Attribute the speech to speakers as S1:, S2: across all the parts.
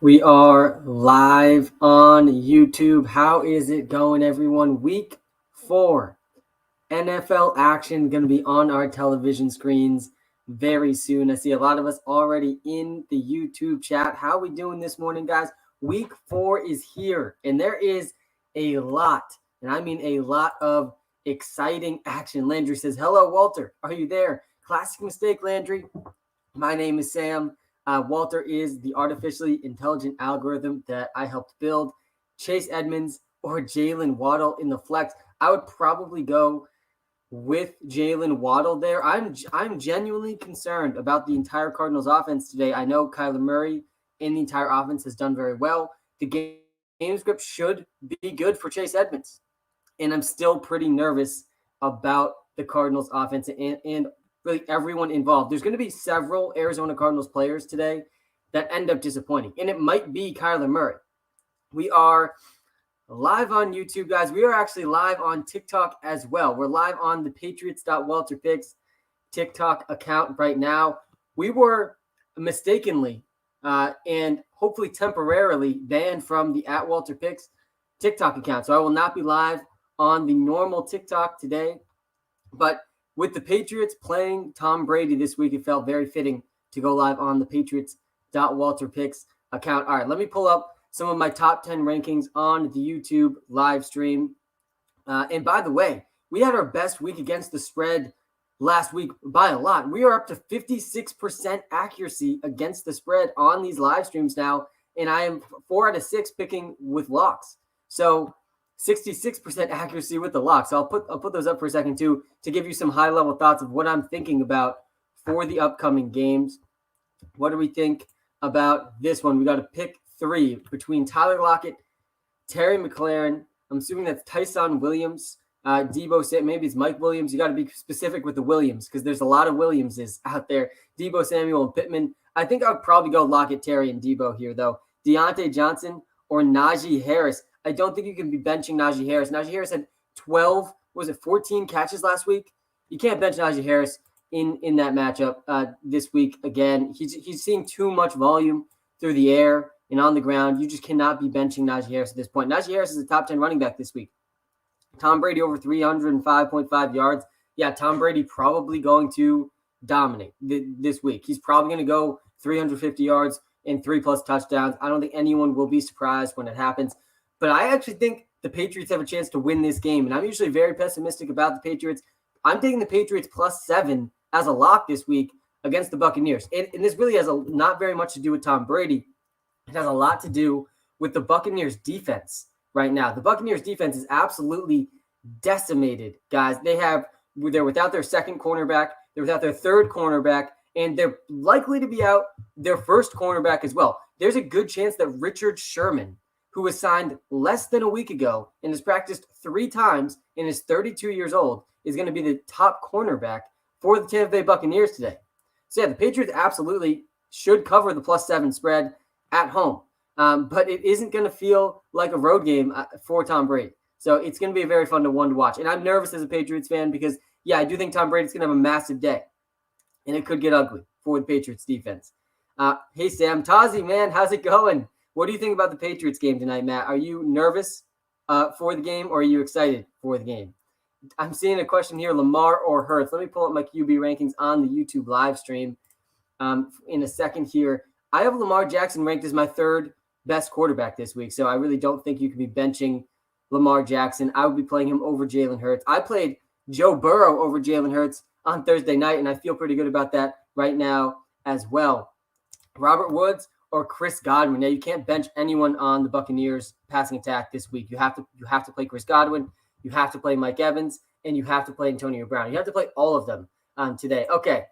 S1: We are live on YouTube. How is it going, everyone? Week 4 NFL action going to be on our television screens very soon. I see a lot of us already in the YouTube chat. How are we doing this morning, guys? Week 4 is here, and there is a lot, and I mean a lot of exciting action. Landry says, hello, Walter. Are you there? Classic mistake, Landry. My name is Sam. Walter is the artificially intelligent algorithm that I helped build. Chase Edmonds or Jalen Waddle in the flex. I would probably go with Jalen Waddle there. I'm genuinely concerned about the entire Cardinals offense today. I know Kyler Murray and the entire offense has done very well. The game script should be good for Chase Edmonds. And I'm still pretty nervous about the Cardinals offense and really everyone involved. There's going to be several Arizona Cardinals players today that end up disappointing, and it might be Kyler Murray. We are live on YouTube, guys. We are actually live on TikTok as well. We're live on the Patriots.WalterPicks TikTok account right now. We were mistakenly and hopefully temporarily banned from the @WalterPicks TikTok account, so I will not be live on the normal TikTok today, but with the Patriots playing Tom Brady this week, it felt very fitting to go live on the Patriots.WalterPicks account. All right, let me pull up some of my top 10 rankings on the YouTube live stream. And by the way, we had our best week against the spread last week by a lot. We are up to 56% accuracy against the spread on these live streams now, and I am 4 out of 6 picking with locks. So 66% accuracy with the locks. So I'll put those up for a second too to give you some high level thoughts of what I'm thinking about for the upcoming games. What do we think about this one? We got to pick 3 between Tyler Lockett, Terry McLaurin. I'm assuming that's Tyson Williams, Debo, maybe it's Mike Williams. You got to be specific with the Williams because there's a lot of Williamses out there. Debo Samuel and Pittman. I think I would probably go Lockett, Terry, and Debo here though. Deontay Johnson or Najee Harris. I don't think you can be benching Najee Harris. Najee Harris had 14 catches last week? You can't bench Najee Harris in that matchup this week again. He's seeing too much volume through the air and on the ground. You just cannot be benching Najee Harris at this point. Najee Harris is a top 10 running back this week. Tom Brady over 305.5 yards. Yeah, Tom Brady probably going to dominate this week. He's probably going to go 350 yards and 3+ touchdowns. I don't think anyone will be surprised when it happens. But I actually think the Patriots have a chance to win this game. And I'm usually very pessimistic about the Patriots. I'm taking the Patriots +7 as a lock this week against the Buccaneers. And this really has not very much to do with Tom Brady. It has a lot to do with the Buccaneers defense right now. The Buccaneers defense is absolutely decimated, guys. They're without their second cornerback. They're without their third cornerback. And they're likely to be out their first cornerback as well. There's a good chance that Richard Sherman, who was signed less than a week ago and has practiced 3 times and is 32 years old, is going to be the top cornerback for the Tampa Bay Buccaneers today. So, yeah, the Patriots absolutely should cover the +7 spread at home. But it isn't going to feel like a road game for Tom Brady. So it's going to be a very fun one to watch. And I'm nervous as a Patriots fan because, yeah, I do think Tom Brady's going to have a massive day. And it could get ugly for the Patriots defense. Hey, Sam. Tazi, man, how's it going? What do you think about the Patriots game tonight, Matt? Are you nervous for the game or are you excited for the game? I'm seeing a question here, Lamar or Hurts. Let me pull up my QB rankings on the YouTube live stream in a second here. I have Lamar Jackson ranked as my 3rd best quarterback this week, so I really don't think you can be benching Lamar Jackson. I would be playing him over Jalen Hurts. I played Joe Burrow over Jalen Hurts on Thursday night, and I feel pretty good about that right now as well. Robert Woods or Chris Godwin. Now, you can't bench anyone on the Buccaneers passing attack this week. You have to play Chris Godwin. You have to play Mike Evans, and you have to play Antonio Brown. You have to play all of them today. Okay.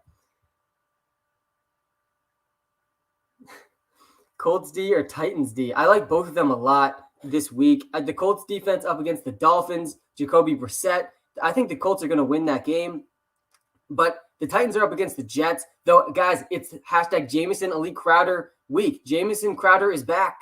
S1: Colts D or Titans D? I like both of them a lot this week. The Colts defense up against the Dolphins, Jacoby Brissett. I think the Colts are going to win that game. But the Titans are up against the Jets. Though, guys, it's #Jamison Elite Crowder week. Jamison Crowder is back.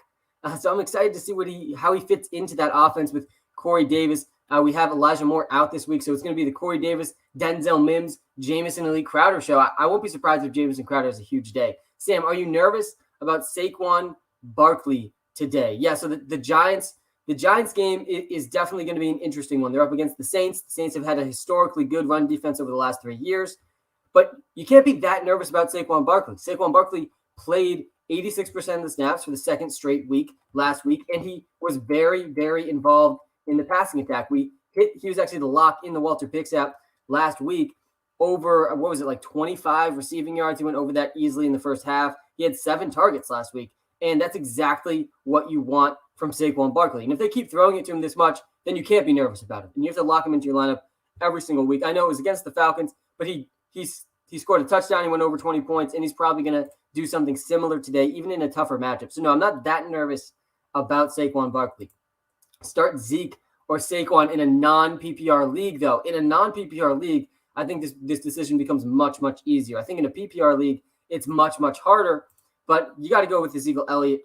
S1: So I'm excited to see how he fits into that offense with Corey Davis. We have Elijah Moore out this week, so it's going to be the Corey Davis, Denzel Mims, Jamison Elite Crowder show. I won't be surprised if Jamison Crowder has a huge day. Sam, are you nervous about Saquon Barkley today. Yeah, so the Giants game is definitely going to be an interesting one. They're up against the Saints. The Saints have had a historically good run defense over the last 3 years. But you can't be that nervous about Saquon Barkley. Saquon Barkley played 86% of the snaps for the second straight week last week, and he was very, very involved in the passing attack. He was actually the lock in the WalterPicks app last week over, 25 receiving yards. He went over that easily in the first half. He had 7 targets last week, and that's exactly what you want from Saquon Barkley. And if they keep throwing it to him this much, then you can't be nervous about it. And you have to lock him into your lineup every single week. I know it was against the Falcons, but he scored a touchdown. He went over 20 points, and he's probably going to do something similar today, even in a tougher matchup. So, no, I'm not that nervous about Saquon Barkley. Start Zeke or Saquon in a non-PPR league, though. In a non-PPR league, I think this decision becomes much, much easier. I think in a PPR league, it's much, much harder, but you got to go with Ezekiel Elliott.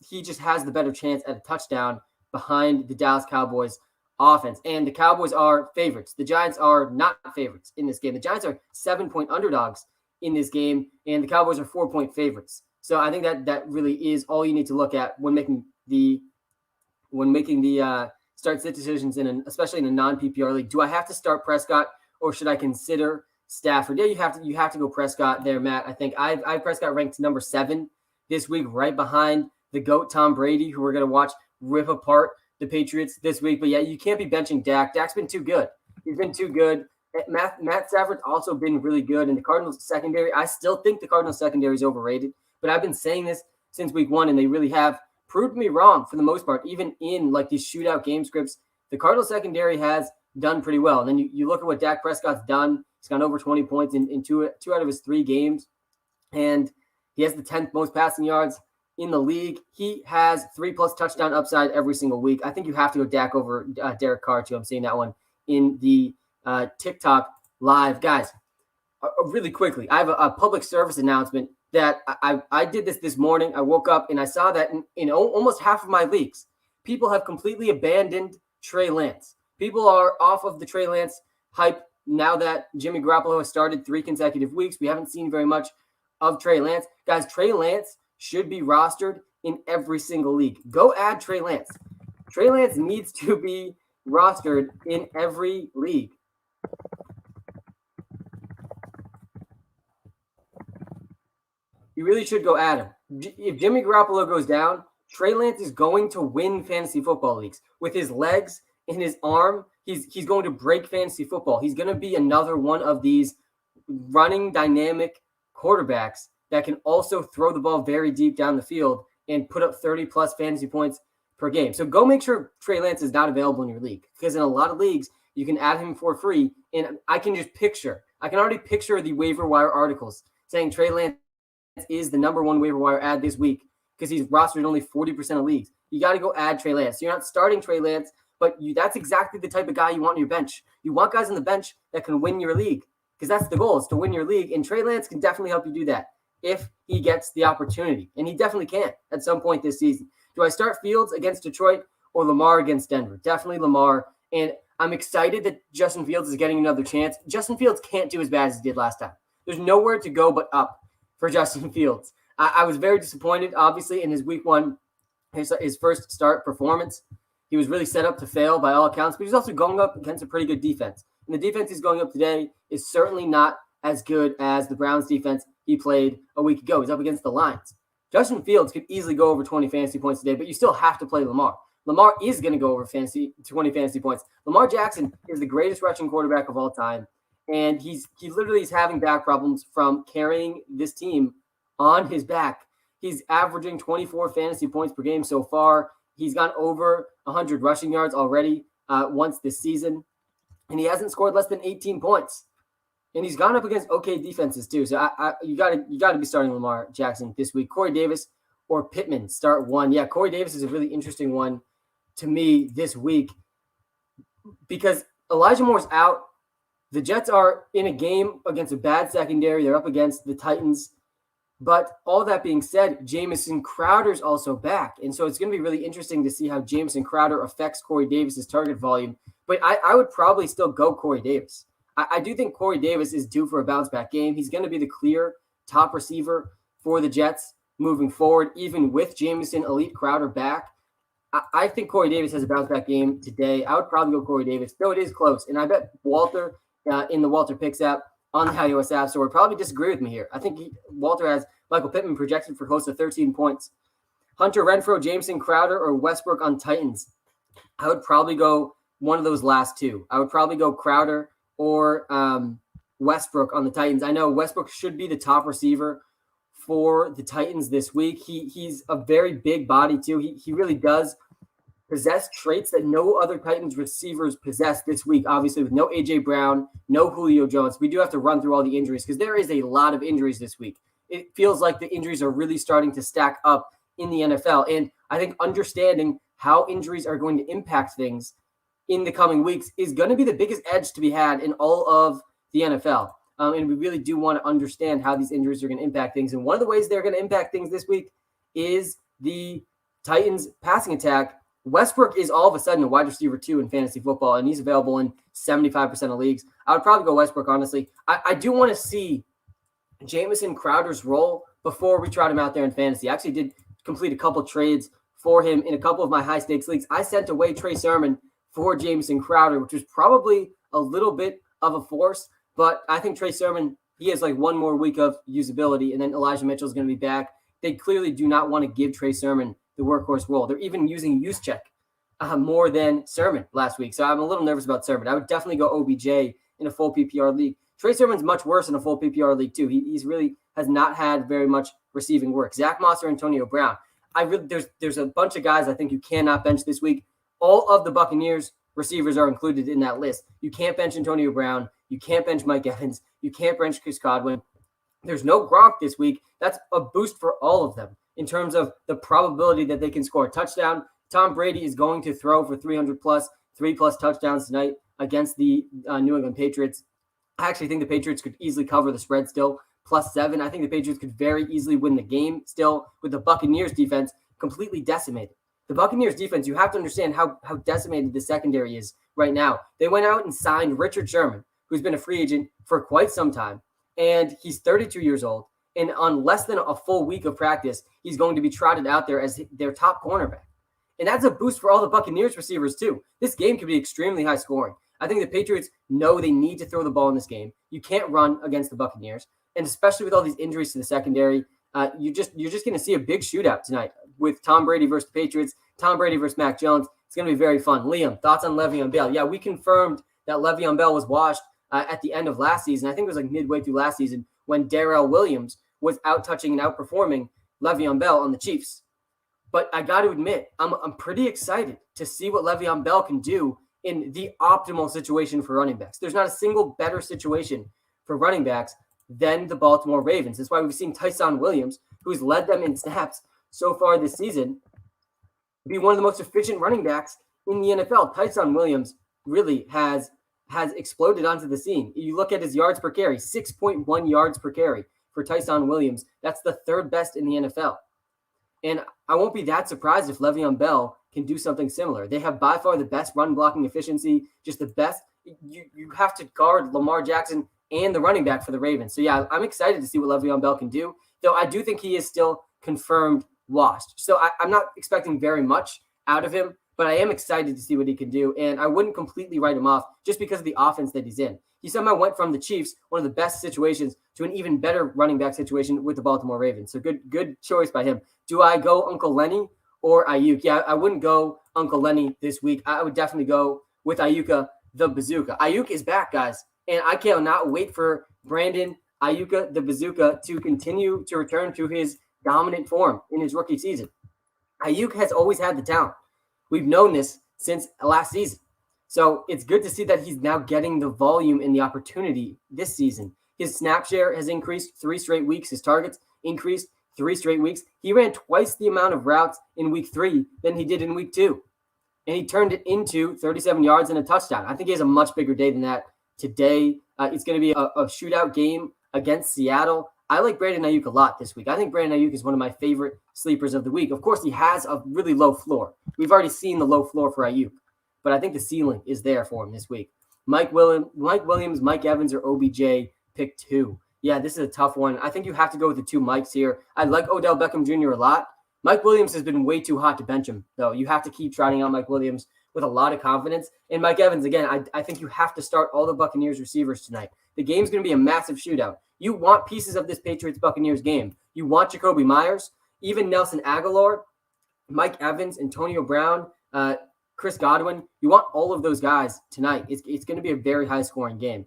S1: He just has the better chance at a touchdown behind the Dallas Cowboys offense. And the Cowboys are favorites. The Giants are not favorites in this game. The Giants are 7-point underdogs in this game, and the Cowboys are 4-point favorites. So I think that really is all you need to look at when making the start sit decisions especially in a non-PPR league. Do I have to start Prescott or should I consider Stafford? Yeah, you have to go Prescott there, Matt. I think I've Prescott ranked number 7 this week, right behind the GOAT Tom Brady, who we're going to watch rip apart the Patriots this week. But yeah, you can't be benching Dak. Dak's been too good. He's been too good. Matt Stafford's also been really good. And the Cardinals secondary, I still think the Cardinals secondary is overrated. But I've been saying this since week 1, and they really have proved me wrong for the most part. Even in like these shootout game scripts, the Cardinals secondary has done pretty well. And then you look at what Dak Prescott's done. He's gone over 20 points in two out of his 3 games. And he has the 10th most passing yards in the league. He has 3+ touchdown upside every single week. I think you have to go Dak over Derek Carr too. I'm seeing that one in the TikTok live. Guys, really quickly, I have a public service announcement that I did this morning. I woke up and I saw that in almost half of my leagues, people have completely abandoned Trey Lance. People are off of the Trey Lance hype now that Jimmy Garoppolo has started 3 consecutive weeks. We haven't seen very much of Trey Lance. Guys, Trey Lance should be rostered in every single league. Go add Trey Lance. Trey Lance needs to be rostered in every league. You really should go add him. If Jimmy Garoppolo goes down, Trey Lance is going to win fantasy football leagues. With his legs and his arm, he's going to break fantasy football. He's going to be another one of these running dynamic quarterbacks that can also throw the ball very deep down the field and put up 30+ fantasy points per game. So go make sure Trey Lance is not available in your league, because in a lot of leagues, you can add him for free. And I can already picture the waiver wire articles saying Trey Lance is the number 1 waiver wire ad this week because he's rostered in only 40% of leagues. You got to go add Trey Lance. So you're not starting Trey Lance, but that's exactly the type of guy you want on your bench. You want guys on the bench that can win your league, because that's the goal, is to win your league. And Trey Lance can definitely help you do that if he gets the opportunity. And he definitely can at some point this season. Do I start Fields against Detroit or Lamar against Denver? Definitely Lamar. And I'm excited that Justin Fields is getting another chance. Justin Fields can't do as bad as he did last time. There's nowhere to go but up for Justin Fields. I was very disappointed, obviously, in his week 1, his first start performance. He was really set up to fail by all accounts, but he's also going up against a pretty good defense. And the defense he's going up today is certainly not as good as the Browns defense he played a week ago. He's up against the Lions. Justin Fields could easily go over 20 fantasy points today, but you still have to play Lamar. Lamar is going to go over 20 fantasy points. Lamar Jackson is the greatest rushing quarterback of all time. And he literally is having back problems from carrying this team on his back. He's averaging 24 fantasy points per game so far. He's gone over 100 rushing yards already once this season. And he hasn't scored less than 18 points. And he's gone up against okay defenses too. So you got to be starting Lamar Jackson this week. Corey Davis or Pittman, start 1. Yeah, Corey Davis is a really interesting one to me this week because Elijah Moore's out. The Jets are in a game against a bad secondary. They're up against the Titans. But all that being said, Jamison Crowder's also back. And so it's going to be really interesting to see how Jamison Crowder affects Corey Davis's target volume. But I would probably still go Corey Davis. I do think Corey Davis is due for a bounce-back game. He's going to be the clear top receiver for the Jets moving forward, even with Jameson, Elite, Crowder back. I think Corey Davis has a bounce back game today. I would probably go Corey Davis, though it is close. And I bet Walter in the WalterPicks app on the iOS app store would probably disagree with me here. I think Walter has Michael Pittman projected for close to 13 points. Hunter Renfrow, Jameson, Crowder, or Westbrook on Titans. I would probably go one of those last two. I would probably go Crowder or Westbrook on the Titans. I know Westbrook should be the top receiver for the Titans this week. He's a very big body too. He really does possess traits that no other Titans receivers possess this week. Obviously, with no A.J. Brown, no Julio Jones. We do have to run through all the injuries because there is a lot of injuries this week. It feels like the injuries are really starting to stack up in the NFL. And I think understanding how injuries are going to impact things in the coming weeks is going to be the biggest edge to be had in all of the NFL. And we really do want to understand how these injuries are going to impact things. And one of the ways they're going to impact things this week is the Titans passing attack. Westbrook is all of a sudden a wide receiver 2 in fantasy football, and he's available in 75% of leagues. I would probably go Westbrook, honestly. I do want to see Jameson Crowder's role before we trot him out there in fantasy. I actually did complete a couple trades for him in a couple of my high-stakes leagues. I sent away Trey Sermon for Jameson Crowder, which was probably a little bit of a force, but I think Trey Sermon, he has like one more week of usability, and then Elijah Mitchell is going to be back. They clearly do not want to give Trey Sermon the workhorse role. They're even using Juszczyk more than Sermon last week, so I'm a little nervous about Sermon. I would definitely go OBJ in a full PPR league. Trey Sermon's much worse in a full PPR league too. He's really has not had very much receiving work. Zach Moss or Antonio Brown. There's a bunch of guys I think you cannot bench this week. All of the Buccaneers receivers are included in that list. You can't bench Antonio Brown. You can't bench Mike Evans. You can't bench Chris Godwin. There's no Gronk this week. That's a boost for all of them in terms of the probability that they can score a touchdown. Tom Brady is going to throw for 3+ touchdowns tonight against the New England Patriots. I actually think the Patriots could easily cover the spread still, +7. I think the Patriots could very easily win the game still with the Buccaneers defense completely decimated. The Buccaneers defense, you have to understand how decimated the secondary is right now. They went out and signed Richard Sherman, who's been a free agent for quite some time, and he's 32 years old. And on less than a full week of practice, he's going to be trotted out there as their top cornerback. And that's a boost for all the Buccaneers receivers too. This game could be extremely high scoring. I think the Patriots know they need to throw the ball in this game. You can't run against the Buccaneers. And especially with all these injuries to the secondary, you're just going to see a big shootout tonight with Tom Brady versus the Patriots, Tom Brady versus Mac Jones. It's going to be very fun. Liam, thoughts on Le'Veon Bell? Yeah, we confirmed that Le'Veon Bell was washed at the end of last season. I think it was like midway through last season when Darrell Williams was out touching and outperforming Le'Veon Bell on the Chiefs. But I got to admit, I'm pretty excited to see what Le'Veon Bell can do in the optimal situation for running backs. There's not a single better situation for running backs than the Baltimore Ravens. That's why we've seen Tyson Williams, who's led them in snaps so far this season, be one of the most efficient running backs in the NFL. Tyson Williams really has exploded onto the scene. You look at his yards per carry, 6.1 yards per carry for Tyson Williams. That's the third best in the NFL. And I won't be that surprised if Le'Veon Bell can do something similar. They have by far the best run blocking efficiency, just the best. You have to guard Lamar Jackson and the running back for the Ravens. So, yeah, I'm excited to see what Le'Veon Bell can do, though I do think he is still confirmed washed. So I'm not expecting very much out of him, but I am excited to see what he can do, and I wouldn't completely write him off just because of the offense that he's in. He somehow went from the Chiefs, one of the best situations, to an even better running back situation with the Baltimore Ravens. So good choice by him. Do I go Uncle Lenny or Ayuk? Yeah, I wouldn't go Uncle Lenny this week. I would definitely go with Ayuka the Bazooka. Ayuk is back, guys, and I cannot wait for Brandon Ayuka the Bazooka to continue to return to his dominant form in his rookie season. Ayuk has always had the talent. We've known this since last season. So it's good to see that he's now getting the volume and the opportunity this season. His snap share has increased 3 straight weeks. His targets increased 3 straight weeks. He ran twice the amount of routes in week 3 than he did in week 2. And he turned it into 37 yards and a touchdown. I think he has a much bigger day than that today. It's going to be a shootout game against Seattle. I like Brandon Ayuk a lot this week. I think Brandon Ayuk is one of my favorite sleepers of the week. Of course, he has a really low floor. We've already seen the low floor for Ayuk, but I think the ceiling is there for him this week. Mike Williams, Mike Evans, or OBJ, pick 2. Yeah, this is a tough one. I think you have to go with the two Mikes here. I like Odell Beckham Jr. a lot. Mike Williams has been way too hot to bench him, though. You have to keep trotting out Mike Williams with a lot of confidence. And Mike Evans, again, I think you have to start all the Buccaneers receivers tonight. The game's going to be a massive shootout. You want pieces of this Patriots-Buccaneers game. You want Jacoby Myers, even Nelson Aguilar, Mike Evans, Antonio Brown, Chris Godwin. You want all of those guys tonight. It's going to be a very high-scoring game.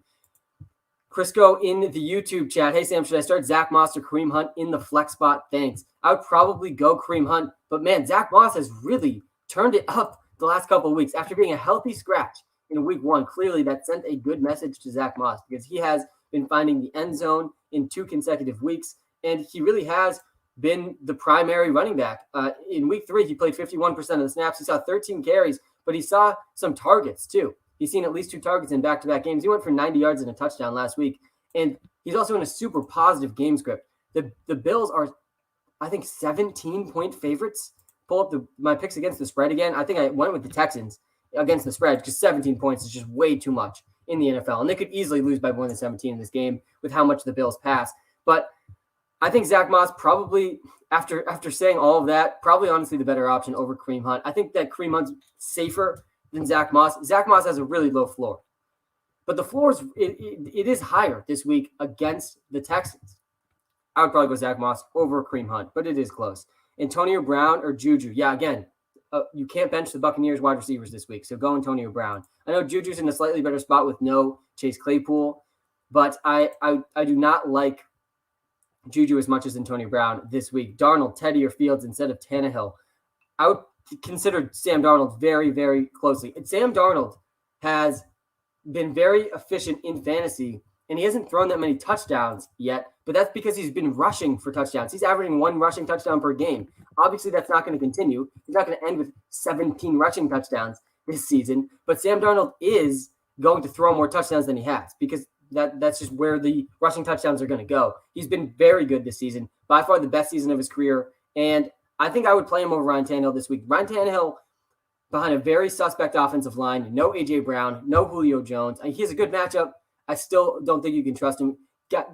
S1: Crisco in the YouTube chat. Hey, Sam, should I start Zach Moss or Kareem Hunt in the flex spot? Thanks. I would probably go Kareem Hunt. But, man, Zach Moss has really turned it up the last couple of weeks. After being a healthy scratch in week one, clearly that sent a good message to Zach Moss because he has been finding the end zone in 2 consecutive weeks, and he really has been the primary running back. In week 3, he played 51% of the snaps. He saw 13 carries, but he saw some targets too. He's seen at least 2 targets in back-to-back games. He went for 90 yards and a touchdown last week, and he's also in a super positive game script. The Bills are, I think, 17-point favorites. Pull up my picks against the spread again. I think I went with the Texans against the spread because 17 points is just way too much in the NFL, and they could easily lose by more than 17 in this game with how much the Bills pass. But I think Zach Moss probably, after saying all of that, probably honestly the better option over Kareem Hunt. I think that Kareem Hunt's safer than Zach Moss. Zach Moss has a really low floor. But the floor is it is higher this week against the Texans. I would probably go Zach Moss over Kareem Hunt, but it is close. Antonio Brown or Juju. Yeah, again, you can't bench the Buccaneers wide receivers this week, so go Antonio Brown. I know Juju's in a slightly better spot with no Chase Claypool, but I do not like Juju as much as Antonio Brown this week. Darnold, Teddy, or Fields instead of Tannehill. I would consider Sam Darnold very, very closely. And Sam Darnold has been very efficient in fantasy, and he hasn't thrown that many touchdowns yet, but that's because he's been rushing for touchdowns. He's averaging 1 rushing touchdown per game. Obviously, that's not going to continue. He's not going to end with 17 rushing touchdowns this season, but Sam Darnold is going to throw more touchdowns than he has because that's just where the rushing touchdowns are going to go. He's been very good this season, by far the best season of his career, and I think I would play him over Ryan Tannehill this week. Ryan Tannehill, behind a very suspect offensive line, no A.J. Brown, no Julio Jones. He has a good matchup. I still don't think you can trust him.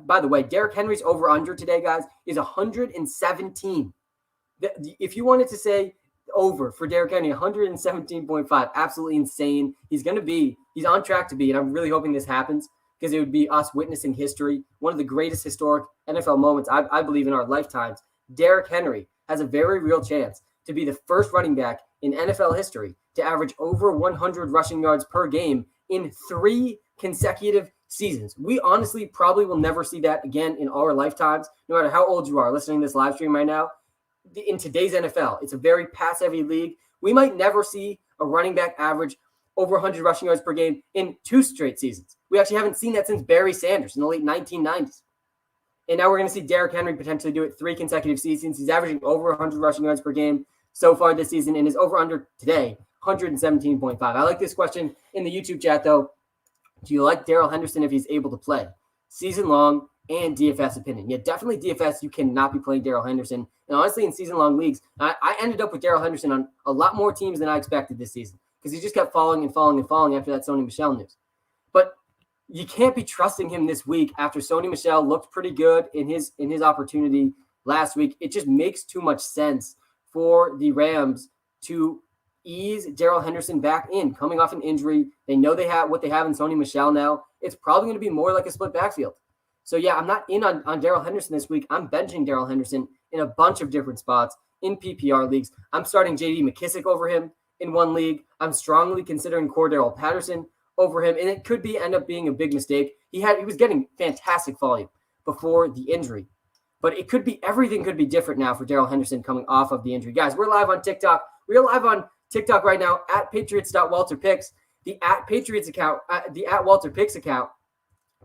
S1: By the way, Derrick Henry's over-under today, guys, is 117. If you wanted to say over for Derrick Henry, 117.5, absolutely insane. He's on track to be, and I'm really hoping this happens because it would be us witnessing history, one of the greatest historic NFL moments, I believe, in our lifetimes. Derrick Henry has a very real chance to be the first running back in NFL history to average over 100 rushing yards per game in 3 consecutive seasons. We honestly probably will never see that again in our lifetimes, no matter how old you are listening to this live stream right now. In today's NFL, it's a very pass-heavy league. We might never see a running back average over 100 rushing yards per game in 2 straight seasons. We actually haven't seen that since Barry Sanders in the late 1990s. And now we're going to see Derrick Henry potentially do it 3 consecutive seasons. He's averaging over 100 rushing yards per game so far this season, and his over-under today, 117.5. I like this question in the YouTube chat, though. Do you like Darrell Henderson if he's able to play? Season-long and DFS opinion. Yeah, definitely DFS, you cannot be playing Darrell Henderson. And honestly, in season-long leagues, I ended up with Darrell Henderson on a lot more teams than I expected this season because he just kept falling and falling and falling after that Sony Michel news. But you can't be trusting him this week after Sony Michel looked pretty good in his opportunity last week. It just makes too much sense for the Rams to ease Darrell Henderson back in, coming off an injury. They know they have what they have in Sony Michel now. It's probably going to be more like a split backfield. So, yeah, I'm not in on Darrell Henderson this week. I'm benching Darrell Henderson in a bunch of different spots in PPR leagues. I'm starting J.D. McKissick over him in one league. I'm strongly considering Cordarrelle Patterson over him, and it could end up being a big mistake. He was getting fantastic volume before the injury, but everything could be different now for Darrell Henderson coming off of the injury. Guys, we're live on TikTok. We're live on TikTok right now at Patriots.WalterPicks. The at Patriots account, the at WalterPicks account,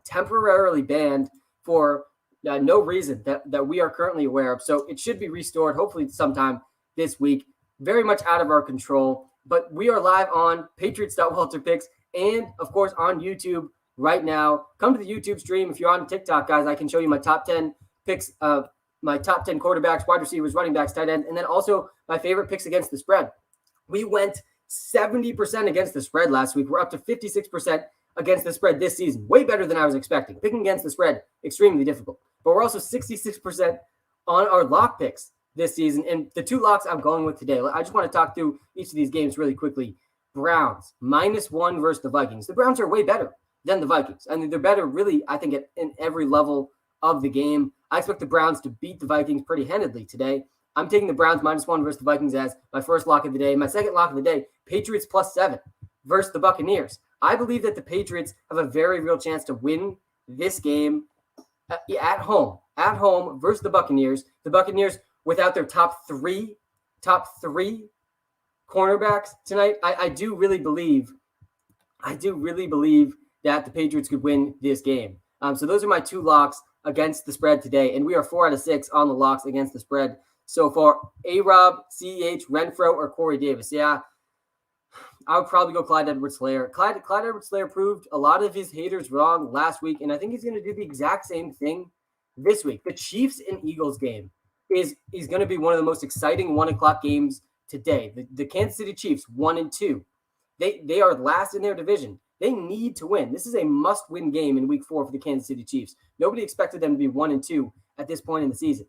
S1: temporarily banned for no reason that we are currently aware of. So it should be restored hopefully sometime this week. Very much out of our control, but we are live on Patriots.WalterPicks and, of course, on YouTube right now. Come to the YouTube stream. If you're on TikTok, guys, I can show you my top 10 picks, my top 10 quarterbacks, wide receivers, running backs, tight ends, and then also my favorite picks against the spread. We went 70% against the spread last week. We're up to 56% against the spread this season. Way better than I was expecting. Picking against the spread, extremely difficult. But we're also 66% on our lock picks this season. And the two locks I'm going with today, I just want to talk through each of these games really quickly. Browns, -1 versus the Vikings. The Browns are way better than the Vikings. I mean, they're better really, I think, in every level of the game. I expect the Browns to beat the Vikings pretty handedly today. I'm taking the Browns -1 versus the Vikings as my first lock of the day. My second lock of the day, Patriots +7 versus the Buccaneers. I believe that the Patriots have a very real chance to win this game at home versus the Buccaneers. The Buccaneers without their top three cornerbacks tonight. I do really believe that the Patriots could win this game. So those are my two locks against the spread today, and we are 4 out of 6 on the locks against the spread so far. A-Rob, CEH, Renfro, or Corey Davis. Yeah, I would probably go Clyde Edwards-Helaire. Clyde Edwards-Helaire proved a lot of his haters wrong last week, and I think he's going to do the exact same thing this week. The Chiefs and Eagles game is going to be one of the most exciting 1 o'clock games today. The Kansas City Chiefs, 1-2. They are last in their division. They need to win. This is a must-win game in Week 4 for the Kansas City Chiefs. Nobody expected them to be 1-2 at this point in the season.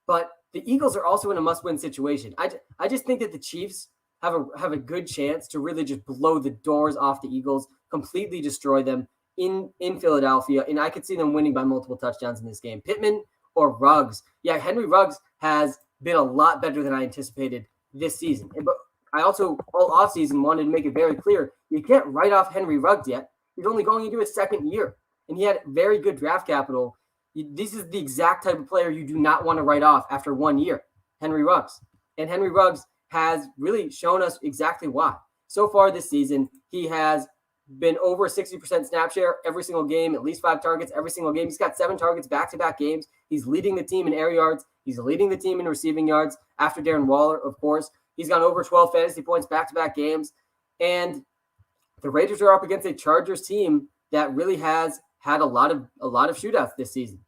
S1: But the Eagles are also in a must-win situation. I just think that the Chiefs have a good chance to really just blow the doors off the Eagles, completely destroy them in Philadelphia, and I could see them winning by multiple touchdowns in this game. Pittman or Ruggs. Yeah, Henry Ruggs has been a lot better than I anticipated this season. But I also, all offseason, wanted to make it very clear, you can't write off Henry Ruggs yet. He's only going into his second year, and he had very good draft capital. This is the exact type of player you do not want to write off after 1 year, Henry Ruggs. And Henry Ruggs has really shown us exactly why. So far this season, he has been over 60% snap share every single game, at least 5 targets every single game. He's got 7 targets back-to-back games. He's leading the team in air yards. He's leading the team in receiving yards after Darren Waller, of course. He's gone over 12 fantasy points back-to-back games. And the Raiders are up against a Chargers team that really has had a lot of shootouts this season.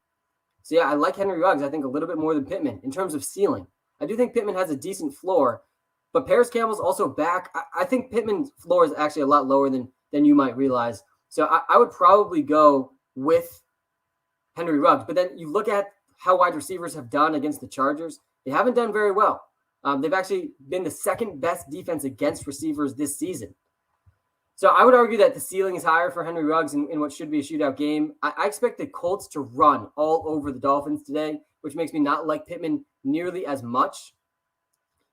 S1: So yeah, I like Henry Ruggs, I think, a little bit more than Pittman in terms of ceiling. I do think Pittman has a decent floor, but Paris Campbell's also back. I think Pittman's floor is actually a lot lower than you might realize. So I would probably go with Henry Ruggs. But then you look at how wide receivers have done against the Chargers. They haven't done very well. They've actually been the second best defense against receivers this season. So I would argue that the ceiling is higher for Henry Ruggs in what should be a shootout game. I expect the Colts to run all over the Dolphins today, which makes me not like Pittman nearly as much.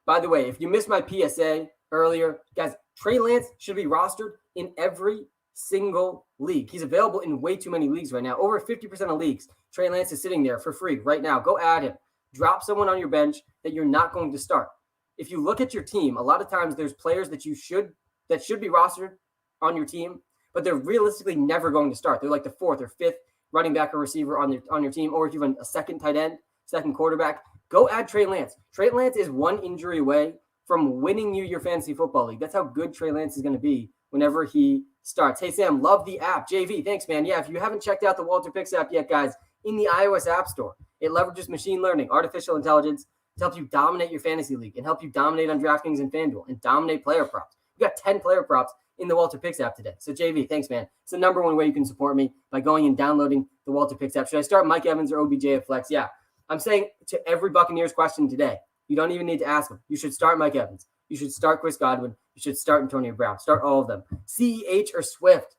S1: By the way, if you missed my PSA earlier, guys, Trey Lance should be rostered in every single league. He's available in way too many leagues right now. Over 50% of leagues, Trey Lance is sitting there for free right now. Go add him. Drop someone on your bench that you're not going to start. If you look at your team, a lot of times there's players that should be rostered on your team, but they're realistically never going to start. They're like the 4th or 5th running back or receiver on your team, or if you have a second tight end, second quarterback, go add Trey Lance. Trey Lance is 1 injury away from winning you your fantasy football league. That's how good Trey Lance is going to be whenever he starts. Hey, Sam, love the app. JV, thanks, man. Yeah, if you haven't checked out the WalterPicks app yet, guys, in the iOS App Store, it leverages machine learning, artificial intelligence to help you dominate your fantasy league and help you dominate on DraftKings and FanDuel and dominate player props. We got 10 player props in the WalterPicks app today. So, JV, thanks, man. It's the number one way you can support me, by going and downloading the WalterPicks app. Should I start Mike Evans or OBJ at flex? Yeah. I'm saying to every Buccaneers question today, you don't even need to ask them. You should start Mike Evans. You should start Chris Godwin. You should start Antonio Brown. Start all of them. CEH or Swift.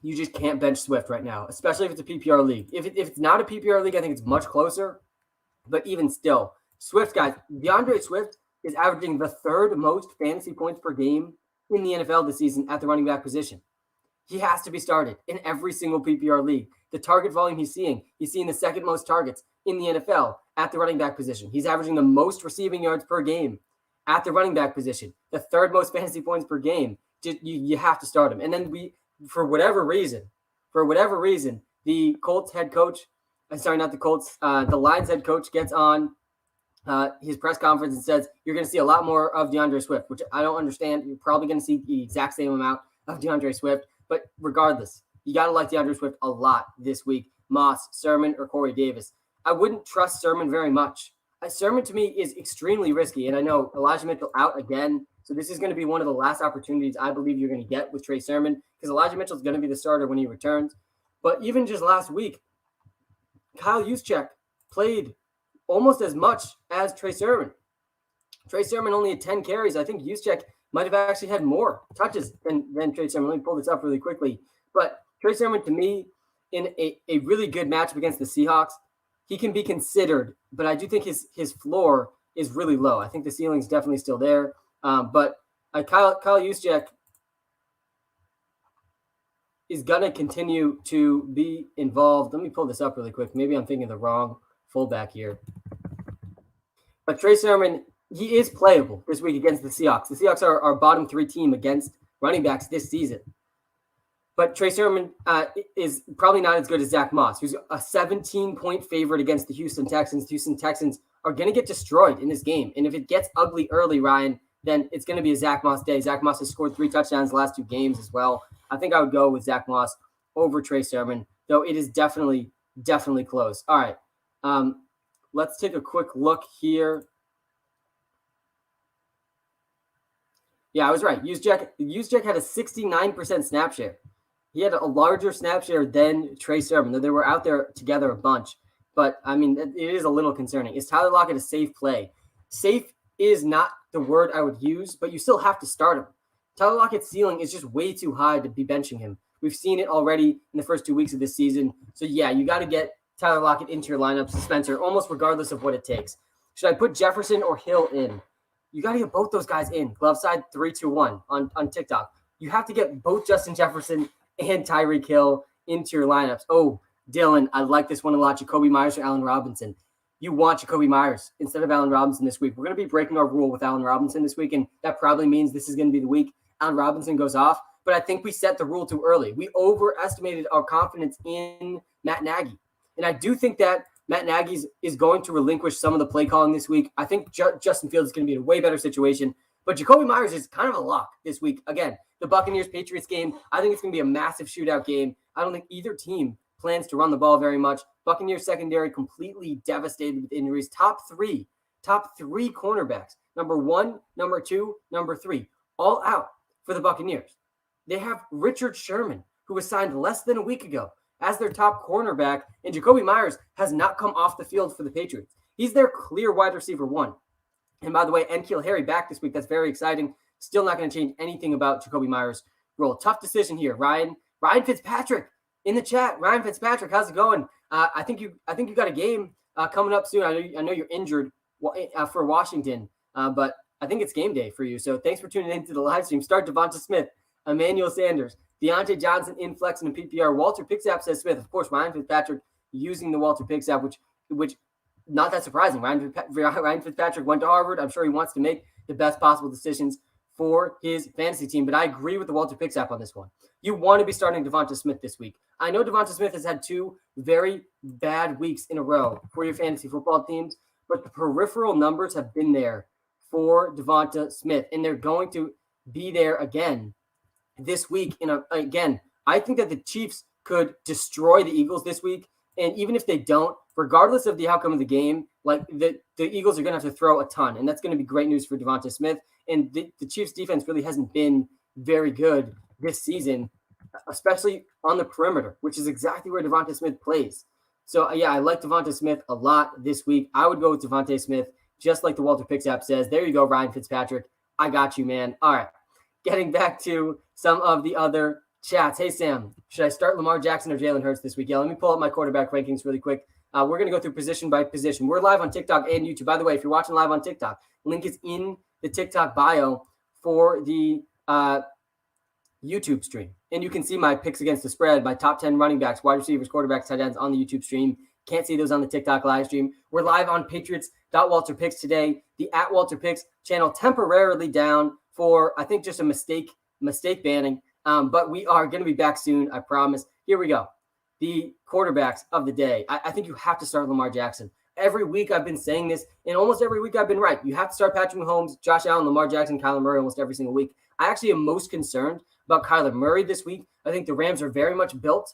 S1: You just can't bench Swift right now, especially if it's a PPR league. If it's not a PPR league, I think it's much closer. But even still, Swift, guys, DeAndre Swift is averaging the 3rd most fantasy points per game in the NFL this season at the running back position. He has to be started in every single PPR league. The target volume he's seeing the 2nd most targets in the NFL at the running back position. He's averaging the most receiving yards per game at the running back position, the 3rd most fantasy points per game. You have to start him. And then for whatever reason, the Colts head coach, the Lions head coach gets on his press conference and says, you're going to see a lot more of DeAndre Swift, which I don't understand. You're probably going to see the exact same amount of DeAndre Swift. But regardless, you got to like DeAndre Swift a lot this week. Moss, Sermon, or Corey Davis. I wouldn't trust Sermon very much. Sermon to me is extremely risky. And I know Elijah Mitchell out again. So this is going to be one of the last opportunities I believe you're going to get with Trey Sermon, because Elijah Mitchell is going to be the starter when he returns. But even just last week, Kyle Juszczyk played almost as much as Trey Sermon. Trey Sermon only had 10 carries. I think Juszczyk might have actually had more touches than Trey Sermon. Let me pull this up really quickly. But Trey Sermon, to me, in a really good matchup against the Seahawks, he can be considered, but I do think his floor is really low. I think the ceiling's definitely still there. But Kyle Juszczyk is going to continue to be involved. Let me pull this up really quick. Maybe I'm thinking the wrong fullback here. But Trey Sermon, he is playable this week against the Seahawks. The Seahawks are our bottom 3 team against running backs this season. But Trey Sermon is probably not as good as Zach Moss, who's a 17-point favorite against the Houston Texans. The Houston Texans are going to get destroyed in this game. And if it gets ugly early, Ryan, then it's going to be a Zach Moss day. Zach Moss has scored 3 touchdowns the last 2 games as well. I think I would go with Zach Moss over Trey Sermon, though it is definitely close. All right, let's take a quick look here. Yeah, I was right. Juszczyk had a 69% snap share. He had a larger snap share than Trey Sermon, though they were out there together a bunch. But, I mean, it is a little concerning. Is Tyler Lockett a safe play? Safe is not the word I would use, but you still have to start him. Tyler Lockett's ceiling is just way too high to be benching him. We've seen it already in the first 2 weeks of this season. So, yeah, you got to get Tyler Lockett into your lineup, Spencer, almost regardless of what it takes. Should I put Jefferson or Hill in? You got to get both those guys in. Glove side 3-2-1 on TikTok. You have to get both Justin Jefferson and Tyreek Hill into your lineups. Oh, Dylan, I like this one a lot. Jacoby Myers or Allen Robinson. You want Jacoby Myers instead of Allen Robinson this week. We're going to be breaking our rule with Allen Robinson this week, and that probably means this is going to be the week Allen Robinson goes off. But I think we set the rule too early. We overestimated our confidence in Matt Nagy. And I do think that Matt Nagy is going to relinquish some of the play calling this week. I think Justin Fields is going to be in a way better situation. But Jacoby Myers is kind of a lock this week. Again, the Buccaneers-Patriots game, I think it's going to be a massive shootout game. I don't think either team plans to run the ball very much. Buccaneers secondary completely devastated with injuries. Top three cornerbacks. Number 1, number 2, number 3, all out for the Buccaneers. They have Richard Sherman, who was signed less than a week ago, as their top cornerback, and Jacoby Myers has not come off the field for the Patriots. He's their clear wide receiver 1. And by the way, N'Keal Harry back this week. That's very exciting. Still not going to change anything about Jacoby Myers' role. Tough decision here. Ryan Fitzpatrick in the chat. Ryan Fitzpatrick, how's it going? I think you got a game coming up soon. I know you're injured for Washington, but I think it's game day for you. So thanks for tuning into the live stream. Start Devonta Smith, Emmanuel Sanders, Deontay Johnson in flex and in PPR. WalterPicks app says Smith. Of course, Ryan Fitzpatrick using the WalterPicks app, which not that surprising. Ryan Fitzpatrick went to Harvard. I'm sure he wants to make the best possible decisions for his fantasy team. But I agree with the WalterPicks app on this one. You want to be starting Devonta Smith this week. I know Devonta Smith has had 2 very bad weeks in a row for your fantasy football teams, but the peripheral numbers have been there for Devonta Smith, and they're going to be there again this week. Again, I think that the Chiefs could destroy the Eagles this week, and even if they don't, regardless of the outcome of the game, like the Eagles are going to have to throw a ton, and that's going to be great news for Devonta Smith. And the Chiefs defense really hasn't been very good this season, especially on the perimeter, which is exactly where Devonta Smith plays. So, yeah, I like Devonta Smith a lot this week. I would go with Devonta Smith, just like the WalterPicks app says. There you go, Ryan Fitzpatrick. I got you, man. All right, getting back to some of the other chats. Hey, Sam, should I start Lamar Jackson or Jalen Hurts this week? Yeah, let me pull up my quarterback rankings really quick. We're going to go through position by position. We're live on TikTok and YouTube. By the way, if you're watching live on TikTok, link is in the TikTok bio for the YouTube stream. And you can see my picks against the spread, my top 10 running backs, wide receivers, quarterbacks, tight ends on the YouTube stream. Can't see those on the TikTok live stream. We're live on Patriots.WalterPicks today. The @WalterPicks channel temporarily down for, I think, just a mistake banning. But we are going to be back soon, I promise. Here we go. The quarterbacks of the day. I think you have to start Lamar Jackson. Every week I've been saying this, and almost every week I've been right. You have to start Patrick Mahomes, Josh Allen, Lamar Jackson, Kyler Murray almost every single week. I actually am most concerned about Kyler Murray this week. I think the Rams are very much built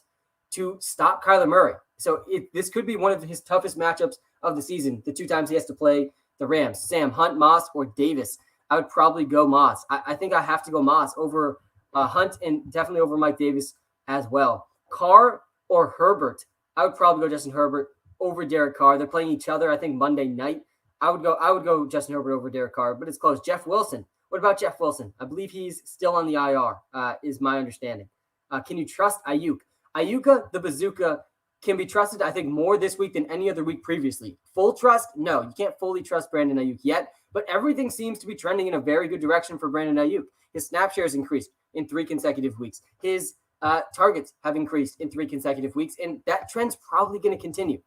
S1: to stop Kyler Murray. So this could be one of his toughest matchups of the season, the 2 times he has to play the Rams. Sam, Hunt, Moss, or Davis. I would probably go Moss. I think I have to go Moss over Hunt and definitely over Mike Davis as well. Carr or Herbert? I would probably go Justin Herbert over Derek Carr. They're playing each other, I think, Monday night. I would go Justin Herbert over Derek Carr, but it's close. Jeff Wilson. What about Jeff Wilson? I believe he's still on the IR, is my understanding. Can you trust Ayuk? Ayuka, the bazooka, can be trusted, I think, more this week than any other week previously. Full trust? No, you can't fully trust Brandon Ayuk yet, but everything seems to be trending in a very good direction for Brandon Ayuk. His snap share has increased in 3 consecutive weeks. His targets have increased in 3 consecutive weeks, and that trend's probably going to continue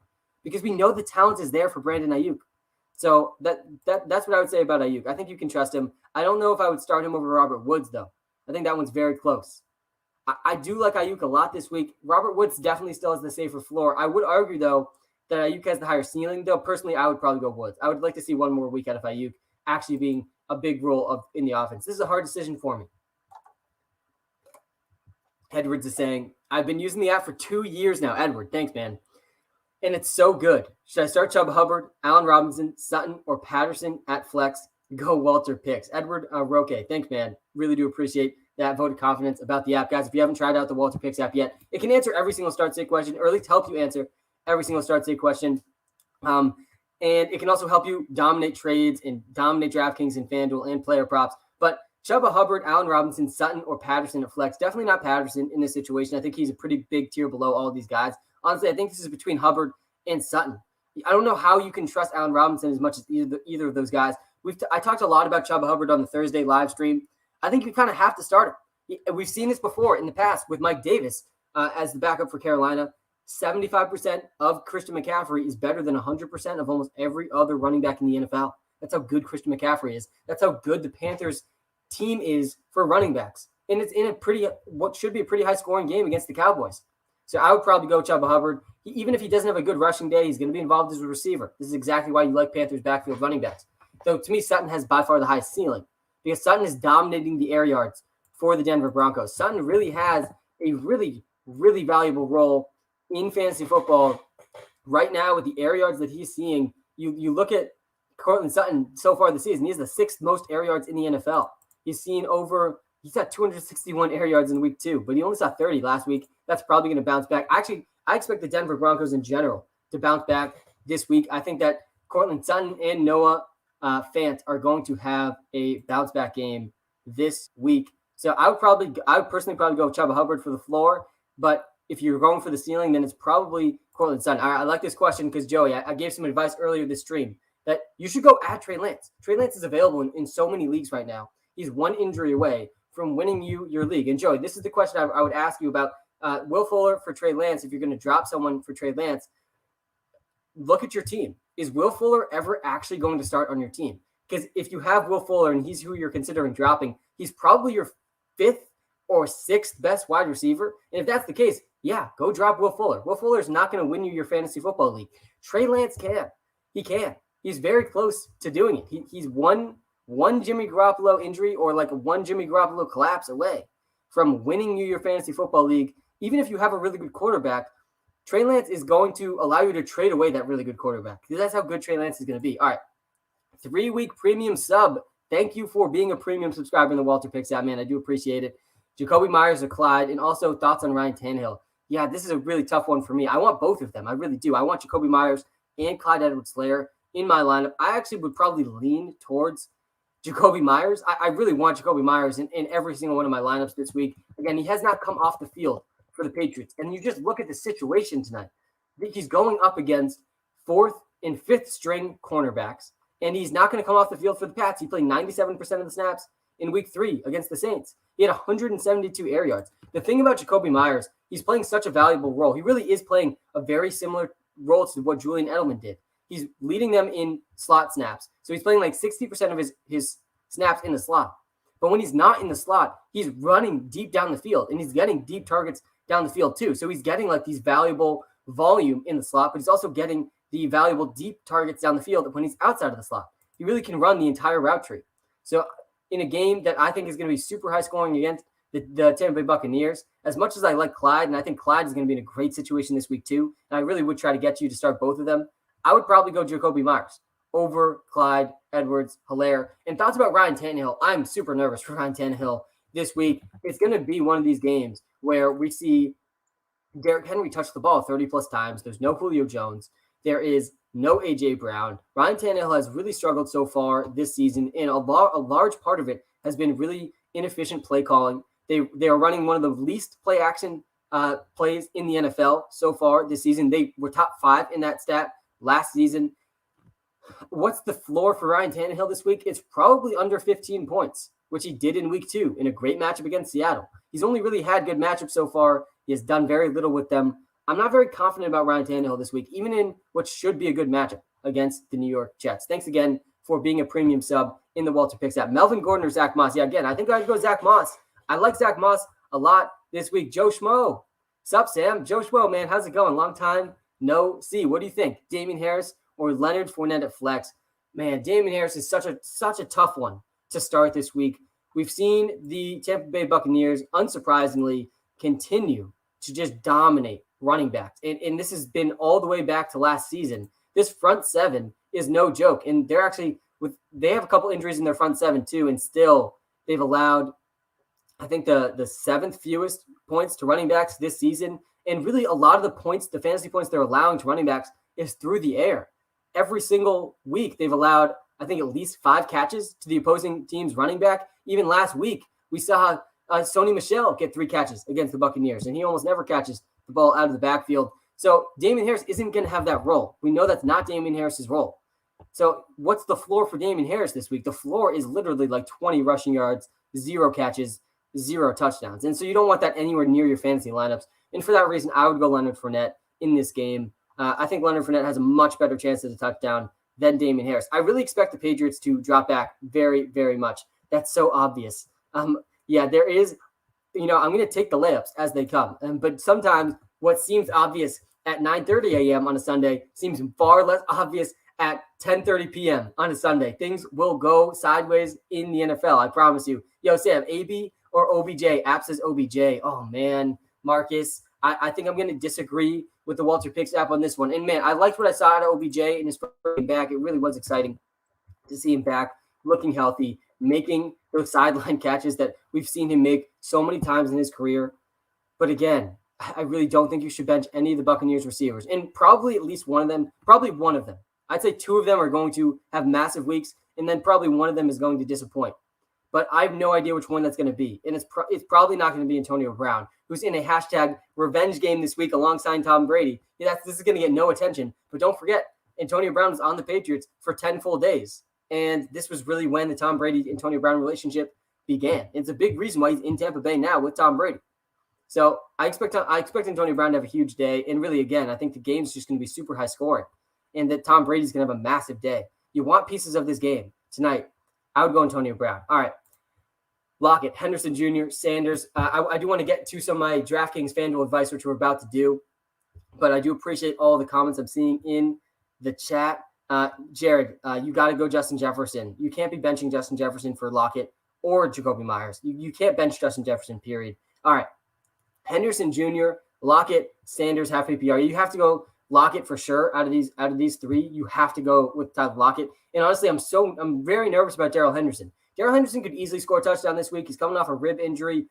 S1: because we know the talent is there for Brandon Ayuk. So that's what I would say about Ayuk. I think you can trust him. I don't know if I would start him over Robert Woods, though. I think that one's very close. I do like Ayuk a lot this week. Robert Woods definitely still has the safer floor. I would argue, though, that Ayuk has the higher ceiling, though. Personally, I would probably go Woods. I would like to see one more week out of Ayuk actually being a big role in the offense. This is a hard decision for me. Edwards is saying, I've been using the app for 2 years now. Edward, thanks, man. And it's so good. Should I start Chuba Hubbard, Allen Robinson, Sutton, or Patterson at flex? Go WalterPicks. Edward Roque, thanks, man. Really do appreciate that vote of confidence about the app. Guys, if you haven't tried out the WalterPicks app yet, it can answer every single start-sit question, or at least help you answer every single start-sit question. And it can also help you dominate trades and dominate DraftKings and FanDuel and player props. But Chuba Hubbard, Allen Robinson, Sutton, or Patterson at flex. Definitely not Patterson in this situation. I think he's a pretty big tier below all of these guys. Honestly, I think this is between Hubbard and Sutton. I don't know how you can trust Allen Robinson as much as either of those guys. I talked a lot about Chuba Hubbard on the Thursday live stream. I think you kind of have to start him. We've seen this before in the past with Mike Davis as the backup for Carolina. 75% of Christian McCaffrey is better than 100% of almost every other running back in the NFL. That's how good Christian McCaffrey is. That's how good the Panthers team is for running backs. And it's in what should be a pretty high scoring game against the Cowboys. So I would probably go Chuba Hubbard. Even if he doesn't have a good rushing day, he's going to be involved as a receiver. This is exactly why you like Panthers backfield running backs. Though to me, Sutton has by far the highest ceiling because Sutton is dominating the air yards for the Denver Broncos. Sutton really has a really, really valuable role in fantasy football right now with the air yards that he's seeing. You look at Courtland Sutton so far this season, he has the 6th most air yards in the NFL. He's got 261 air yards in week 2, but he only saw 30 last week. That's probably going to bounce back. Actually, I expect the Denver Broncos in general to bounce back this week. I think that Courtland Sutton and Noah Fant are going to have a bounce back game this week. So I would personally probably go Chuba Hubbard for the floor. But if you're going for the ceiling, then it's probably Courtland Sutton. I like this question because, Joey, I gave some advice earlier this stream that you should go at Trey Lance. Trey Lance is available in so many leagues right now. He's one injury away from winning you your league. And, Joey, this is the question I would ask you about Will Fuller for Trey Lance. If you're going to drop someone for Trey Lance, look at your team. Is Will Fuller ever actually going to start on your team? Because if you have Will Fuller and he's who you're considering dropping, he's probably your 5th or 6th best wide receiver. And if that's the case, yeah, go drop Will Fuller. Will Fuller is not going to win you your fantasy football league. Trey Lance can. He can. He's very close to doing it. He's one Jimmy Garoppolo injury or like one Jimmy Garoppolo collapse away from winning you your fantasy football league. Even if you have a really good quarterback, Trey Lance is going to allow you to trade away that really good quarterback because that's how good Trey Lance is going to be. All right, 3-week premium sub. Thank you for being a premium subscriber in the WalterPicks app, man. I do appreciate it. Jacoby Myers or Clyde, and also thoughts on Ryan Tannehill. Yeah, this is a really tough one for me. I want both of them. I really do. I want Jacoby Myers and Clyde Edwards-Helaire in my lineup. I actually would probably lean towards Jacoby Myers. I really want Jacoby Myers in every single one of my lineups this week. Again, he has not come off the field for the Patriots. And you just look at the situation tonight. He's going up against 4th and 5th string cornerbacks, and he's not going to come off the field for the Pats. He played 97% of the snaps in week 3 against the Saints. He had 172 air yards. The thing about Jacoby Myers, he's playing such a valuable role. He really is playing a very similar role to what Julian Edelman did. He's leading them in slot snaps. So he's playing like 60% of his snaps in the slot. But when he's not in the slot, he's running deep down the field, and he's getting deep targets down the field too. So he's getting like these valuable volume in the slot, but he's also getting the valuable deep targets down the field when he's outside of the slot. He really can run the entire route tree. So in a game that I think is going to be super high scoring against the Tampa Bay Buccaneers, as much as I like Clyde, and I think Clyde is going to be in a great situation this week too, and I really would try to get you to start both of them, I would probably go Jacoby Myers. over Clyde Edwards-Helaire. And thoughts about Ryan Tannehill. I'm super nervous for Ryan Tannehill this week. It's going to be one of these games where we see Derrick Henry touched the ball 30 plus times. There's no Julio Jones. There is no AJ Brown. Ryan Tannehill has really struggled so far this season, and a large part of it has been really inefficient play calling. They are running one of the least play action plays in the NFL so far this season. They were top 5 in that stat last season. What's the floor for Ryan Tannehill this week? It's probably under 15 points, which he did in week 2 in a great matchup against Seattle. He's only really had good matchups so far. He has done very little with them. I'm not very confident about Ryan Tannehill this week, even in what should be a good matchup against the New York Jets. Thanks again for being a premium sub in the WalterPicks app. Melvin Gordon or Zach Moss? Yeah, again, I think I'd go Zach Moss. I like Zach Moss a lot this week. Joe Schmo. Sup, Sam? Joe Schmo, man, how's it going? Long time no see. What do you think? Damian Harris or Leonard Fournette at flex? Man, Damian Harris is such a tough one to start this week. We've seen the Tampa Bay Buccaneers, unsurprisingly, continue to just dominate running backs. And this has been all the way back to last season. This front seven is no joke. And they're actually they have a couple injuries in their front seven too, and still they've allowed, I think, the 7th fewest points to running backs this season. And really a lot of the points, the fantasy points they're allowing to running backs is through the air. Every single week they've allowed, I think, at least 5 catches to the opposing team's running back. Even last week, we saw Sony Michel get 3 catches against the Buccaneers, and he almost never catches the ball out of the backfield. So Damian Harris isn't going to have that role. We know that's not Damian Harris's role. So what's the floor for Damian Harris this week? The floor is literally like 20 rushing yards, 0 catches, 0 touchdowns. And so you don't want that anywhere near your fantasy lineups. And for that reason, I would go Leonard Fournette in this game. I think Leonard Fournette has a much better chance at a touchdown than Damian Harris. I really expect the Patriots to drop back very, very much. That's so obvious. Yeah, there is, I'm going to take the layups as they come. But sometimes what seems obvious at 9:30 a.m. on a Sunday seems far less obvious at 10:30 p.m. on a Sunday. Things will go sideways in the NFL, I promise you. Yo, Sam, AB or OBJ? App says OBJ. Oh, man, Marcus, I think I'm going to disagree with the WalterPicks app on this one. And, man, I liked what I saw out of OBJ in his first game back. It really was exciting to see him back, looking healthy, making those sideline catches that we've seen him make so many times in his career. But, again, I really don't think you should bench any of the Buccaneers receivers. And probably at least one of them, probably one of them. I'd say 2 of them are going to have massive weeks, and then probably one of them is going to disappoint. But I have no idea which one that's going to be. And it's probably not going to be Antonio Brown, who's in a hashtag revenge game this week alongside Tom Brady. Yeah, this is going to get no attention. But don't forget, Antonio Brown was on the Patriots for 10 full days. And this was really when the Tom Brady-Antonio Brown relationship began. It's a big reason why he's in Tampa Bay now with Tom Brady. So I expect Antonio Brown to have a huge day. And really, again, I think the game's just going to be super high scoring and that Tom Brady's going to have a massive day. You want pieces of this game tonight. I would go Antonio Brown. All right. Lockett, Henderson Jr., Sanders. I do want to get to some of my DraftKings FanDuel advice, which we're about to do. But I do appreciate all the comments I'm seeing in the chat. Jared, you got to go Justin Jefferson. You can't be benching Justin Jefferson for Lockett or Jacoby Myers. You can't bench Justin Jefferson, period. All right. Henderson Jr., Lockett, Sanders, half PPR. You have to go Lockett for sure. Out of these 3, you have to go with Tyler Lockett. And honestly, I'm very nervous about Darrell Henderson. Darrell Henderson could easily score a touchdown this week. He's coming off a rib injury.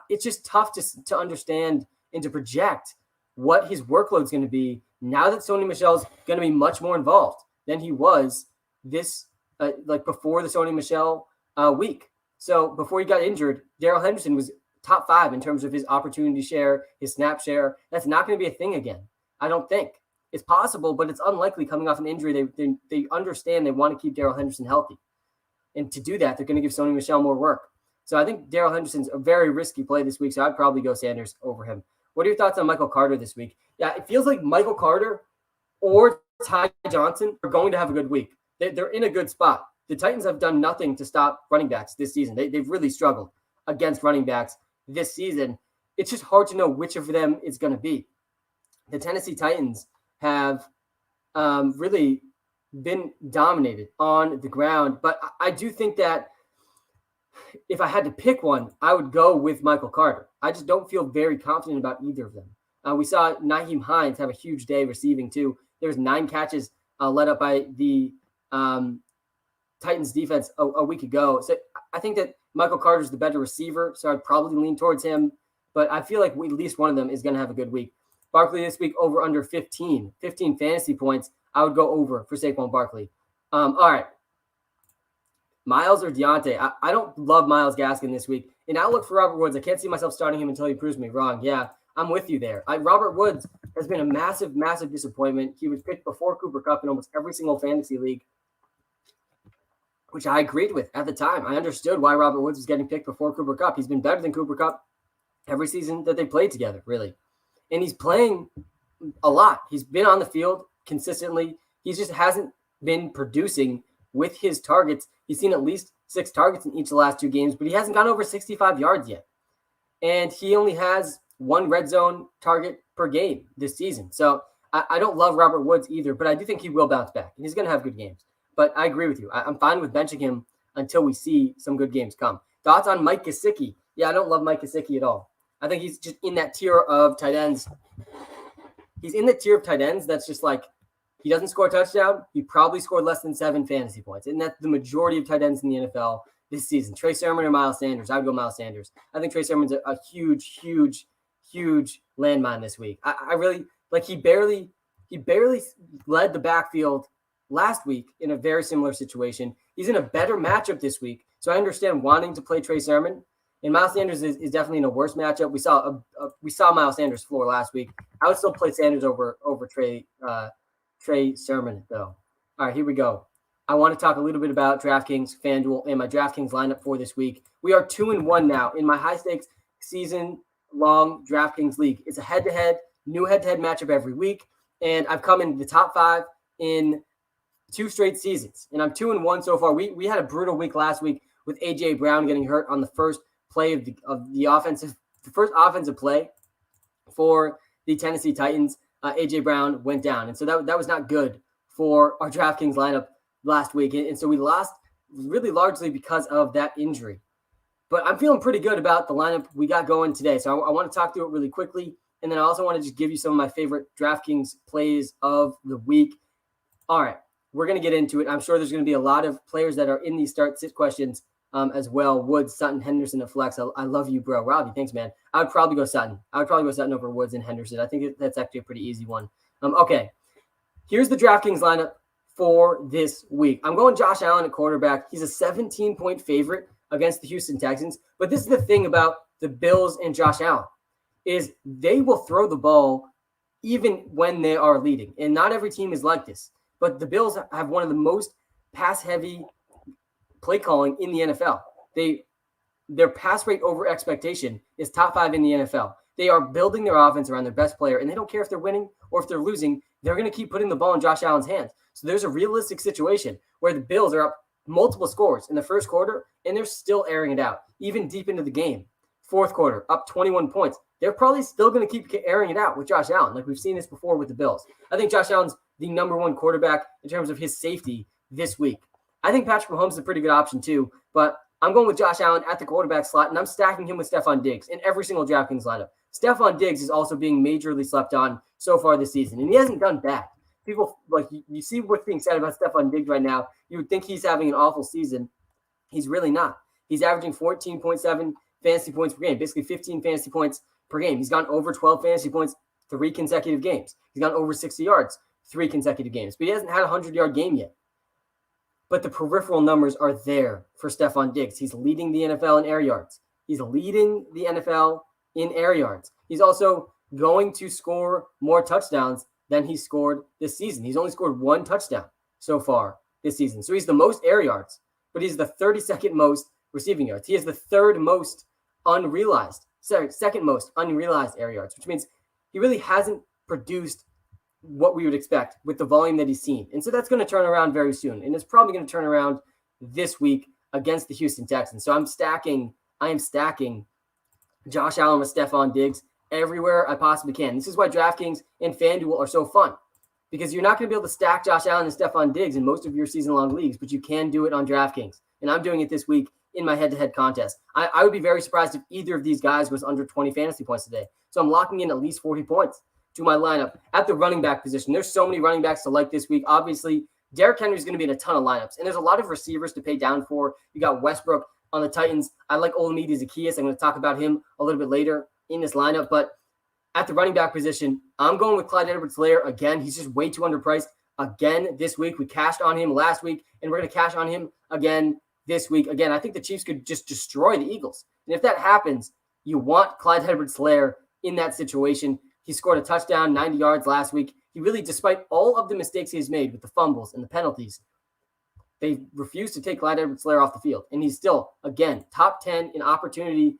S1: It's just tough to understand and to project what his workload is going to be now that Sony Michel's going to be much more involved than he was this before the Sony Michel week. So before he got injured, Darrell Henderson was top 5 in terms of his opportunity share, his snap share. That's not going to be a thing again. I don't think. It's possible, but it's unlikely coming off an injury. They understand they want to keep Darrell Henderson healthy. And to do that, they're going to give Sony Michel more work. So I think Darrell Henderson's a very risky play this week, so I'd probably go Sanders over him. What are your thoughts on Michael Carter this week? Yeah, it feels like Michael Carter or Ty Johnson are going to have a good week. They're in a good spot. The Titans have done nothing to stop running backs this season. They've really struggled against running backs this season. It's just hard to know which of them it's going to be. The Tennessee Titans have really been dominated on the ground. But I do think that if I had to pick one, I would go with Michael Carter. I just don't feel very confident about either of them. We saw Nyheim Hines have a huge day receiving too. There was 9 catches led up by the Titans defense a week ago. So I think that Michael Carter's the better receiver, so I'd probably lean towards him. But I feel like at least one of them is going to have a good week. Barkley this week over under 15 fantasy points. I would go over for Saquon Barkley. All right. Miles or Deontay? I don't love Myles Gaskin this week. In outlook for Robert Woods, I can't see myself starting him until he proves me wrong. Yeah, I'm with you there. Robert Woods has been a massive, massive disappointment. He was picked before Cooper Kupp in almost every single fantasy league, which I agreed with at the time. I understood why Robert Woods was getting picked before Cooper Kupp. He's been better than Cooper Kupp every season that they played together, really. And he's playing a lot. He's been on the field consistently. He just hasn't been producing with his targets. He's seen at least 6 targets in each of the last 2 games, but he hasn't gone over 65 yards yet. And he only has 1 red zone target per game this season. So I don't love Robert Woods either, but I do think he will bounce back. And he's going to have good games. But I agree with you. I'm fine with benching him until we see some good games come. Thoughts on Mike Gesicki? Yeah, I don't love Mike Gesicki at all. I think he's just in that tier of tight ends. He's in the tier of tight ends that's just like, he doesn't score a touchdown. He probably scored less than 7 fantasy points. And that's the majority of tight ends in the NFL this season. Trey Sermon or Miles Sanders? I would go Miles Sanders. I think Trey Sermon's a huge, huge, huge landmine this week. I really, like, he barely led the backfield last week in a very similar situation. He's in a better matchup this week. So I understand wanting to play Trey Sermon. And Miles Sanders is definitely in a worse matchup. We saw Miles Sanders' floor last week. I would still play Sanders over Trey Sermon, though. All right, here we go. I want to talk a little bit about DraftKings, FanDuel, and my DraftKings lineup for this week. We are 2-1 now in my high-stakes season-long DraftKings league. It's a new head-to-head matchup every week, and I've come in the top 5 in 2 straight seasons, and I'm 2-1 so far. We had a brutal week last week with A.J. Brown getting hurt on the first play of the first offensive play for the Tennessee Titans. A.J. Brown went down. And so that was not good for our DraftKings lineup last week. And so we lost really largely because of that injury. But I'm feeling pretty good about the lineup we got going today. So I want to talk through it really quickly. And then I also want to just give you some of my favorite DraftKings plays of the week. All right, we're going to get into it. I'm sure there's going to be a lot of players that are in these start-sit questions as well. Woods, Sutton, Henderson, and Flex. I love you, bro. Robbie, thanks, man. I would probably go Sutton. Over Woods and Henderson. I think that's actually a pretty easy one. Okay, here's the DraftKings lineup for this week. I'm going Josh Allen at quarterback. He's a 17-point favorite against the Houston Texans. But this is the thing about the Bills and Josh Allen, is they will throw the ball even when they are leading. And not every team is like this. But the Bills have one of the most pass-heavy play calling in the NFL. Their pass rate over expectation is top 5 in the NFL. They are building their offense around their best player, and they don't care if they're winning or if they're losing. They're going to keep putting the ball in Josh Allen's hands. So there's a realistic situation where the Bills are up multiple scores in the first quarter, and they're still airing it out, even deep into the game. Fourth quarter, up 21 points. They're probably still going to keep airing it out with Josh Allen, like we've seen this before with the Bills. I think Josh Allen's the number 1 quarterback in terms of his safety this week. I think Patrick Mahomes is a pretty good option too, but I'm going with Josh Allen at the quarterback slot, and I'm stacking him with Stephon Diggs in every single DraftKings lineup. Stephon Diggs is also being majorly slept on so far this season, and he hasn't done bad. People, like, you see what's being said about Stephon Diggs right now. You would think he's having an awful season. He's really not. He's averaging 14.7 fantasy points per game, basically 15 fantasy points per game. He's gone over 12 fantasy points 3 consecutive games. He's gone over 60 yards 3 consecutive games, but he hasn't had a 100-yard game yet. But the peripheral numbers are there for Stephon Diggs. He's leading the NFL in air yards. He's also going to score more touchdowns than he scored this season. He's only scored 1 touchdown so far this season. So he's the most air yards, but he's the 32nd most receiving yards. He is the second most unrealized air yards, which means he really hasn't produced what we would expect with the volume that he's seen. And so that's going to turn around very soon. And it's probably going to turn around this week against the Houston Texans. So I am stacking Josh Allen with Stephon Diggs everywhere I possibly can. This is why DraftKings and FanDuel are so fun, because you're not going to be able to stack Josh Allen and Stephon Diggs in most of your season-long leagues, but you can do it on DraftKings. And I'm doing it this week in my head-to-head contest. I would be very surprised if either of these guys was under 20 fantasy points today. So I'm locking in at least 40 points to my lineup. At the running back position, there's so many running backs to like this week. Obviously, Derrick Henry is going to be in a ton of lineups, and there's a lot of receivers to pay down for. You got Westbrook on the Titans. I like Olamide Zaccheaus. I'm going to talk about him a little bit later in this lineup, but at the running back position, I'm going with Clyde Edwards-Helaire again. He's just way too underpriced again this week. We cashed on him last week, and we're going to cash on him again this week. Again, I think the Chiefs could just destroy the Eagles. And if that happens, you want Clyde Edwards-Helaire in that situation. He scored a touchdown, 90 yards last week. He really, despite all of the mistakes he's made with the fumbles and the penalties, they refused to take Clyde Edwards-Helaire off the field. And he's still, again, top 10 in opportunity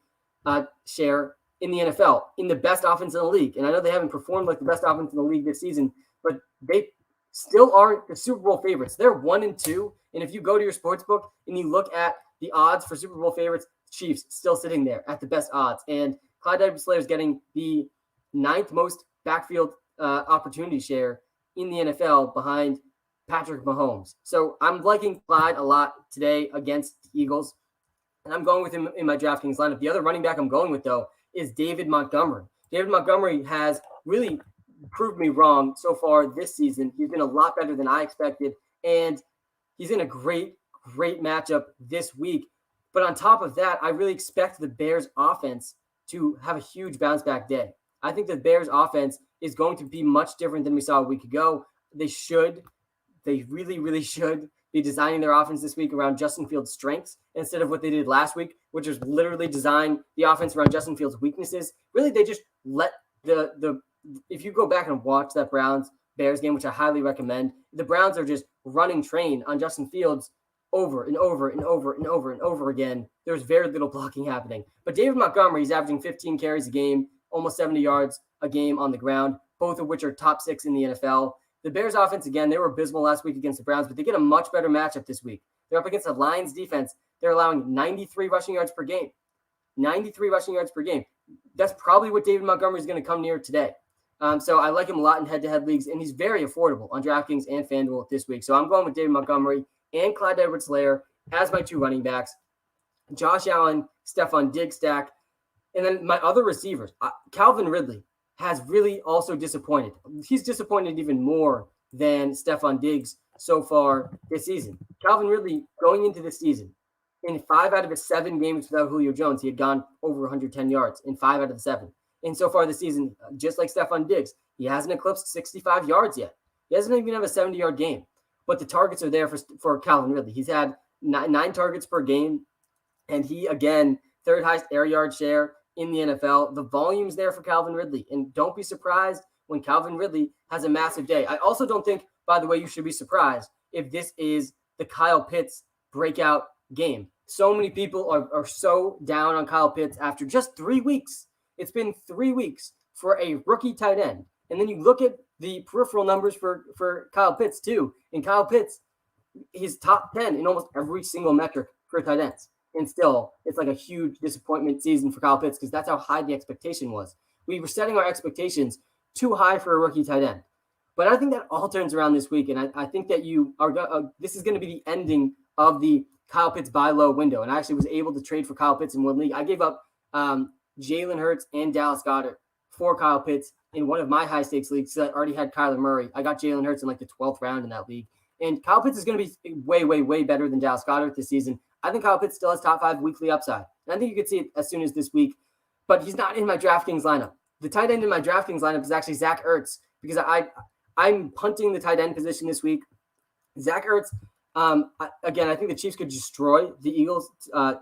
S1: share in the NFL, in the best offense in the league. And I know they haven't performed like the best offense in the league this season, but they still aren't the Super Bowl favorites. They're 1-2. And if you go to your sports book and you look at the odds for Super Bowl favorites, Chiefs still sitting there at the best odds. And Clyde Edwards-Helaire is getting the 9th most backfield opportunity share in the NFL behind Patrick Mahomes. So I'm liking Clyde a lot today against the Eagles, and I'm going with him in my DraftKings lineup. The other running back I'm going with, though, is David Montgomery. David Montgomery has really proved me wrong so far this season. He's been a lot better than I expected, and he's in a great matchup this week. But on top of that, I really expect the Bears offense to have a huge bounce back day. I think the Bears offense is going to be much different than we saw a week ago. They really should be designing their offense this week around Justin Fields' strengths instead of what they did last week, which was literally design the offense around Justin Fields' weaknesses. Really, they just let if you go back and watch that Browns-Bears game, which I highly recommend, the Browns are just running train on Justin Fields over and over again. There's very little blocking happening. But David Montgomery is averaging 15 carries a game, almost 70 yards a game on the ground, both of which are top 6 in the NFL. The Bears offense, again, they were abysmal last week against the Browns, but they get a much better matchup this week. They're up against the Lions defense. They're allowing 93 rushing yards per game. 93 rushing yards per game. That's probably what David Montgomery is going to come near today. So I like him a lot in head-to-head leagues, and he's very affordable on DraftKings and FanDuel this week. So I'm going with David Montgomery and Clyde Edwards-Helaire as my 2 running backs. Josh Allen, Stephon Diggs stack. And then my other receivers, Calvin Ridley has really also disappointed. He's disappointed even more than Stephon Diggs so far this season. Calvin Ridley, going into this season, in 5 out of his 7 games without Julio Jones, he had gone over 110 yards in 5 out of the 7. And so far this season, just like Stephon Diggs, he hasn't eclipsed 65 yards yet. He doesn't even have a 70-yard game. But the targets are there for Calvin Ridley. He's had 9 targets per game, and he, again, 3rd highest air yard share in the NFL. The volume's there for Calvin Ridley, and don't be surprised when Calvin Ridley has a massive day. I also don't think, by the way, you should be surprised if this is the Kyle Pitts breakout game. So many people are so down on Kyle Pitts after just 3 weeks. It's been 3 weeks for a rookie tight end. And then you look at the peripheral numbers for Kyle Pitts too. And Kyle Pitts, he's top 10 in almost every single metric for tight ends. And still, it's like a huge disappointment season for Kyle Pitts because that's how high the expectation was. We were setting our expectations too high for a rookie tight end. But I think that all turns around this week. And I think that this is going to be the ending of the Kyle Pitts buy low window. And I actually was able to trade for Kyle Pitts in one league. I gave up Jalen Hurts and Dallas Goedert for Kyle Pitts in one of my high stakes leagues. So I already had Kyler Murray. I got Jalen Hurts in like the 12th round in that league. And Kyle Pitts is going to be way better than Dallas Goedert this season. I think Kyle Pitts still has top 5 weekly upside. And I think you could see it as soon as this week. But he's not in my DraftKings lineup. The tight end in my DraftKings lineup is actually Zach Ertz because I'm punting the tight end position this week. Zach Ertz, again, I think the Chiefs could destroy the Eagles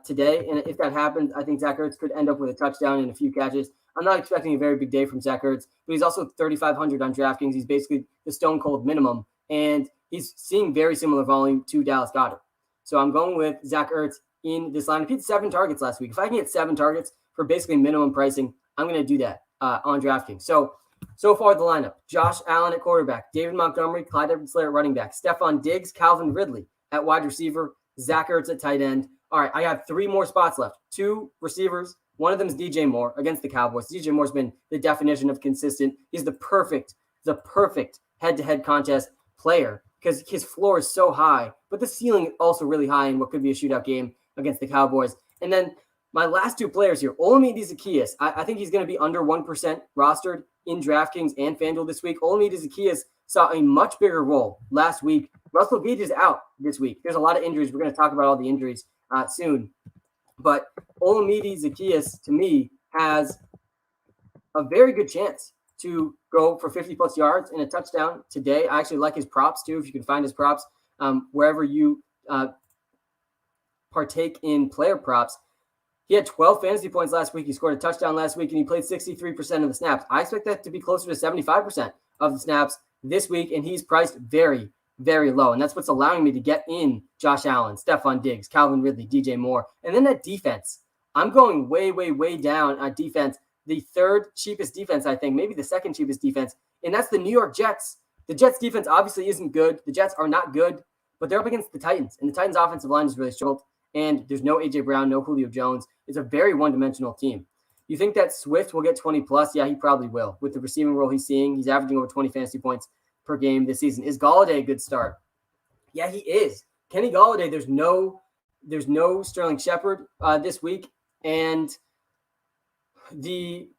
S1: today. And if that happens, I think Zach Ertz could end up with a touchdown and a few catches. I'm not expecting a very big day from Zach Ertz, but he's also 3,500 on DraftKings. He's basically the stone cold minimum. And he's seeing very similar volume to Dallas Goedert. So I'm going with Zach Ertz in this lineup. He had 7 targets last week. If I can get 7 targets for basically minimum pricing, I'm going to do that on DraftKings. So far the lineup: Josh Allen at quarterback, David Montgomery, Clyde Edwards-Helaire at running back, Stephon Diggs, Calvin Ridley at wide receiver, Zach Ertz at tight end. All right, I have 3 more spots left. 2 receivers. One of them is DJ Moore against the Cowboys. DJ Moore's been the definition of consistent. He's the perfect head-to-head contest player because his floor is so high, but the ceiling is also really high in what could be a shootout game against the Cowboys. And then my last 2 players here, Olamide Zaccheaus. I think he's going to be under 1% rostered in DraftKings and FanDuel this week. Olamide Zaccheaus saw a much bigger role last week. Russell Gage is out this week. There's a lot of injuries. We're going to talk about all the injuries soon. But Olamide Zaccheaus, to me, has a very good chance to go for 50-plus yards and a touchdown today. I actually like his props, too, if you can find his props wherever you partake in player props. He had 12 fantasy points last week. He scored a touchdown last week, and he played 63% of the snaps. I expect that to be closer to 75% of the snaps this week, and he's priced very, very low. And that's what's allowing me to get in Josh Allen, Stephon Diggs, Calvin Ridley, DJ Moore. And then at defense, I'm going way, way, way down on defense. The third cheapest defense, I think, maybe the second cheapest defense, and that's the New York Jets. The Jets defense obviously isn't good. The Jets are not good, but they're up against the Titans, and the Titans offensive line is really struggled. And there's no A.J. Brown, no Julio Jones. It's a very one-dimensional team. You think that Swift will get 20-plus? Yeah, he probably will. With the receiving role he's seeing, he's averaging over 20 fantasy points per game this season. Is Golladay a good start? Yeah, he is. Kenny Golladay, there's no Sterling Shepard this week, and the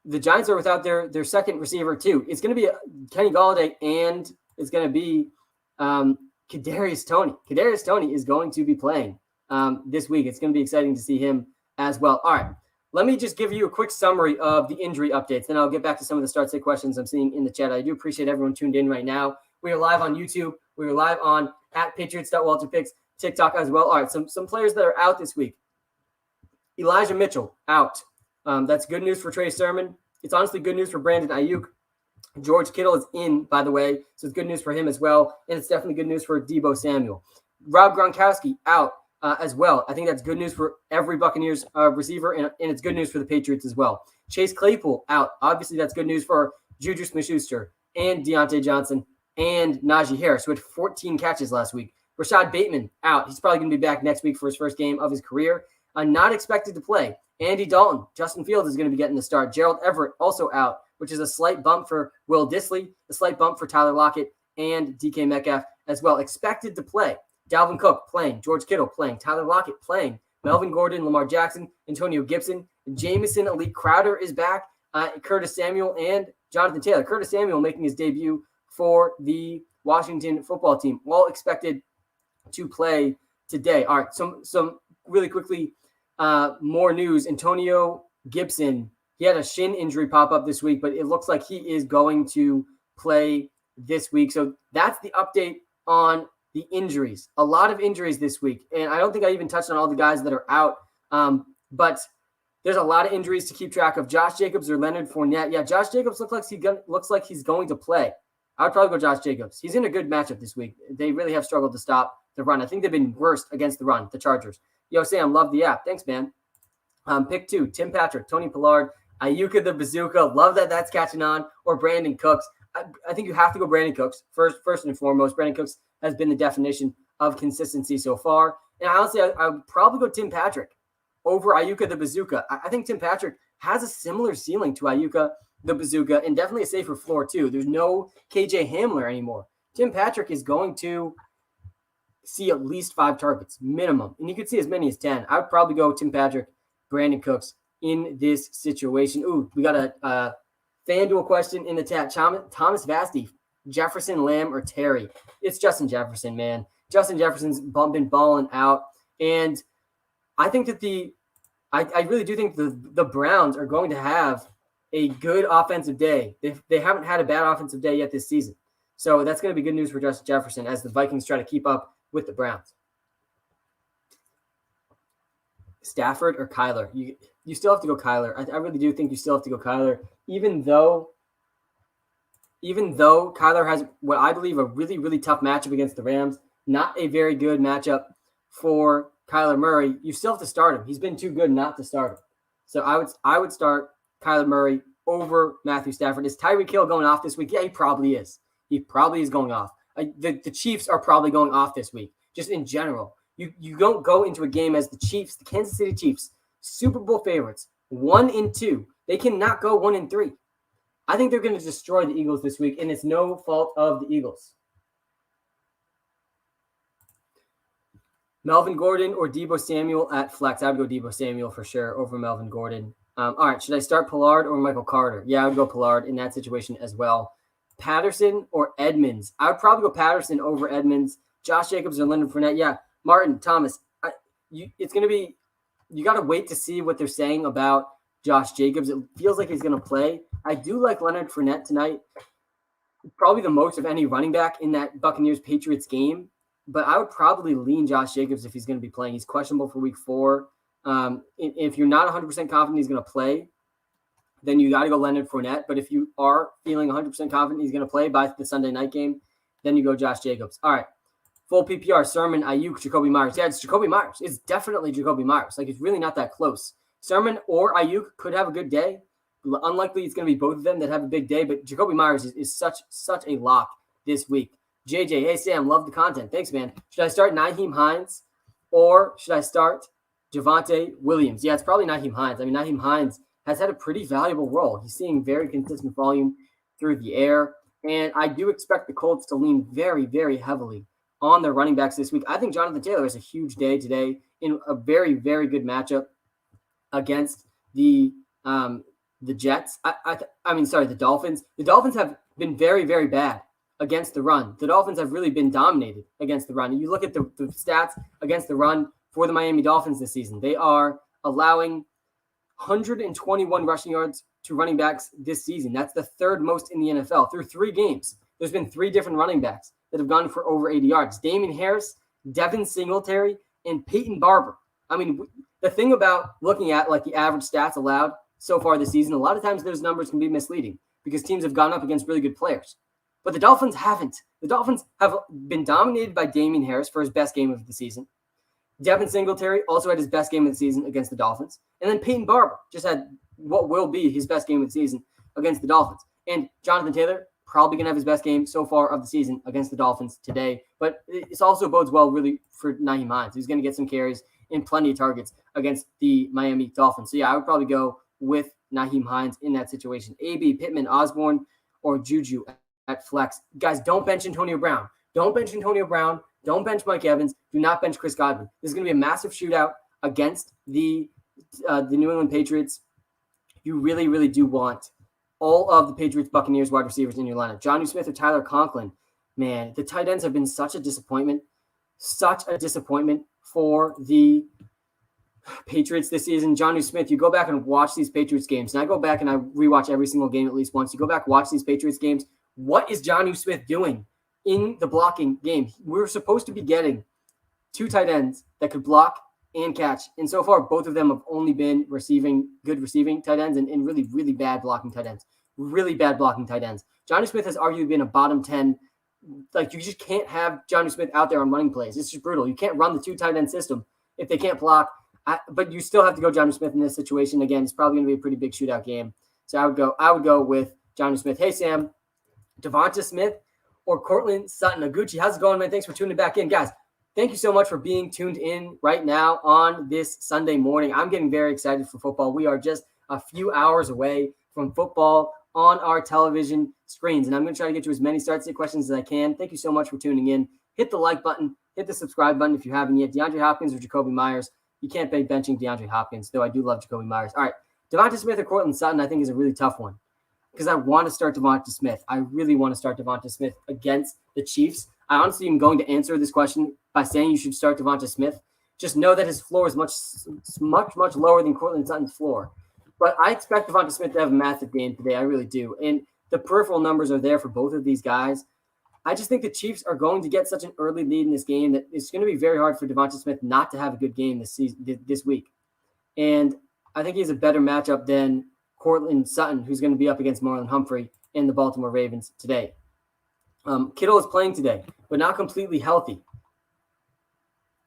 S1: Giants are without their second receiver too. It's going to be Kenny Golladay, and it's going to be Kadarius Toney. Kadarius Toney is going to be playing this week. It's going to be exciting to see him as well. All right, let me just give you a quick summary of the injury updates. Then I'll get back to some of the start-sit questions I'm seeing in the chat. I do appreciate everyone tuned in right now. We are live on YouTube. We are live on @Patriots.WalterPicks, TikTok as well. All right, some players that are out this week. Elijah Mitchell, out. That's good news for Trey Sermon. It's honestly good news for Brandon Ayuk. George Kittle is in, by the way, so it's good news for him as well, and it's definitely good news for Deebo Samuel. Rob Gronkowski out as well. I think that's good news for every Buccaneers receiver, and it's good news for the Patriots as well. Chase Claypool out. Obviously, that's good news for Juju Smith-Schuster and Deontay Johnson and Najee Harris, who had 14 catches last week. Rashad Bateman out. He's probably going to be back next week for his first game of his career. Not expected to play. Andy Dalton, Justin Fields is going to be getting the start. Gerald Everett also out, which is a slight bump for Will Dissly, a slight bump for Tyler Lockett and DK Metcalf as well. Expected to play. Dalvin Cook playing. George Kittle playing. Tyler Lockett playing. Melvin Gordon, Lamar Jackson, Antonio Gibson, Jamison Elite Crowder is back. Curtis Samuel and Jonathan Taylor. Curtis Samuel making his debut for the Washington football team. All expected to play today. All right, some really quickly, more news. Antonio Gibson, he had a shin injury pop up this week, but it looks like he is going to play this week. So that's the update on the injuries. A lot of injuries this week. And I don't think I even touched on all the guys that are out. But there's a lot of injuries to keep track of. Josh Jacobs or Leonard Fournette. Yeah, Josh Jacobs looks like he's going to play. I would probably go Josh Jacobs. He's in a good matchup this week. They really have struggled to stop the run. I think they've been worst against the run, the Chargers. Yo, Sam, love the app. Thanks, man. Pick 2, Tim Patrick, Tony Pollard, Ayuka the Bazooka. Love that that's catching on. Or Brandon Cooks. I think you have to go Brandon Cooks first and foremost. Brandon Cooks has been the definition of consistency so far. And honestly, I would probably go Tim Patrick over Ayuka the Bazooka. I think Tim Patrick has a similar ceiling to Ayuka the Bazooka and definitely a safer floor too. There's no KJ Hamler anymore. Tim Patrick is going to see at least 5 targets minimum, and you could see as many as 10. I would probably go Tim Patrick, Brandon Cooks in this situation. Ooh, we got a FanDuel question in the chat. Thomas Vasty, Jefferson, Lamb, or Terry? It's Justin Jefferson, man. Justin Jefferson's been balling out, and I think that I really do think the Browns are going to have a good offensive day. They haven't had a bad offensive day yet this season. So that's going to be good news for Justin Jefferson as the Vikings try to keep up with the Browns. Stafford or Kyler? You still have to go Kyler. I really do think you still have to go Kyler, even though Kyler has what I believe a really, really tough matchup against the Rams. Not a very good matchup for Kyler Murray. You still have to start him. He's been too good not to start him. So I would start Kyler Murray over Matthew Stafford. Is Tyreek Hill going off this week? Yeah, he probably is. He probably is going off. The Chiefs are probably going off this week, just in general. You don't go into a game as the Chiefs, the Kansas City Chiefs, Super Bowl favorites, 1-2. They cannot go 1-3. I think they're going to destroy the Eagles this week, and it's no fault of the Eagles. Melvin Gordon or Deebo Samuel at flex. I would go Deebo Samuel for sure over Melvin Gordon. All right, should I start Pollard or Michael Carter? Yeah, I would go Pollard in that situation as well. Patterson or Edmonds? I would probably go Patterson over Edmonds. Josh Jacobs or Leonard Fournette. Yeah, Martin, Thomas. It's going to be – you got to wait to see what they're saying about Josh Jacobs. It feels like he's going to play. I do like Leonard Fournette tonight, probably the most of any running back in that Buccaneers-Patriots game. But I would probably lean Josh Jacobs if he's going to be playing. He's questionable for week 4. If you're not 100% confident he's going to play, then you got to go Leonard Fournette. But if you are feeling 100% confident he's going to play by the Sunday night game, then you go Josh Jacobs. All right. Full PPR, Sermon, Ayuk, Jacoby Myers. Yeah, it's Jacoby Myers. It's definitely Jacoby Myers. Like, it's really not that close. Sermon or Ayuk could have a good day. Unlikely it's going to be both of them that have a big day, but Jacoby Myers is such a lock this week. JJ, hey, Sam, love the content. Thanks, man. Should I start Nyheim Hines or should I start Javonte Williams? Yeah, it's probably Nyheim Hines. I mean, Nyheim Hines has had a pretty valuable role. He's seeing very consistent volume through the air, and I do expect the Colts to lean very, very heavily on their running backs this week. I think Jonathan Taylor has a huge day today in a very, very good matchup against the Jets. The Dolphins. The Dolphins have been very, very bad against the run. The Dolphins have really been dominated against the run. You look at the stats against the run for the Miami Dolphins this season. They are allowing 121 rushing yards to running backs this season. That's the third most in the NFL. Through 3 games, there's been 3 different running backs that have gone for over 80 yards. Damian Harris, Devin Singletary, and Peyton Barber. I mean, the thing about looking at like the average stats allowed so far this season, a lot of times those numbers can be misleading because teams have gone up against really good players. But the Dolphins haven't. The Dolphins have been dominated by Damian Harris for his best game of the season. Devin Singletary also had his best game of the season against the Dolphins. And then Peyton Barber just had what will be his best game of the season against the Dolphins. And Jonathan Taylor probably going to have his best game so far of the season against the Dolphins today. But it also bodes well really for Nyheim Hines. He's going to get some carries and plenty of targets against the Miami Dolphins. So, yeah, I would probably go with Nyheim Hines in that situation. AB, Pittman, Osborne, or Juju at flex. Guys, don't bench Antonio Brown. Don't bench Antonio Brown. Don't bench Mike Evans. Do not bench Chris Godwin. This is going to be a massive shootout against the New England Patriots. You really, really do want all of the Patriots, Buccaneers wide receivers in your lineup. Jonnu Smith or Tyler Conklin. Man, the tight ends have been such a disappointment for the Patriots this season. Jonnu Smith, you go back and watch these Patriots games, and I go back and I rewatch every single game at least once. You go back, watch these Patriots games. What is Jonnu Smith doing in the blocking game? We're supposed to be getting 2 tight ends that could block and catch. And so far, both of them have only been good receiving tight ends and really, really bad blocking tight ends. Really bad blocking tight ends. Jonnu Smith has arguably been a bottom 10. Like, you just can't have Jonnu Smith out there on running plays. It's just brutal. You can't run the 2 tight end system if they can't block. But you still have to go Jonnu Smith in this situation. Again, it's probably going to be a pretty big shootout game. So I would go with Jonnu Smith. Hey, Sam, Devonta Smith or Cortland Sutton. Aguchi, how's it going, man? Thanks for tuning back in. Guys, thank you so much for being tuned in right now on this Sunday morning. I'm getting very excited for football. We are just a few hours away from football on our television screens, and I'm going to try to get to as many start-sit questions as I can. Thank you so much for tuning in. Hit the like button. Hit the subscribe button if you haven't yet. DeAndre Hopkins or Jacoby Myers. You can't be benching DeAndre Hopkins, though I do love Jacoby Myers. All right, Devonta Smith or Cortland Sutton I think is a really tough one because I want to start Devonta Smith. I really want to start Devonta Smith against the Chiefs. I honestly am going to answer this question by saying you should start Devonta Smith. Just know that his floor is much lower than Cortland Sutton's floor. But I expect Devonta Smith to have a massive game today. I really do. And the peripheral numbers are there for both of these guys. I just think the Chiefs are going to get such an early lead in this game that it's going to be very hard for Devonta Smith not to have a good game this week. And I think he has a better matchup than Cortland Sutton, who's going to be up against Marlon Humphrey and the Baltimore Ravens today. Kittle is playing today, but not completely healthy.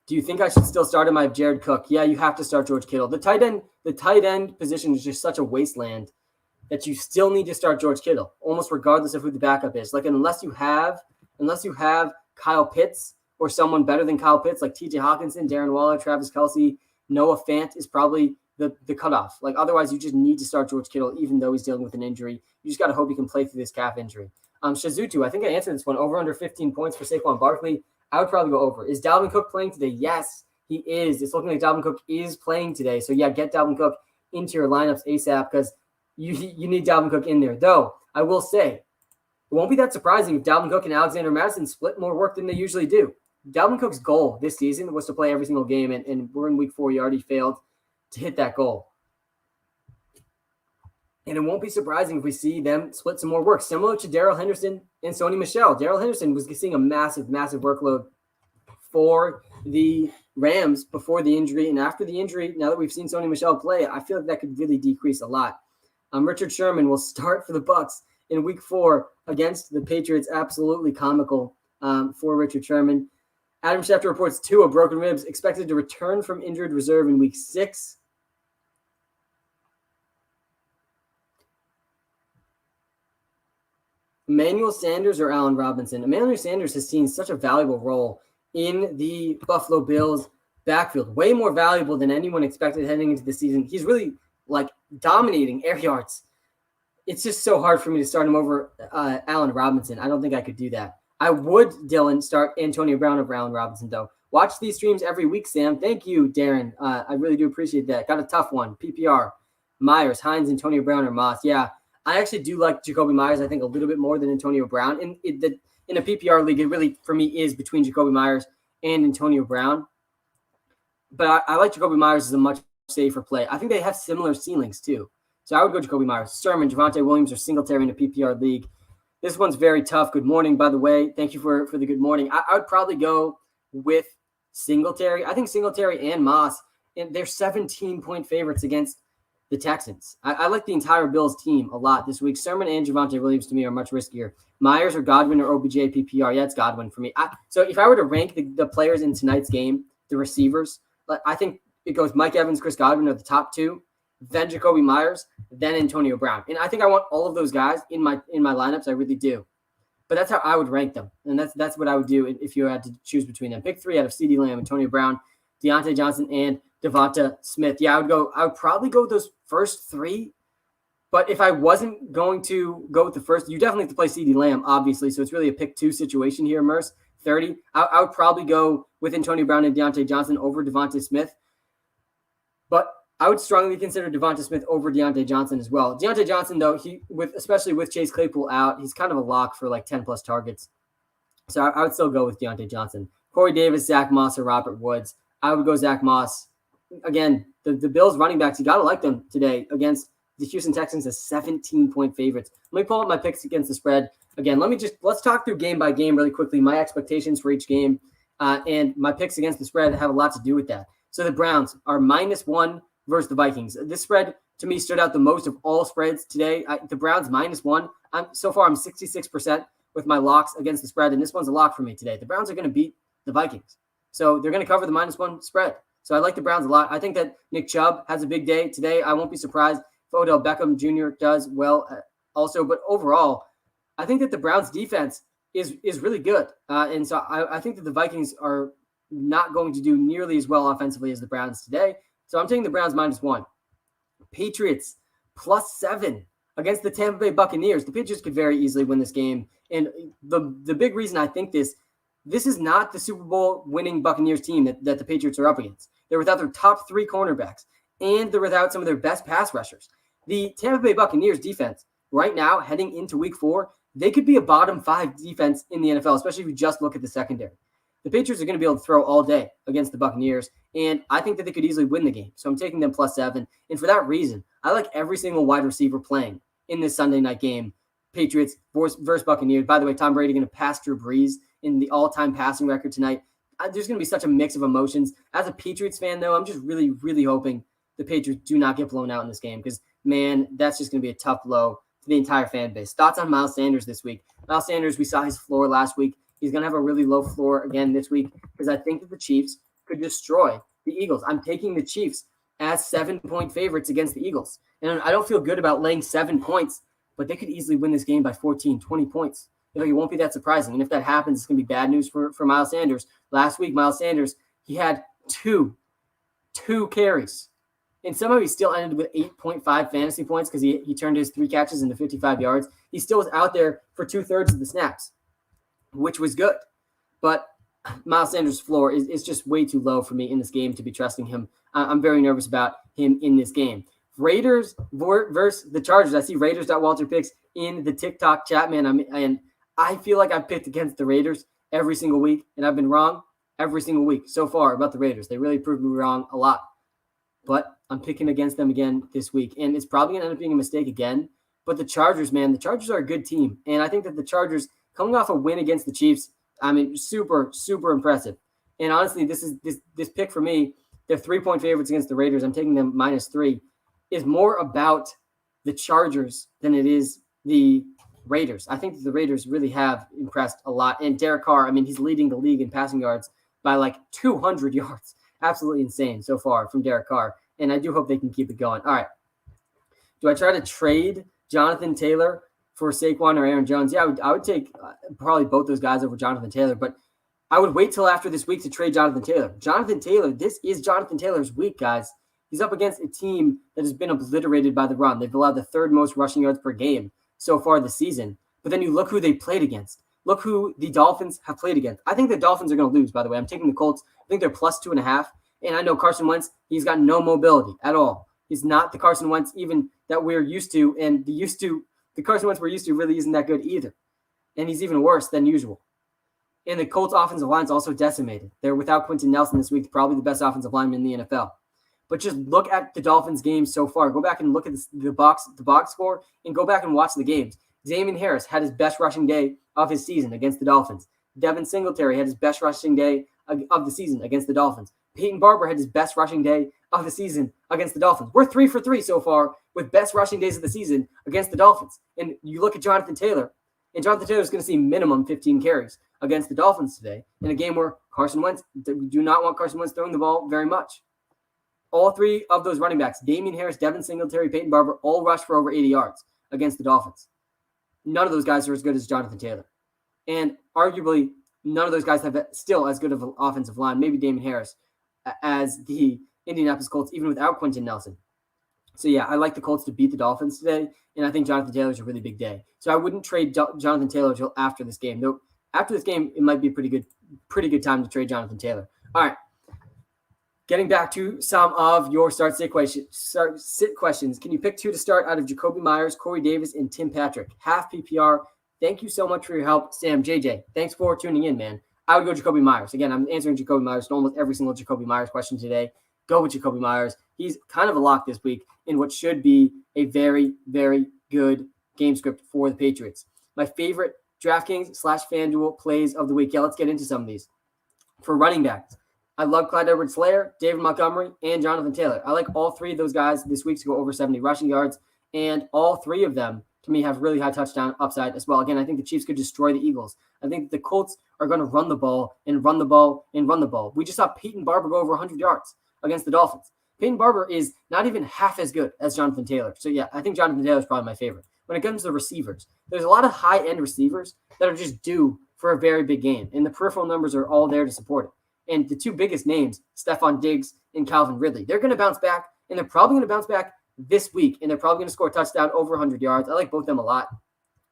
S1: Do you think I should still start him? I have Jared Cook. Yeah, you have to start George Kittle. The tight end position is just such a wasteland that you still need to start George Kittle, almost regardless of who the backup is. Like unless you have Kyle Pitts or someone better than Kyle Pitts, like TJ Hawkinson, Darren Waller, Travis Kelce, Noah Fant is probably the cutoff. Like otherwise, you just need to start George Kittle, even though he's dealing with an injury. You just got to hope he can play through this calf injury. Shazutu, I think I answered this one. Over under 15 points for Saquon Barkley. I would probably go over. Is Dalvin Cook playing today? Yes, he is. It's looking like Dalvin Cook is playing today. So, yeah, get Dalvin Cook into your lineups ASAP because you need Dalvin Cook in there. Though, I will say, It won't be that surprising if Dalvin Cook and Alexander Mattison split more work than they usually do. Dalvin Cook's goal this season was to play every single game, and we're in week 4. He already failed to hit that goal. And it won't be surprising if we see them split some more work, similar to Darrell Henderson and Sony Michel. Darrell Henderson was seeing a massive workload for the Rams before the injury. And after the injury, now that we've seen Sony Michel play, I feel like that could really decrease a lot. Richard Sherman will start for the Bucs in week 4 against the Patriots. Absolutely comical for Richard Sherman. Adam Schefter reports Tua broken ribs, expected to return from injured reserve in week 6. Emmanuel Sanders or Allen Robinson? Emmanuel Sanders has seen such a valuable role in the Buffalo Bills backfield, way more valuable than anyone expected heading into the season. He's really dominating air yards. It's just so hard for me to start him over Allen Robinson. I don't think I could do that. I would, Dylan, start Antonio Brown over Allen Robinson, though. Watch these streams every week, Sam. Thank you, Darren. I really do appreciate that. Got a tough one. PPR, Myers, Hines, Antonio Brown, or Moss. Yeah, I actually do like Jacoby Myers, I think, a little bit more than Antonio Brown. In a PPR league, it really, for me, is between Jacoby Myers and Antonio Brown. But I like Jacoby Myers as a much safer play. I think they have similar ceilings, too. So I would go Jacoby Myers. Sermon, Javonte Williams, or Singletary in a PPR league. This one's very tough. Good morning, by the way. Thank you for the good morning. I would probably go with Singletary. I think Singletary and Moss, and they're 17-point favorites against the Texans. I like the entire Bills team a lot this week. Sermon and Javonte Williams, to me, are much riskier. Myers or Godwin or OBJ PPR. Yeah, it's Godwin for me. So if I were to rank the players in tonight's game, the receivers, I think it goes Mike Evans, Chris Godwin are the top 2, then Jacoby Myers, then Antonio Brown. And I think I want all of those guys in my lineups. I really do. But that's how I would rank them. And that's what I would do if you had to choose between them. Pick 3 out of CeeDee Lamb, Antonio Brown, Deontay Johnson, and Devonta Smith. Yeah, I would probably go with those first 3. But if I wasn't going to go with the first, you definitely have to play CeeDee Lamb, obviously. So it's really a pick 2 situation here, Merce. 30. I would probably go with Antonio Brown and Deontay Johnson over Devonta Smith. But I would strongly consider Devonta Smith over Deontay Johnson as well. Deontay Johnson, though, especially with Chase Claypool out, he's kind of a lock for 10-plus targets. So I would still go with Deontay Johnson. Corey Davis, Zach Moss, or Robert Woods. I would go Zach Moss. Again, the Bills running backs, you got to like them today against the Houston Texans as 17-point favorites. Let me pull up my picks against the spread. Again, let's talk through game by game really quickly. My expectations for each game and my picks against the spread have a lot to do with that. So the Browns are -1 versus the Vikings. This spread, to me, stood out the most of all spreads today. The Browns -1. I'm 66% with my locks against the spread, and this one's a lock for me today. The Browns are going to beat the Vikings. So they're going to cover the -1 spread. So I like the Browns a lot. I think that Nick Chubb has a big day today. I won't be surprised if Odell Beckham Jr. does well also. But overall, I think that the Browns defense is really good. And so I think that the Vikings are not going to do nearly as well offensively as the Browns today. So I'm taking the Browns -1. Patriots +7 against the Tampa Bay Buccaneers. The Patriots could very easily win this game. And the big reason I think this is not the Super Bowl winning Buccaneers team that the Patriots are up against. They're without their top 3 cornerbacks, and they're without some of their best pass rushers. The Tampa Bay Buccaneers defense right now, heading into week 4, they could be a bottom 5 defense in the NFL, especially if you just look at the secondary. The Patriots are going to be able to throw all day against the Buccaneers, and I think that they could easily win the game. So I'm taking them +7. And for that reason, I like every single wide receiver playing in this Sunday night game. Patriots versus Buccaneers. By the way, Tom Brady going to pass Drew Brees in the all-time passing record tonight. There's going to be such a mix of emotions. As a Patriots fan, though, I'm just really, really hoping the Patriots do not get blown out in this game because, man, that's just going to be a tough blow to the entire fan base. Thoughts on Miles Sanders this week? Miles Sanders, we saw his floor last week. He's going to have a really low floor again this week because I think that the Chiefs could destroy the Eagles. I'm taking the Chiefs as 7-point favorites against the Eagles. And I don't feel good about laying 7 points, but they could easily win this game by 14, 20 points. It won't be that surprising. And if that happens, it's going to be bad news for Miles Sanders. Last week, Miles Sanders, he had two carries. And somehow he still ended with 8.5 fantasy points because he turned his 3 catches into 55 yards. He still was out there for 2/3 of the snaps, which was good. But Miles Sanders' floor is just way too low for me in this game to be trusting him. I'm very nervous about him in this game. Raiders versus the Chargers. I see Raiders.WalterPicks in the TikTok chat, man. And I feel like I've picked against the Raiders every single week, and I've been wrong every single week so far about the Raiders. They really proved me wrong a lot. But I'm picking against them again this week, and it's probably going to end up being a mistake again. But the Chargers, man, the Chargers are a good team, and I think that the Chargers, coming off a win against the Chiefs, I mean, super, super impressive. And honestly, this pick for me, they're 3-point favorites against the Raiders. I'm taking them -3, is more about the Chargers than it is the Raiders. I think that the Raiders really have impressed a lot. And Derek Carr, I mean, he's leading the league in passing yards by like 200 yards. Absolutely insane so far from Derek Carr. And I do hope they can keep it going. All right. Do I try to trade Jonathan Taylor for Saquon or Aaron Jones? Yeah, I would take probably both those guys over Jonathan Taylor, but I would wait till after this week to trade Jonathan Taylor. Jonathan Taylor, this is Jonathan Taylor's week, guys. He's up against a team that has been obliterated by the run. They've allowed the third most rushing yards per game so far this season. But then you look who they played against. Look who the Dolphins have played against. I think the Dolphins are going to lose, by the way. I'm taking the Colts. I think they're +2.5. And I know Carson Wentz, he's got no mobility at all. He's not the Carson Wentz even that we're used to. And the Carson Wentz we're used to really isn't that good either. And he's even worse than usual. And the Colts offensive line is also decimated. They're without Quentin Nelson this week, probably the best offensive lineman in the NFL. But just look at the Dolphins games so far. Go back and look at the box score and go back and watch the games. Damian Harris had his best rushing day of his season against the Dolphins. Devin Singletary had his best rushing day of the season against the Dolphins. Peyton Barber had his best rushing day of the season against the Dolphins. We're 3 for 3 so far with best rushing days of the season against the Dolphins. And you look at Jonathan Taylor, and Jonathan Taylor is going to see minimum 15 carries against the Dolphins today in a game where Carson Wentz, we do not want Carson Wentz throwing the ball very much. All three of those running backs, Damian Harris, Devin Singletary, Peyton Barber, all rushed for over 80 yards against the Dolphins. None of those guys are as good as Jonathan Taylor. And arguably, none of those guys have still as good of an offensive line, maybe Damian Harris, as the Indianapolis Colts, even without Quentin Nelson. So, yeah, I like the Colts to beat the Dolphins today, and I think Jonathan Taylor is a really big day. So I wouldn't trade Jonathan Taylor until after this game. Though after this game, it might be a pretty good time to trade Jonathan Taylor. All right. Getting back to some of your sit questions. Can you pick 2 to start out of Jacoby Myers, Corey Davis, and Tim Patrick? Half PPR. Thank you so much for your help, Sam. JJ, thanks for tuning in, man. I would go Jacoby Myers. Again, I'm answering Jacoby Myers in almost every single Jacoby Myers question today. Go with Jacoby Myers. He's kind of a lock this week in what should be a very, very good game script for the Patriots. My favorite DraftKings/FanDuel plays of the week. Yeah, let's get into some of these. For running backs, I love Clyde Edwards-Helaire, David Montgomery, and Jonathan Taylor. I like all three of those guys this week to go over 70 rushing yards, and all three of them, to me, have really high touchdown upside as well. Again, I think the Chiefs could destroy the Eagles. I think the Colts are going to run the ball and run the ball and run the ball. We just saw Peyton Barber go over 100 yards against the Dolphins. Peyton Barber is not even half as good as Jonathan Taylor. So, yeah, I think Jonathan Taylor is probably my favorite. When it comes to receivers, there's a lot of high-end receivers that are just due for a very big game, and the peripheral numbers are all there to support it. And the two biggest names, Stephon Diggs and Calvin Ridley, they're going to bounce back, and they're probably going to bounce back this week, and they're probably going to score a touchdown over 100 yards. I like both of them a lot.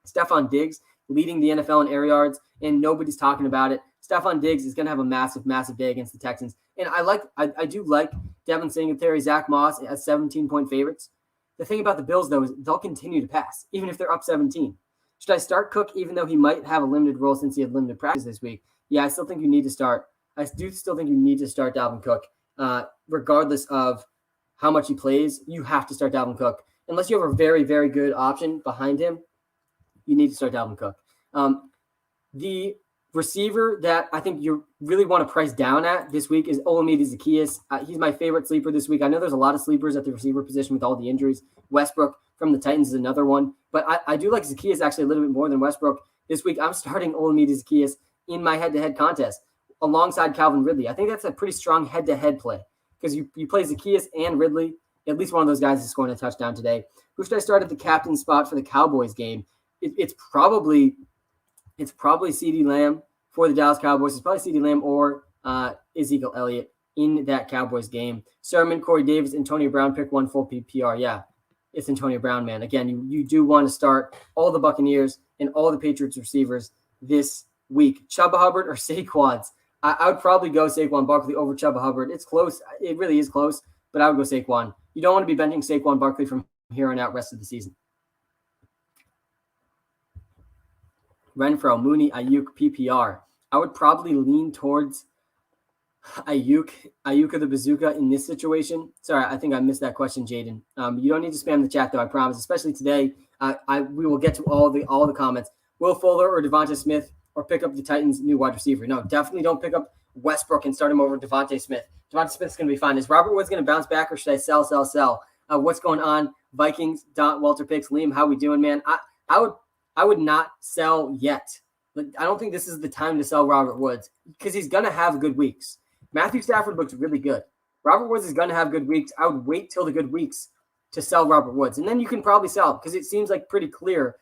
S1: Stephon Diggs leading the NFL in air yards, and nobody's talking about it. Stephon Diggs is going to have a massive, massive day against the Texans. And I do like Devin Singletary, Zach Moss as 17-point favorites. The thing about the Bills, though, is they'll continue to pass, even if they're up 17. Should I start Cook, even though he might have a limited role since he had limited practice this week? Yeah, I still think you need to start. I do still think you need to start Dalvin Cook. Regardless of how much he plays, you have to start Dalvin Cook. Unless you have a very, very good option behind him, you need to start Dalvin Cook. The receiver that I think you really want to price down at this week is Olamide Zaccheaus. He's my favorite sleeper this week. I know there's a lot of sleepers at the receiver position with all the injuries. Westbrook from the Titans is another one. But I do like Zaccheaus actually a little bit more than Westbrook. This week, I'm starting Olamide Zaccheaus in my head-to-head contest alongside Calvin Ridley. I think that's a pretty strong head-to-head play because you play Zaccheaus and Ridley. At least one of those guys is scoring a touchdown today. Who should I start at the captain spot for the Cowboys game? It's probably CeeDee Lamb for the Dallas Cowboys. It's probably CeeDee Lamb or Ezekiel Elliott in that Cowboys game. Sermon, Corey Davis, Antonio Brown, pick one full PPR. Yeah, it's Antonio Brown, man. Again, you do want to start all the Buccaneers and all the Patriots receivers this week. Chuba Hubbard or Saquon? I would probably go Saquon Barkley over Chuba Hubbard. It's close. It really is close, but I would go Saquon. You don't want to be benching Saquon Barkley from here on out rest of the season. Renfro, Mooney, Ayuk, PPR. I would probably lean towards Ayuka the Bazooka in this situation. Sorry, I think I missed that question, Jaden. You don't need to spam the chat though, I promise. Especially today, we will get to all the comments. Will Fuller or Devonta Smith, or pick up the Titans' new wide receiver? No, definitely don't pick up Westbrook and start him over Devonta Smith. Devonta Smith's going to be fine. Is Robert Woods going to bounce back, or should I sell? What's going on? Vikings, WalterPicks, Liam, how we doing, man? I would not sell yet. I don't think this is the time to sell Robert Woods because he's going to have good weeks. Matthew Stafford looks really good. Robert Woods is going to have good weeks. I would wait till the good weeks to sell Robert Woods. And then you can probably sell because it seems like pretty clear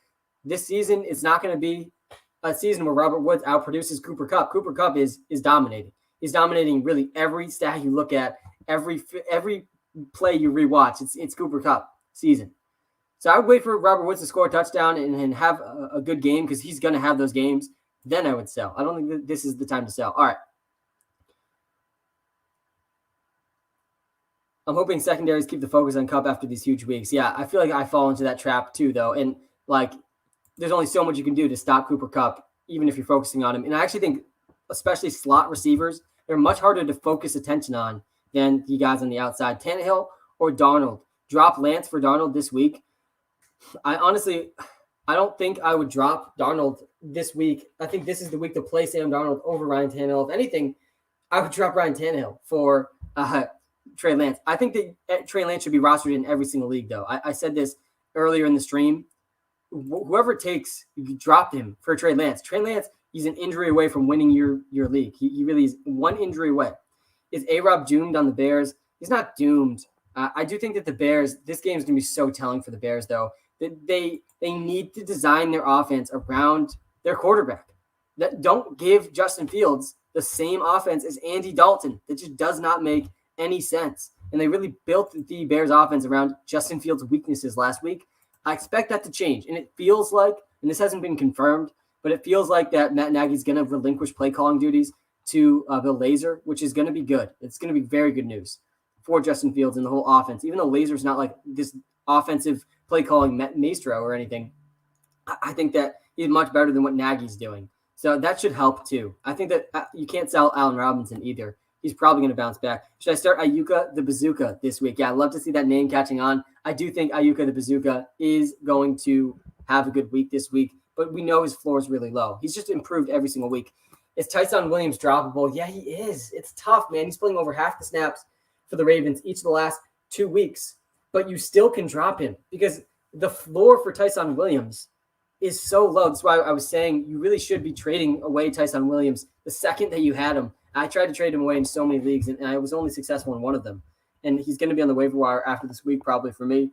S1: this season is not going to be a season where Robert Woods outproduces Cooper Kupp. Cooper Kupp is dominating. He's dominating really every stat you look at, every play you rewatch. It's Cooper Kupp season. So I would wait for Robert Woods to score a touchdown and have a good game because he's going to have those games. Then I would sell. I don't think that this is the time to sell. All right. I'm hoping secondaries keep the focus on Kupp after these huge weeks. Yeah, I feel like I fall into that trap too, though. And, there's only so much you can do to stop Cooper Kupp, even if you're focusing on him. And I actually think, especially slot receivers, they're much harder to focus attention on than the guys on the outside. Tannehill or Darnold. Drop Lance for Darnold this week. I don't think I would drop Darnold this week. I think this is the week to play Sam Darnold over Ryan Tannehill. If anything, I would drop Ryan Tannehill for Trey Lance. I think that Trey Lance should be rostered in every single league, though. I said this earlier in the stream. Whoever it takes, you drop him for Trey Lance. Trey Lance, he's an injury away from winning your league. He really is one injury away. Is A-Rob doomed on the Bears? He's not doomed. I do think that the Bears, this game is going to be so telling for the Bears, though. They need to design their offense around their quarterback. Don't give Justin Fields the same offense as Andy Dalton. That just does not make any sense. And they really built the Bears offense around Justin Fields' weaknesses last week. I expect that to change. And it feels like, and this hasn't been confirmed, but it feels like that Matt Nagy's going to relinquish play calling duties to Bill Lazor, which is going to be good. It's going to be very good news for Justin Fields and the whole offense. Even though Lazor's not like this offensive play calling maestro or anything, I think that he's much better than what Nagy's doing. So that should help too. I think that you can't sell Allen Robinson either. He's probably going to bounce back. Should I start Ayuka the Bazooka this week? Yeah, I'd love to see that name catching on. I do think Ayuka the Bazooka is going to have a good week this week, but we know his floor is really low. He's just improved every single week. Is Tyson Williams droppable? Yeah, he is. It's tough, man. He's playing over half the snaps for the Ravens each of the last 2 weeks, but you still can drop him because the floor for Tyson Williams is so low. That's why I was saying you really should be trading away Tyson Williams the second that you had him. I tried to trade him away in so many leagues, and I was only successful in one of them. And he's going to be on the waiver wire after this week, probably for me.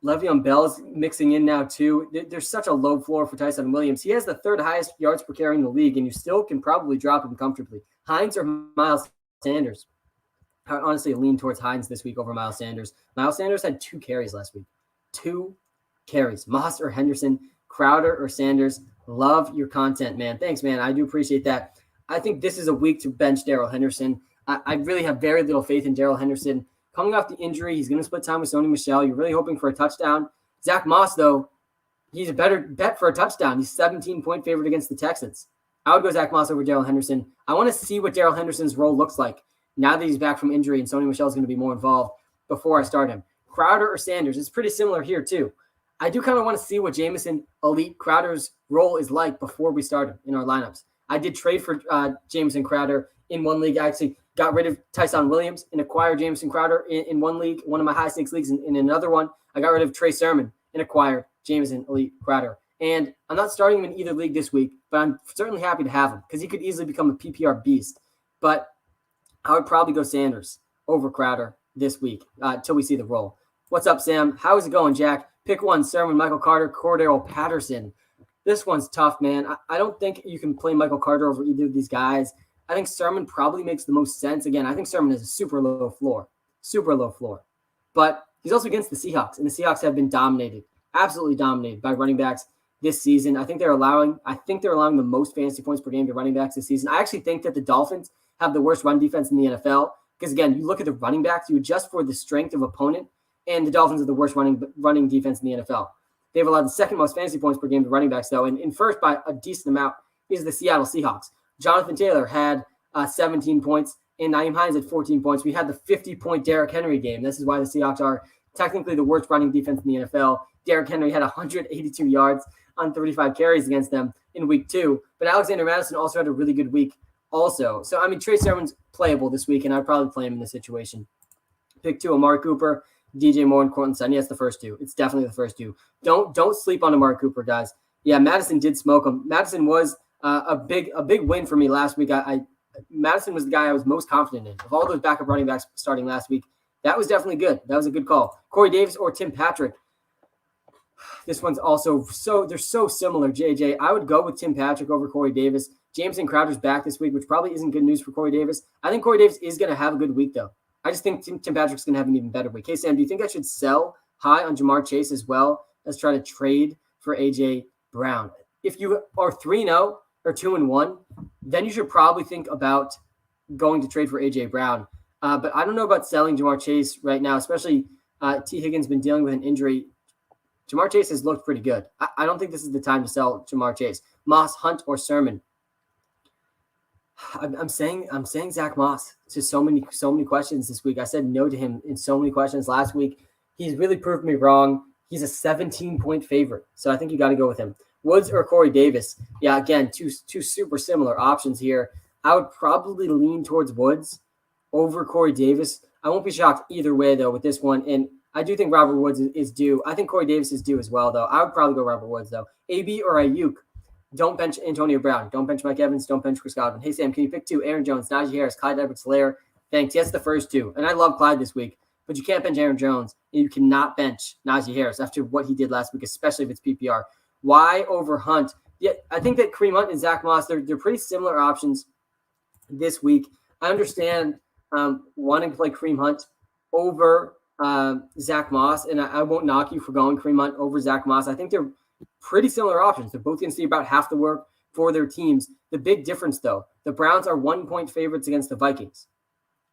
S1: Le'Veon Bell's mixing in now, too. There's such a low floor for Tyson Williams. He has the third highest yards per carry in the league, and you still can probably drop him comfortably. Hines or Miles Sanders? I honestly lean towards Hines this week over Miles Sanders. Miles Sanders had 2 carries last week. 2 carries. Moss or Henderson, Crowder or Sanders. Love your content, man. Thanks, man. I do appreciate that. I think this is a week to bench Darrell Henderson. I really have very little faith in Darrell Henderson. Coming off the injury, he's going to split time with Sony Michel. You're really hoping for a touchdown. Zach Moss, though, he's a better bet for a touchdown. He's 17-point favorite against the Texans. I would go Zach Moss over Darrell Henderson. I want to see what Darrell Henderson's role looks like now that he's back from injury and Sony Michel is going to be more involved before I start him. Crowder or Sanders? It's pretty similar here, too. I do kind of want to see what Jameson Elite Crowder's role is like before we start him in our lineups. I did trade for Jameson Crowder in one league. I actually got rid of Tyson Williams and acquired Jameson Crowder in one league, one of my high stakes leagues. In another one, I got rid of Trey Sermon and acquired Jameson Elite Crowder. And I'm not starting him in either league this week, but I'm certainly happy to have him because he could easily become a PPR beast. But I would probably go Sanders over Crowder this week until we see the role. What's up, Sam? How is it going, Jack? Pick one: Sermon, Michael Carter, Cordero Patterson. This one's tough, man. I don't think you can play Michael Carter over either of these guys. I think Sermon probably makes the most sense. Again, I think Sermon has a super low floor. But he's also against the Seahawks, and the Seahawks have been dominated, absolutely dominated by running backs this season. I think they're allowing the most fantasy points per game to running backs this season. I actually think that the Dolphins have the worst run defense in the NFL because, again, you look at the running backs, you adjust for the strength of opponent, and the Dolphins are the worst running defense in the NFL. They've allowed the second most fantasy points per game to running backs, though. And in first by a decent amount is the Seattle Seahawks. Jonathan Taylor had 17 points, and Nyheim Hines had 14 points. We had the 50-point Derrick Henry game. This is why the Seahawks are technically the worst running defense in the NFL. Derrick Henry had 182 yards on 35 carries against them in week 2. But Alexander Madison also had a really good week also. So, I mean, Trey Sermon's playable this week, and I'd probably play him in this situation. Pick 2, Amari Cooper, DJ Moore, and Courtland Sutton. Yes, the first 2. It's definitely the first 2. Don't sleep on Amari Cooper, guys. Yeah, Madison did smoke him. Madison was a big win for me last week. Madison was the guy I was most confident in. Of all those backup running backs starting last week, that was definitely good. That was a good call. Corey Davis or Tim Patrick. This one's also they're so similar, JJ. I would go with Tim Patrick over Corey Davis. Jameson Crowder's back this week, which probably isn't good news for Corey Davis. I think Corey Davis is going to have a good week, though. I just think Tim Patrick's going to have an even better week. Hey, Sam, do you think I should sell high on Jamar Chase as well as try to trade for A.J. Brown? If you are 3-0 or 2-1, then you should probably think about going to trade for A.J. Brown. But I don't know about selling Jamar Chase right now, especially T. Higgins been dealing with an injury. Jamar Chase has looked pretty good. I don't think this is the time to sell Jamar Chase. Moss, Hunt, or Sermon. I'm saying Zach Moss to so many questions this week. I said no to him in so many questions last week. He's really proved me wrong. He's a 17-point favorite, so I think you got to go with him. Woods or Corey Davis? Yeah, again, two super similar options here. I would probably lean towards Woods over Corey Davis. I won't be shocked either way, though, with this one. And I do think Robert Woods is due. I think Corey Davis is due as well, though. I would probably go Robert Woods, though. AB or Ayuk? Don't bench Antonio Brown. Don't bench Mike Evans. Don't bench Chris Godwin. Hey, Sam, can you pick 2? Aaron Jones, Najee Harris, Clyde Edwards-Helaire. Thanks. Yes, the first 2. And I love Clyde this week, but you can't bench Aaron Jones, and you cannot bench Najee Harris after what he did last week, especially if it's PPR. Why over Hunt? Yeah, I think that Kareem Hunt and Zach Moss, they're pretty similar options this week. I understand wanting to play Kareem Hunt over Zach Moss, and I won't knock you for going Kareem Hunt over Zach Moss. I think they're pretty similar options. They're both going to see about half the work for their teams. The big difference, though, the Browns are 1-point favorites against the Vikings,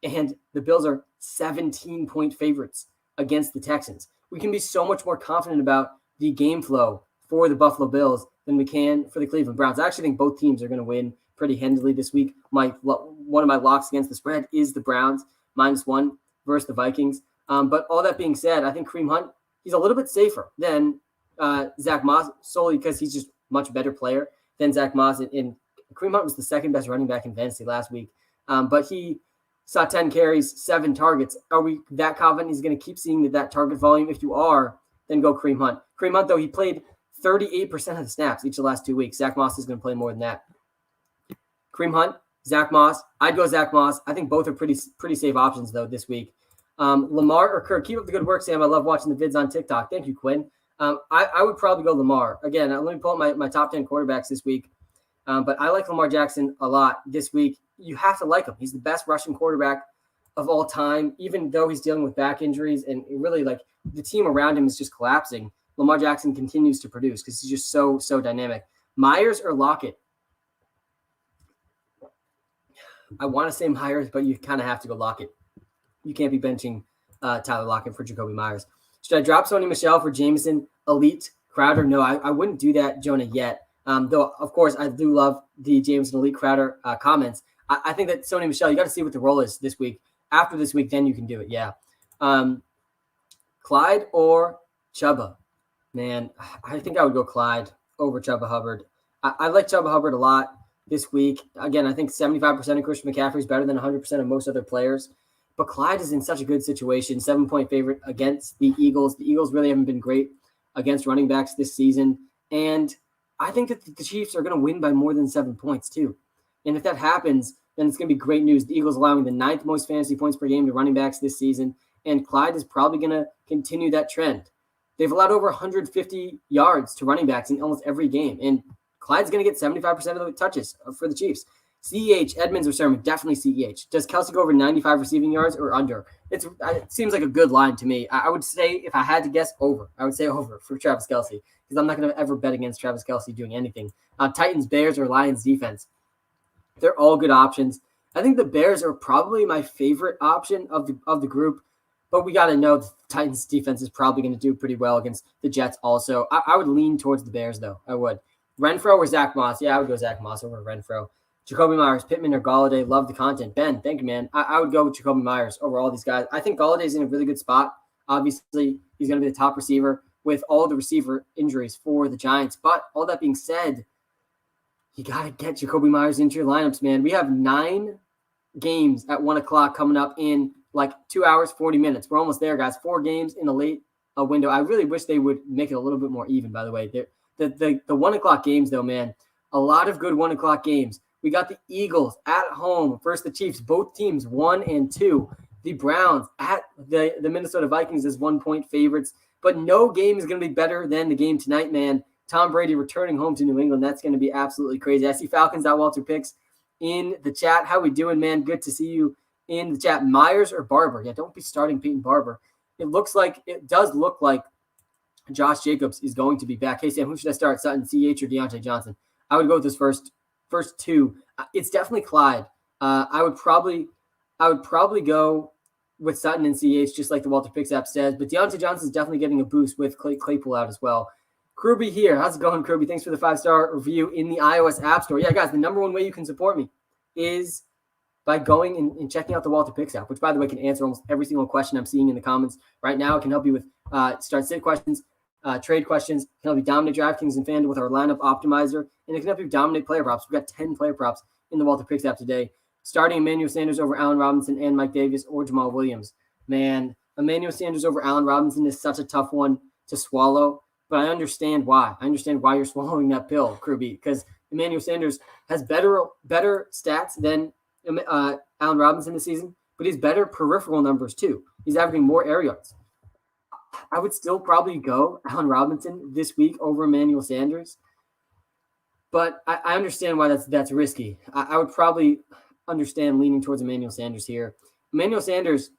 S1: and the Bills are 17-point favorites against the Texans. We can be so much more confident about the game flow for the Buffalo Bills than we can for the Cleveland Browns. I actually think both teams are going to win pretty handily this week. One of my locks against the spread is the Browns, -1 versus the Vikings. But all that being said, I think Kareem Hunt, he's a little bit safer than Zach Moss, solely because he's just a much better player than Zach Moss. And Kareem Hunt was the second best running back in fantasy last week. But he saw 10 carries, 7 targets. Are we that confident he's going to keep seeing that target volume? If you are, then go Kareem Hunt. Kareem Hunt, though, he played 38% of the snaps each of the last 2 weeks. Zach Moss is going to play more than that. Kareem Hunt, Zach Moss. I'd go Zach Moss. I think both are pretty safe options, though, this week. Lamar or Kirk? Keep up the good work, Sam. I love watching the vids on TikTok. Thank you, Quinn. I would probably go Lamar. Again, let me pull up my top 10 quarterbacks this week. But I like Lamar Jackson a lot this week. You have to like him. He's the best rushing quarterback of all time, even though he's dealing with back injuries and really like the team around him is just collapsing. Lamar Jackson continues to produce because he's just so dynamic. Myers or Lockett? I want to say Myers, but you kind of have to go Lockett. You can't be benching Tyler Lockett for Jacoby Myers. Should I drop Sony Michel for Jameson, Elite, Crowder? No, I wouldn't do that, Jonah, yet. Though, of course, I do love the Jameson, Elite, Crowder comments. I think that Sony Michel, you got to see what the role is this week. After this week, then you can do it, yeah. Clyde or Chuba? Man, I think I would go Clyde over Chuba Hubbard. I like Chuba Hubbard a lot this week. Again, I think 75% of Christian McCaffrey is better than 100% of most other players. But Clyde is in such a good situation, 7-point favorite against the Eagles. The Eagles really haven't been great against running backs this season. And I think that the Chiefs are going to win by more than 7 points too. And if that happens, then it's going to be great news. The Eagles allowing the 9th most fantasy points per game to running backs this season. And Clyde is probably going to continue that trend. They've allowed over 150 yards to running backs in almost every game. And Clyde's going to get 75% of the touches for the Chiefs. CEH, Edmonds, or Sermon? Definitely CEH. Does Kelsey go over 95 receiving yards or under? It seems like a good line to me. I would say, if I had to guess, over. I would say over for Travis Kelce because I'm not going to ever bet against Travis Kelce doing anything. Titans, Bears, or Lions defense? They're all good options. I think the Bears are probably my favorite option of the group, But we got to know the Titans defense is probably going to do pretty well against the Jets also. I would lean towards the Bears, though. I would. Renfro or Zach Moss? Yeah, I would go Zach Moss over Renfro. Jacoby Myers, Pittman, or Galladay. Love the content. Ben, thank you, man. I would go with Jacoby Myers over all these guys. I think Galladay's in a really good spot. Obviously, he's going to be the top receiver with all the receiver injuries for the Giants. But all that being said, you got to get Jacoby Myers into your lineups, man. We have 9 games at 1 o'clock coming up in like 2 hours, 40 minutes. We're almost there, guys. 4 games in a late window. I really wish they would make it a little bit more even, by the way. The 1 o'clock games, though, man, a lot of good 1 o'clock games. We got the Eagles at home versus the Chiefs, both teams 1 and 2. The Browns at the Minnesota Vikings as 1-point favorites. But no game is going to be better than the game tonight, man. Tom Brady returning home to New England. That's going to be absolutely crazy. I see Falcons.WalterPicks in the chat. How we doing, man? Good to see you in the chat. Myers or Barber? Yeah, don't be starting Peyton Barber. It does look like Josh Jacobs is going to be back. Hey, Sam, who should I start? Sutton, CH, or Deontay Johnson? I would go with this first 2. It's definitely Clyde. I would probably go with Sutton and CH, just like the WalterPicks app says. But Deontay Johnson is definitely getting a boost with Claypool out as well. Kruby here. How's it going, Kruby? Thanks for the 5-star review in the iOS App Store. Yeah, guys, the number one way you can support me is by going and checking out the WalterPicks app, which, by the way, can answer almost every single question I'm seeing in the comments right now. It can help you with start-sit questions, trade questions. It can help you dominate DraftKings and FanDuel with our lineup optimizer, and it can help you dominate player props. We've got 10 player props in the WalterPicks app today, starting Emmanuel Sanders over Allen Robinson and Mike Davis or Jamal Williams. Man, Emmanuel Sanders over Allen Robinson is such a tough one to swallow, but I understand why. I understand why you're swallowing that pill, Kruby, because Emmanuel Sanders has better stats than Allen Robinson this season, but he's better peripheral numbers too. He's averaging more air yards. I would still probably go Allen Robinson this week over Emmanuel Sanders, but I understand why that's risky. I would probably understand leaning towards Emmanuel Sanders here. Emmanuel Sanders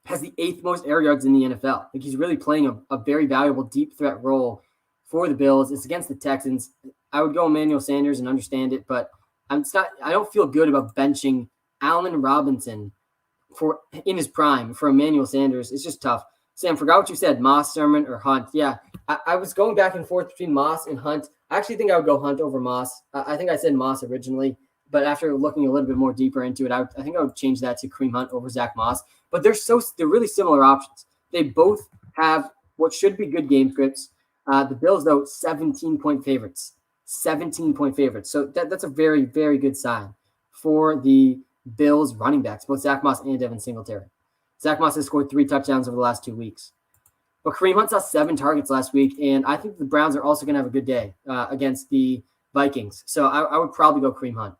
S1: has the 8th most air yards in the NFL. Like, he's really playing a very valuable deep threat role for the Bills. It's against the Texans. I would go Emmanuel Sanders and understand it, but I don't feel good about benching Allen Robinson in his prime for Emmanuel Sanders. It's just tough. Sam, forgot what you said, Moss, Sermon, or Hunt. Yeah, I was going back and forth between Moss and Hunt. I actually think I would go Hunt over Moss. I think I said Moss originally, but after looking a little bit more deeper into it, I think I would change that to Kareem Hunt over Zach Moss. But they're really similar options. They both have what should be good game scripts. The Bills, though, 17-point favorites. 17-point favorites. So that's a very, very good sign for the Bills running backs, both Zach Moss and Devin Singletary. Zach Moss has scored 3 touchdowns over the last 2 weeks. But Kareem Hunt saw 7 targets last week, and I think the Browns are also going to have a good day against the Vikings. So I would probably go Kareem Hunt.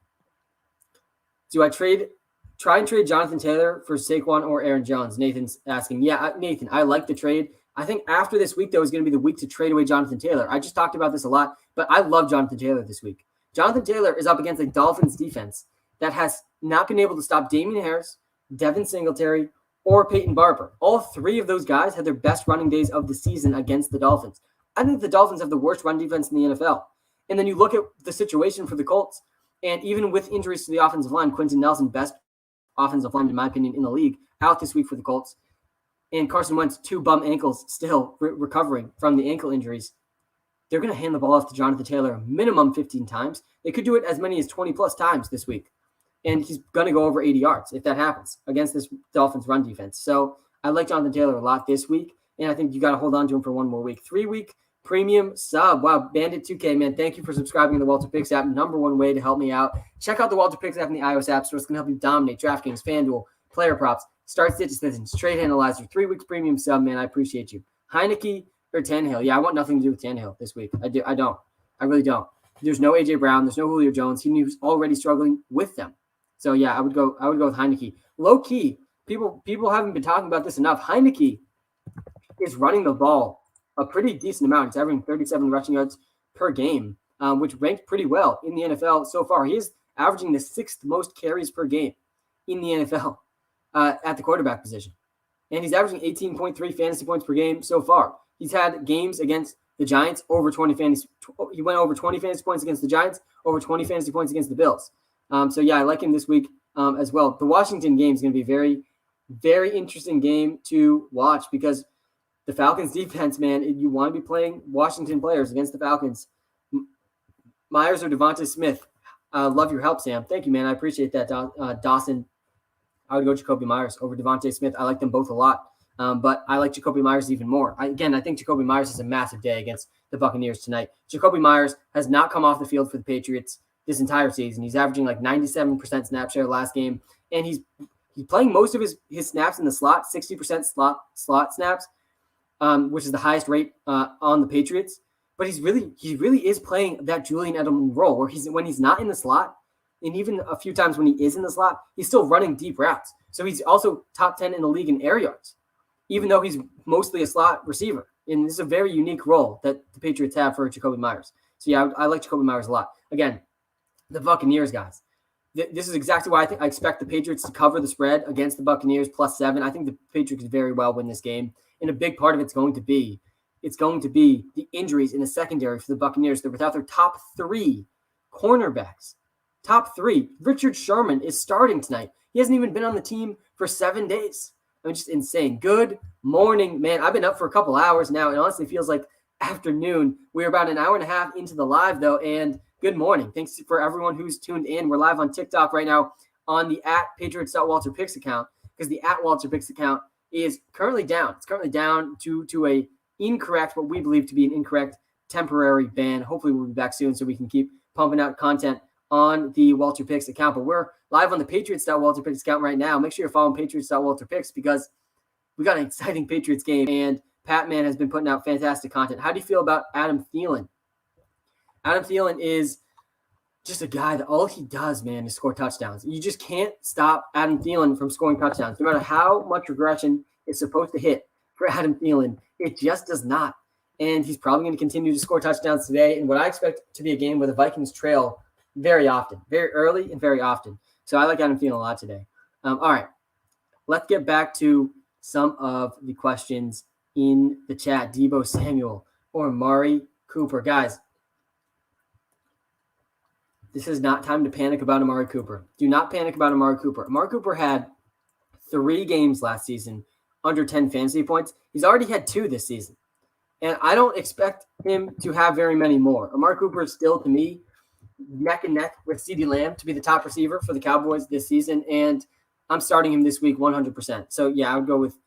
S1: Do I try and trade Jonathan Taylor for Saquon or Aaron Jones? Nathan's asking. Yeah, Nathan, I like the trade. I think after this week, though, is going to be the week to trade away Jonathan Taylor. I just talked about this a lot, but I love Jonathan Taylor this week. Jonathan Taylor is up against a Dolphins defense that has not been able to stop Damian Harris, Devin Singletary, or Peyton Barber. All 3 of those guys had their best running days of the season against the Dolphins. I think the Dolphins have the worst run defense in the NFL. And then you look at the situation for the Colts, and even with injuries to the offensive line, Quentin Nelson, best offensive line, in my opinion, in the league, out this week for the Colts. And Carson Wentz, 2 bum ankles, still recovering from the ankle injuries. They're going to hand the ball off to Jonathan Taylor a minimum 15 times. They could do it as many as 20-plus times this week. And he's going to go over 80 yards if that happens against this Dolphins run defense. So I like Jonathan Taylor a lot this week, and I think you got to hold on to him for one more week. 3-week premium sub. Wow, Bandit 2K, man. Thank you for subscribing to the WalterPicks app. Number one way to help me out. Check out the WalterPicks app in the iOS App Store. It's going to help you dominate DraftKings, FanDuel, player props, start sit decisions, trade analyzer. 3 weeks premium sub, man. I appreciate you. Heineke or Tannehill? Yeah, I want nothing to do with Tannehill this week. I don't. I really don't. There's no A.J. Brown. There's no Julio Jones. He was already struggling with them. So, yeah, I would go with Heineke. Low key, people haven't been talking about this enough. Heineke is running the ball a pretty decent amount. He's averaging 37 rushing yards per game, which ranked pretty well in the NFL so far. He is averaging the 6th most carries per game in the NFL at the quarterback position. And he's averaging 18.3 fantasy points per game so far. He's had games against the Giants over 20 fantasy. He went over 20 fantasy points against the Giants, over 20 fantasy points against the Bills. So, yeah, I like him this week as well. The Washington game is going to be very very interesting game to watch because the Falcons defense, man, you want to be playing Washington players against the Falcons. Myers or Devontae Smith. Love your help, Sam. Thank you, man. I appreciate that, Dawson. I would go Jacoby Myers over Devontae Smith. I like them both a lot, but I like Jacoby Myers even more. I think Jacoby Myers has a massive day against the Buccaneers tonight. Jacoby Myers has not come off the field for the Patriots this entire season. He's averaging like 97% snap share last game, and he's playing most of his snaps in the slot, 60% slot snaps, which is the highest rate on the Patriots. But he really is playing that Julian Edelman role where when he's not in the slot, and even a few times when he is in the slot, he's still running deep routes. So he's also top 10 in the league in air yards, even though he's mostly a slot receiver. And this is a very unique role that the Patriots have for Jacoby Myers. So yeah, I like Jacoby Myers a lot. Again, the Buccaneers, guys. This is exactly why I expect the Patriots to cover the spread against the Buccaneers +7. I think the Patriots could very well win this game. And a big part of it's going to be the injuries in the secondary for the Buccaneers. They're without their top 3 cornerbacks. Top 3. Richard Sherman is starting tonight. He hasn't even been on the team for 7 days. I mean, just insane. Good morning, man. I've been up for a couple hours now. It honestly feels like afternoon. We're about an hour and a half into the live, though, and good morning. Thanks for everyone who's tuned in. We're live on TikTok right now on the @Patriots.WalterPicks account because the @WalterPicks account is currently down. It's currently down to a incorrect, what we believe to be an incorrect temporary ban. Hopefully we'll be back soon so we can keep pumping out content on the Walter Picks account. But we're live on the Patriots.WalterPicks account right now. Make sure you're following Patriots.WalterPicks because we got an exciting Patriots game, and Pat Man has been putting out fantastic content. How do you feel about Adam Thielen? Adam Thielen is just a guy that all he does, man, is score touchdowns. You just can't stop Adam Thielen from scoring touchdowns. No matter how much regression is supposed to hit for Adam Thielen, it just does not. And he's probably going to continue to score touchdowns today in what I expect to be a game where the Vikings trail very often, very early and very often. So I like Adam Thielen a lot today. All right, let's get back to some of the questions in the chat. Debo Samuel or Amari Cooper. Guys, this is not time to panic about Amari Cooper. Do not panic about Amari Cooper. Amari Cooper had 3 games last season under 10 fantasy points. He's already had 2 this season. And I don't expect him to have very many more. Amari Cooper is still, to me, neck and neck with CeeDee Lamb to be the top receiver for the Cowboys this season. And I'm starting him this week 100%. So yeah, I would go with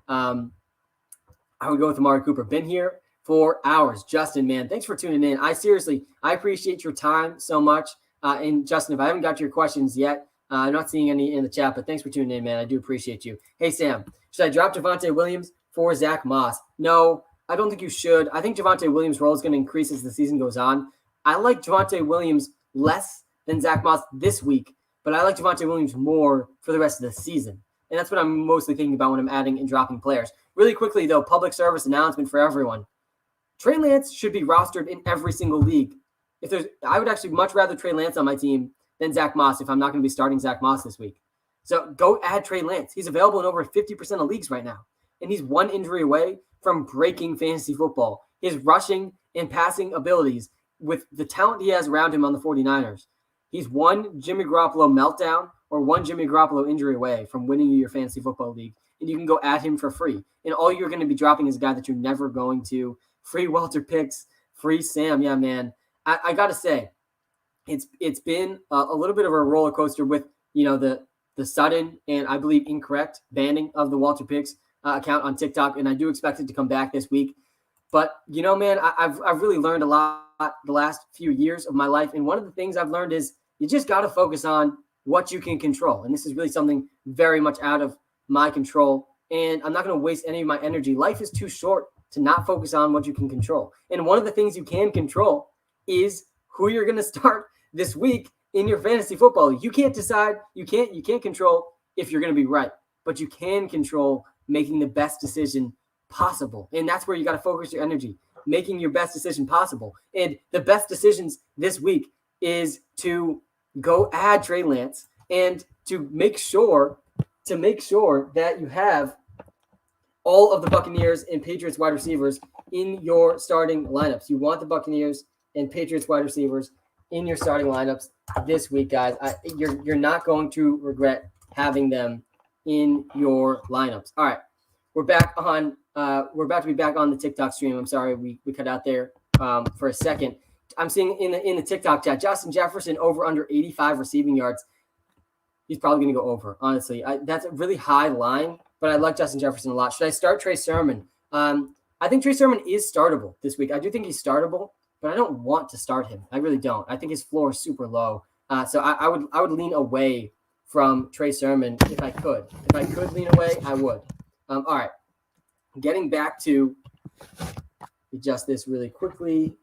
S1: Amari Cooper. Been here for hours. Justin, man, thanks for tuning in. I appreciate your time so much. And Justin, if I haven't got to your questions yet, I'm not seeing any in the chat, but thanks for tuning in, man. I do appreciate you. Hey, Sam, should I drop Javonte Williams for Zach Moss? No, I don't think you should. I think Javonte Williams' role is going to increase as the season goes on. I like Javonte Williams less than Zach Moss this week, but I like Javonte Williams more for the rest of the season. And that's what I'm mostly thinking about when I'm adding and dropping players. Really quickly, though, public service announcement for everyone. Trey Lance should be rostered in every single league. I would actually much rather Trey Lance on my team than Zach Moss if I'm not going to be starting Zach Moss this week. So go add Trey Lance. He's available in over 50% of leagues right now. And he's 1 injury away from breaking fantasy football. His rushing and passing abilities with the talent he has around him on the 49ers. He's 1 Jimmy Garoppolo meltdown or 1 Jimmy Garoppolo injury away from winning your fantasy football league. And you can go add him for free. And all you're going to be dropping is a guy that you're never going to. Free Walter Picks, free Sam. Yeah, man. I got to say, it's been a little bit of a roller coaster with, the sudden and I believe incorrect banning of the Walter Picks account on TikTok. And I do expect it to come back this week. But, man, I've really learned a lot the last few years of my life. And one of the things I've learned is you just got to focus on what you can control. And this is really something very much out of my control. And I'm not going to waste any of my energy. Life is too short to not focus on what you can control. And one of the things you can control is who you're going to start this week in your fantasy football league. You can't decide, you can't control if you're going to be right, but you can control making the best decision possible. And that's where you got to focus your energy, making your best decision possible. And the best decisions this week is to go add Trey Lance and to make sure that you have all of the Buccaneers and Patriots wide receivers in your starting lineups. You want the Buccaneers and Patriots wide receivers in your starting lineups this week, guys. You're not going to regret having them in your lineups. All right, we're back on. We're about to be back on the TikTok stream. I'm sorry we cut out there for a second. I'm seeing in the TikTok chat, Justin Jefferson over under 85 receiving yards. He's probably going to go over. Honestly, that's a really high line, but I like Justin Jefferson a lot. Should I start Trey Sermon? I think Trey Sermon is startable this week. I do think he's startable, but I don't want to start him. I really don't. I think his floor is super low. So I would lean away from Trey Sermon if I could. If I could lean away, I would. All right. Getting back to adjust this really quickly.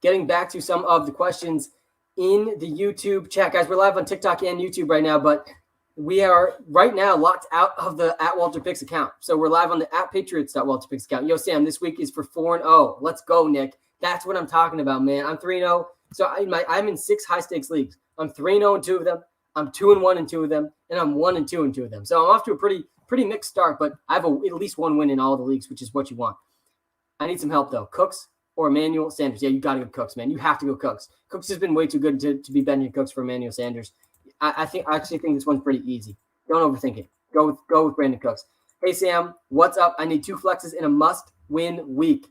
S1: Getting back to some of the questions in the YouTube chat. Guys, we're live on TikTok and YouTube right now, but we are right now locked out of the @WalterPicks account. So we're live on the @Patriots.WalterPicks account. Yo, Sam, this week is for 4-0. Let's go, Nick. That's what I'm talking about, man. I'm 3-0. So I'm in 6 high-stakes leagues. I'm 3-0 in 2 of them. I'm 2-1 in 2 of them. And I'm 1-2 in 2 of them. So I'm off to a pretty mixed start, but I have at least 1 win in all the leagues, which is what you want. I need some help, though. Cooks or Emmanuel Sanders. Yeah, you got to go Cooks, man. You have to go Cooks. Cooks has been way too good to be benching Cooks for Emmanuel Sanders. I actually think this one's pretty easy. Don't overthink it. Go with Brandon Cooks. Hey, Sam, what's up? I need 2 flexes in a must-win week.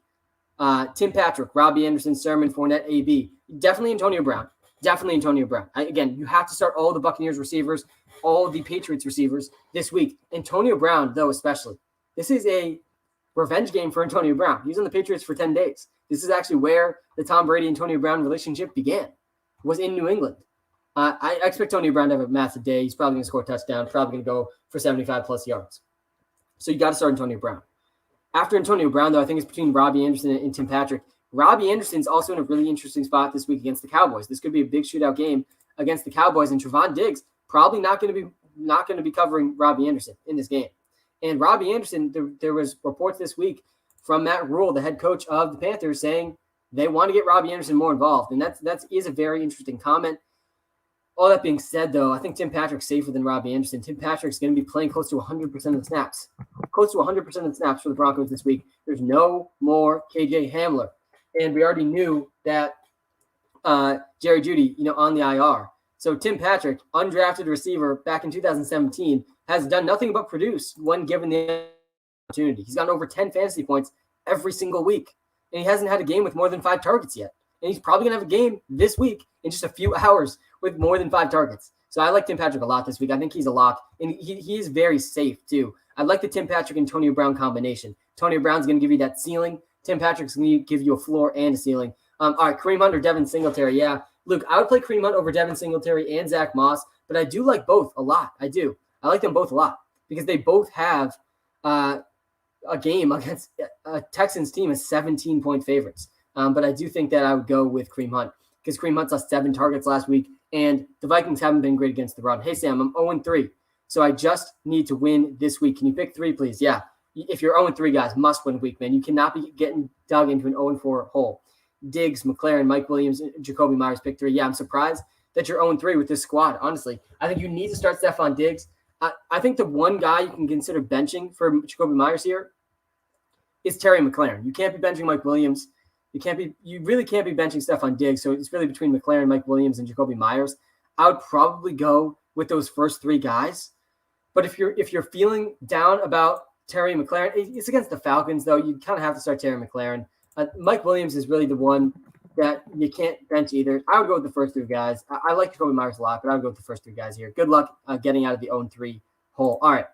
S1: Tim Patrick, Robbie Anderson, Sermon, Fournette, AB. Definitely Antonio Brown. Again, you have to start all the Buccaneers receivers, all the Patriots receivers this week. Antonio Brown, though, especially. This is a revenge game for Antonio Brown. He was on the Patriots for 10 days. This is actually where the Tom Brady-Antonio Brown relationship began, was in New England. I expect Antonio Brown to have a massive day. He's probably going to score a touchdown, probably going to go for 75-plus yards. So you got to start Antonio Brown. After Antonio Brown, though, I think it's between Robbie Anderson and Tim Patrick. Robbie Anderson's also in a really interesting spot this week against the Cowboys. This could be a big shootout game against the Cowboys, and Trevon Diggs probably not going to be covering Robbie Anderson in this game. And Robbie Anderson, there was reports this week from Matt Rule, the head coach of the Panthers, saying they want to get Robbie Anderson more involved, and that is a very interesting comment. All that being said, though, I think Tim Patrick's safer than Robbie Anderson. Tim Patrick's going to be playing close to 100% of the snaps. Close to 100% of the snaps for the Broncos this week. There's no more KJ Hamler. And we already knew that Jerry Jeudy, on the IR. So Tim Patrick, undrafted receiver back in 2017, has done nothing but produce when given the opportunity. He's gotten over 10 fantasy points every single week. And he hasn't had a game with more than 5 targets yet. And he's probably going to have a game this week in just a few hours with more than 5 targets. So I like Tim Patrick a lot this week. I think he's a lock. And he is very safe, too. I like the Tim Patrick and Antonio Brown combination. Antonio Brown's going to give you that ceiling. Tim Patrick's going to give you a floor and a ceiling. All right, Kareem Hunt or Devin Singletary. Yeah, Luke, I would play Kareem Hunt over Devin Singletary and Zach Moss, but I do like both a lot. I do. I like them both a lot because they both have a game against a Texans team as 17-point favorites. But I do think that I would go with Kareem Hunt because Kareem Hunt saw 7 targets last week, and the Vikings haven't been great against the run. Hey, Sam, I'm 0-3, so I just need to win this week. Can you pick 3, please? Yeah. If you're 0-3, guys, must-win week, man. You cannot be getting dug into an 0-4 hole. Diggs, McLaren, Mike Williams, Jacoby Myers, pick 3. Yeah, I'm surprised that you're 0-3 with this squad, honestly. I think you need to start Stephon Diggs. I think the one guy you can consider benching for Jacoby Myers here is Terry McLaren. You can't be benching Mike Williams. You really can't be benching Stephon Diggs, so it's really between McLaren, Mike Williams, and Jacoby Myers. I would probably go with those first 3 guys. But if you're feeling down about Terry McLaren, it's against the Falcons, though. You kind of have to start Terry McLaren. Mike Williams is really the one that you can't bench either. I would go with the first 3 guys. I like Jacoby Myers a lot, but I would go with the first 3 guys here. Good luck getting out of the 0-3 hole. All right.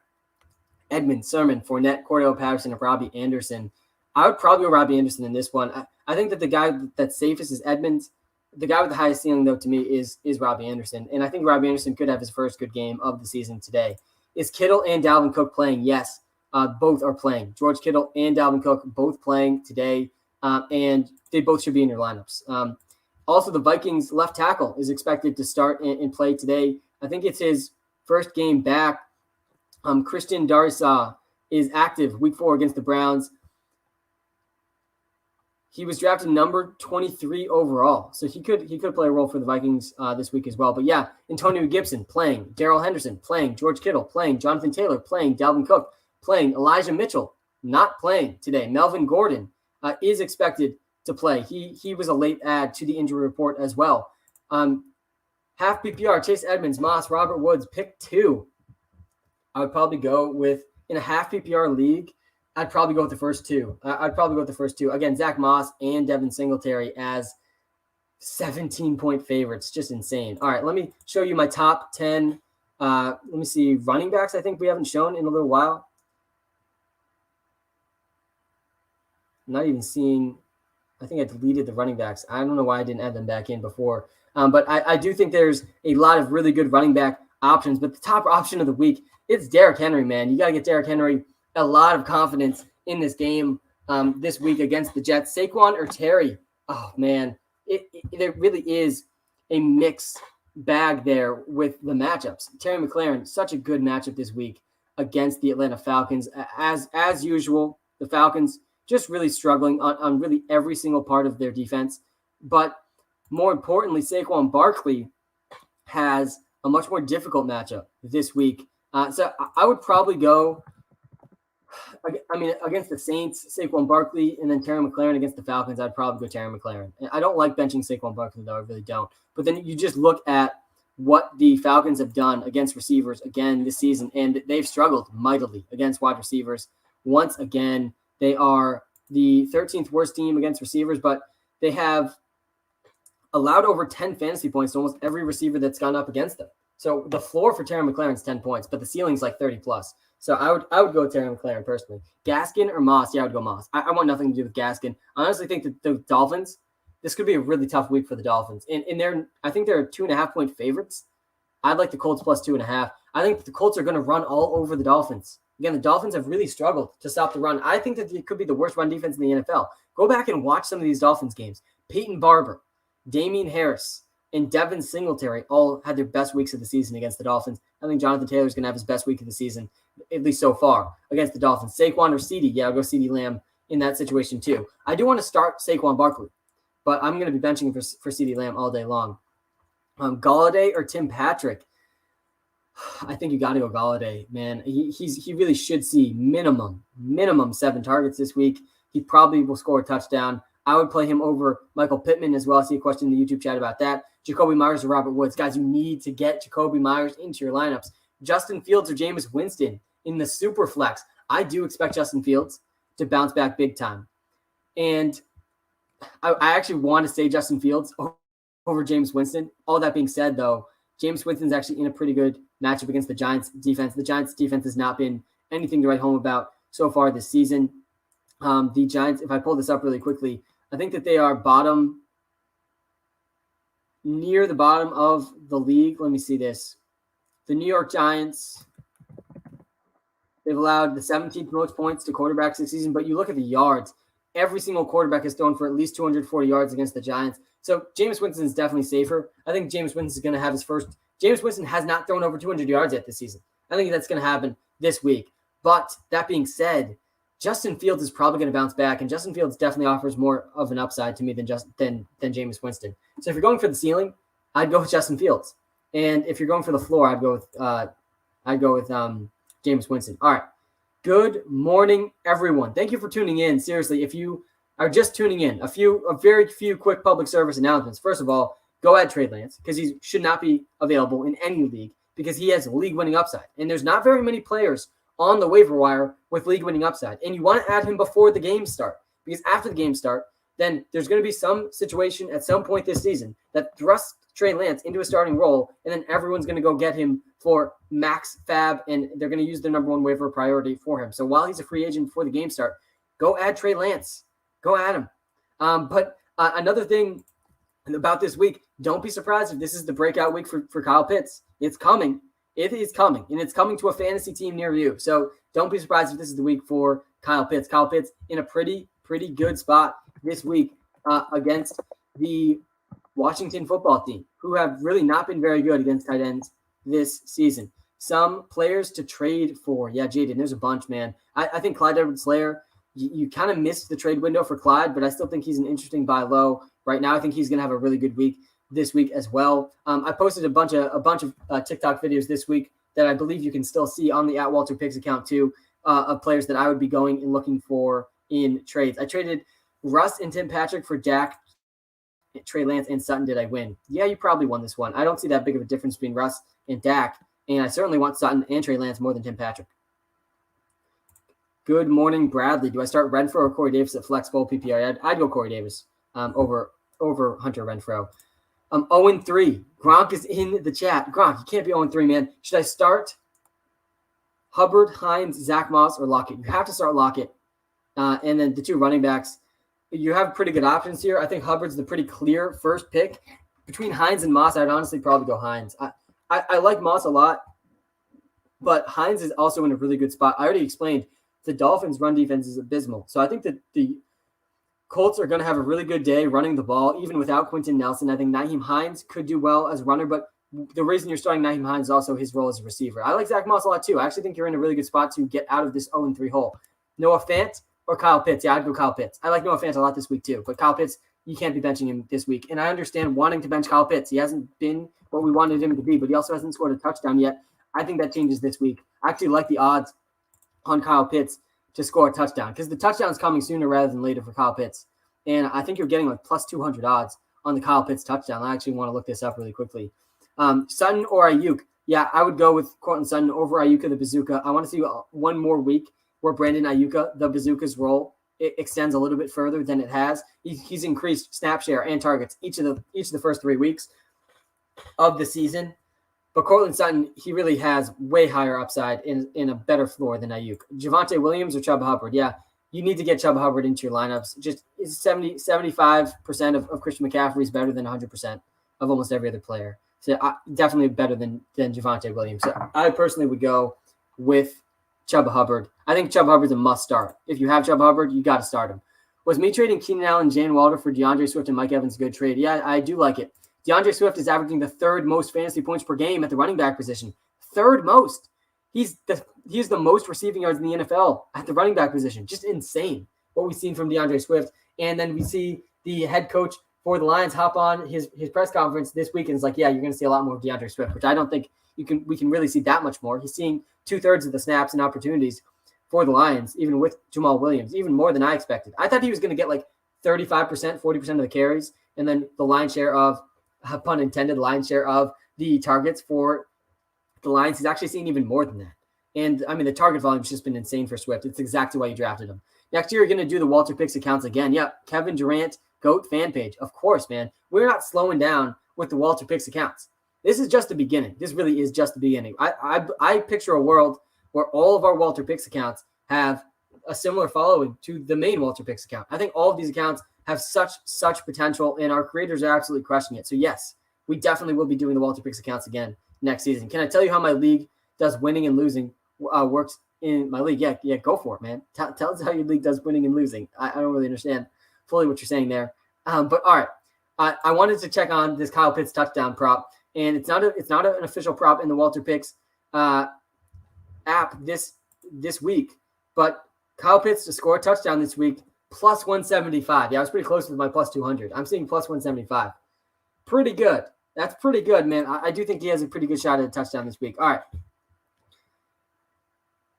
S1: Edmund, Sermon, Fournette, Cordell Patterson, and Robbie Anderson. I would probably go Robbie Anderson in this one. I think that the guy that's safest is Edmonds. The guy with the highest ceiling, though, to me, is Robbie Anderson. And I think Robbie Anderson could have his first good game of the season today. Is Kittle and Dalvin Cook playing? Yes, both are playing. George Kittle and Dalvin Cook both playing today, and they both should be in your lineups. Also, the Vikings left tackle is expected to start and play today. I think it's his first game back. Christian Darrisaw is active week 4 against the Browns. He was drafted number 23 overall, so he could play a role for the Vikings this week as well. But yeah, Antonio Gibson playing, Darrell Henderson playing, George Kittle playing, Jonathan Taylor playing, Dalvin Cook playing, Elijah Mitchell not playing today. Melvin Gordon is expected to play. He was a late add to the injury report as well. Half PPR, Chase Edmonds, Moss, Robert Woods, pick 2. I would probably go with, in a half PPR league, I'd probably go with the first two. I'd probably go with the first two. Again, Zach Moss and Devin Singletary as 17-point favorites. Just insane. All right, let me show you my top 10. Let me see. Running backs, I think we haven't shown in a little while. I'm not even seeing. I think I deleted the running backs. I don't know why I didn't add them back in before. But I do think there's a lot of really good running back options. But the top option of the week, it's Derrick Henry, man. You got to get Derrick Henry a lot of confidence in this game this week against the Jets. Saquon or Terry? Oh, man. There really is a mixed bag there with the matchups. Terry McLaurin, such a good matchup this week against the Atlanta Falcons. As usual, the Falcons just really struggling on really every single part of their defense. But more importantly, Saquon Barkley has a much more difficult matchup this week. So I would probably go, against the Saints, Saquon Barkley, and then Terry McLaurin against the Falcons, I'd probably go Terry McLaurin. I don't like benching Saquon Barkley, though. I really don't. But then you just look at what the Falcons have done against receivers again this season, and they've struggled mightily against wide receivers. Once again, they are the 13th worst team against receivers, but they have allowed over 10 fantasy points to almost every receiver that's gone up against them. So the floor for Terry McLaurin is 10 points, but the ceiling's like 30 plus. So I would go Terry McLaurin personally. Gaskin or Moss? Yeah, I would go Moss. I want nothing to do with Gaskin. I honestly think that the Dolphins, this could be a really tough week for the Dolphins. And I think they're 2.5-point favorites. I'd like the Colts plus 2.5. I think the Colts are going to run all over the Dolphins. Again, the Dolphins have really struggled to stop the run. I think that it could be the worst run defense in the NFL. Go back and watch some of these Dolphins games. Peyton Barber, Damian Harris, and Devin Singletary all had their best weeks of the season against the Dolphins. I think Jonathan Taylor's going to have his best week of the season, at least so far, against the Dolphins. Saquon or CeeDee? Yeah, I'll go CeeDee Lamb in that situation too. I do want to start Saquon Barkley, but I'm going to be benching for CeeDee Lamb all day long. Galladay or Tim Patrick? I think you got to go Galladay, man. He really should see minimum 7 targets this week. He probably will score a touchdown. I would play him over Michael Pittman as well. I see a question in the YouTube chat about that. Jacoby Myers or Robert Woods. Guys, you need to get Jacoby Myers into your lineups. Justin Fields or Jameis Winston in the super flex. I do expect Justin Fields to bounce back big time. And I actually want to say Justin Fields over Jameis Winston. All that being said, though, Jameis Winston's actually in a pretty good matchup against the Giants defense. The Giants defense has not been anything to write home about so far this season. The Giants, if I pull this up really quickly, I think that they are near the bottom of the league. Let me see this. The New York Giants, they've allowed the 17th most points to quarterbacks this season, but you look at the yards. Every single quarterback has thrown for at least 240 yards against the Giants. So Jameis Winston is definitely safer. I think Jameis Winston is going to have his first. Jameis Winston has not thrown over 200 yards yet this season. I think that's going to happen this week. But that being said, Justin Fields is probably going to bounce back, and Justin Fields definitely offers more of an upside to me than Jameis Winston. So if you're going for the ceiling, I'd go with Justin Fields, and if you're going for the floor, I'd go with Jameis Winston. All right. Good morning, everyone. Thank you for tuning in. Seriously, if you are just tuning in, a very few quick public service announcements. First of all, go add Trey Lance because he should not be available in any league because he has league-winning upside, and there's not very many players on the waiver wire with league-winning upside. And you want to add him before the games start because after the games start, then there's going to be some situation at some point this season that thrusts Trey Lance into a starting role, and then everyone's going to go get him for max fab, and they're going to use their number one waiver priority for him. So while he's a free agent before the game start, go add Trey Lance. Go add him. But another thing about this week, don't be surprised if this is the breakout week for Kyle Pitts. It's coming. It is coming, and it's coming to a fantasy team near you. So don't be surprised if this is the week for Kyle Pitts. Kyle Pitts in a pretty good spot this week against the Washington football team, who have really not been very good against tight ends this season. Some players to trade for. Yeah, Jaden, there's a bunch, man. I think Clyde Edwards-Helaire, you kind of missed the trade window for Clyde, but I still think he's an interesting buy low. Right now, I think he's going to have a really good week this week as well. I posted a bunch of TikTok videos this week that I believe you can still see on the @WalterPicks account too, of players that I would be going and looking for in trades. I traded Russ and Tim Patrick for Dak, Trey Lance, and Sutton. Did I win? Yeah, you probably won this one. I don't see that big of a difference between Russ and Dak. And I certainly want Sutton and Trey Lance more than Tim Patrick. Good morning, Bradley. Do I start Renfro or Corey Davis at flex full PPR? I'd go Corey Davis over Hunter Renfro. 0-3. Gronk is in the chat. Gronk, you can't be 0-3, man. Should I start Hubbard, Hines, Zach Moss, or Lockett? You have to start Lockett. And then the two running backs, you have pretty good options here. I think Hubbard's the pretty clear first pick. Between Hines and Moss, I'd honestly probably go Hines. I like Moss a lot, but Hines is also in a really good spot. I already explained the Dolphins' run defense is abysmal. So I think that the Colts are going to have a really good day running the ball, even without Quentin Nelson. I think Nyheim Hines could do well as a runner, but the reason you're starting Nyheim Hines is also his role as a receiver. I like Zach Moss a lot too. I actually think you're in a really good spot to get out of this 0-3 hole. Noah Fant or Kyle Pitts? Yeah, I'd go Kyle Pitts. I like Noah Fant a lot this week too, but Kyle Pitts, you can't be benching him this week. And I understand wanting to bench Kyle Pitts. He hasn't been what we wanted him to be, but he also hasn't scored a touchdown yet. I think that changes this week. I actually like the odds on Kyle Pitts to score a touchdown because the touchdown's coming sooner rather than later for Kyle Pitts. And I think you're getting like plus 200 odds on the Kyle Pitts touchdown. I actually want to look this up really quickly. Sutton or Ayuk? Yeah, I would go with Courtland Sutton over Ayuka the Bazooka. I want to see one more week where Brandon Ayuka, the Bazooka's role, it extends a little bit further than it has. He's increased snap share and targets each of the first 3 weeks of the season. But Courtland Sutton, he really has way higher upside in a better floor than Ayuk. Javonte Williams or Chuba Hubbard? Yeah, you need to get Chuba Hubbard into your lineups. Just 75% of Christian McCaffrey is better than 100% of almost every other player. So definitely better than Javonte Williams. So I personally would go with Chuba Hubbard. I think Chuba Hubbard's a must start. If you have Chuba Hubbard, you got to start him. Was me trading Keenan Allen, Jalen Waddle for DeAndre Swift and Mike Evans a good trade? Yeah, I do like it. DeAndre Swift is averaging the third most fantasy points per game at the running back position. Third most. He's the most receiving yards in the NFL at the running back position. Just insane what we've seen from DeAndre Swift. And then we see the head coach for the Lions hop on his press conference this week and it's like, yeah, you're going to see a lot more of DeAndre Swift, which I don't think we can really see that much more. He's seeing 2/3 of the snaps and opportunities for the Lions, even with Jamal Williams, even more than I expected. I thought he was going to get like 35%, 40% of the carries, and then the lion's share of, pun intended, lion's share of the targets for the Lions. He's actually seeing even more than that. And, I mean, the target volume's just been insane for Swift. It's exactly why you drafted him. Next year, you're going to do the WalterPicks accounts again. Yeah, Kevin Durant, GOAT fan page. Of course, man. We're not slowing down with the WalterPicks accounts. This is just the beginning. This really is just the beginning. I picture a world where all of our WalterPicks accounts have a similar following to the main WalterPicks account. I think all of these accounts have such potential, and our creators are absolutely crushing it. So, yes, we definitely will be doing the WalterPicks accounts again next season. Can I tell you how my league does winning and losing works in my league? Yeah, go for it, man. Tell us how your league does winning and losing. I don't really understand fully what you're saying there. But all right, I wanted to check on this Kyle Pitts touchdown prop, and it's not an official prop in the WalterPicks app this week, but Kyle Pitts to score a touchdown this week, plus 175. Yeah, I was pretty close with my plus 200. I'm seeing plus 175. Pretty good. That's pretty good, man. I do think he has a pretty good shot at a touchdown this week. All right.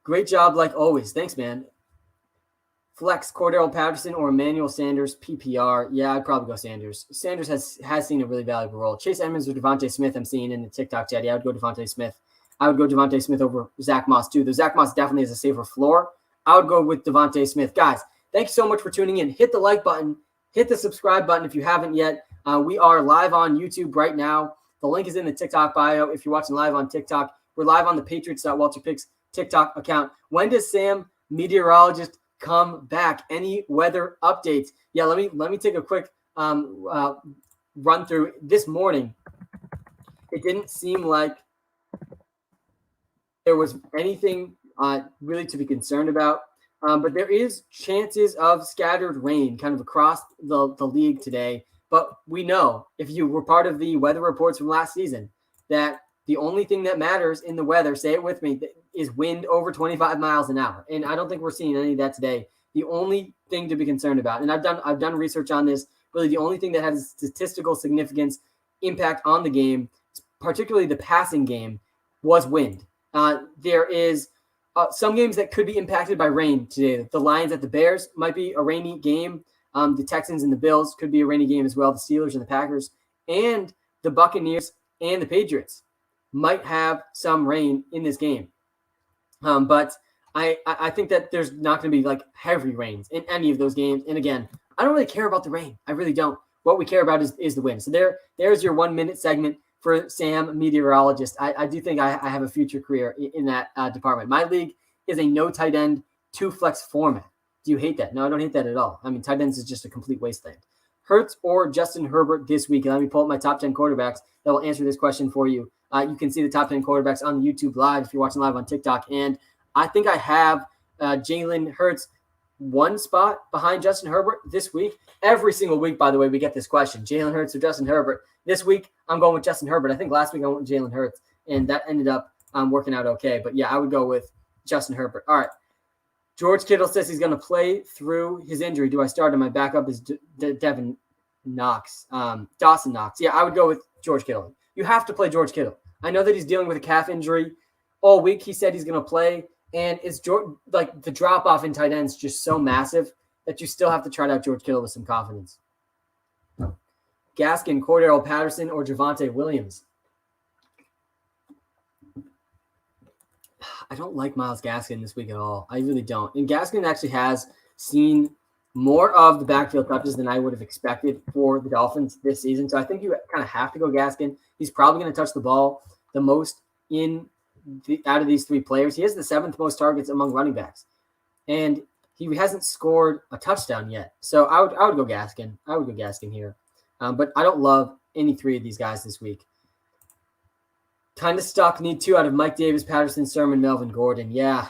S1: Great job, like always. Thanks, man. Flex, Cordell Patterson or Emmanuel Sanders, PPR. Yeah, I'd probably go Sanders. Sanders has seen a really valuable role. Chase Edmonds or Devontae Smith, I'm seeing in the TikTok chat. Yeah, I would go Devontae Smith. I would go Devontae Smith over Zach Moss, too. Though Zach Moss definitely has a safer floor. I would go with Devontae Smith. Guys, thank you so much for tuning in. Hit the like button. Hit the subscribe button if you haven't yet. We are live on YouTube right now. The link is in the TikTok bio if you're watching live on TikTok. We're live on the Patriots.WalterPicks TikTok account. When does Sam, meteorologist, come back? Any weather updates? Yeah, let me take a quick run through. This morning, it didn't seem like there was anything really to be concerned about. But there is chances of scattered rain kind of across the league today. But we know, if you were part of the weather reports from last season, that the only thing that matters in the weather, say it with me, is wind over 25 miles an hour. And I don't think we're seeing any of that today. The only thing to be concerned about, and I've done research on this, really the only thing that has statistical significance impact on the game, particularly the passing game, was wind. There is some games that could be impacted by rain today. The Lions at the Bears might be a rainy game. The Texans and the Bills could be a rainy game as well. The Steelers and the Packers, and the Buccaneers and the Patriots. might have some rain in this game. But I think that there's not going to be like heavy rains in any of those games. And again, I don't really care about the rain. I really don't. What we care about is the win. So there's your 1 minute segment for Sam, meteorologist. I do think I have a future career in that department. My league is a no tight end, 2 flex format. Do you hate that? No, I don't hate that at all. I mean, tight ends is just a complete wasteland. Hurts or Justin Herbert this week? And let me pull up my top 10 quarterbacks that will answer this question for you. You can see the top 10 quarterbacks on YouTube live if you're watching live on TikTok. And I think I have Jalen Hurts 1 spot behind Justin Herbert this week. Every single week, by the way, we get this question. Jalen Hurts or Justin Herbert? This week, I'm going with Justin Herbert. I think last week I went with Jalen Hurts, and that ended up working out okay. But, yeah, I would go with Justin Herbert. All right. George Kittle says he's going to play through his injury. Do I start him? My backup is Dawson Knox. Yeah, I would go with George Kittle. You have to play George Kittle. I know that he's dealing with a calf injury. All week he said he's going to play, and it's like the drop-off in tight ends just so massive that you still have to try out George Kittle with some confidence. Gaskin, Cordero Patterson, or Javonte Williams? I don't like Myles Gaskin this week at all. I really don't. And Gaskin actually has seen more of the backfield touches than I would have expected for the Dolphins this season. So I think you kind of have to go Gaskin. He's probably going to touch the ball the most out of these 3 players. He has the 7th most targets among running backs. And he hasn't scored a touchdown yet. So I would go Gaskin. I would go Gaskin here. But I don't love any 3 of these guys this week. Kind of stuck. Need 2 out of Mike Davis, Patterson, Sermon, Melvin Gordon. Yeah,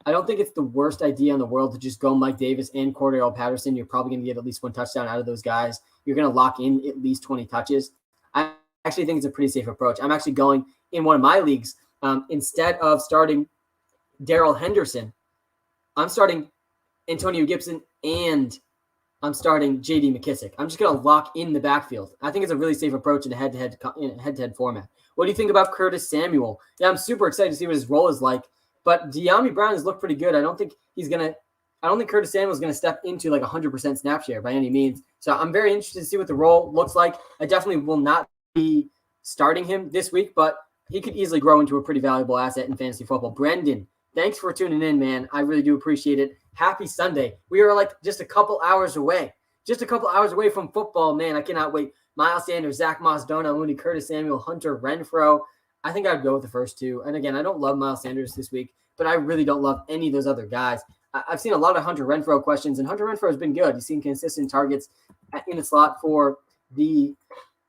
S1: I don't think it's the worst idea in the world to just go Mike Davis and Cordero Patterson. You're probably going to get at least 1 touchdown out of those guys. You're going to lock in at least 20 touches. I actually think it's a pretty safe approach. I'm actually going in one of my leagues. Instead of starting Darrell Henderson, I'm starting Antonio Gibson and I'm starting J.D. McKissick. I'm just going to lock in the backfield. I think it's a really safe approach in a head-to-head format. What do you think about Curtis Samuel? Yeah, I'm super excited to see what his role is like. But De'Ami Brown has looked pretty good. I don't think Curtis Samuel is going to step into like 100% snap share by any means. So I'm very interested to see what the role looks like. I definitely will not be starting him this week, but he could easily grow into a pretty valuable asset in fantasy football. Brendan, thanks for tuning in, man. I really do appreciate it. Happy Sunday. We are like just a couple hours away. From football, man. I cannot wait. Miles Sanders, Zach Moss, Donald Mooney, Curtis Samuel, Hunter Renfrow. I think I'd go with the first 2. And again, I don't love Miles Sanders this week, but I really don't love any of those other guys. I've seen a lot of Hunter Renfrow questions, and Hunter Renfrow has been good. He's seen consistent targets in the slot for the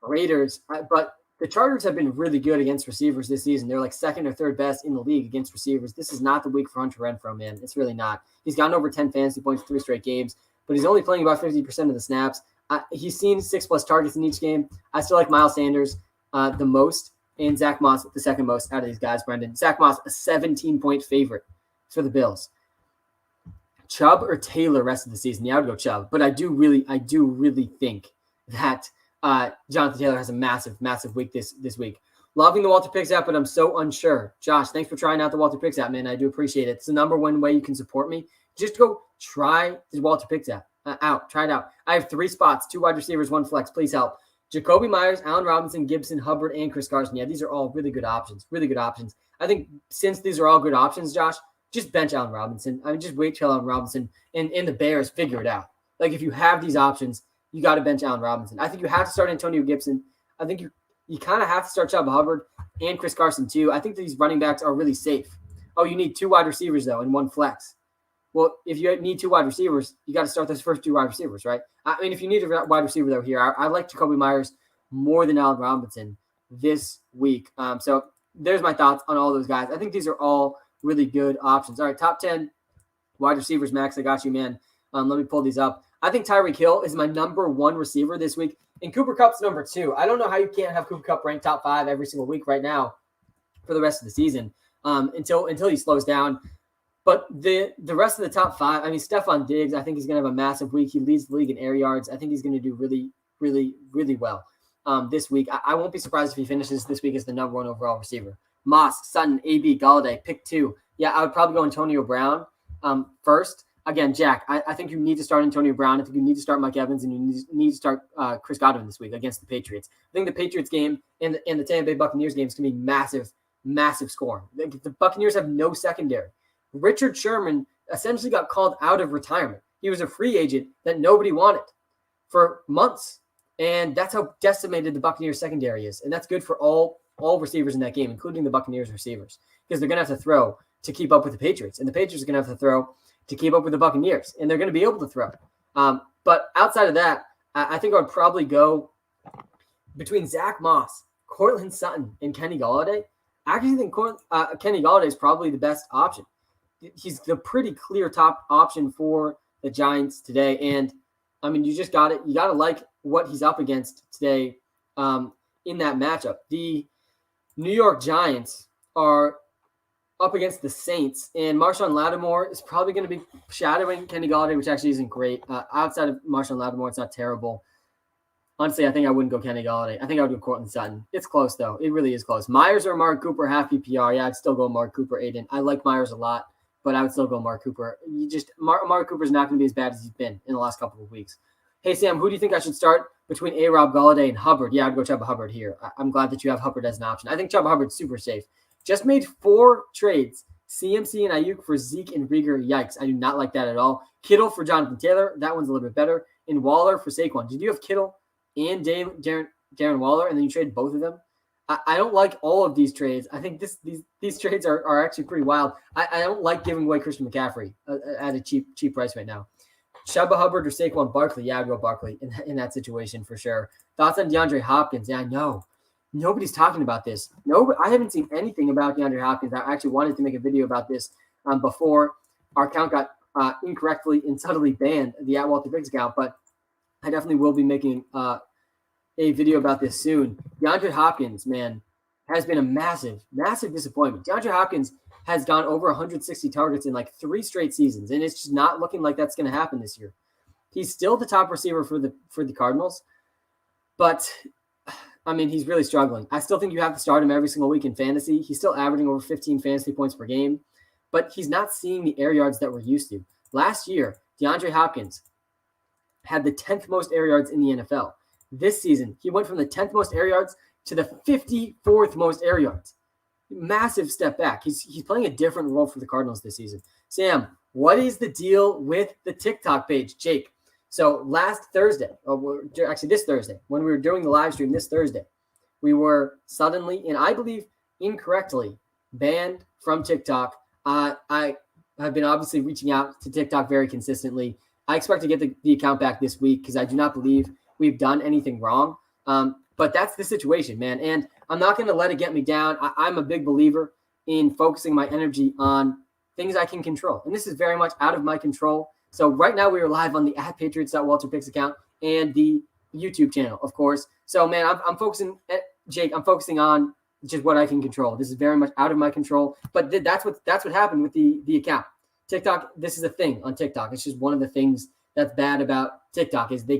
S1: Raiders. But the Chargers have been really good against receivers this season. They're like 2nd or 3rd best in the league against receivers. This is not the week for Hunter Renfrow, man. It's really not. He's gotten over 10 fantasy points 3 straight games, but he's only playing about 50% of the snaps. He's seen 6+ targets in each game. I still like Miles Sanders the most, and Zach Moss the 2nd most out of these guys, Brendan. Zach Moss, a 17-point favorite for the Bills. Chubb or Taylor rest of the season? Yeah, I would go Chubb, but I do really think that Jonathan Taylor has a massive week this week. Loving the WalterPicks app, but I'm so unsure. Josh, thanks for trying out the WalterPicks app, man. I do appreciate it. It's the number 1 way you can support me. Just go try the WalterPicks app out. Try it out. I have 3 spots, 2 wide receivers, 1 flex. Please help. Jacoby Myers, Allen Robinson, Gibson, Hubbard, and Chris Carson. Yeah, these are all really good options. I think since these are all good options, Josh, just bench Allen Robinson. I mean, just wait till Allen Robinson and the Bears figure it out. Like, if you have these options, you got to bench Allen Robinson. I think you have to start Antonio Gibson. I think you kind of have to start Chuba Hubbard and Chris Carson too. I think these running backs are really safe. Oh, you need 2 wide receivers though and 1 flex. Well, if you need 2 wide receivers, you got to start those first 2 wide receivers, right? I mean, if you need a wide receiver though here, I like Jacoby Myers more than Allen Robinson this week. So there's my thoughts on all those guys. I think these are all really good options. All right, top 10 wide receivers, Max. I got you, man. Let me pull these up. I think Tyreek Hill is my number 1 receiver this week, and Cooper Kupp's number 2. I don't know how you can't have Cooper Kupp ranked top 5 every single week right now for the rest of the season until he slows down. But the rest of the top 5, I mean, Stephon Diggs, I think he's going to have a massive week. He leads the league in air yards. I think he's going to do really, really, really well this week. I won't be surprised if he finishes this week as the number 1 overall receiver. Moss, Sutton, AB, Galladay, pick 2. Yeah, I would probably go Antonio Brown first. again, Jack, I think you need to start Antonio Brown. I think you need to start Mike Evans, and you need to start Chris Godwin this week against the Patriots. I think the Patriots game and the Tampa Bay Buccaneers game is going to be massive, massive scoring. The Buccaneers have no secondary. Richard Sherman essentially got called out of retirement. He was a free agent that nobody wanted for months, and that's how decimated the Buccaneers secondary is. And that's good for all receivers in that game, including the Buccaneers receivers, because they're going to have to throw to keep up with the Patriots, and the Patriots are going to have to throw to keep up with the Buccaneers, and they're going to be able to throw. But outside of that, I think I would probably go between Zach Moss, Cortland Sutton, and Kenny Golladay. I actually think Kenny Golladay is probably the best option. He's the pretty clear top option for the Giants today, and I mean, you got to like what he's up against today in that matchup. The New York Giants are up against the Saints, and Marshawn Lattimore is probably going to be shadowing Kenny Golladay, which actually isn't great. Outside of Marshawn Lattimore, it's not terrible. Honestly, I think I wouldn't go Kenny Golladay. I think I would go Cortland Sutton. It's close, though. It really is close. Myers or Mark Cooper, half PPR. Yeah, I'd still go Mark Cooper, Aiden. I like Myers a lot, but I would still go Mark Cooper. Mark Cooper's not going to be as bad as he's been in the last couple of weeks. Hey, Sam, who do you think I should start between A-Rob, Golladay, and Hubbard? Yeah, I'd go Chuba Hubbard here. I'm glad that you have Hubbard as an option. I think Chuba Hubbard's super safe. Just made 4 trades, CMC and Ayuk for Zeke and Rieger. Yikes, I do not like that at all. Kittle for Jonathan Taylor. That one's a little bit better. And Waller for Saquon. Did you have Kittle and Darren Waller, and then you trade both of them? I don't like all of these trades. I think these trades are actually pretty wild. I don't like giving away Christian McCaffrey at a cheap price right now. Chuba Hubbard or Saquon Barkley? Yeah, I'd go Barkley in that situation for sure. Thoughts on DeAndre Hopkins? Yeah, I know. Nobody's talking about this. I haven't seen anything about DeAndre Hopkins. I actually wanted to make a video about this before our account got incorrectly and subtly banned, the @WalterPicks account, but I definitely will be making a video about this soon. DeAndre Hopkins, man, has been a massive, massive disappointment. DeAndre Hopkins has gone over 160 targets in like 3 straight seasons, and it's just not looking like that's going to happen this year. He's still the top receiver for the Cardinals, but I mean, he's really struggling. I still think you have to start him every single week in fantasy. He's still averaging over 15 fantasy points per game, but he's not seeing the air yards that we're used to. Last year, DeAndre Hopkins had the 10th most air yards in the NFL. This season, he went from the 10th most air yards to the 54th most air yards. Massive step back. He's playing a different role for the Cardinals this season. Sam, what is the deal with the TikTok page? Jake. So last Thursday, actually this Thursday, when we were doing the live stream this Thursday, we were suddenly, and I believe incorrectly, banned from TikTok. I have been obviously reaching out to TikTok very consistently. I expect to get the account back this week because I do not believe we've done anything wrong. But that's the situation, man. And I'm not going to let it get me down. I'm a big believer in focusing my energy on things I can control. And this is very much out of my control. So right now we are live on the @Patriots.WalterPicks account and the YouTube channel, of course. So, man, I'm focusing, Jake, I'm focusing on just what I can control. This is very much out of my control. But that's what happened with the account. TikTok, this is a thing on TikTok. It's just one of the things that's bad about TikTok is they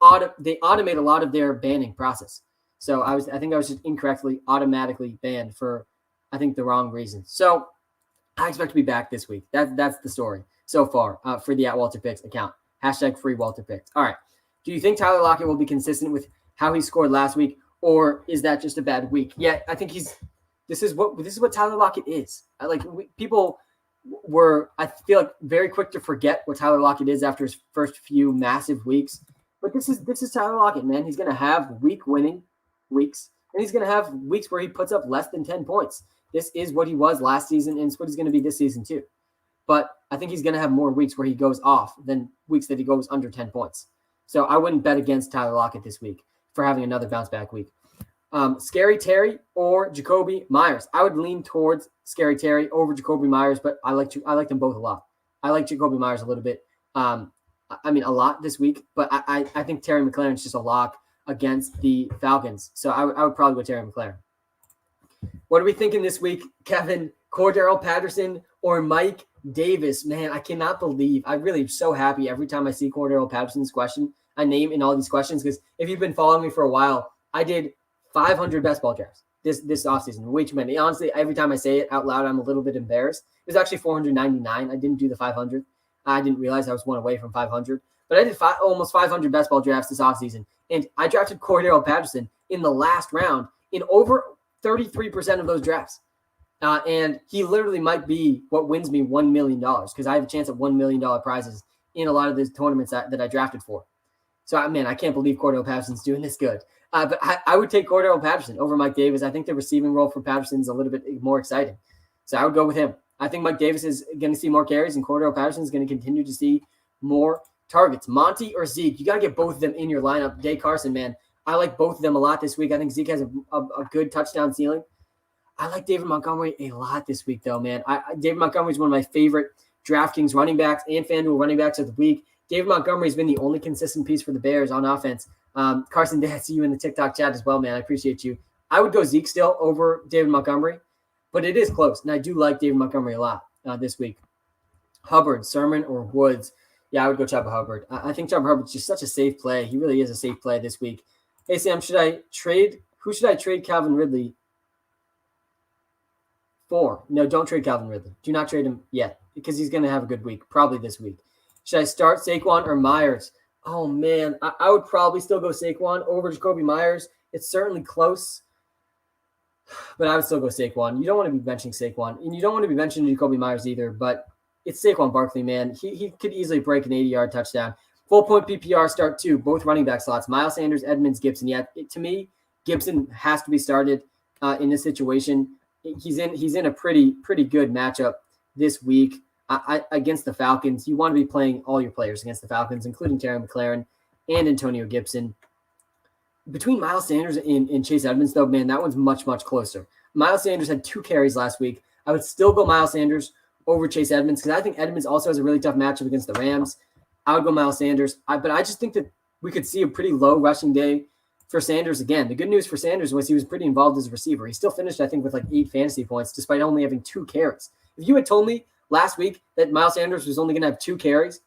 S1: automate a lot of their banning process. So I think I was just incorrectly automatically banned for, I think, the wrong reasons. So I expect to be back this week. That's the story so far for the @WalterPicks account. #FreeWalterPicks. All right. Do you think Tyler Lockett will be consistent with how he scored last week, or is that just a bad week? Yeah, I think this is what Tyler Lockett is. People were, I feel like, very quick to forget what Tyler Lockett is after his first few massive weeks. But this is Tyler Lockett, man. He's going to have week-winning weeks, and he's going to have weeks where he puts up less than 10 points. This is what he was last season, and it's what he's going to be this season too. But I think he's going to have more weeks where he goes off than weeks that he goes under 10 points. So I wouldn't bet against Tyler Lockett this week for having another bounce-back week. Scary Terry or Jacoby Myers. I would lean towards Scary Terry over Jacoby Myers, but I like them both a lot. I like Jacoby Myers a little bit. A lot this week, but I think Terry McLaurin's just a lock against the Falcons. So I would probably go Terry McLaurin. What are we thinking this week, Kevin? Cordero Patterson or Mike Davis? Man, I cannot believe. I really am so happy every time I see Cordero Patterson's name in all these questions, because if you've been following me for a while, I did 500 best ball drafts. this offseason. Way too many. Honestly, every time I say it out loud, I'm a little bit embarrassed. It was actually 499. I didn't do the 500. I didn't realize I was one away from 500. But I did almost 500 best ball drafts this offseason. And I drafted Cordero Patterson in the last round in over 33% of those drafts. And he literally might be what wins me $1 million because I have a chance at $1 million prizes in a lot of these tournaments that I drafted for. So, man, I can't believe Cordero Patterson's doing this good. But I would take Cordero Patterson over Mike Davis. I think the receiving role for Patterson is a little bit more exciting. So I would go with him. I think Mike Davis is going to see more carries, and Cordero Patterson is going to continue to see more targets. Monty or Zeke, you got to get both of them in your lineup. Day Carson, man, I like both of them a lot this week. I think Zeke has a good touchdown ceiling. I like David Montgomery a lot this week, though, man. David Montgomery is one of my favorite DraftKings running backs and FanDuel running backs of the week. David Montgomery has been the only consistent piece for the Bears on offense. Carson, I see you in the TikTok chat as well, man. I appreciate you. I would go Zeke still over David Montgomery, but it is close, and I do like David Montgomery a lot this week. Hubbard, Sermon, or Woods? Yeah, I would go Chuba Hubbard. I think Chuba Hubbard's just such a safe play. He really is a safe play this week. Hey, Sam, who should I trade Calvin Ridley for? No, don't trade Calvin Ridley. Do not trade him yet because he's going to have a good week, probably this week. Should I start Saquon or Myers? Oh, man, I would probably still go Saquon over Jacoby Myers. It's certainly close, but I would still go Saquon. You don't want to be benching Saquon, and you don't want to be benching Jacoby Myers either, but it's Saquon Barkley, man. He could easily break an 80-yard touchdown. Full-point PPR start two, both running back slots. Miles Sanders, Edmonds, Gibson. Yeah, to me, Gibson has to be started in this situation. He's in a pretty good matchup this week against the Falcons. You want to be playing all your players against the Falcons, including Terry McLaurin and Antonio Gibson. Between Miles Sanders and Chase Edmonds, though, man, that one's much, much closer. Miles Sanders had 2 carries last week. I would still go Miles Sanders over Chase Edmonds because I think Edmonds also has a really tough matchup against the Rams. I would go Miles Sanders. But I just think that we could see a pretty low rushing day for Sanders again. The good news for Sanders was he was pretty involved as a receiver. He still finished, I think, with like 8 fantasy points despite only having 2 carries. If you had told me last week that Miles Sanders was only going to have 2 carries,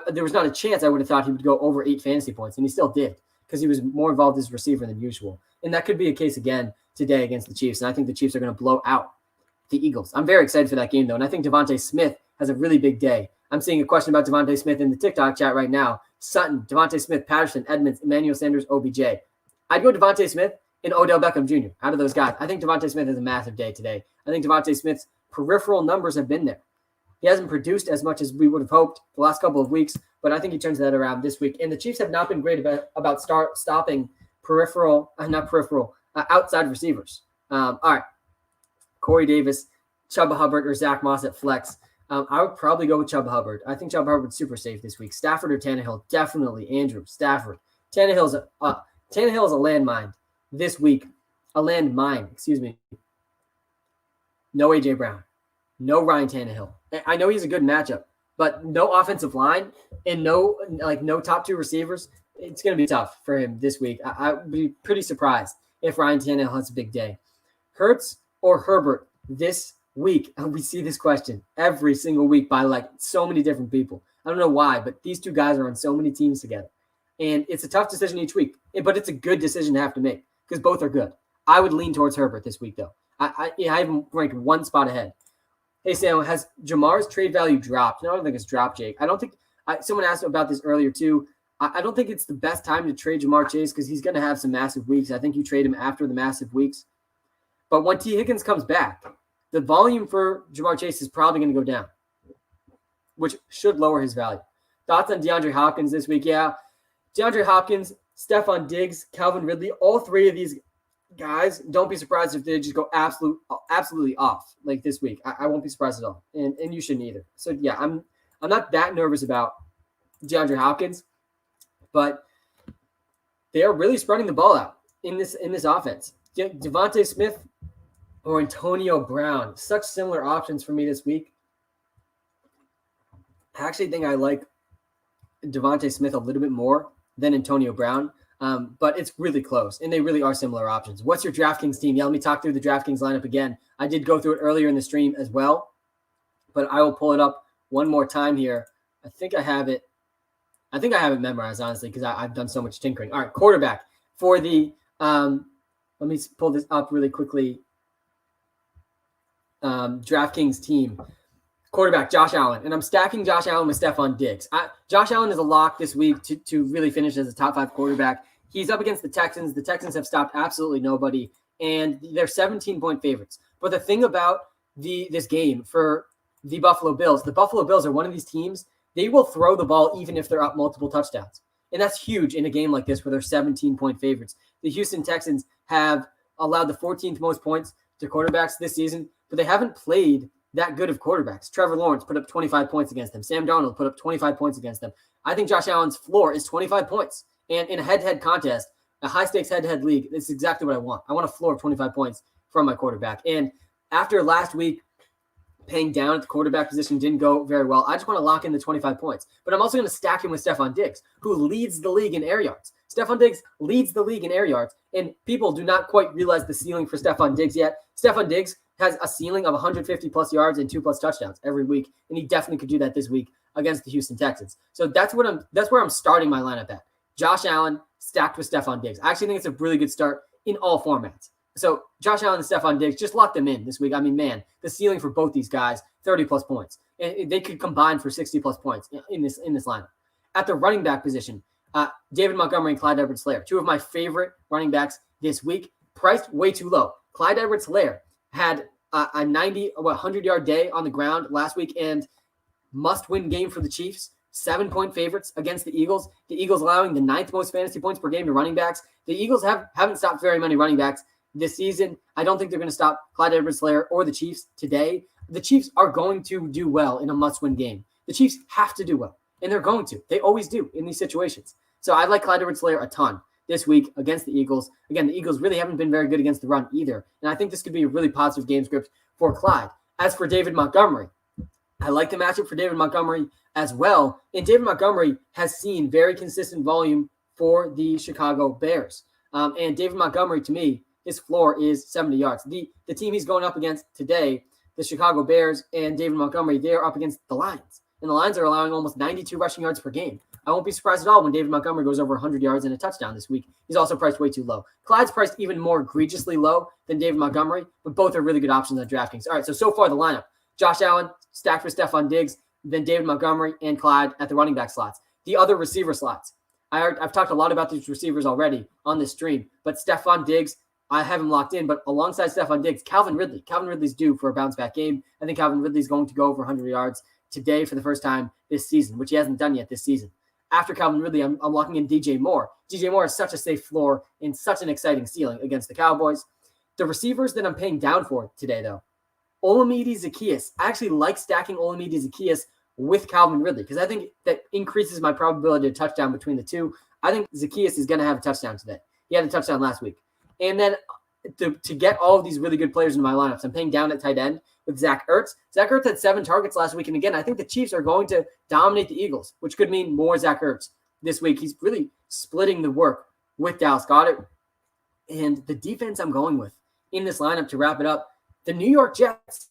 S1: there was not a chance I would have thought he would go over 8 fantasy points, and he still did because he was more involved as a receiver than usual. And that could be a case again today against the Chiefs, and I think the Chiefs are going to blow out the Eagles. I'm very excited for that game, though, and I think Devontae Smith has a really big day. I'm seeing a question about Devontae Smith in the TikTok chat right now. Sutton, Devontae Smith, Patterson, Edmonds, Emmanuel Sanders, OBJ. I'd go Devontae Smith and Odell Beckham Jr. Out of those guys, I think Devontae Smith has a massive day today. I think Devontae Smith's peripheral numbers have been there. He hasn't produced as much as we would have hoped the last couple of weeks, but I think he turns that around this week. And the Chiefs have not been great about stopping outside receivers. All right, Corey Davis, Chuba Hubbard, or Zach Moss at flex. I would probably go with Chuba Hubbard. I think Chuba Hubbard's super safe this week. Stafford or Tannehill? Definitely Andrew Stafford. Tannehill is a landmine this week. A landmine, excuse me. No A.J. Brown. No Ryan Tannehill. I know he's a good matchup, but no offensive line and no top 2 receivers. It's going to be tough for him this week. I would be pretty surprised if Ryan Tannehill has a big day. Hurts or Herbert this week? We see this question every single week by like so many different people. I don't know why, but these 2 guys are on so many teams together. And it's a tough decision each week, but it's a good decision to have to make because both are good. I would lean towards Herbert this week, though. I have him ranked 1 spot ahead. Hey, Sam, has Jamar's trade value dropped? No, I don't think it's dropped, Jake. I don't think someone asked about this earlier, too. I don't think it's the best time to trade Jamar Chase because he's going to have some massive weeks. I think you trade him after the massive weeks. But when T. Higgins comes back, the volume for Jamar Chase is probably going to go down, which should lower his value. Thoughts on DeAndre Hopkins this week? Yeah, DeAndre Hopkins, Stephon Diggs, Calvin Ridley, all 3 of these guys, don't be surprised if they just go absolutely off like this week. I won't be surprised at all, and you shouldn't either. So yeah, I'm not that nervous about DeAndre Hopkins, but they are really spreading the ball out in this offense. Devontae Smith or Antonio Brown, such similar options for me this week. I actually think I like Devontae Smith a little bit more than Antonio Brown. But it's really close, and they really are similar options. What's your DraftKings team? Yeah, let me talk through the DraftKings lineup again. I did go through it earlier in the stream as well, but I will pull it up one more time here. I think I have it memorized, honestly, because I've done so much tinkering. All right, quarterback for the let me pull this up really quickly. DraftKings team. Quarterback, Josh Allen. And I'm stacking Josh Allen with Stephon Diggs. Josh Allen is a lock this week to really finish as a top 5 quarterback. He's up against the Texans. The Texans have stopped absolutely nobody, and they're 17-point favorites. But the thing about this game for the Buffalo Bills are one of these teams, they will throw the ball even if they're up multiple touchdowns. And that's huge in a game like this where they're 17-point favorites. The Houston Texans have allowed the 14th most points to quarterbacks this season, but they haven't played that good of quarterbacks. Trevor Lawrence put up 25 points against them. Sam Darnold put up 25 points against them. I think Josh Allen's floor is 25 points. And in a head-to-head contest, a high-stakes head-to-head league, this is exactly what I want. I want a floor of 25 points from my quarterback. And after last week, paying down at the quarterback position didn't go very well. I just want to lock in the 25 points. But I'm also going to stack him with Stephon Diggs, who leads the league in air yards. Stephon Diggs leads the league in air yards, and people do not quite realize the ceiling for Stephon Diggs yet. Stephon Diggs has a ceiling of 150-plus yards and 2+ touchdowns every week, and he definitely could do that this week against the Houston Texans. So that's where I'm starting my lineup at. Josh Allen stacked with Stephon Diggs. I actually think it's a really good start in all formats. So Josh Allen and Stephon Diggs, just lock them in this week. I mean, man, the ceiling for both these guys, 30-plus points. And they could combine for 60-plus points in this lineup. At the running back position, David Montgomery and Clyde Edwards-Helaire, two of my favorite running backs this week, priced way too low. Clyde Edwards-Helaire had a 100-yard day on the ground last week and must-win game for the Chiefs. 7-point favorites against the Eagles. The Eagles allowing the 9th most fantasy points per game to running backs. The Eagles haven't stopped very many running backs this season. I don't think they're going to stop Clyde Edwards-Helaire or the Chiefs today. The Chiefs are going to do well in a must-win game. The Chiefs have to do well, and they're going to. They always do in these situations. So I like Clyde Edwards-Helaire a ton this week against the Eagles. Again, the Eagles really haven't been very good against the run either, and I think this could be a really positive game script for Clyde. As for David Montgomery, I like the matchup for David Montgomery as well, and David Montgomery has seen very consistent volume for the Chicago Bears. And David Montgomery, to me, his floor is 70 yards. The team he's going up against today, the Chicago Bears and David Montgomery, they're up against the Lions. And the Lions are allowing almost 92 rushing yards per game. I won't be surprised at all when David Montgomery goes over 100 yards and a touchdown this week. He's also priced way too low. Clyde's priced even more egregiously low than David Montgomery, but both are really good options on DraftKings. All right, so far the lineup. Josh Allen stacked with Stephon Diggs, then David Montgomery and Clyde at the running back slots. The other receiver slots. I've talked a lot about these receivers already on this stream, but Stephon Diggs, I have him locked in, but alongside Stephon Diggs, Calvin Ridley. Calvin Ridley's due for a bounce-back game. I think Calvin Ridley's going to go over 100 yards today for the first time this season, which he hasn't done yet this season. After Calvin Ridley, I'm locking in DJ Moore. DJ Moore is such a safe floor and such an exciting ceiling against the Cowboys. The receivers that I'm paying down for today, though, Olamide Zaccheaus. I actually like stacking Olamide Zaccheaus with Calvin Ridley because I think that increases my probability of touchdown between the two. I think Zaccheaus is going to have a touchdown today. He had a touchdown last week. And then to get all of these really good players into my lineups, I'm paying down at tight end with Zach Ertz. Zach Ertz had 7 targets last week. And again, I think the Chiefs are going to dominate the Eagles, which could mean more Zach Ertz this week. He's really splitting the work with Dallas Goedert. And the defense I'm going with in this lineup to wrap it up, the New York Jets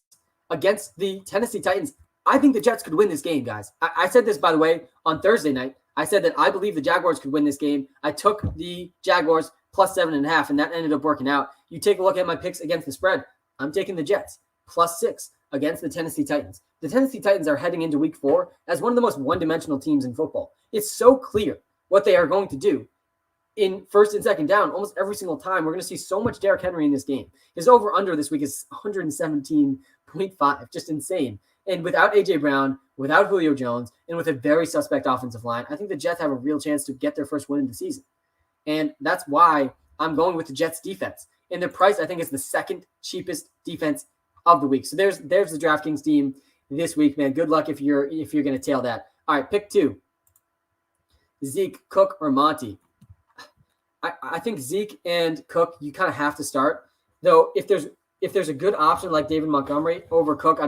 S1: against the Tennessee Titans. I think the Jets could win this game, guys. I said this, by the way, on Thursday night. I said that I believe the Jaguars could win this game. I took the Jaguars plus 7.5, and that ended up working out. You take a look at my picks against the spread. I'm taking the Jets plus 6 against the Tennessee Titans. The Tennessee Titans are heading into week 4 as one of the most one-dimensional teams in football. It's so clear what they are going to do in first and second down almost every single time. We're going to see so much Derrick Henry in this game. His over-under this week is 117.5, just insane. And without A.J. Brown, without Julio Jones, and with a very suspect offensive line, I think the Jets have a real chance to get their first win of the season. And that's why I'm going with the Jets defense. And their price, I think, is the second cheapest defense of the week. So there's the DraftKings team this week, man. Good luck if you're going to tail that. All right, pick 2. Zeke, Cook, or Monty. I think Zeke and Cook, you kind of have to start. Though if there's a good option like David Montgomery over Cook,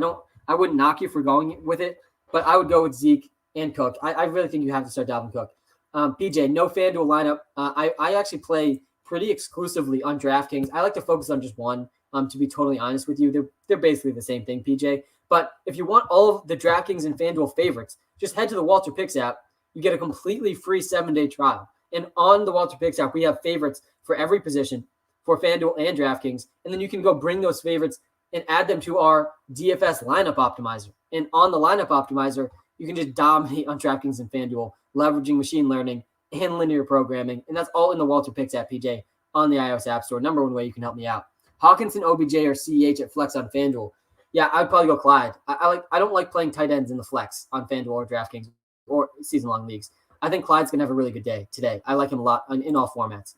S1: I wouldn't knock you for going with it, but I would go with Zeke and Cook. I really think you have to start Dalvin Cook. PJ, no FanDuel lineup. I actually play pretty exclusively on DraftKings. I like to focus on just one, to be totally honest with you. They're basically the same thing, PJ. But if you want all of the DraftKings and FanDuel favorites, just head to the WalterPicks app. You get a completely free 7-day trial. And on the WalterPicks app, we have favorites for every position, for FanDuel and DraftKings. And then you can go bring those favorites and add them to our DFS lineup optimizer. And on the lineup optimizer, you can just dominate on DraftKings and FanDuel, leveraging machine learning and linear programming. And that's all in the WalterPicks app, PJ, on the iOS App Store. Number one way you can help me out. Hawkinson, OBJ, or CEH at flex on FanDuel. Yeah, I'd probably go Clyde. I don't like playing tight ends in the flex on FanDuel or DraftKings or season-long leagues. I think Clyde's going to have a really good day today. I like him a lot in all formats.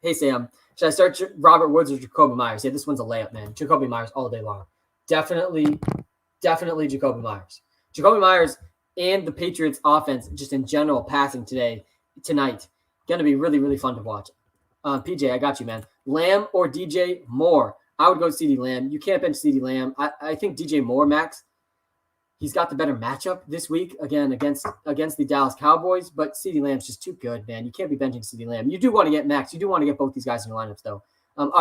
S1: Hey, Sam, should I start Robert Woods or Jacoby Myers? Yeah, this one's a layup, man. Jacoby Myers all day long. Definitely Jacoby Myers. Jacoby Myers and the Patriots offense, just in general, passing tonight, going to be really, really fun to watch. PJ, I got you, man. Lamb or DJ Moore? I would go CeeDee Lamb. You can't bench CeeDee Lamb. I think DJ Moore, Max, he's got the better matchup this week, again, against the Dallas Cowboys, but CeeDee Lamb's just too good, man. You can't be benching CeeDee Lamb. You do want to get Max. You do want to get both these guys in your lineups, though. All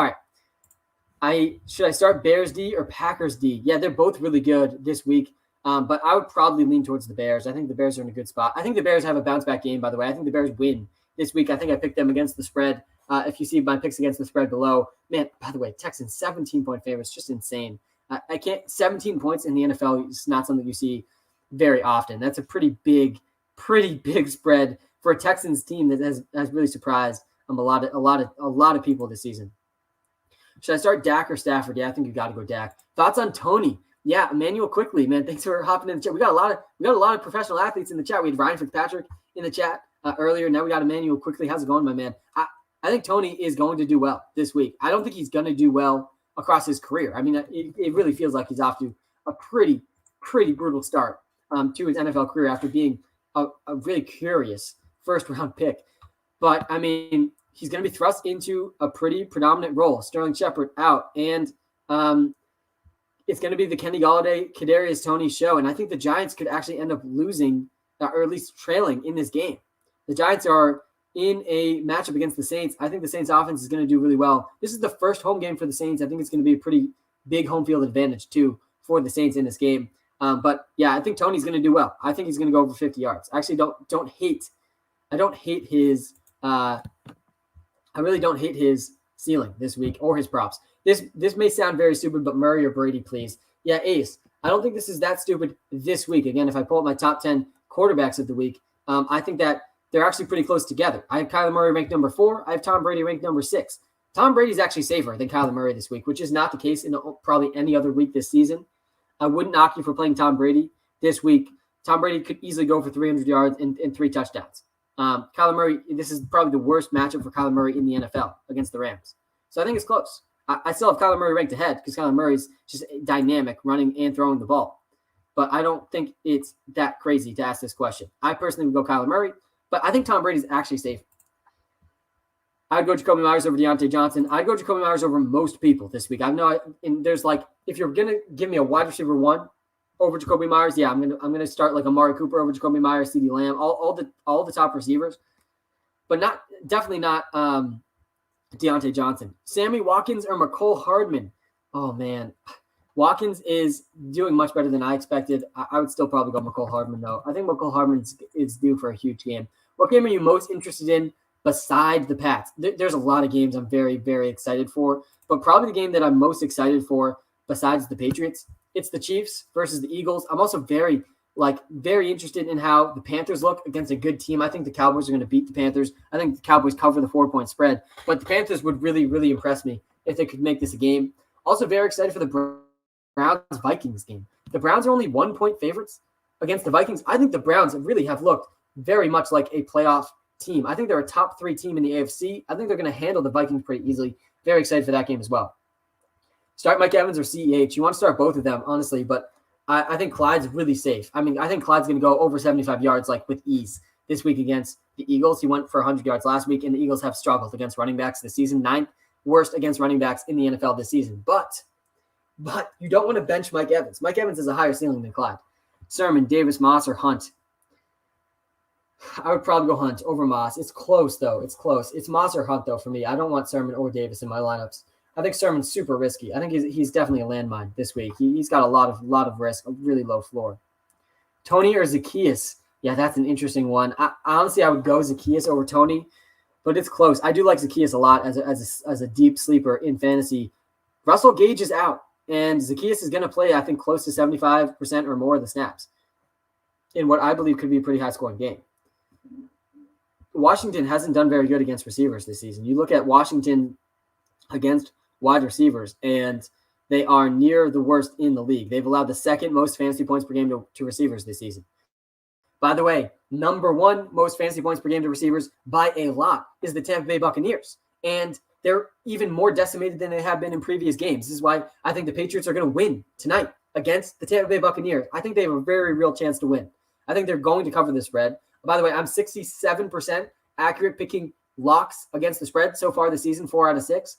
S1: right. Should I start Bears D or Packers D? Yeah, they're both really good this week, but I would probably lean towards the Bears. I think the Bears are in a good spot. I think the Bears have a bounce-back game, by the way. I think the Bears win this week. I think I picked them against the spread. If you see my picks against the spread below, man, by the way, Texans 17-point favorites, just insane. I can't 17 points in the NFL is not something you see very often. That's a pretty big spread for a Texans team that has really surprised a lot of people this season. Should I start Dak or Stafford? Yeah, I think you got to go Dak. Thoughts on Tony? Yeah, Emmanuel quickly, man. Thanks for hopping in the chat. We got a lot of professional athletes in the chat. We had Ryan Fitzpatrick in the chat earlier. Now we got Emmanuel quickly. How's it going, my man? I think Tony is going to do well this week. I don't think he's going to do well across his career. I mean, it really feels like he's off to a pretty brutal start to his NFL career after being a really curious first-round pick. But, I mean, he's going to be thrust into a pretty predominant role. Sterling Shepard out, and it's going to be the Kenny Golladay, Kadarius Toney show. And I think the Giants could actually end up losing or at least trailing in this game. The Giants are in a matchup against the Saints. I think the Saints offense is going to do really well. This is the first home game for the Saints. I think it's going to be a pretty big home field advantage too for the Saints in this game. But yeah, I think Tony's going to do well. I think he's going to go over 50 yards. I actually I really don't hate his ceiling this week or his props. This may sound very stupid, but Murray or Brady, please. Yeah, Ace. I don't think this is that stupid this week. Again, if I pull up my top 10 quarterbacks of the week, I think that they're actually pretty close together. I have Kyler Murray ranked number 4. I have Tom Brady ranked number 6. Tom Brady's actually safer than Kyler Murray this week, which is not the case in probably any other week this season. I wouldn't knock you for playing Tom Brady this week. Tom Brady could easily go for 300 yards and 3 touchdowns. Kyler Murray, this is probably the worst matchup for Kyler Murray in the NFL against the Rams. So I think it's close. I still have Kyler Murray ranked ahead because Kyler Murray's just dynamic running and throwing the ball. But I don't think it's that crazy to ask this question. I personally would go Kyler Murray. But I think Tom Brady's actually safe. I'd go Jacoby Myers over Deontay Johnson. I'd go Jacoby Myers over most people this week. There's like, if you're gonna give me a wide receiver 1 over Jacoby Myers, yeah, I'm gonna start like Amari Cooper over Jacoby Myers, CeeDee Lamb, all the top receivers, but definitely not Deontay Johnson. Sammy Watkins or McCole Hardman? Oh man, Watkins is doing much better than I expected. I would still probably go McCole Hardman though. I think McCole Hardman is due for a huge game. What game are you most interested in besides the Pats? There's a lot of games I'm very, very excited for, but probably the game that I'm most excited for besides the Patriots, it's the Chiefs versus the Eagles. I'm also very interested in how the Panthers look against a good team. I think the Cowboys are going to beat the Panthers. I think the Cowboys cover the 4-point spread, but the Panthers would really, really impress me if they could make this a game. Also very excited for the Browns-Vikings game. The Browns are only 1-point favorites against the Vikings. I think the Browns really have looked very much like a playoff team. I think they're a top 3 team in the AFC. I think they're going to handle the Vikings pretty easily. Very excited for that game as well. Start Mike Evans or CEH. You want to start both of them, honestly, but I think Clyde's really safe. I mean, I think Clyde's going to go over 75 yards with ease this week against the Eagles. He went for 100 yards last week, and the Eagles have struggled against running backs this season. 9th worst against running backs in the NFL this season. But you don't want to bench Mike Evans. Mike Evans has a higher ceiling than Clyde. Sermon, Davis, Moss, or Hunt? I would probably go Hunt over Moss. It's close, though. It's close. It's Moss or Hunt, though, for me. I don't want Sermon or Davis in my lineups. I think Sermon's super risky. I think he's definitely a landmine this week. He's got a lot of risk, a really low floor. Tony or Zacchaeus? Yeah, that's an interesting one. Honestly, I would go Zacchaeus over Tony. but it's close. I do like Zacchaeus a lot as a deep sleeper in fantasy. Russell Gage is out, and Zacchaeus is going to play, I think, close to 75% or more of the snaps in what I believe could be a pretty high-scoring game. Washington hasn't done very good against receivers this season. You look at Washington against wide receivers, and they are near the worst in the league. They've allowed the second most fantasy points per game to receivers this season. By the way, number one most fantasy points per game to receivers by a lot is the Tampa Bay Buccaneers. And they're even more decimated than they have been in previous games. This is why I think the Patriots are going to win tonight against the Tampa Bay Buccaneers. I think they have a very real chance to win. I think they're going to cover the spread. By the way, I'm 67% accurate picking locks against the spread so far this season, 4 out of 6.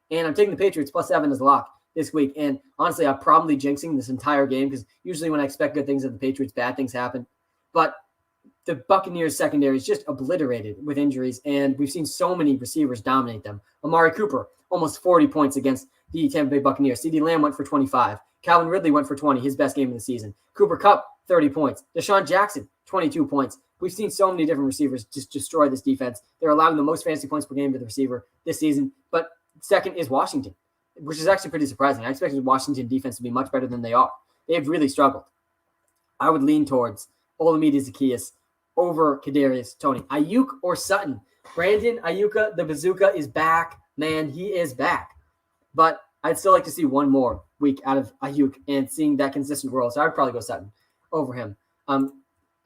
S1: And I'm taking the Patriots +7 as a lock this week. And honestly, I'm probably jinxing this entire game because usually when I expect good things of the Patriots, bad things happen. But the Buccaneers secondary is just obliterated with injuries, and we've seen so many receivers dominate them. Amari Cooper, almost 40 points against the Tampa Bay Buccaneers. CeeDee Lamb went for 25. Calvin Ridley went for 20, his best game of the season. Cooper Kupp, 30 points. Deshaun Jackson, 22 points. We've seen so many different receivers just destroy this defense. They're allowing the most fantasy points per game to the receiver this season, but second is Washington, which is actually pretty surprising. I expected Washington defense to be much better than they are. They've really struggled. I would lean towards Olamide Zacchaeus over Kadarius Toney. Ayuk or Sutton. Brandon Ayuka, the bazooka, is back. Man, he is back. But I'd still like to see one more week out of Ayuk and seeing that consistent role. So I'd probably go Sutton over him.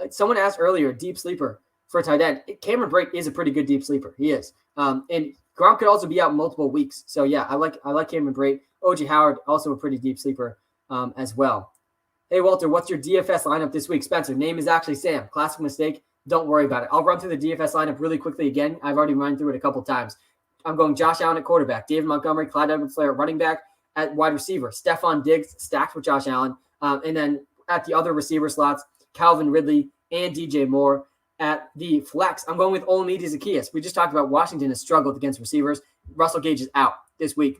S1: Someone asked earlier, deep sleeper for tight end. Cameron Brate is a pretty good deep sleeper. He is. And Gronk could also be out multiple weeks. So yeah, I like Cameron Brate. OJ Howard, also a pretty deep sleeper as well. Hey, Walter, what's your DFS lineup this week? Spencer, name is actually Sam. Classic mistake. Don't worry about it. I'll run through the DFS lineup really quickly again. I've already run through it a couple times. I'm going Josh Allen at quarterback, David Montgomery, Clyde Edwards-Helaire at running back, at wide receiver, Stephon Diggs stacked with Josh Allen, and then at the other receiver slots, Calvin Ridley and DJ Moore. At the flex, I'm going with Olamide Zacchaeus. We just talked about Washington has struggled against receivers. Russell Gage is out this week.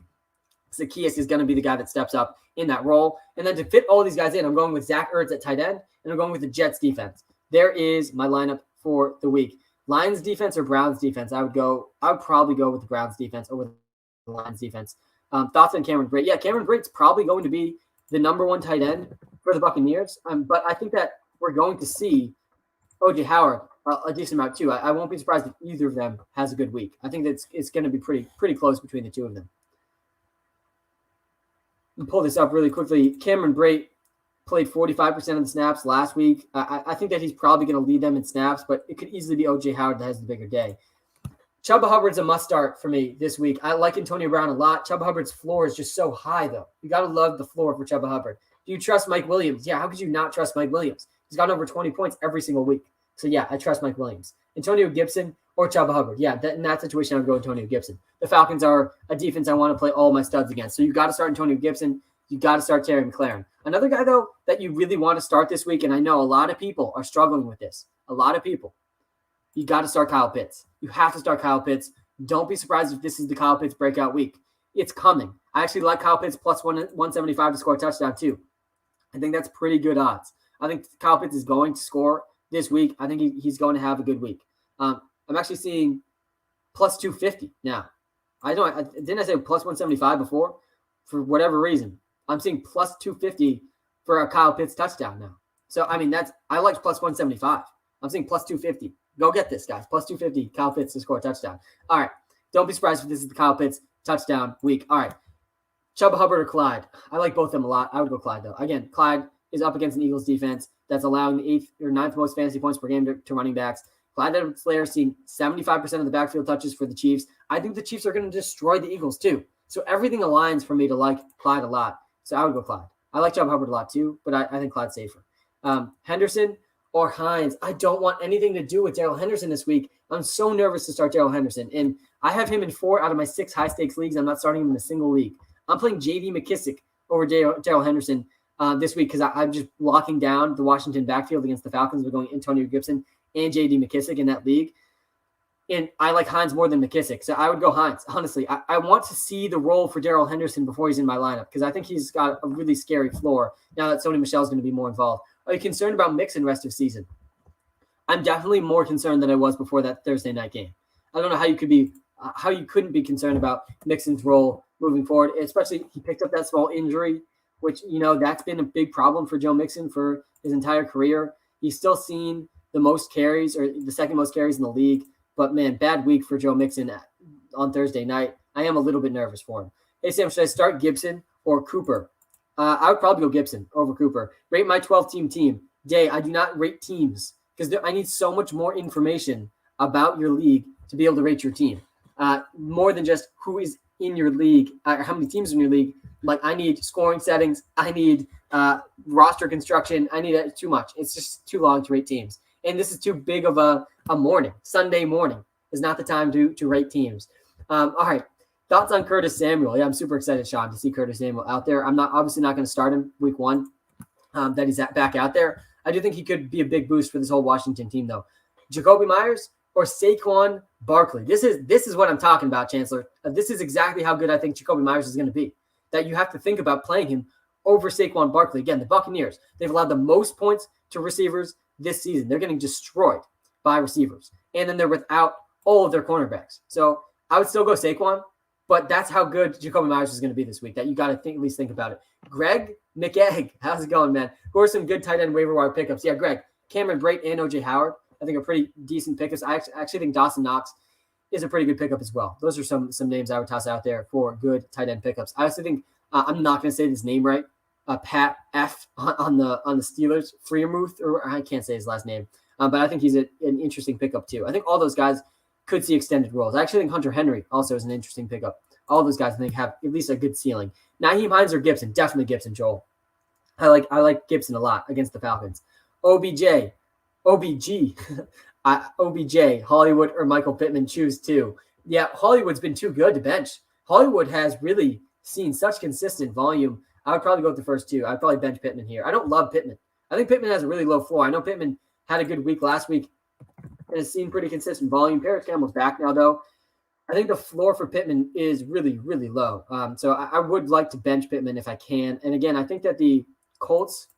S1: Zacchaeus is going to be the guy that steps up in that role. And then to fit all these guys in, I'm going with Zach Ertz at tight end, and I'm going with the Jets defense. There is my lineup for the week. Lions defense or Browns defense? I would probably go with the Browns defense over the Lions defense. Thoughts on Cameron Brate? Yeah, Cameron Brate's probably going to be the number one tight end for the Buccaneers. But I think that we're going to see OJ Howard a decent amount too. I won't be surprised if either of them has a good week. I think that it's going to be pretty close between the two of them. I'll pull this up really quickly. Cameron Brate played 45% of the snaps last week. I think that he's probably going to lead them in snaps, but it could easily be OJ Howard that has the bigger day. Chuba Hubbard's a must-start for me this week. I like Antonio Brown a lot. Chuba Hubbard's floor is just so high, though. You got to love the floor for Chuba Hubbard. Do you trust Mike Williams? Yeah, how could you not trust Mike Williams? He's gotten over 20 points every single week. So, yeah, I trust Mike Williams. Antonio Gibson or Chuba Hubbard. Yeah, in that situation, I would go Antonio Gibson. The Falcons are a defense I want to play all my studs against. So you got to start Antonio Gibson. You got to start Terry McLaurin. Another guy, though, that you really want to start this week, and I know a lot of people are struggling with this. A lot of people. You got to start Kyle Pitts. You have to start Kyle Pitts. Don't be surprised if this is the Kyle Pitts breakout week. It's coming. I actually like Kyle Pitts plus 175 to score a touchdown, too. I think that's pretty good odds. I think Kyle Pitts is going to score this week. I think he's going to have a good week. I'm actually seeing plus 250 now. Didn't I say plus 175 before? For whatever reason, I'm seeing plus 250 for a Kyle Pitts touchdown now. So, I mean, I like plus 175. I'm seeing plus 250. Go get this, guys. Plus 250, Kyle Pitts to score a touchdown. All right. Don't be surprised if this is the Kyle Pitts touchdown week. All right. Chuba Hubbard or Clyde. I like both of them a lot. I would go Clyde, though. Again, Clyde is up against an Eagles defense that's allowing the 8th or 9th most fantasy points per game to running backs. Clyde Edwards-Helaire seeing 75% of the backfield touches for the Chiefs. I think the Chiefs are going to destroy the Eagles, too. So everything aligns for me to like Clyde a lot. So I would go Clyde. I like Chuba Hubbard a lot, too, but I think Clyde's safer. Henderson or Hines. I don't want anything to do with Darrell Henderson this week. I'm so nervous to start Darrell Henderson. And I have him in 4 out of my 6 high-stakes leagues. I'm not starting him in a single league. I'm playing J.D. McKissick over Darrell Henderson this week because I'm just locking down the Washington backfield against the Falcons. We're going Antonio Gibson and J.D. McKissick in that league. And I like Hines more than McKissick. So I would go Hines. Honestly, I want to see the role for Darrell Henderson before he's in my lineup because I think he's got a really scary floor now that Sony Michel's going to be more involved. Are you concerned about Mixon rest of season? I'm definitely more concerned than I was before that Thursday night game. I don't know how you couldn't be concerned about Mixon's role moving forward, especially he picked up that small injury, which, that's been a big problem for Joe Mixon for his entire career. He's still seen the most carries, or the second most carries in the league. But, man, bad week for Joe Mixon on Thursday night. I am a little bit nervous for him. Hey, Sam, should I start Gibson or Cooper? I would probably go Gibson over Cooper. Rate my 12-team team. Day, I do not rate teams because I need so much more information about your league to be able to rate your team. More than just who is in your league, or how many teams in your league. Like, I need scoring settings. I need roster construction. I need too much. It's just too long to rate teams. And this is too big of a morning. Sunday morning is not the time to rate teams. All right. Thoughts on Curtis Samuel? Yeah, I'm super excited, Sean, to see Curtis Samuel out there. I'm obviously not going to start him week one, that he's back out there. I do think he could be a big boost for this whole Washington team, though. Jacoby Myers or Saquon Barkley? This is what I'm talking about, Chancellor. This is exactly how good I think Jacoby Myers is going to be, that you have to think about playing him over Saquon Barkley. Again, the Buccaneers, they've allowed the most points to receivers this season. They're getting destroyed by receivers. And then they're without all of their cornerbacks. So I would still go Saquon, but that's how good Jacoby Myers is going to be this week, that you got to at least think about it. Greg McEgg, how's it going, man? Who are some good tight end waiver wire pickups? Yeah, Greg, Cameron Brate and O.J. Howard, I think are pretty decent pickups. I actually think Dawson Knox is a pretty good pickup as well. Those are some names I would toss out there for good tight end pickups. I also think, I'm not going to say this name right, Pat F on the Steelers, Freiermuth, or I can't say his last name, but I think he's an interesting pickup too. I think all those guys could see extended roles. I actually think Hunter Henry also is an interesting pickup. All those guys I think have at least a good ceiling. Nyheim Hines or Gibson? Definitely Gibson, Joel. I like Gibson a lot against the Falcons. OBJ, Hollywood or Michael Pittman, choose two. Yeah, Hollywood's been too good to bench. Hollywood has really seen such consistent volume. I would probably go with the first two. I'd probably bench Pittman here. I don't love Pittman. I think Pittman has a really low floor. I know Pittman had a good week last week and has seen pretty consistent volume. Paris Campbell's back now, though. I think the floor for Pittman is really, really low. So I would like to bench Pittman if I can. And again, I think that the Colts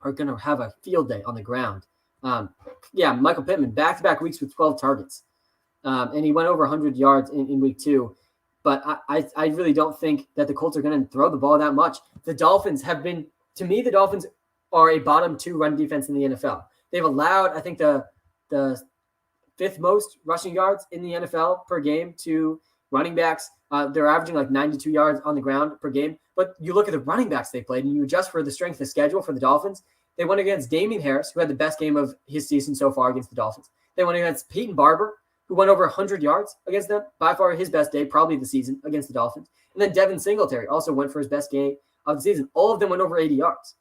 S1: are going to have a field day on the ground. Michael Pittman, back-to-back weeks with 12 targets. And he went over 100 yards in week two. But I really don't think that the Colts are going to throw the ball that much. The Dolphins the Dolphins are a bottom two run defense in the NFL. They've allowed, I think, the fifth most rushing yards in the NFL per game to running backs. They're averaging like 92 yards on the ground per game. But you look at the running backs they played, and you adjust for the strength of schedule for the Dolphins. They went against Damian Harris, who had the best game of his season so far against the Dolphins. They went against Peyton Barber, who went over 100 yards against them, by far his best day, probably the season, against the Dolphins. And then Devin Singletary also went for his best game of the season. All of them went over 80 yards.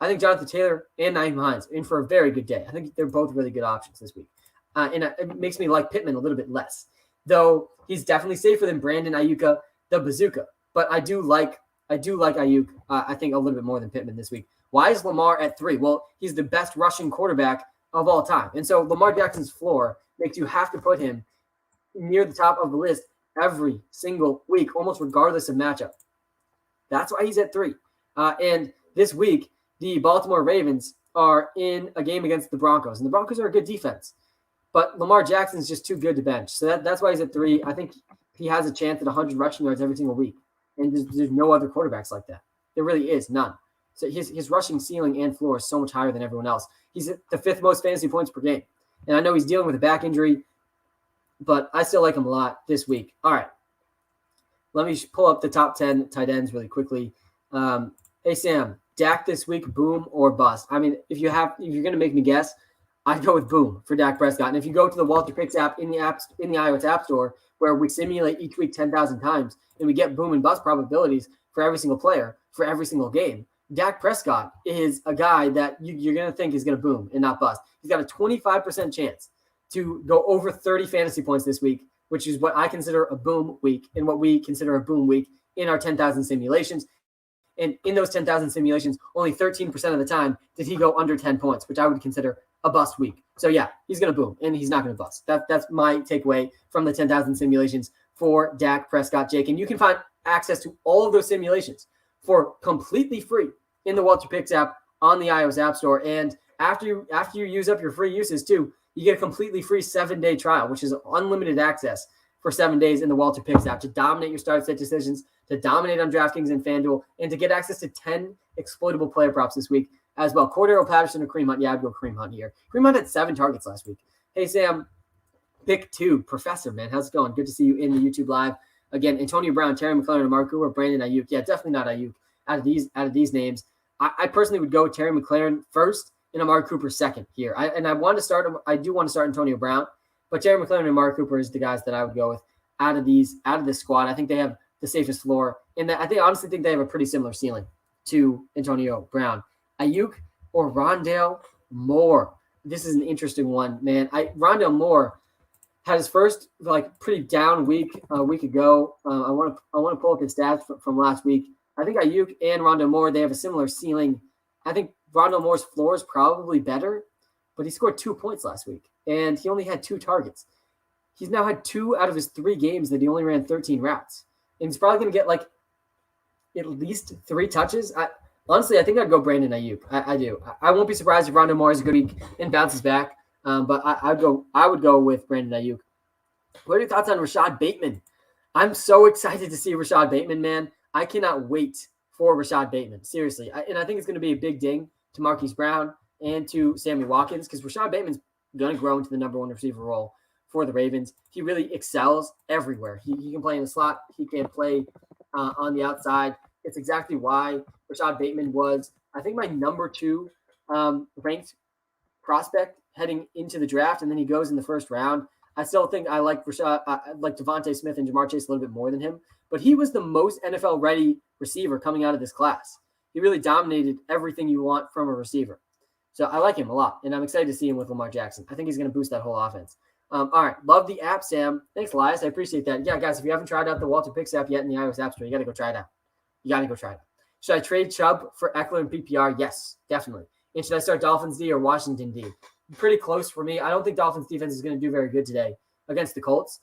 S1: I think Jonathan Taylor and Nyheim Hines in for a very good day. I think they're both really good options this week. And it makes me like Pittman a little bit less, though he's definitely safer than Brandon Ayuk, the bazooka. But I do like Ayuk, I think, a little bit more than Pittman this week. Why is Lamar at 3? Well, he's the best rushing quarterback of all time. And so Lamar Jackson's floor makes you have to put him near the top of the list every single week, almost regardless of matchup. That's why he's at 3. And this week, the Baltimore Ravens are in a game against the Broncos. And the Broncos are a good defense. But Lamar Jackson's just too good to bench. So that's why he's at 3. I think he has a chance at 100 rushing yards every single week. And there's no other quarterbacks like that. There really is none. So his rushing ceiling and floor is so much higher than everyone else. He's at the 5th most fantasy points per game. And I know he's dealing with a back injury, but I still like him a lot this week. All right. Let me pull up the top 10 tight ends really quickly. Hey, Sam, Dak this week, boom or bust? I mean, if you're going to make me guess, I'd go with boom for Dak Prescott. And if you go to the WalterPicks app in the iOS App Store, where we simulate each week 10,000 times, and we get boom and bust probabilities for every single player for every single game, Dak Prescott is a guy that you're going to think is going to boom and not bust. He's got a 25% chance to go over 30 fantasy points this week, which is what I consider a boom week and what we consider a boom week in our 10,000 simulations. And in those 10,000 simulations, only 13% of the time did he go under 10 points, which I would consider a bust week. So yeah, he's going to boom and he's not going to bust. That's my takeaway from the 10,000 simulations for Dak Prescott, Jake. And you can find access to all of those simulations for completely free in the WalterPicks app on the iOS App Store. And after you use up your free uses too, you get a completely free 7-day trial, which is unlimited access for 7 days in the WalterPicks app to dominate your start set decisions, to dominate on DraftKings and FanDuel, and to get access to 10 exploitable player props this week as well. Cordero Patterson or Kareem Hunt. Yeah, I'd go Kareem Hunt here. Kareem Hunt had 7 targets last week. Hey, Sam, pick 2. Professor, man, how's it going? Good to see you in the YouTube live. Again, Antonio Brown, Terry McLaurin, and Amari Cooper, Brandon Ayuk. Yeah, definitely not Ayuk out of these names. I personally would go Terry McLaurin first and Amari Cooper second here. I do want to start Antonio Brown, but Terry McLaurin and Amari Cooper is the guys that I would go with out of this squad. I think they have the safest floor, and I honestly think they have a pretty similar ceiling to Antonio Brown. Ayuk or Rondale Moore. This is an interesting one, man. Rondale Moore had his first pretty down week a week ago. I want to pull up his stats from last week. I think Ayuk and Rondale Moore, they have a similar ceiling. I think Rondale Moore's floor is probably better, but he scored 2 points last week, and he only had 2 targets. He's now had 2 out of his 3 games that he only ran 13 routes. And he's probably going to get at least 3 touches. Honestly, I think I'd go Brandon Ayuk. I do. I won't be surprised if Rondale Moore has a good week and bounces back, but I would go with Brandon Ayuk. What are your thoughts on Rashad Bateman? I'm so excited to see Rashad Bateman, man. I cannot wait for Rashad Bateman, seriously. And I think it's going to be a big ding to Marquise Brown and to Sammy Watkins because Rashad Bateman's going to grow into the number 1 receiver role for the Ravens. He really excels everywhere. He can play in the slot. He can play on the outside. It's exactly why Rashad Bateman was, I think, my number 2 ranked prospect heading into the draft, and then he goes in the first round. I still think I like Devontae Smith and Jamar Chase a little bit more than him, but he was the most NFL-ready receiver coming out of this class. He really dominated everything you want from a receiver. So I like him a lot, and I'm excited to see him with Lamar Jackson. I think he's going to boost that whole offense. All right, love the app, Sam. Thanks, Elias. I appreciate that. Yeah, guys, if you haven't tried out the WalterPicks app yet in the iOS App Store, you got to go try it out. Should I trade Chubb for Eckler and PPR? Yes, definitely. And should I start Dolphins D or Washington D? Pretty close for me. I don't think Dolphins defense is going to do very good today against the Colts,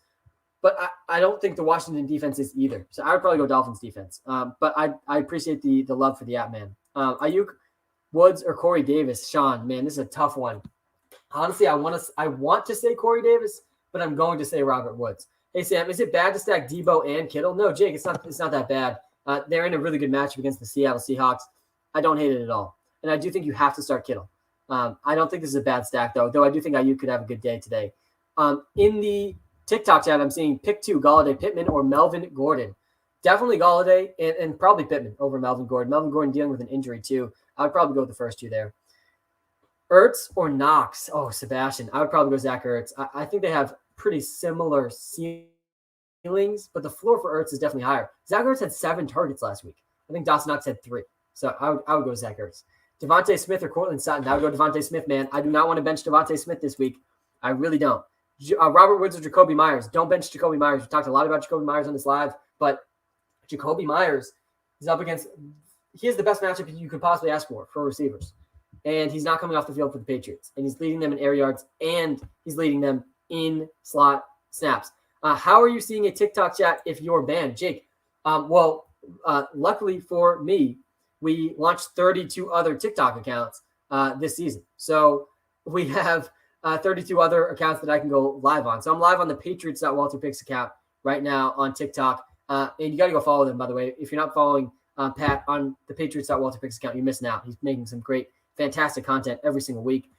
S1: but I don't think the Washington defense is either. So I would probably go Dolphins defense. But I appreciate the love for the app, man. Ayuk, Woods, or Corey Davis? Sean, man, this is a tough one. Honestly, I want to say Corey Davis, but I'm going to say Robert Woods. Hey, Sam, is it bad to stack Debo and Kittle? No, Jake, it's not that bad. They're in a really good matchup against the Seattle Seahawks. I don't hate it at all. And I do think you have to start Kittle. I don't think this is a bad stack, though I do think Ayuk could have a good day today. In the TikTok chat, I'm seeing pick 2, Golladay, Pittman, or Melvin Gordon. Definitely Golladay and probably Pittman over Melvin Gordon. Melvin Gordon dealing with an injury, too. I would probably go with the first 2 there. Ertz or Knox? Oh, Sebastian. I would probably go Zach Ertz. I think they have pretty similar ceilings, but the floor for Ertz is definitely higher. Zach Ertz had 7 targets last week. I think Dawson Knox had 3. So I would go Zach Ertz. Devontae Smith or Cortland Sutton? I would go Devontae Smith, man. I do not want to bench Devontae Smith this week. I really don't. Robert Woods or Jacoby Myers? Don't bench Jacoby Myers. We talked a lot about Jacoby Myers on this live, but Jacoby Myers is up against – he has the best matchup you could possibly ask for receivers. And he's not coming off the field for the Patriots. And he's leading them in air yards, and he's leading them in slot snaps. How are you seeing a TikTok chat if you're banned? Jake, luckily for me, we launched 32 other TikTok accounts this season. So we have 32 other accounts that I can go live on. So I'm live on the Patriots.WalterPicks account right now on TikTok. And you got to go follow them, by the way. If you're not following Pat on the Patriots.WalterPicks account, you're missing out. He's making some great, fantastic content every single week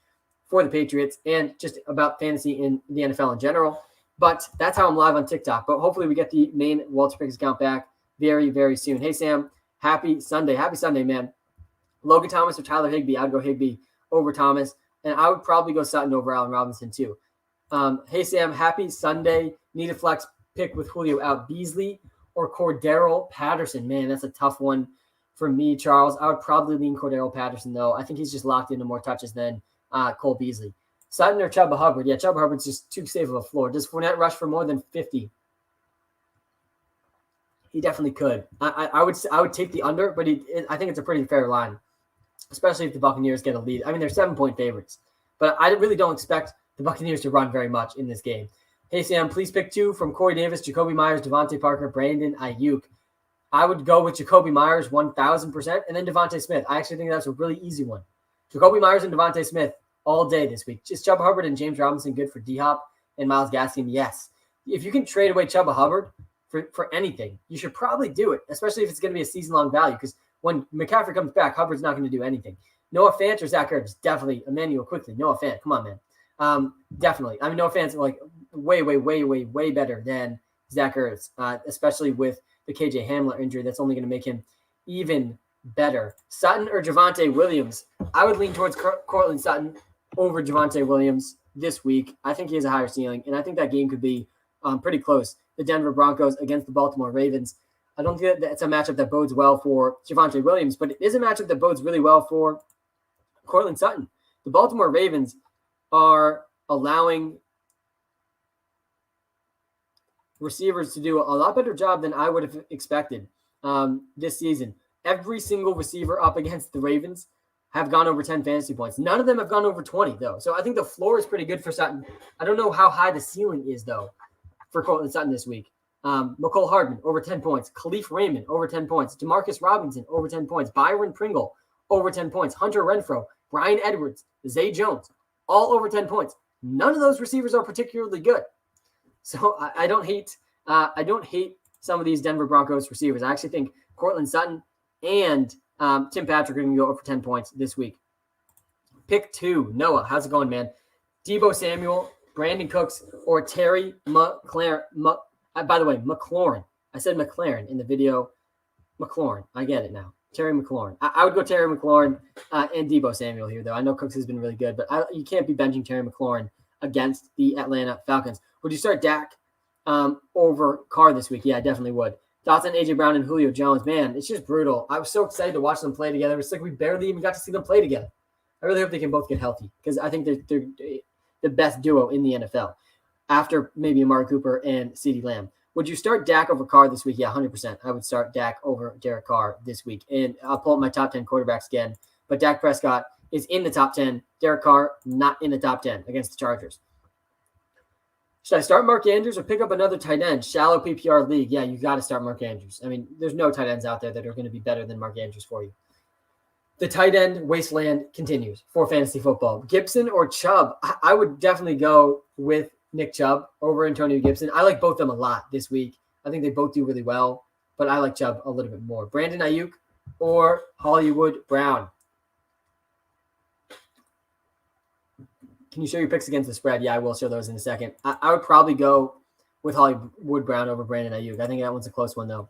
S1: for the Patriots and just about fantasy in the NFL in general. But that's how I'm live on TikTok. But hopefully we get the main WalterPicks account back very, very soon. Hey, Sam, happy Sunday. Happy Sunday, man. Logan Thomas or Tyler Higbee? I'd go Higbee over Thomas. And I would probably go Sutton over Allen Robinson too. Hey, Sam, happy Sunday. Need a flex pick with Julio out. Beasley or Cordero Patterson? Man, that's a tough one for me, Charles. I would probably lean Cordero Patterson, though. I think he's just locked into more touches than Cole Beasley. Sutton or Chuba Hubbard? Yeah, Chuba Hubbard's just too safe of a floor. Does Fournette rush for more than 50? He definitely could. I would take the under, but I think it's a pretty fair line, especially if the Buccaneers get a lead. I mean, they're 7-point favorites, but I really don't expect the Buccaneers to run very much in this game. Hey, Sam, please pick 2 from Corey Davis, Jacoby Myers, Devontae Parker, Brandon Ayuk. I would go with Jacoby Myers 1,000%, and then Devontae Smith. I actually think that's a really easy one. Jacoby Myers and Devontae Smith all day this week. Just Chuba Hubbard and James Robinson good for D-Hop and Myles Gaskin? Yes. If you can trade away Chuba Hubbard for anything, you should probably do it, especially if it's going to be a season-long value, because when McCaffrey comes back, Hubbard's not going to do anything. Noah Fant or Zach Ertz? Definitely Emmanuel quickly. Noah Fant. Come on, man. Definitely. I mean, Noah Fant's like way better than Zach Ertz, especially with the KJ Hamler injury. That's only going to make him even better. Sutton or Javonte Williams? I would lean towards Cortland Sutton over Javonte Williams this week. I think he has a higher ceiling, and I think that game could be pretty close. The Denver Broncos against the Baltimore Ravens. I don't think that it's a matchup that bodes well for Javonte Williams, but it is a matchup that bodes really well for Cortland Sutton. The Baltimore Ravens are allowing receivers to do a lot better job than I would have expected this season. Every single receiver up against the Ravens have gone over 10 fantasy points. None of them have gone over 20, though. So I think the floor is pretty good for Sutton. I don't know how high the ceiling is, though, for Cortland Sutton this week. McCole Hardman, over 10 points. Khalif Raymond, over 10 points. Demarcus Robinson, over 10 points. Byron Pringle, over 10 points. Hunter Renfrow, Brian Edwards, Zay Jones, all over 10 points. None of those receivers are particularly good. So I don't hate some of these Denver Broncos receivers. I actually think Cortland Sutton and Tim Patrick are going to go over 10 points this week. Pick 2. Noah, how's it going, man? Deebo Samuel, Brandon Cooks, or Terry McLaurin. By the way, McLaurin. I said McLaurin in the video. McLaurin. I get it now. Terry McLaurin. I would go Terry McLaurin and Deebo Samuel here, though. I know Cooks has been really good, but you can't be benching Terry McLaurin against the Atlanta Falcons. Would you start Dak over Carr this week? Yeah, I definitely would. Thoughts on A.J. Brown and Julio Jones? Man, it's just brutal. I was so excited to watch them play together. It's like we barely even got to see them play together. I really hope they can both get healthy because I think they're the best duo in the NFL after maybe Amari Cooper and CeeDee Lamb. Would you start Dak over Carr this week? Yeah, 100%. I would start Dak over Derek Carr this week. And I'll pull up my top 10 quarterbacks again. But Dak Prescott is in the top 10. Derek Carr, not in the top 10 against the Chargers. Should I start Mark Andrews or pick up another tight end? Shallow PPR league. Yeah, you got to start Mark Andrews. I mean, there's no tight ends out there that are going to be better than Mark Andrews for you. The tight end wasteland continues for fantasy football. Gibson or Chubb? I would definitely go with Nick Chubb over Antonio Gibson. I like both of them a lot this week. I think they both do really well, but I like Chubb a little bit more. Brandon Ayuk or Hollywood Brown? Can you show your picks against the spread? Yeah, I will show those in a second. I would probably go with Hollywood Brown over Brandon Ayuk. I think that one's a close one, though.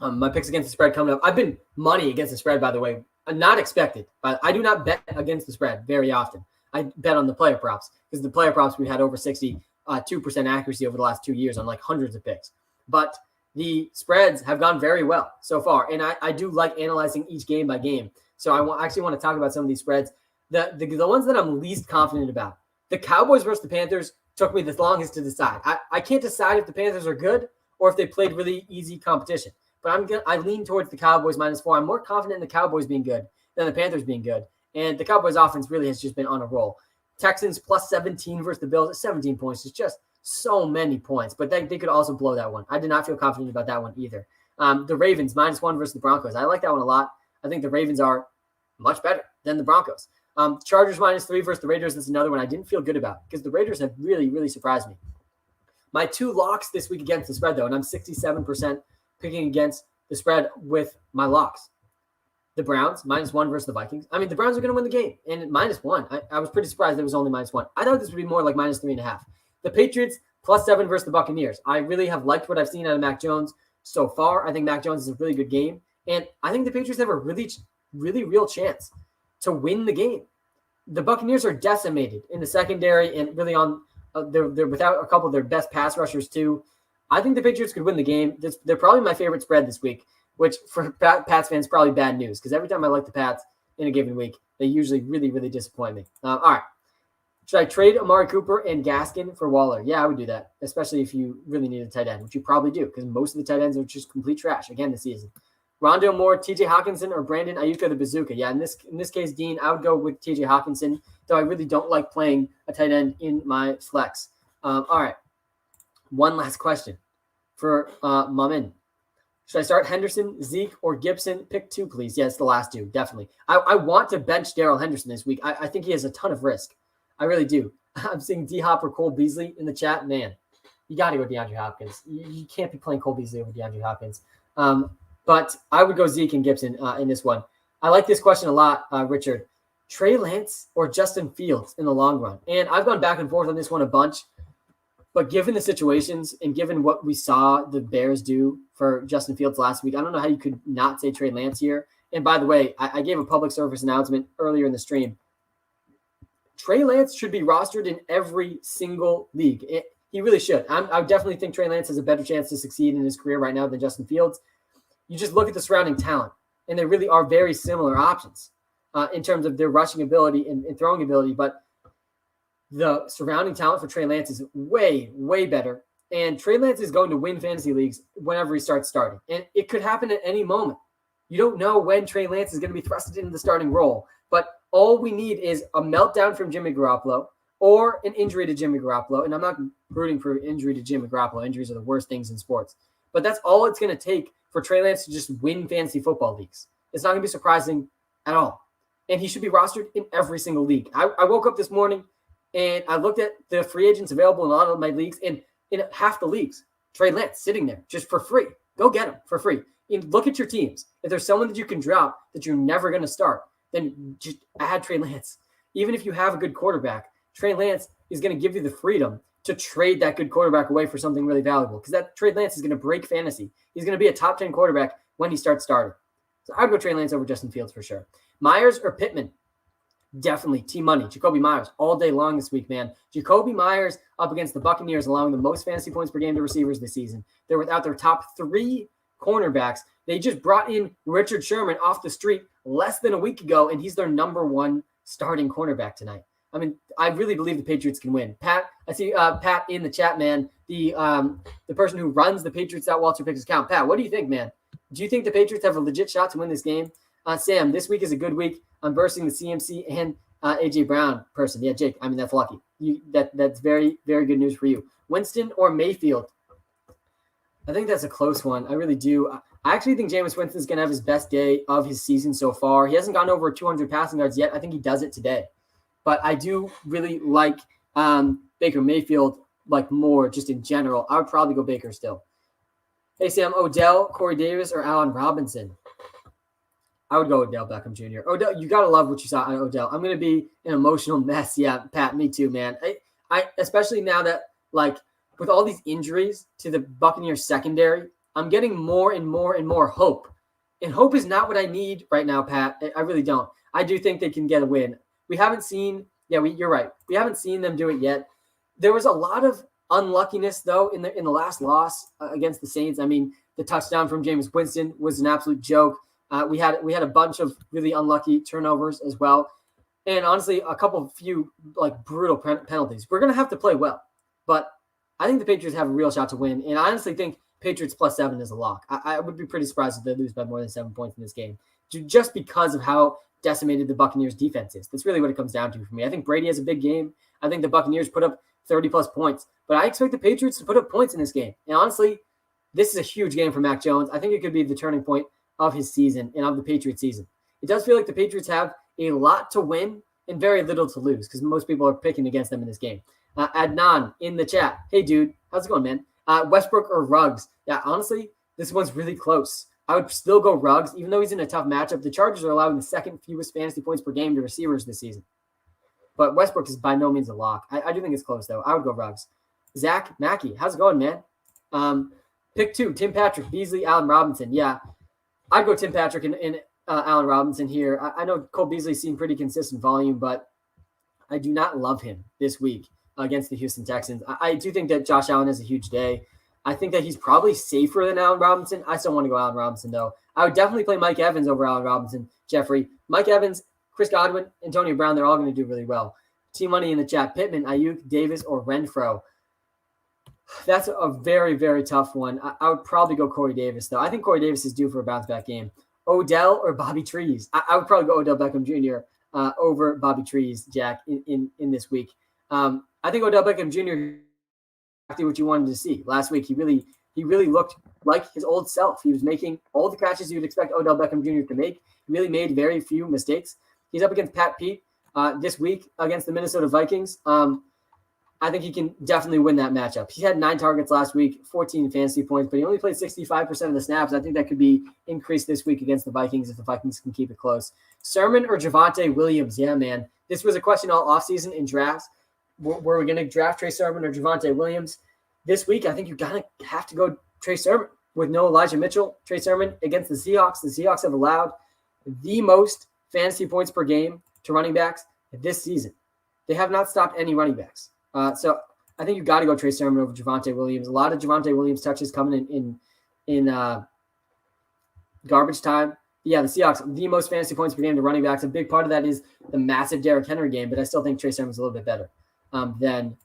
S1: My picks against the spread coming up. I've been money against the spread, by the way. Not expected, but I do not bet against the spread very often. I bet on the player props because the player props we had over 62% accuracy over the last 2 years on like hundreds of picks. But the spreads have gone very well so far, and I do like analyzing each game by game. So I actually want to talk about some of these spreads. The ones that I'm least confident about. The Cowboys versus the Panthers took me the longest to decide. I can't decide if the Panthers are good or if they played really easy competition. But I lean towards the Cowboys -4. I'm more confident in the Cowboys being good than the Panthers being good. And the Cowboys offense really has just been on a roll. Texans +17 versus the Bills at 17 points. It's just so many points. But they could also blow that one. I did not feel confident about that one either. The Ravens -1 versus the Broncos. I like that one a lot. I think the Ravens are much better than the Broncos. Chargers -3 versus the Raiders. That's another one I didn't feel good about because the Raiders have really, really surprised me. My 2 locks this week against the spread, though, and I'm 67% picking against the spread with my locks. The Browns -1 versus the Vikings. I mean, the Browns are going to win the game, and -1. I was pretty surprised it was only -1. I thought this would be more like -3.5. The Patriots +7 versus the Buccaneers. I really have liked what I've seen out of Mac Jones so far. I think Mac Jones is a really good game, and I think the Patriots have a really, really real chance to win the game. The Buccaneers are decimated in the secondary and really on they're without a couple of their best pass rushers too. I think the Patriots could win the game. They're probably my favorite spread this week, which for Pats fans probably bad news because every time I like the Pats in a given week, they usually really, really disappoint me. All right. Should I trade Amari Cooper and Gaskin for Waller? Yeah, I would do that, especially if you really need a tight end, which you probably do because most of the tight ends are just complete trash again this season. Rondale Moore, TJ Hawkinson, or Brandon Ayuk the Bazooka? Yeah, in this case, Dean, I would go with TJ Hawkinson, though I really don't like playing a tight end in my flex. All right. One last question for Mamin. Should I start Henderson, Zeke, or Gibson? Pick 2, please. Yes, the last 2, definitely. I want to bench Darrell Henderson this week. I think he has a ton of risk. I really do. I'm seeing D-Hop or Cole Beasley in the chat. Man, you got to go DeAndre Hopkins. You can't be playing Cole Beasley over DeAndre Hopkins. But I would go Zeke and Gibson in this one. I like this question a lot, Richard. Trey Lance or Justin Fields in the long run? And I've gone back and forth on this one a bunch. But given the situations and given what we saw the Bears do for Justin Fields last week, I don't know how you could not say Trey Lance here. And by the way, I gave a public service announcement earlier in the stream. Trey Lance should be rostered in every single league. He really should. I definitely think Trey Lance has a better chance to succeed in his career right now than Justin Fields. You just look at the surrounding talent, and they really are very similar options in terms of their rushing ability and throwing ability. But the surrounding talent for Trey Lance is way, way better. And Trey Lance is going to win fantasy leagues whenever he starts starting. And it could happen at any moment. You don't know when Trey Lance is going to be thrusted into the starting role. But all we need is a meltdown from Jimmy Garoppolo or an injury to Jimmy Garoppolo. And I'm not rooting for injury to Jimmy Garoppolo. Injuries are the worst things in sports. But that's all it's going to take for Trey Lance to just win fantasy football leagues. It's not going to be surprising at all. And he should be rostered in every single league. I woke up this morning and I looked at the free agents available in a lot of my leagues, and in half the leagues, Trey Lance sitting there just for free. Go get him for free. And look at your teams. If there's someone that you can drop that you're never going to start, then just add Trey Lance. Even if you have a good quarterback, Trey Lance is going to give you the freedom to trade that good quarterback away for something really valuable, because that Trey Lance is going to break fantasy. He's going to be a top 10 quarterback when he starts starting. So I'd go Trey Lance over Justin Fields for sure. Myers or Pittman? Definitely T-Money. Jacoby Myers all day long this week, man. Jacoby Myers up against the Buccaneers, allowing the most fantasy points per game to receivers this season. They're without their top 3 cornerbacks. They just brought in Richard Sherman off the street less than a week ago, and he's their number 1 starting cornerback tonight. I mean, I really believe the Patriots can win. Pat, I see Pat in the chat, man. The person who runs the Patriots.WalterPicks account. Pat, what do you think, man? Do you think the Patriots have a legit shot to win this game? Sam, this week is a good week. I'm bursting the CMC and AJ Brown person. Yeah, Jake, I mean, that's lucky. That's very, very good news for you. Winston or Mayfield? I think that's a close one. I really do. I actually think Jameis Winston's going to have his best day of his season so far. He hasn't gone over 200 passing yards yet. I think he does it today. But I do really like Baker Mayfield like more just in general. I would probably go Baker still. Hey, Sam, Odell, Corey Davis, or Allen Robinson? I would go Odell Beckham Jr. Odell, you got to love what you saw on Odell. I'm going to be an emotional mess. Yeah, Pat, me too, man. I especially now that, like, with all these injuries to the Buccaneers secondary, I'm getting more and more and more hope. And hope is not what I need right now, Pat. I really don't. I do think they can get a win. We haven't seen – you're right. We haven't seen them do it yet. There was a lot of unluckiness, though, in the last loss against the Saints. I mean, the touchdown from Jameis Winston was an absolute joke. We had a bunch of really unlucky turnovers as well. And honestly, a few like brutal penalties. We're going to have to play well. But I think the Patriots have a real shot to win. And I honestly think Patriots +7 is a lock. I would be pretty surprised if they lose by more than 7 points in this game, just because of how decimated the Buccaneers defense is. That's really what it comes down to for me. I think Brady has a big game. I think the Buccaneers put up 30+ points. But I expect the Patriots to put up points in this game. And honestly, this is a huge game for Mac Jones. I think it could be the turning point of his season and of the Patriots season. It does feel like the Patriots have a lot to win and very little to lose because most people are picking against them in this game. Adnan in the chat. Hey, dude. How's it going, man? Westbrook or Ruggs? Yeah, honestly, this one's really close. I would still go Ruggs, even though he's in a tough matchup. The Chargers are allowing the second fewest fantasy points per game to receivers this season. But Westbrook is by no means a lock. I do think it's close, though. I would go Ruggs. Zach Mackey. How's it going, man? Pick 2. Tim Patrick, Beasley, Allen Robinson. Yeah. I'd go Tim Patrick and Allen Robinson here. I know Cole Beasley's seen pretty consistent volume, but I do not love him this week against the Houston Texans. I do think that Josh Allen has a huge day. I think that he's probably safer than Allen Robinson. I still want to go Allen Robinson, though. I would definitely play Mike Evans over Allen Robinson, Jeffrey. Mike Evans, Chris Godwin, Antonio Brown, they're all going to do really well. T-Money in the chat. Pittman, Ayuk, Davis, or Renfro. That's a very, very tough one. I would probably go Corey Davis, though. I think Corey Davis is due for a bounce-back game. Odell or Bobby Trees? I would probably go Odell Beckham Jr. Over Bobby Trees, Jack, in this week. I think Odell Beckham Jr. exactly what you wanted to see. Last week, he really looked like his old self. He was making all the catches you'd expect Odell Beckham Jr. to make. He really made very few mistakes. He's up against Pat Pete, this week against the Minnesota Vikings. I think he can definitely win that matchup. He had 9 targets last week, 14 fantasy points, but he only played 65% of the snaps. I think that could be increased this week against the Vikings if the Vikings can keep it close. Sermon or Javonte Williams? Yeah, man. This was a question all offseason in drafts. Were we going to draft Trey Sermon or Javonte Williams? This week, I think you're going to have to go Trey Sermon with no Elijah Mitchell. Trey Sermon against the Seahawks. The Seahawks have allowed the most fantasy points per game to running backs this season. They have not stopped any running backs. So I think you got to go Trey Sermon over Javonte Williams. A lot of Javonte Williams touches coming in garbage time. Yeah, the Seahawks, the most fantasy points per game to running backs. A big part of that is the massive Derrick Henry game, but I still think Trey Sermon's a little bit better than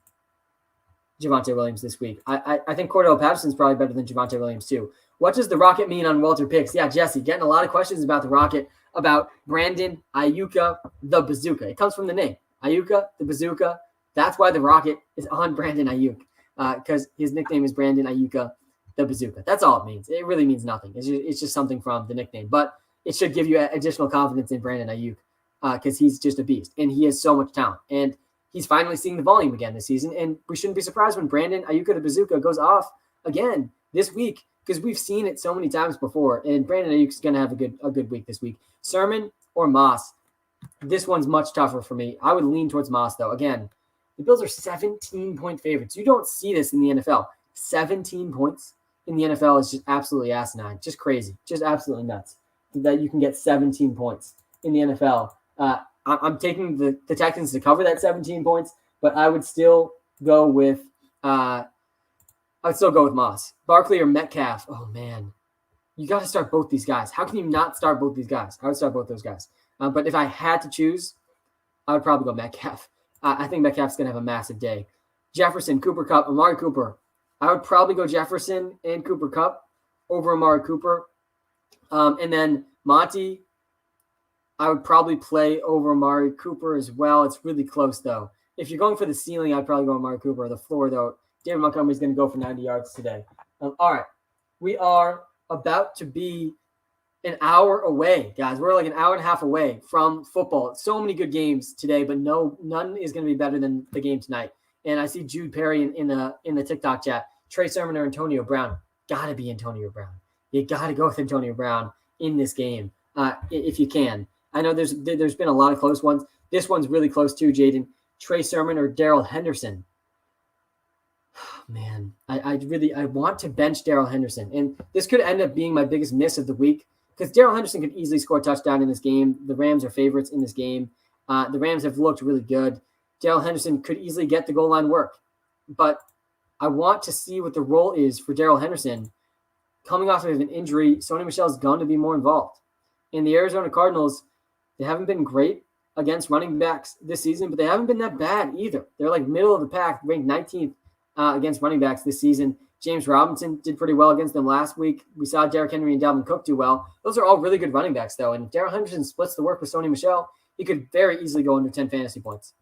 S1: Javonte Williams this week. I think Cordell Patterson's probably better than Javonte Williams too. What does the Rocket mean on WalterPicks? Yeah, Jesse, getting a lot of questions about the Rocket, about Brandon Ayuka, the Bazooka. It comes from the name. Ayuka, the Bazooka. That's why the Rocket is on Brandon Ayuk, because his nickname is Brandon Ayuka, the Bazooka. That's all it means. It really means nothing. It's just something from the nickname. But it should give you additional confidence in Brandon Ayuk because he's just a beast, and he has so much talent. And he's finally seeing the volume again this season, and we shouldn't be surprised when Brandon Ayuka, the Bazooka, goes off again this week because we've seen it so many times before, and Brandon Ayuk's going to have a good week this week. Sermon or Moss? This one's much tougher for me. I would lean towards Moss, though. Again, the Bills are 17-point favorites. You don't see this in the NFL. 17 points in the NFL is just absolutely asinine. Just crazy. Just absolutely nuts that you can get 17 points in the NFL. I'm taking the Texans to cover that 17 points, but I would still go with Moss. Barkley or Metcalf. Oh, man. You got to start both these guys. How can you not start both these guys? I would start both those guys. But if I had to choose, I would probably go Metcalf. I think Metcalf's going to have a massive day. Jefferson, Cooper Kupp, Amari Cooper. I would probably go Jefferson and Cooper Kupp over Amari Cooper. And then Monty, I would probably play over Amari Cooper as well. It's really close, though. If you're going for the ceiling, I'd probably go Amari Cooper. The floor, though, David Montgomery's going to go for 90 yards today. All right. We are about to be an hour away, guys. We're like an hour and a half away from football. So many good games today, but none is going to be better than the game tonight. And I see Jude Perry in the TikTok chat. Trey Sermon or Antonio Brown? Got to be Antonio Brown. You got to go with Antonio Brown in this game if you can. I know there's been a lot of close ones. This one's really close too, Jaden. Trey Sermon or Darrell Henderson? Man, I want to bench Darrell Henderson, and this could end up being my biggest miss of the week. Because Darrell Henderson could easily score a touchdown in this game. The Rams are favorites in this game. The Rams have looked really good. Darrell Henderson could easily get the goal line work. But I want to see what the role is for Darrell Henderson. Coming off of an injury, Sony Michel's going to be more involved. In the Arizona Cardinals, they haven't been great against running backs this season, but they haven't been that bad either. They're like middle of the pack, ranked 19th against running backs this season. James Robinson did pretty well against them last week. We saw Derrick Henry and Dalvin Cook do well. Those are all really good running backs, though. And if Darrell Henderson splits the work with Sony Michel, he could very easily go under 10 fantasy points.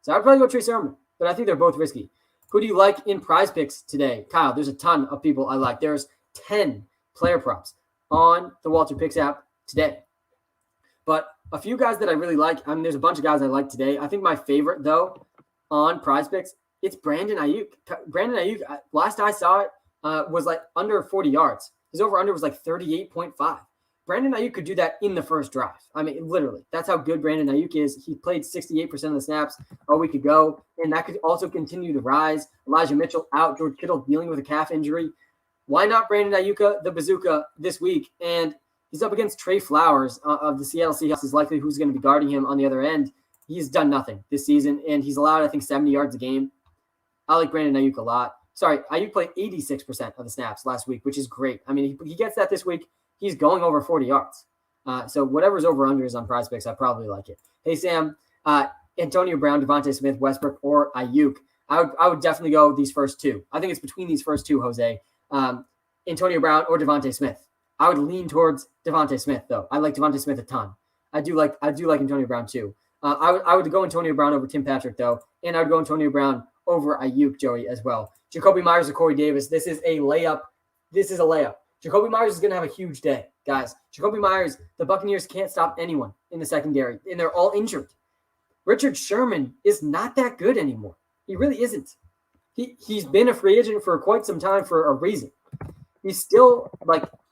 S1: So I'd probably go Trey Sermon, but I think they're both risky. Who do you like in prize picks today? Kyle, there's a ton of people I like. There's 10 player props on the WalterPicks app today. But a few guys that I really like, there's a bunch of guys I like today. I think my favorite, though, on prize picks, it's Brandon Ayuk. Brandon Ayuk, last I saw it, was like under 40 yards. His over-under was like 38.5. Brandon Ayuk could do that in the first drive. Literally. That's how good Brandon Ayuk is. He played 68% of the snaps a week ago, and that could also continue to rise. Elijah Mitchell out. George Kittle dealing with a calf injury. Why not Brandon Ayuk, the Bazooka, this week? And he's up against Trey Flowers of the Seattle Seahawks. Is likely who's going to be guarding him on the other end. He's done nothing this season, and he's allowed, I think, 70 yards a game. I like Brandon Ayuk a lot. Sorry, Ayuk played 86% of the snaps last week, which is great. He gets that this week. He's going over 40 yards. So whatever's over-under is on prize picks. I probably like it. Hey, Sam, Antonio Brown, Devontae Smith, Westbrook, or Ayuk. I would definitely go these first two. I think it's between these first two, Jose. Antonio Brown or Devontae Smith. I would lean towards Devontae Smith, though. I like Devontae Smith a ton. I do like Antonio Brown, too. I would go Antonio Brown over Tim Patrick, though, and I would go Antonio Brown over Ayuk, Joey, as well. Jacoby Myers or Corey Davis. This is a layup. Jacoby Myers is going to have a huge day, guys. Jacoby Myers, the Buccaneers can't stop anyone in the secondary, and they're all injured. Richard Sherman is not that good anymore. He really isn't. He's been a free agent for quite some time for a reason. He's still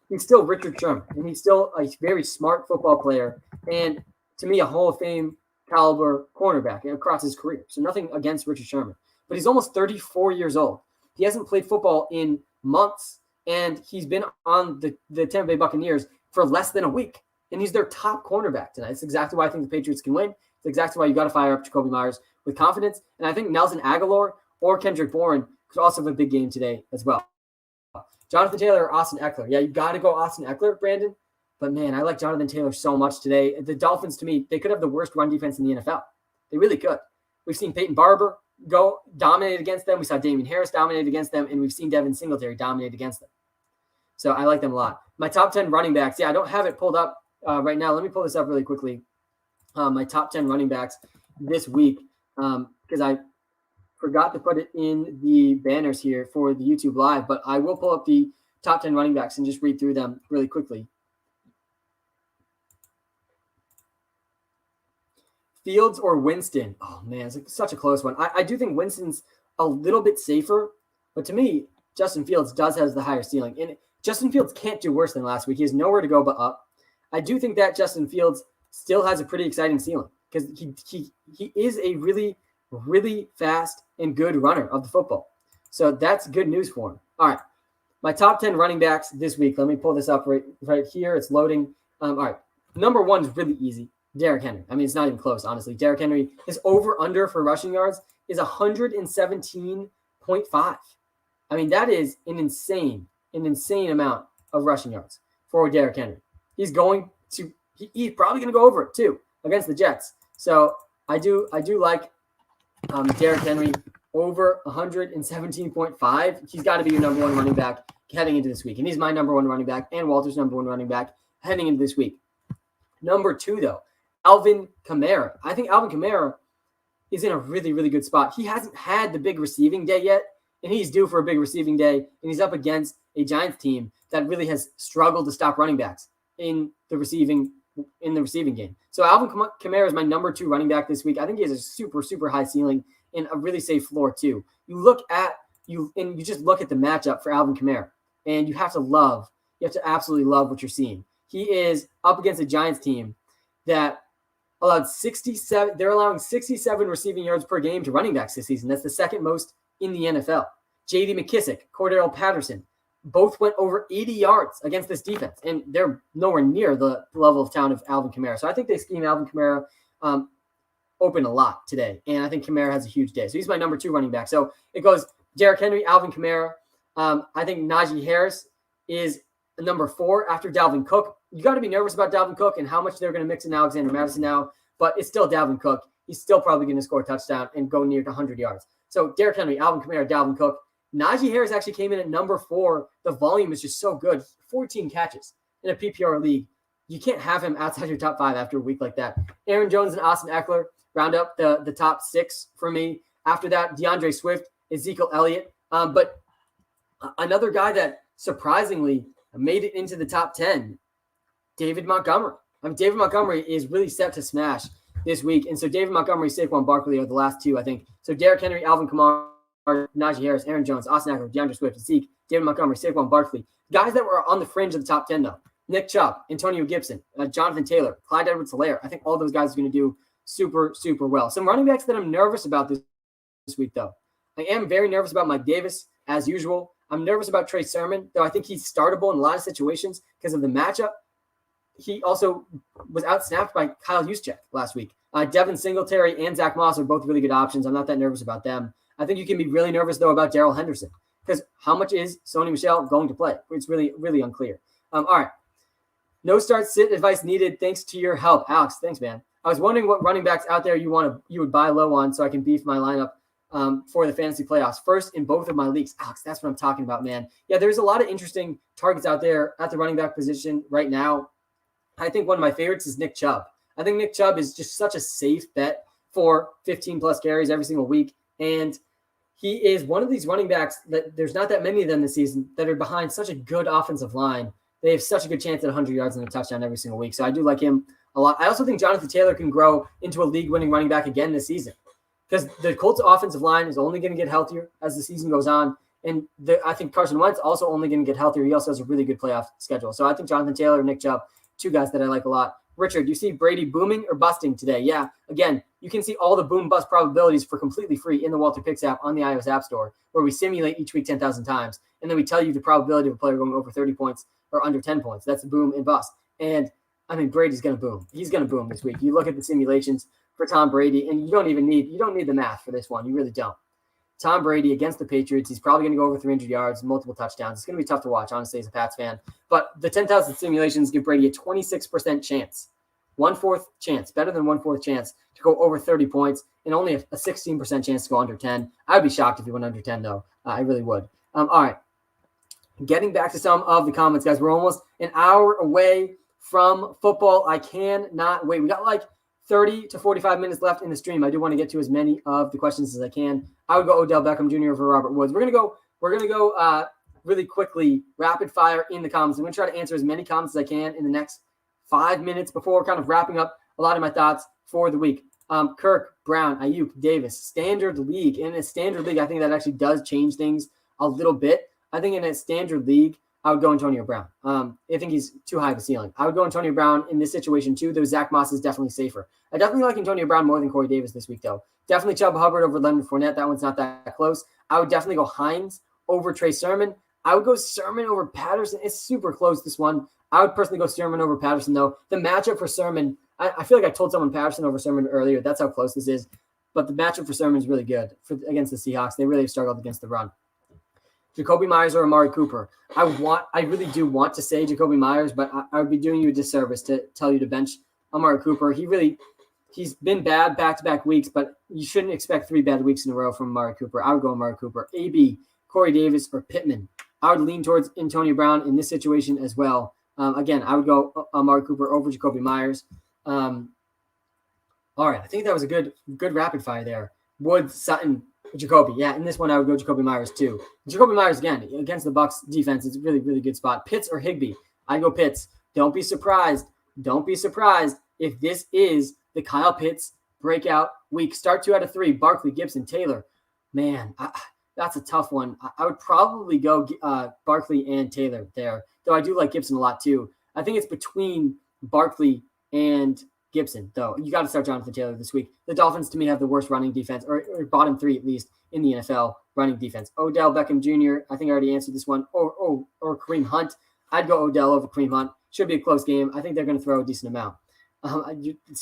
S1: Richard Sherman, and he's still a very smart football player, and to me, a Hall of Fame caliber cornerback across his career. So nothing against Richard Sherman, but he's almost 34 years old. He hasn't played football in months, and he's been on the Tampa Bay Buccaneers for less than a week, and he's their top cornerback tonight. It's exactly why I think the Patriots can win. It's exactly why you got to fire up Jacoby Myers with confidence, and I think Nelson Aguilar or Kendrick Bourne could also have a big game today as well. Jonathan Taylor or Austin Eckler. Yeah, you got to go Austin Eckler, Brandon. But, man, I like Jonathan Taylor so much today. The Dolphins, to me, they could have the worst run defense in the NFL. They really could. We've seen Peyton Barber go dominate against them. We saw Damian Harris dominate against them, and we've seen Devin Singletary dominate against them. So I like them a lot. My top 10 running backs, I don't have it pulled up right now. Let me pull this up really quickly. My top 10 running backs this week, because I forgot to put it in the banners here for the YouTube Live, but I will pull up the top 10 running backs and just read through them really quickly. Fields or Winston? Oh, man, it's such a close one. I do think Winston's a little bit safer, but to me, Justin Fields does have the higher ceiling. And Justin Fields can't do worse than last week. He has nowhere to go but up. I do think that Justin Fields still has a pretty exciting ceiling because he is a really, really fast and good runner of the football. So that's good news for him. All right. My top 10 running backs this week. Let me pull this up right here. It's loading. All right. Number one is really easy. Derrick Henry. I mean, it's not even close, honestly. Derrick Henry, his over-under for rushing yards is 117.5. I mean, that is an insane amount of rushing yards for Derrick Henry. He's probably going to go over it too against the Jets. So I do like Derrick Henry over 117.5. He's got to be your number one running back heading into this week. And he's my number one running back and Walter's number one running back heading into this week. Number two, though, Alvin Kamara. I think Alvin Kamara is in a really, really good spot. He hasn't had the big receiving day yet, and he's due for a big receiving day, and he's up against a Giants team that really has struggled to stop running backs in the receiving game. So Alvin Kamara is my number two running back this week. I think he has a super, super high ceiling and a really safe floor too. You just look at the matchup for Alvin Kamara, and you have to absolutely love what you're seeing. He is up against a Giants team that they're allowing 67 receiving yards per game to running backs this season. That's the second most in the NFL. J.D. McKissick, Cordero Patterson, both went over 80 yards against this defense, and they're nowhere near the level of talent of Alvin Kamara. So I think they scheme Alvin Kamara open a lot today, and I think Kamara has a huge day. So he's my number two running back. So it goes Derrick Henry, Alvin Kamara. I think Najee Harris is number four after Dalvin Cook. You got to be nervous about Dalvin Cook and how much they're going to mix in Alexander Mattison now, but it's still Dalvin Cook. He's still probably going to score a touchdown and go near to 100 yards. So Derrick Henry, Alvin Kamara, Dalvin Cook. Najee Harris actually came in at number four. The volume is just so good. 14 catches in a PPR league. You can't have him outside your top five after a week like that. Aaron Jones and Austin Eckler round up the top six for me. After that, DeAndre Swift, Ezekiel Elliott. But another guy that surprisingly made it into the top 10, David Montgomery. David Montgomery is really set to smash this week. And so David Montgomery, Saquon Barkley are the last two, I think. So Derrick Henry, Alvin Kamara, Najee Harris, Aaron Jones, Austin Eckler, DeAndre Swift, Zeke, David Montgomery, Saquon Barkley. Guys that were on the fringe of the top 10, though. Nick Chubb, Antonio Gibson, Jonathan Taylor, Clyde Edwards-Helaire. I think all those guys are going to do super, super well. Some running backs that I'm nervous about this week, though. I am very nervous about Mike Davis, as usual. I'm nervous about Trey Sermon, though I think he's startable in a lot of situations because of the matchup. He also was outsnapped by Kyle Juszczyk last week. Devin Singletary and Zach Moss are both really good options. I'm not that nervous about them. I think you can be really nervous, though, about Darrell Henderson because how much is Sony Michel going to play? It's really, really unclear. All right. No start sit advice needed. Thanks to your help. Alex, thanks, man. I was wondering what running backs out there you would buy low on so I can beef my lineup for the fantasy playoffs. First in both of my leagues. Alex, that's what I'm talking about, man. Yeah, there's a lot of interesting targets out there at the running back position right now. I think one of my favorites is Nick Chubb. I think Nick Chubb is just such a safe bet for 15-plus carries every single week. And he is one of these running backs that there's not that many of them this season that are behind such a good offensive line. They have such a good chance at 100 yards and a touchdown every single week. So I do like him a lot. I also think Jonathan Taylor can grow into a league-winning running back again this season because the Colts' offensive line is only going to get healthier as the season goes on. And I think Carson Wentz also only going to get healthier. He also has a really good playoff schedule. So I think Jonathan Taylor and Nick Chubb, two guys that I like a lot. Richard, do you see Brady booming or busting today? Yeah. Again, you can see all the boom-bust probabilities for completely free in the WalterPicks app on the iOS App Store, where we simulate each week 10,000 times. And then we tell you the probability of a player going over 30 points or under 10 points. That's boom and bust. And, I mean, Brady's going to boom. He's going to boom this week. You look at the simulations for Tom Brady, and you don't need the math for this one. You really don't. Tom Brady against the Patriots, he's probably going to go over 300 yards, multiple touchdowns. It's going to be tough to watch, honestly, as a Pats fan. But the 10,000 simulations give Brady a 26% chance, 1/4 chance, better than 1/4 chance to go over 30 points, and only a 16% chance to go under 10. I'd be shocked if he went under 10, though. I really would. All right. Getting back to some of the comments, guys. We're almost an hour away from football. I cannot wait. We got like 30 to 45 minutes left in the stream. I do want to get to as many of the questions as I can. I would go Odell Beckham Jr. over Robert Woods. We're gonna go really quickly, rapid fire in the comments. I'm gonna try to answer as many comments as I can in the next 5 minutes before kind of wrapping up a lot of my thoughts for the week. Kirk, Brown, Ayuk, Davis, standard league. In a standard league, I think that actually does change things a little bit. I think in a standard league, I would go Antonio Brown. I think he's too high of a ceiling. I would go Antonio Brown in this situation too, though Zach Moss is definitely safer. I definitely like Antonio Brown more than Corey Davis this week, though. Definitely Chubb Hubbard over Leonard Fournette. That one's not that close. I would definitely go Hines over Trey Sermon. I would go Sermon over Patterson. It's super close, this one. I would personally go Sermon over Patterson, though. The matchup for Sermon, I feel like I told someone Patterson over Sermon earlier. That's how close this is. But the matchup for Sermon is really good against the Seahawks. They really have struggled against the run. Jacoby Myers or Amari Cooper. I really do want to say Jacoby Myers, but I would be doing you a disservice to tell you to bench Amari Cooper. He's been bad back-to-back weeks, but you shouldn't expect 3 bad weeks in a row from Amari Cooper. I would go Amari Cooper. AB, Corey Davis, or Pittman. I would lean towards Antonio Brown in this situation as well. Again, I would go Amari Cooper over Jacoby Myers. All right, I think that was a good rapid fire there. Woods, Sutton, Jacoby. Yeah, in this one, I would go Jacoby Myers too. Jacoby Myers, again, against the Bucs defense, it's a really, really good spot. Pitts or Higbee? I'd go Pitts. Don't be surprised if this is the Kyle Pitts breakout week. Start 2 out of 3. Barkley, Gibson, Taylor. Man, that's a tough one. I would probably go Barkley and Taylor there, though I do like Gibson a lot too. I think it's between Barkley and Gibson, though. You got to start Jonathan Taylor this week. The Dolphins, to me, have the worst running defense, or bottom 3 at least, in the NFL running defense. Odell Beckham Jr., I think I already answered this one, or Kareem Hunt. I'd go Odell over Kareem Hunt. Should be a close game. I think they're going to throw a decent amount.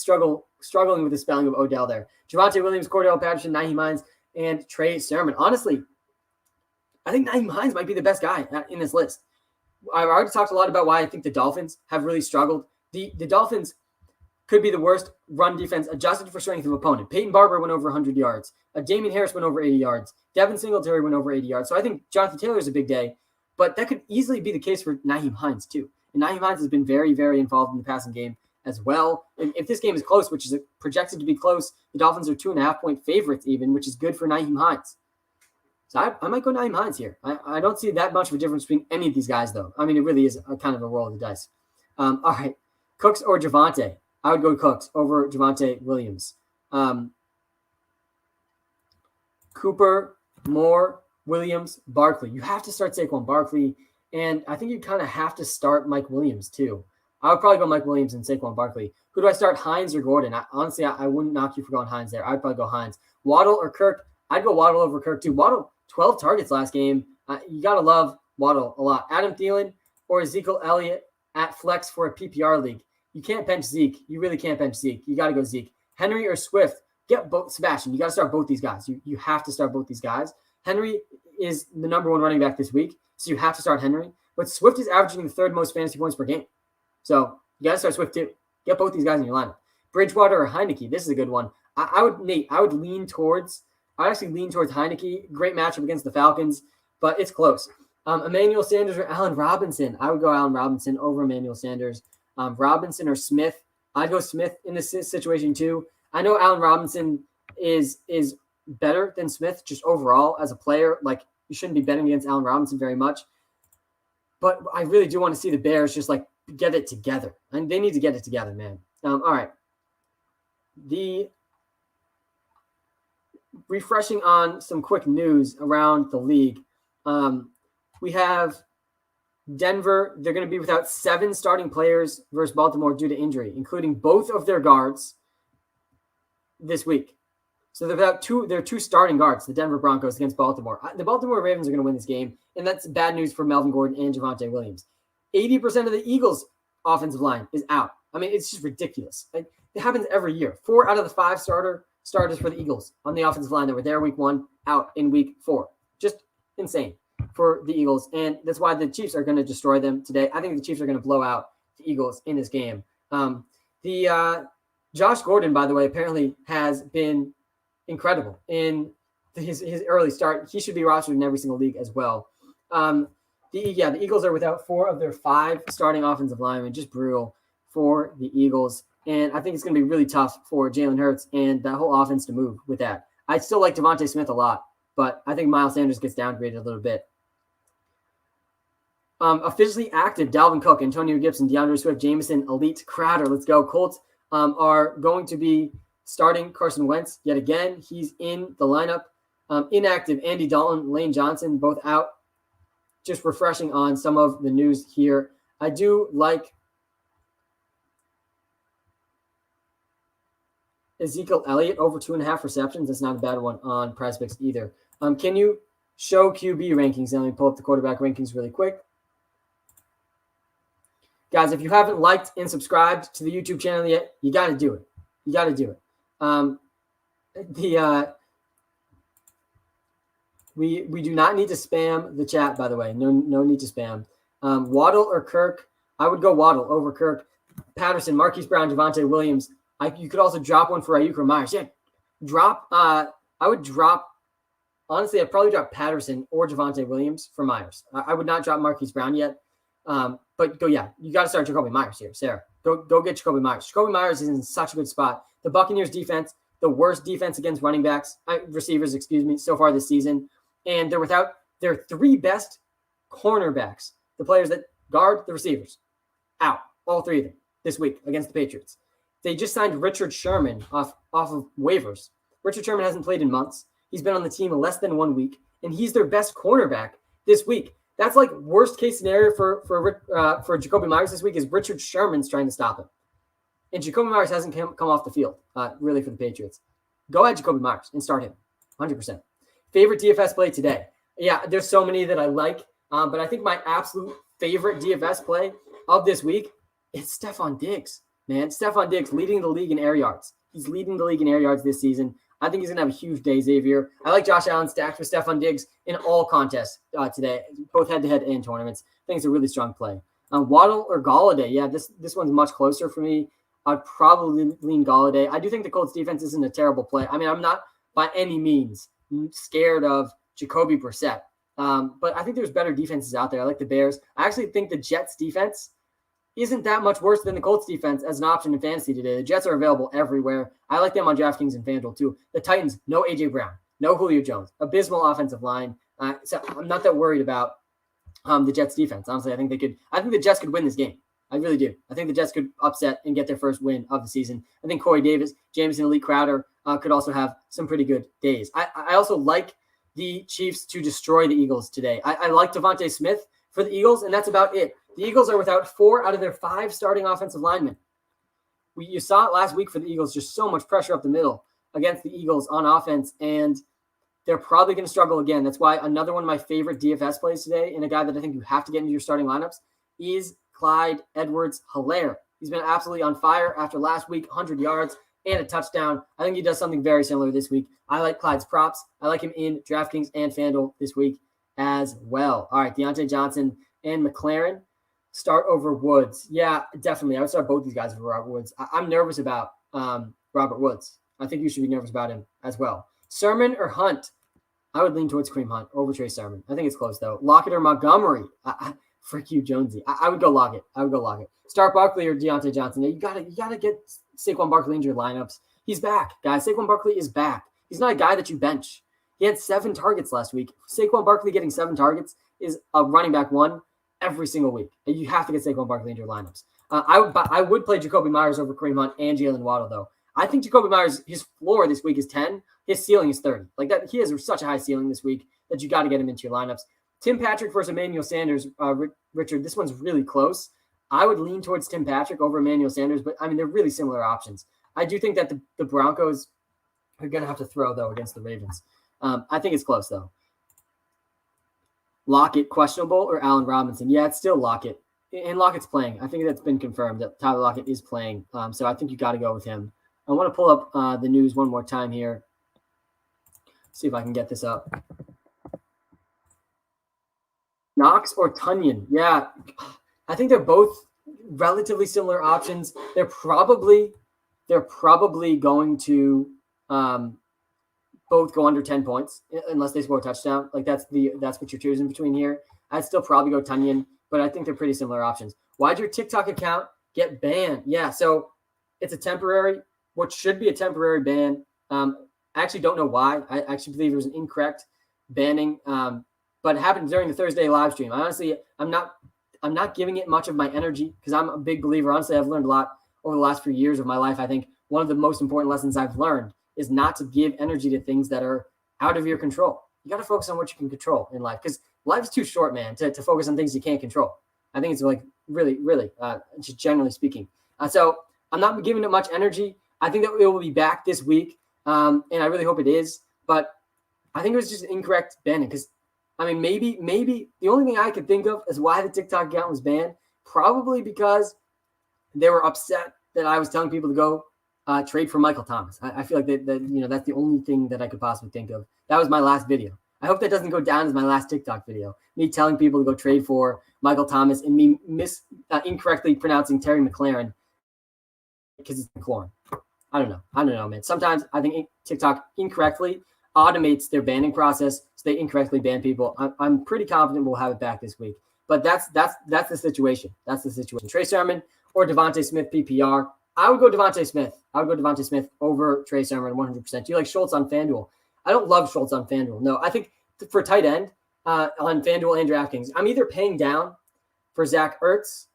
S1: Struggling with the spelling of Odell there. Javonte Williams, Cordell Patterson, Nyheim Hines, and Trey Sermon. Honestly, I think Nyheim Hines might be the best guy in this list. I've already talked a lot about why I think the Dolphins have really struggled. The Dolphins could be the worst run defense adjusted for strength of opponent. Peyton Barber went over 100 yards. Damian Harris went over 80 yards. Devin Singletary went over 80 yards. So I think Jonathan Taylor is a big day, but that could easily be the case for Nyheim Hines too. And Nyheim Hines has been very, very involved in the passing game as well. And if this game is close, which is projected to be close, the Dolphins are 2.5-point favorites even, which is good for Nyheim Hines. So I might go Nyheim Hines here. I don't see that much of a difference between any of these guys, though. I mean, it really is a kind of a roll of the dice. All right. Cooks or Javonte? I would go Cooks over Javonte Williams. Cooper, Moore, Williams, Barkley. You have to start Saquon Barkley, and I think you kind of have to start Mike Williams too. I would probably go Mike Williams and Saquon Barkley. Who do I start, Hines or Gordon? Honestly, I wouldn't knock you for going Hines there. I'd probably go Hines. Waddle or Kirk? I'd go Waddle over Kirk too. Waddle, 12 targets last game. You got to love Waddle a lot. Adam Thielen or Ezekiel Elliott at flex for a PPR league. You can't bench Zeke. You really can't bench Zeke. You got to go Zeke. Henry or Swift? Get both. Sebastian, you got to start both these guys. You have to start both these guys. Henry is the number 1 running back this week, so you have to start Henry. But Swift is averaging the 3rd most fantasy points per game. So you got to start Swift too. Get both these guys in your lineup. Bridgewater or Heineke? This is a good one. I would lean towards Heineke. Great matchup against the Falcons, but it's close. Emmanuel Sanders or Allen Robinson? I would go Allen Robinson over Emmanuel Sanders. Robinson or Smith? I'd go Smith in this situation too. I know Allen Robinson is better than Smith just overall as a player. Like, you shouldn't be betting against Allen Robinson very much. But I really do want to see the Bears just like get it together. And they need to get it together, man. All right. The refreshing on some quick news around the league. We have Denver. They're going to be without 7 starting players versus Baltimore due to injury, including both of their guards this week. So they're without their 2 starting guards, the Denver Broncos against Baltimore. The Baltimore Ravens are going to win this game, and that's bad news for Melvin Gordon and Javonte Williams. 80% of the Eagles' offensive line is out. I mean, it's just ridiculous. It happens every year. 4 out of the 5 starters for the Eagles on the offensive line that were there week 1, out in week 4. Just insane for the Eagles, and that's why the Chiefs are going to destroy them today. I think the Chiefs are going to blow out the Eagles in this game. Josh Gordon, by the way, apparently has been incredible in his early start. He should be rostered in every single league as well. The Eagles are without 4 of their 5 starting offensive linemen. Just brutal for the Eagles. And I think it's going to be really tough for Jalen Hurts and that whole offense to move with that. I still like Devontae Smith a lot, but I think Miles Sanders gets downgraded a little bit. Officially active, Dalvin Cook, Antonio Gibson, DeAndre Swift, Jameson, Elite, Crowder. Let's go. Colts are going to be starting Carson Wentz yet again. He's in the lineup. Inactive, Andy Dalton, Lane Johnson, both out. Just refreshing on some of the news here. I do like Ezekiel Elliott over 2.5 receptions. That's not a bad one on PrizePicks either. Can you show QB rankings? Let me pull up the quarterback rankings really quick. Guys, if you haven't liked and subscribed to the YouTube channel yet, you got to do it. You got to do it. We do not need to spam the chat, by the way. No need to spam. Waddle or Kirk? I would go Waddle over Kirk. Patterson, Marquise Brown, Javonte Williams. You could also drop one for Ayuk or Myers. Yeah, I would drop. Honestly, I'd probably drop Patterson or Javonte Williams for Myers. I would not drop Marquise Brown yet. But go, yeah, you got to start Jacoby Myers here, Sarah. Go get Jacoby Myers. Jacoby Myers is in such a good spot. The Buccaneers defense, the worst defense against receivers, so far this season. And they're without their 3 best cornerbacks, the players that guard the receivers, out, all 3 of them this week against the Patriots. They just signed Richard Sherman off of waivers. Richard Sherman hasn't played in months. He's been on the team less than 1 week, and he's their best cornerback this week. That's like worst case scenario for Jacoby Myers this week is Richard Sherman's trying to stop him. And Jacoby Myers hasn't come off the field, really, for the Patriots. Go ahead, Jacoby Myers, and start him, 100%. Favorite DFS play today? Yeah, there's so many that I like, but I think my absolute favorite DFS play of this week is Stephon Diggs, man. Stephon Diggs leading the league in air yards. He's leading the league in air yards this season. I think he's going to have a huge day, Xavier. I like Josh Allen stacked with Stephon Diggs in all contests today, both head-to-head and tournaments. I think it's a really strong play. Waddle or Golladay? Yeah, this one's much closer for me. I'd probably lean Golladay. I do think the Colts defense isn't a terrible play. I mean, I'm not by any means scared of Jacoby Brissett, but I think there's better defenses out there. I like the Bears. I actually think the Jets defense isn't that much worse than the Colts defense as an option in fantasy today. The Jets are available everywhere. I like them on DraftKings and FanDuel too. The Titans, no A.J. Brown, no Julio Jones, abysmal offensive line. So I'm not that worried about the Jets defense. Honestly, I think the Jets could win this game. I really do. I think the Jets could upset and get their first win of the season. I think Corey Davis, Jameson, Elite Crowder could also have some pretty good days. I also like the Chiefs to destroy the Eagles today. I like Devontae Smith for the Eagles, and that's about it. The Eagles are without 4 out of their 5 starting offensive linemen. You saw it last week for the Eagles, just so much pressure up the middle against the Eagles on offense, and they're probably going to struggle again. That's why another one of my favorite DFS plays today, and a guy that I think you have to get into your starting lineups, is Clyde Edwards-Helaire. He's been absolutely on fire after last week, 100 yards and a touchdown. I think he does something very similar this week. I like Clyde's props. I like him in DraftKings and FanDuel this week as well. All right, Deontay Johnson and McLaren. Start over Woods. Yeah, definitely. I would start both these guys over Robert Woods. I'm nervous about Robert Woods. I think you should be nervous about him as well. Sermon or Hunt? I would lean towards Kareem Hunt over Trey Sermon. I think it's close, though. Lockett or Montgomery? Frick you, Jonesy. I would go Lockett. Start Barkley or Deontay Johnson. You gotta get Saquon Barkley into your lineups. He's back, guys. Saquon Barkley is back. He's not a guy that you bench. He had 7 targets last week. Saquon Barkley getting 7 targets is a running back 1 every single week. You have to get Saquon Barkley into your lineups. I would play Jacoby Myers over Kareem Hunt and Jalen Waddle, though. I think Jacoby Myers, his floor this week is 10. His ceiling is 30. Like that, he has such a high ceiling this week that you got to get him into your lineups. Tim Patrick versus Emmanuel Sanders, Richard, this one's really close. I would lean towards Tim Patrick over Emmanuel Sanders, but I mean, they're really similar options. I do think that the Broncos are going to have to throw, though, against the Ravens. I think it's close, though. Lockett, questionable, or Allen Robinson? Yeah, it's still Lockett. And Lockett's playing. I think that's been confirmed that Tyler Lockett is playing. So I think you got to go with him. I want to pull up the news one more time here. See if I can get this up. Knox or Tunyon? Yeah, I think they're both relatively similar options. They're probably going to both go under 10 points unless they score a touchdown. Like that's what you're choosing between here. I'd still probably go Tunyon, but I think they're pretty similar options. Why'd your TikTok account get banned? Yeah, so it's what should be a temporary ban. I actually don't know why. I actually believe it was an incorrect banning, but it happened during the Thursday live stream. Honestly, I'm not giving it much of my energy because I'm a big believer. Honestly, I've learned a lot over the last few years of my life. I think one of the most important lessons I've learned is not to give energy to things that are out of your control. You got to focus on what you can control in life because life's too short, man, to focus on things you can't control. I think it's like really, just generally speaking. So I'm not giving it much energy. I think that it will be back this week, and I really hope it is. But I think it was just an incorrect banning because, I mean, maybe the only thing I could think of is why the TikTok account was banned, probably because they were upset that I was telling people to go trade for Michael Thomas. I feel like that that's the only thing that I could possibly think of. That was my last video. I hope that doesn't go down as my last TikTok video. Me telling people to go trade for Michael Thomas and me incorrectly pronouncing Terry McLaurin because it's McLaurin. I don't know, man. Sometimes I think TikTok incorrectly automates their banning process, so they incorrectly ban people. I'm pretty confident we'll have it back this week. But that's the situation. That's the situation. Trey Sermon or Devontae Smith PPR. I would go Devontae Smith over Trey Sermon 100%. Do you like Schultz on FanDuel? I don't love Schultz on FanDuel. No, I think for tight end on FanDuel and DraftKings, I'm either paying down for Zach Ertz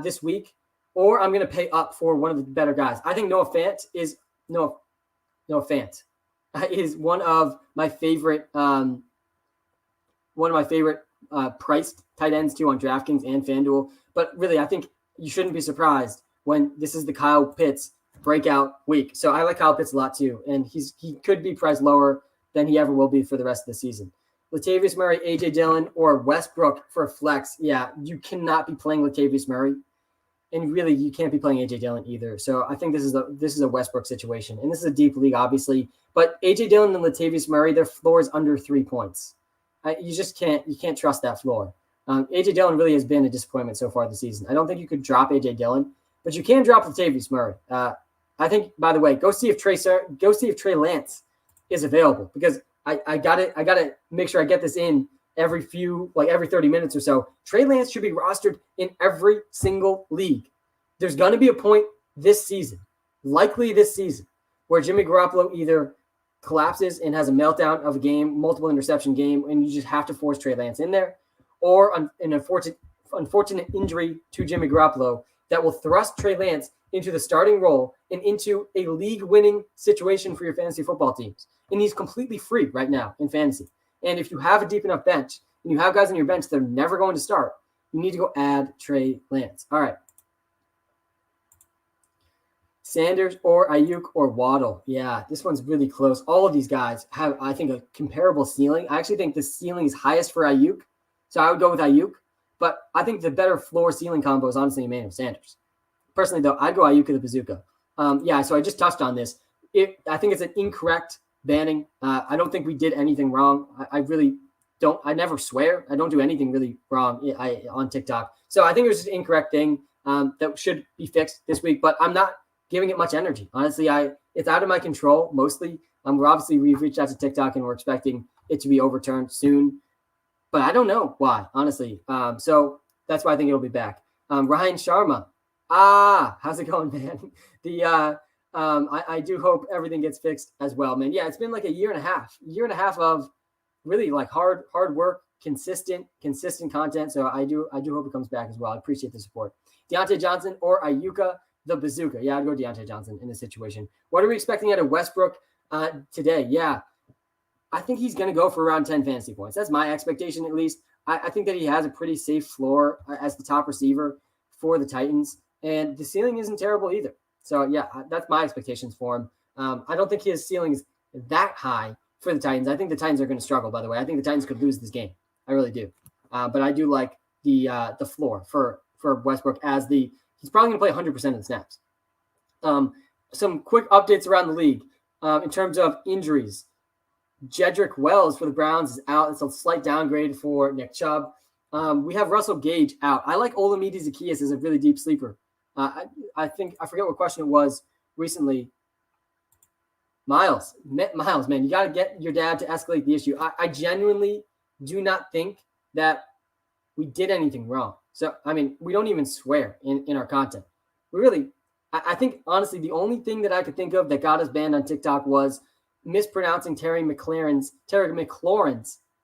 S1: this week, or I'm going to pay up for one of the better guys. I think Noah Fant is one of my favorite priced tight ends too on DraftKings and FanDuel. But really, I think you shouldn't be surprised when this is the Kyle Pitts breakout week. So I like Kyle Pitts a lot too, and he could be priced lower than he ever will be for the rest of the season. Latavius Murray, AJ Dillon, or Westbrook for a flex. Yeah, you cannot be playing Latavius Murray, and really you can't be playing AJ Dillon either. So I think this is a Westbrook situation, and this is a deep league, obviously. But AJ Dillon and Latavius Murray, their floor is under 3 points. You just can't trust that floor. AJ Dillon really has been a disappointment so far this season. I don't think you could drop AJ Dillon, but you can drop Latavius Murray. I think, by the way, go see if Trey Lance is available, because I gotta make sure I get this in every 30 minutes or so. Trey Lance should be rostered in every single league. There's going to be a point this season, likely this season, where Jimmy Garoppolo either collapses and has a meltdown of a game, multiple interception game, and you just have to force Trey Lance in there, or an unfortunate injury to Jimmy Garoppolo that will thrust Trey Lance into the starting role and into a league-winning situation for your fantasy football teams. And he's completely free right now in fantasy. And if you have a deep enough bench and you have guys on your bench that are never going to start, you need to go add Trey Lance. All right. Sanders or Ayuk or Waddle. Yeah, this one's really close. All of these guys have, I think, a comparable ceiling. I actually think the ceiling is highest for Ayuk, so I would go with Ayuk. But I think the better floor ceiling combo is honestly Emmanuel Sanders. Personally, though, I'd go Ayuk at the bazooka. So I just touched on this. I think it's an incorrect banning. I don't think we did anything wrong. I really don't. I never swear. I don't do anything really wrong on TikTok. So I think it was just an incorrect thing that should be fixed this week. But I'm not giving it much energy. Honestly, it's out of my control mostly. We've reached out to TikTok and we're expecting it to be overturned soon. But I don't know why, honestly. So that's why I think it'll be back. Ryan Sharma. How's it going, man? I do hope everything gets fixed as well, man. Yeah, it's been like a year and a half of really like hard work, consistent content. So I do hope it comes back as well. I appreciate the support. Deontay Johnson or Ayuka the Bazooka? Yeah, I'd go Deontay Johnson in this situation. What are we expecting out of Westbrook today? Yeah, I think he's going to go for around 10 fantasy points. That's my expectation, at least. I think that he has a pretty safe floor as the top receiver for the Titans, and the ceiling isn't terrible either. So, yeah, that's my expectations for him. I don't think his ceiling is that high for the Titans. I think the Titans are going to struggle, by the way. I think the Titans could lose this game. I really do. But I do like the floor for Westbrook as he's probably going to play 100% of the snaps. Some quick updates around the league in terms of injuries. Jedrick Wells for the Browns is out. It's a slight downgrade for Nick Chubb. We have Russell Gage out. I like Olamide Zaccheaus as a really deep sleeper. I forget what question it was recently. Miles, man, you got to get your dad to escalate the issue. I genuinely do not think that we did anything wrong. So, I mean, we don't even swear in our content. I think, honestly, the only thing that I could think of that got us banned on TikTok was mispronouncing Terry McLaurin's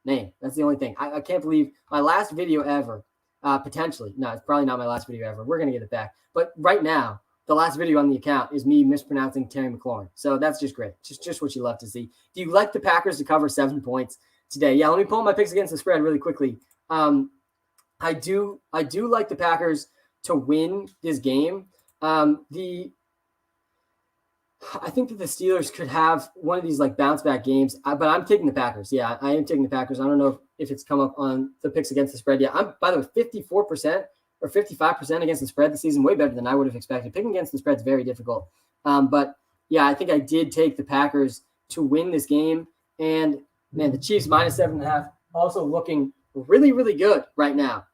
S1: name. That's the only thing. I can't believe my last video ever, potentially. No, it's probably not my last video ever. We're going to get it back. But right now, the last video on the account is me mispronouncing Terry McLaurin. So that's just great. Just what you love to see. Do you like the Packers to cover 7 points today? Yeah, let me pull my picks against the spread really quickly. I do like the Packers to win this game. I think that the Steelers could have one of these like bounce back games, but I'm taking the Packers. Yeah, I am taking the Packers. I don't know if it's come up on the picks against the spread yet. I'm, by the way, 54% or 55% against the spread this season, way better than I would have expected. Picking against the spread is very difficult. But yeah, I think I did take the Packers to win this game. And man, the Chiefs minus 7.5 also looking really, really good right now.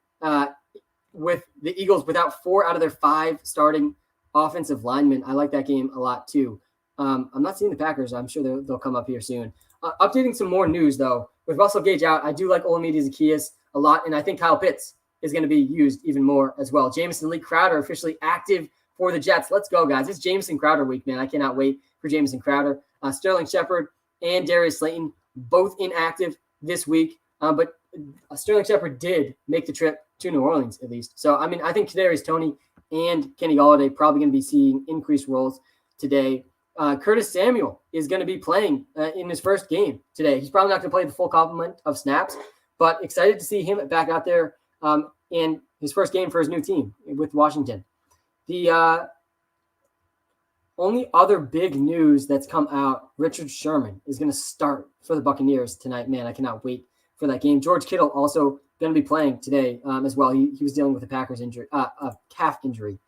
S1: With the Eagles without 4 out of their 5 starting offensive linemen. I like that game a lot too. I'm not seeing the Packers. I'm sure they'll come up here soon. Updating some more news though. With Russell Gage out, I do like Olamide Zaccheaus a lot, and I think Kyle Pitts is going to be used even more as well. Jamison Lee Crowder officially active for the Jets. Let's go, guys. It's Jamison Crowder week, man. I cannot wait for Jamison Crowder. Sterling Shepard and Darius Slayton both inactive this week, but Sterling Shepard did make the trip to New Orleans at least. So, I mean, I think Kadarius Toney and Kenny Golladay probably going to be seeing increased roles today. Curtis Samuel is going to be playing in his first game today. He's probably not going to play the full complement of snaps, but excited to see him back out there in his first game for his new team with Washington. The only other big news that's come out, Richard Sherman is going to start for the Buccaneers tonight. Man, I cannot wait for that game. George Kittle also going to be playing today as well. He was dealing with a Packers injury, a calf injury,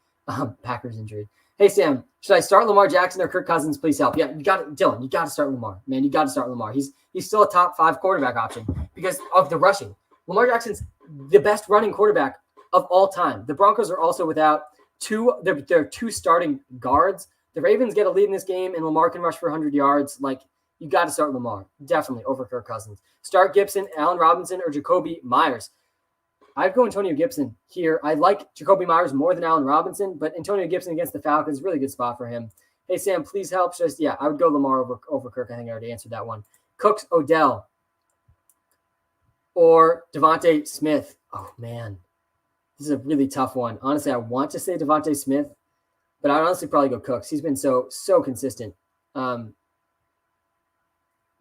S1: Packers injury. Hey, Sam, should I start Lamar Jackson or Kirk Cousins? Please help. Yeah, you got it. Dylan, you got to start Lamar. Man, you got to start Lamar. He's still a top 5 quarterback option because of the rushing. Lamar Jackson's the best running quarterback of all time. The Broncos are also without their 2 starting guards. The Ravens get a lead in this game, and Lamar can rush for 100 yards. Like, you got to start Lamar, definitely over Kirk Cousins. Start Gibson, Allen Robinson, or Jacoby Myers. I'd go Antonio Gibson here. I like Jacoby Myers more than Allen Robinson, but Antonio Gibson against the Falcons, really good spot for him. Hey, Sam, please help. I would go Lamar over Kirk. I think I already answered that one. Cooks, Odell, or Devontae Smith. Oh, man. This is a really tough one. Honestly, I want to say Devontae Smith, but I'd honestly probably go Cooks. He's been so consistent.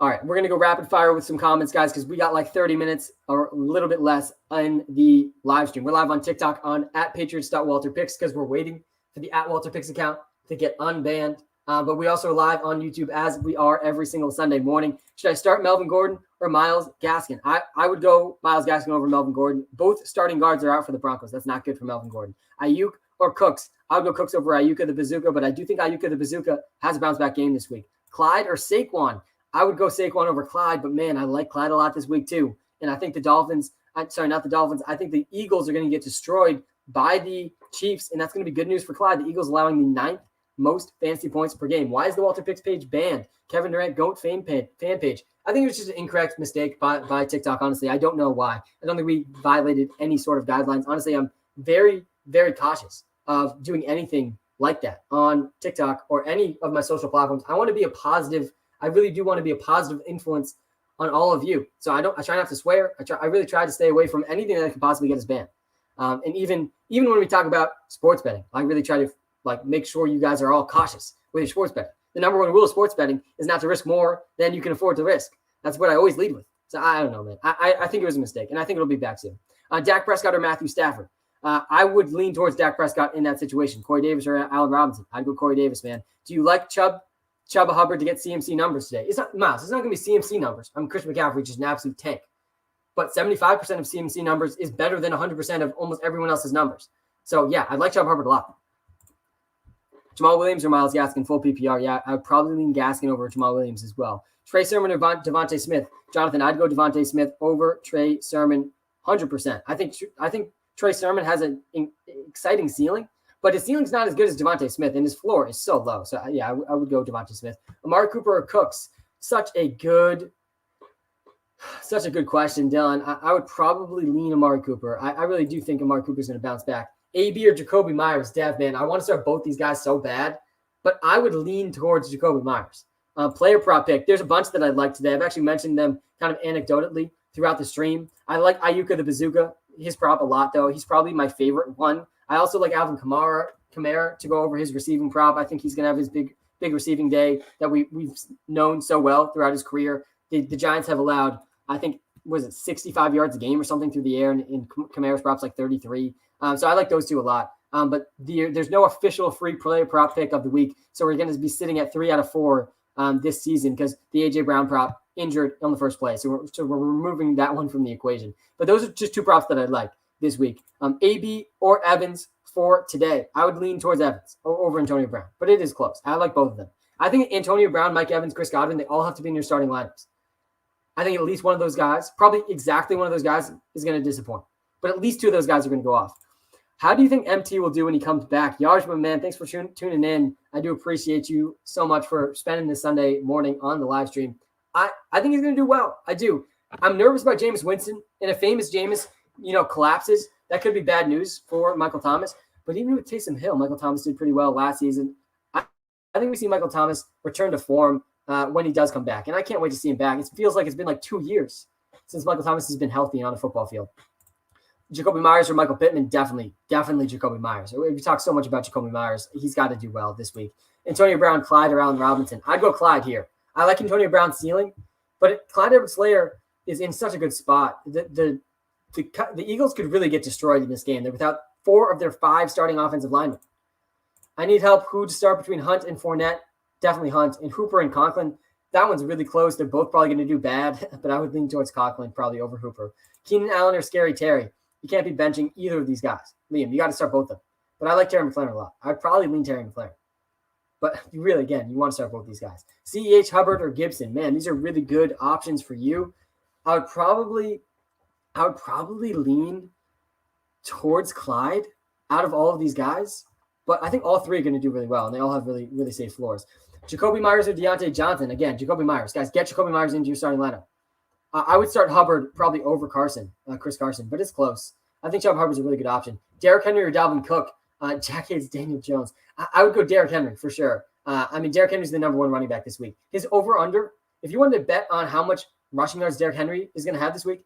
S1: All right, we're going to go rapid fire with some comments, guys, because we got like 30 minutes or a little bit less in the live stream. We're live on TikTok on @patriots.WalterPicks because we're waiting for the @WalterPicks account to get unbanned. But we also are live on YouTube as we are every single Sunday morning. Should I start Melvin Gordon or Myles Gaskin? I would go Myles Gaskin over Melvin Gordon. Both starting guards are out for the Broncos. That's not good for Melvin Gordon. Ayuk or Cooks? I would go Cooks over Ayuka the Bazooka, but I do think Ayuka the Bazooka has a bounce-back game this week. Clyde or Saquon? I would go Saquon over Clyde, but man, I like Clyde a lot this week too. And I think I think the Eagles are going to get destroyed by the Chiefs, and that's going to be good news for Clyde. The Eagles allowing the 9th most fantasy points per game. Why is the Walter Picks page banned? Kevin Durant GOAT fan page. I think it was just an incorrect mistake by TikTok, honestly. I don't know why. I don't think we violated any sort of guidelines. Honestly, I'm very, very cautious of doing anything like that on TikTok or any of my social platforms. I really do want to be a positive influence on all of you. So I try not to swear. I really try to stay away from anything that could possibly get us banned. And even when we talk about sports betting, I really try to make sure you guys are all cautious with your sports betting. The number one rule of sports betting is not to risk more than you can afford to risk. That's what I always lead with. So I don't know, man. I think it was a mistake, and I think it'll be back soon. Dak Prescott or Matthew Stafford? I would lean towards Dak Prescott in that situation. Corey Davis or Allen Robinson? I'd go Corey Davis, man. Do you like Chuba Hubbard to get CMC numbers today? It's not Miles. It's not going to be CMC numbers. Chris McCaffrey, just an absolute tank. But 75% of CMC numbers is better than 100% of almost everyone else's numbers. So, yeah, I'd like Chuba Hubbard a lot. Jamal Williams or Myles Gaskin, full PPR? Yeah, I would probably lean Gaskin over Jamal Williams as well. Trey Sermon or Devontae Smith? Jonathan, I'd go Devontae Smith over Trey Sermon 100%. I think Trey Sermon has an exciting ceiling, but his ceiling's not as good as Devontae Smith, and his floor is so low. So, yeah, I would go Devontae Smith. Amari Cooper or Cooks? Such a good question, Dylan. I would probably lean Amari Cooper. I really do think Amari Cooper is going to bounce back. AB or Jacoby Myers? Dev, man, I want to start both these guys so bad, but I would lean towards Jacoby Myers. Player prop pick. There's a bunch that I like today. I've actually mentioned them kind of anecdotally throughout the stream. I like Ayuka the Bazooka, his prop a lot, though. He's probably my favorite one. I also like Alvin Kamara to go over his receiving prop. I think he's going to have his big receiving day that we've known so well throughout his career. The Giants have allowed, I think, 65 yards a game or something through the air, and Kamara's props like 33. So I like those two a lot. But there's no official free player prop pick of the week, so we're going to be sitting at 3 out of 4 this season because the A.J. Brown prop injured on the first play. So we're removing that one from the equation. But those are just two props that I'd like this week. AB or Evans for today. I would lean towards Evans over Antonio Brown, but it is close. I like both of them. I think Antonio Brown, Mike Evans, Chris Godwin, they all have to be in your starting lineups. I think at least one of those guys, probably exactly one of those guys, is going to disappoint. But at least two of those guys are going to go off. How do you think MT will do when he comes back? Yarjman, man, thanks for tuning in. I do appreciate you so much for spending this Sunday morning on the live stream. I think he's going to do well. I do. I'm nervous about Jameis Winston. And if famous Jameis, collapses, that could be bad news for Michael Thomas. But even with Taysom Hill, Michael Thomas did pretty well last season. I think we see Michael Thomas return to form when he does come back. And I can't wait to see him back. It feels like it's been like 2 years since Michael Thomas has been healthy on the football field. Jacoby Myers or Michael Pittman? Definitely Jacoby Myers. We talk so much about Jacoby Myers. He's got to do well this week. Antonio Brown, Clyde, or Allen Robinson? I'd go Clyde here. I like Antonio Brown's ceiling, but Clyde Edwards-Helaire is in such a good spot. The Eagles could really get destroyed in this game. They're without 4 of their 5 starting offensive linemen. I need help. Who to start between Hunt and Fournette? Definitely Hunt. And Hooper and Conklin, that one's really close. They're both probably going to do bad, but I would lean towards Conklin probably over Hooper. Keenan Allen or Scary Terry? You can't be benching either of these guys. Liam, you got to start both of them. But I like Terry McLaurin a lot. I'd probably lean Terry McLaurin. But you really, again, you want to start both these guys. CEH, Hubbard, or Gibson? Man, these are really good options for you. I would probably lean towards Clyde out of all of these guys. But I think all 3 are going to do really well, and they all have really, really safe floors. Jacoby Myers or Deontay Johnson? Again, Jacoby Myers. Guys, get Jacoby Myers into your starting lineup. I would start Hubbard probably over Chris Carson, but it's close. I think Chuba Hubbard's a really good option. Derrick Henry or Dalvin Cook? Jack hates Daniel Jones. I would go Derrick Henry for sure. Derrick Henry's the number 1 running back this week. His over-under, if you wanted to bet on how much rushing yards Derrick Henry is going to have this week,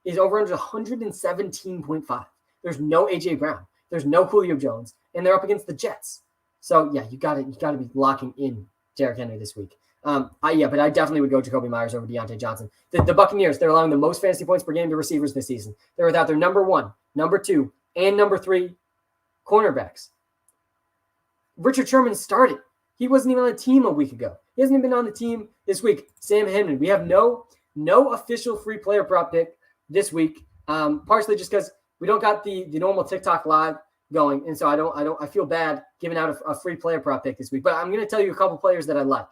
S1: is over-under 117.5. There's no A.J. Brown. There's no Julio Jones, and they're up against the Jets. So, yeah, you got to be locking in Derrick Henry this week. But I definitely would go Jacoby Myers over Deontay Johnson. The Buccaneers, they're allowing the most fantasy points per game to receivers this season. They're without their number 1, number 2, and number 3 cornerbacks. Richard Sherman started. He wasn't even on the team a week ago. He hasn't even been on the team this week. Sam Hinman. We have no official free player prop pick this week, partially just because we don't got the normal TikTok live going, and so I feel bad giving out a free player prop pick this week. But I'm going to tell you a couple players that I like.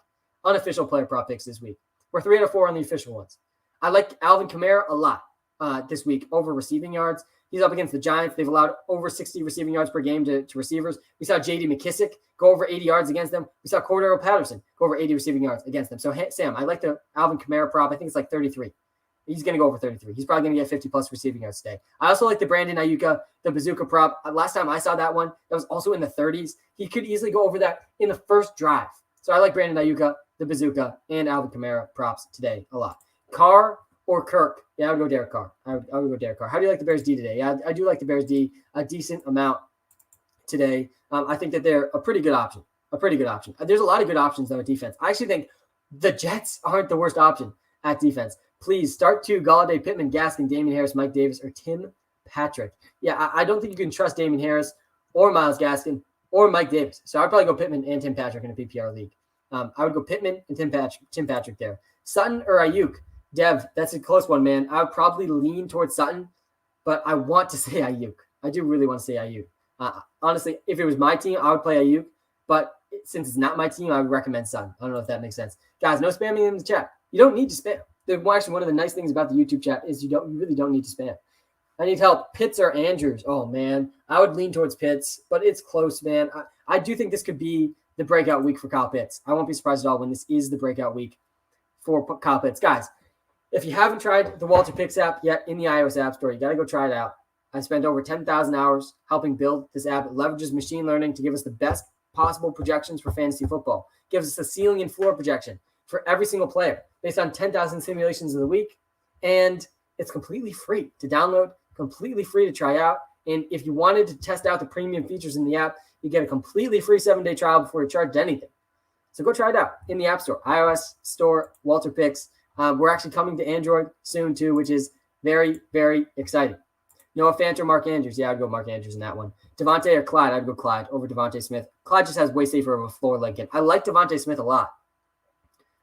S1: Unofficial player prop picks this week. We're 3 out of 4 on the official ones. I like Alvin Kamara a lot this week over receiving yards. He's up against the Giants. They've allowed over 60 receiving yards per game to receivers. We saw J.D. McKissick go over 80 yards against them. We saw Cordero Patterson go over 80 receiving yards against them. So, Sam, I like the Alvin Kamara prop. I think it's like 33. He's going to go over 33. He's probably going to get 50-plus receiving yards today. I also like the Brandon Ayuka, the Bazooka prop. Last time I saw that one, that was also in the 30s. He could easily go over that in the first drive. So I like Brandon Ayuka, the Bazooka, and Alvin Kamara props today a lot. Carr or Kirk. Yeah, I would go Derek Carr. I would go Derek Carr. How do you like the Bears D today? Yeah, I do like the Bears D a decent amount today. I think that they're a pretty good option. There's a lot of good options, though, at defense. I actually think the Jets aren't the worst option at defense. Please start to Galladay, Pittman, Gaskin, Damian Harris, Mike Davis, or Tim Patrick. Yeah, I don't think you can trust Damian Harris or Myles Gaskin or Mike Davis. So I'd probably go Pittman and Tim Patrick in a PPR league. I would go Pittman and Tim Patrick there. Sutton or Ayuk? Dev, that's a close one, man. I would probably lean towards Sutton, but I want to say Ayuk. I do really want to say Ayuk. Honestly, if it was my team, I would play Ayuk. But since it's not my team, I would recommend Sutton. I don't know if that makes sense. Guys, no spamming in the chat. You don't need to spam. Actually, one of the nice things about the YouTube chat is you really don't need to spam. I need help. Pitts or Andrews? Oh, man. I would lean towards Pitts, but it's close, man. I do think this could be the breakout week for Kyle Pitts. I won't be surprised at all when this is the breakout week for Kyle Pitts. Guys, if you haven't tried the WalterPicks app yet in the iOS App Store, you got to go try it out. I spent over 10,000 hours helping build this app. It leverages machine learning to give us the best possible projections for fantasy football. It gives us a ceiling and floor projection for every single player based on 10,000 simulations of the week. And it's completely free to download, completely free to try out. And if you wanted to test out the premium features in the app, you get a completely free 7-day trial before you're charged anything. So go try it out in the App Store, iOS Store, WalterPicks. We're actually coming to Android soon too, which is very, very exciting. Noah Fant or Mark Andrews? Yeah, I'd go Mark Andrews in that one. Devontae or Clyde? I'd go Clyde over Devontae Smith. Clyde just has way safer of a floor Lincoln. I like Devontae Smith a lot,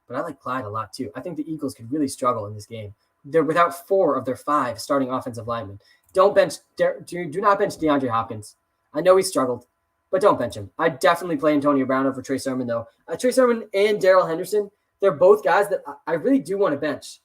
S1: but I like Clyde a lot too. I think the Eagles could really struggle in this game. They're without 4 of their 5 starting offensive linemen. Do not bench DeAndre Hopkins. I know he struggled, but don't bench him. I'd definitely play Antonio Brown over Trey Sermon, though. Trey Sermon and Darrell Henderson, they're both guys that I really do want to bench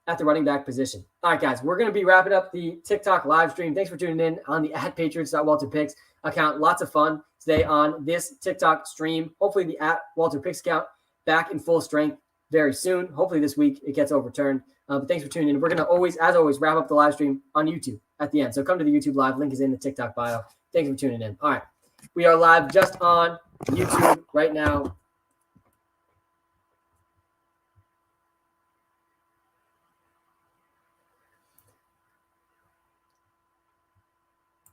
S1: at the running back position. All right, guys, we're going to be wrapping up the TikTok live stream. Thanks for tuning in on the @Patriots.WalterPicks account. Lots of fun today on this TikTok stream. Hopefully the @WalterPicks account back in full strength very soon. Hopefully this week it gets overturned. But thanks for tuning in. We're going to always, as always, wrap up the live stream on YouTube at the end. So come to the YouTube live. Link is in the TikTok bio. Thanks for tuning in. All right. We are live just on YouTube right now.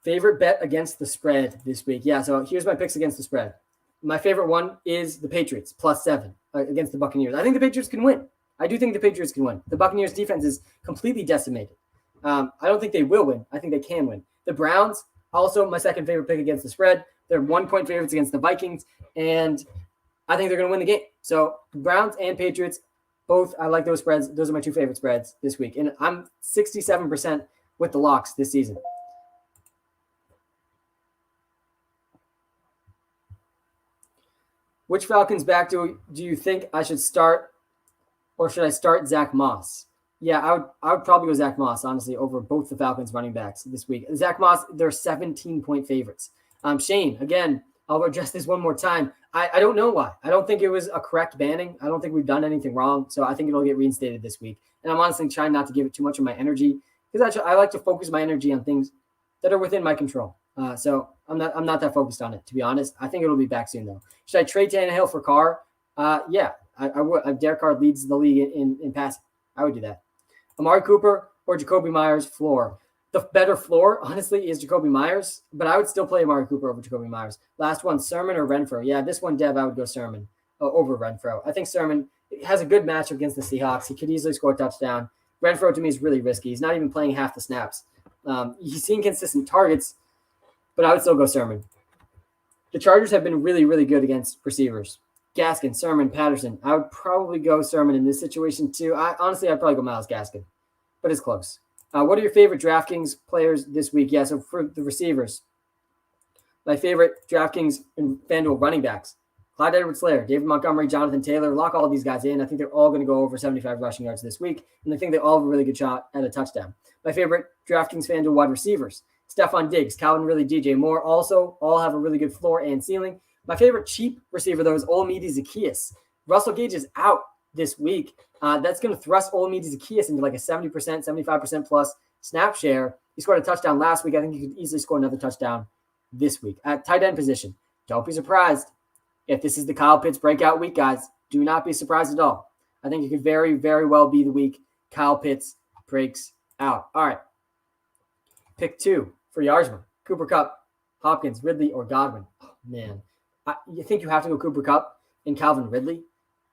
S1: Favorite bet against the spread this week. Yeah, so here's my picks against the spread. My favorite one is the Patriots, +7 against the Buccaneers. I think the Patriots can win. I do think the Patriots can win. The Buccaneers defense is completely decimated. I don't think they will win. I think they can win. The Browns, also my second favorite pick against the spread. They're 1-point favorites against the Vikings, and I think they're going to win the game. So Browns and Patriots, both, I like those spreads. Those are my 2 favorite spreads this week. And I'm 67% with the locks this season. Which Falcons back do you think I should start, or should I start Zach Moss? Yeah, I would probably go Zach Moss, honestly, over both the Falcons running backs this week. Zach Moss, they're 17-point favorites. Shane, again, I'll address this one more time. I don't know why. I don't think it was a correct banning. I don't think we've done anything wrong, so I think it'll get reinstated this week. And I'm honestly trying not to give it too much of my energy, because I like to focus my energy on things that are within my control. So I'm not that focused on it, to be honest. I think it'll be back soon, though. Should I trade Tannehill for Carr? Yeah, I would. Derek Carr leads the league in passing. I would do that. Amari Cooper or Jacoby Myers floor. The better floor, honestly, is Jacoby Myers, but I would still play Amari Cooper over Jacoby Myers. Last one, Sermon or Renfro. Yeah, this one, Dev, I would go Sermon over Renfro. I think Sermon has a good matchup against the Seahawks. He could easily score a touchdown. Renfro, to me, is really risky. He's not even playing half the snaps. He's seen consistent targets, but I would still go Sermon. The Chargers have been really, really good against receivers. Gaskin, Sermon, Patterson. I would probably go Sermon in this situation too. I'd probably go Myles Gaskin, but it's close. What are your favorite DraftKings players this week? Yeah, so for the receivers, my favorite DraftKings and FanDuel running backs, Clyde Edwards-Helaire, David Montgomery, Jonathan Taylor, lock all these guys in. I think they're all going to go over 75 rushing yards this week, and I think they all have a really good shot at a touchdown. My favorite DraftKings FanDuel wide receivers, Stephon Diggs, Calvin Ridley, DJ Moore, also all have a really good floor and ceiling. My favorite cheap receiver, though, is Olamide Zaccheaus. Russell Gage is out this week. That's going to thrust Olamide Zaccheaus into like a 70%, 75% plus snap share. He scored a touchdown last week. I think he could easily score another touchdown this week. At tight end position, don't be surprised if this is the Kyle Pitts breakout week, guys. Do not be surprised at all. I think it could very, very well be the week Kyle Pitts breaks out. All right. Pick 2 for Yarsma. Cooper Kupp, Hopkins, Ridley, or Godwin. Oh, man. You think you have to go Cooper Kupp and Calvin Ridley?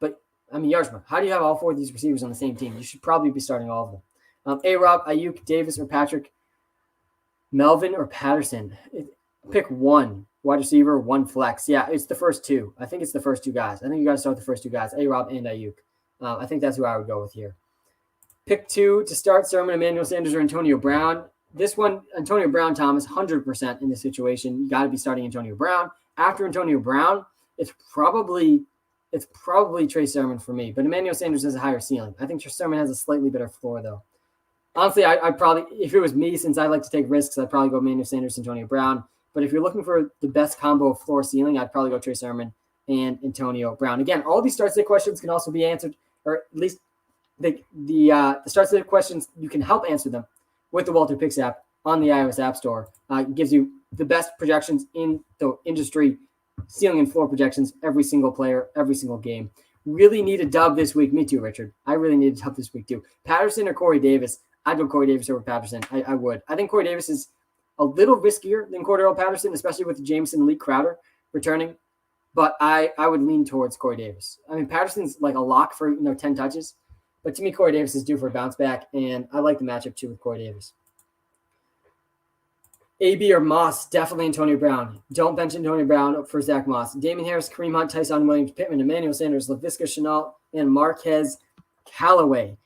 S1: But, Yarsma, how do you have all 4 of these receivers on the same team? You should probably be starting all of them. A-Rob, Ayuk, Davis, or Patrick, Melvin, or Patterson. Pick 1 wide receiver, 1 flex. Yeah, it's the first 2. I think it's the first 2 guys. I think you got to start with the first 2 guys, A-Rob and Ayuk. I think that's who I would go with here. Pick 2 to start Sermon, Emmanuel Sanders, or Antonio Brown. This one, Antonio Brown, Thomas, 100% in this situation. You got to be starting Antonio Brown. After Antonio Brown, it's probably Trey Sermon for me. But Emmanuel Sanders has a higher ceiling. I think Trey Sermon has a slightly better floor, though. Honestly, I'd probably, if it was me, since I like to take risks, I'd probably go Emmanuel Sanders, Antonio Brown. But if you're looking for the best combo of floor ceiling, I'd probably go Trey Sermon and Antonio Brown. Again, all these start-sit questions can also be answered, or at least the start-sit questions, you can help answer them with the WalterPicks app on the iOS App Store. It gives you the best projections in the industry, ceiling and floor projections, every single player, every single game. Really need a dub this week. Me too, Richard. I really need a dub this week too. Patterson or Corey Davis? I'd go Corey Davis over Patterson. I would. I think Corey Davis is a little riskier than Cordero Patterson, especially with Jameson, Lee Crowder returning. But I would lean towards Corey Davis. Patterson's like a lock for 10 touches. But to me, Corey Davis is due for a bounce back, and I like the matchup too with Corey Davis. AB or Moss, definitely Antonio Brown. Don't bench Antonio Brown for Zach Moss. Damien Harris, Kareem Hunt, Tyson Williams, Pittman, Emmanuel Sanders, Laviska Shenault, and Marquez Callaway.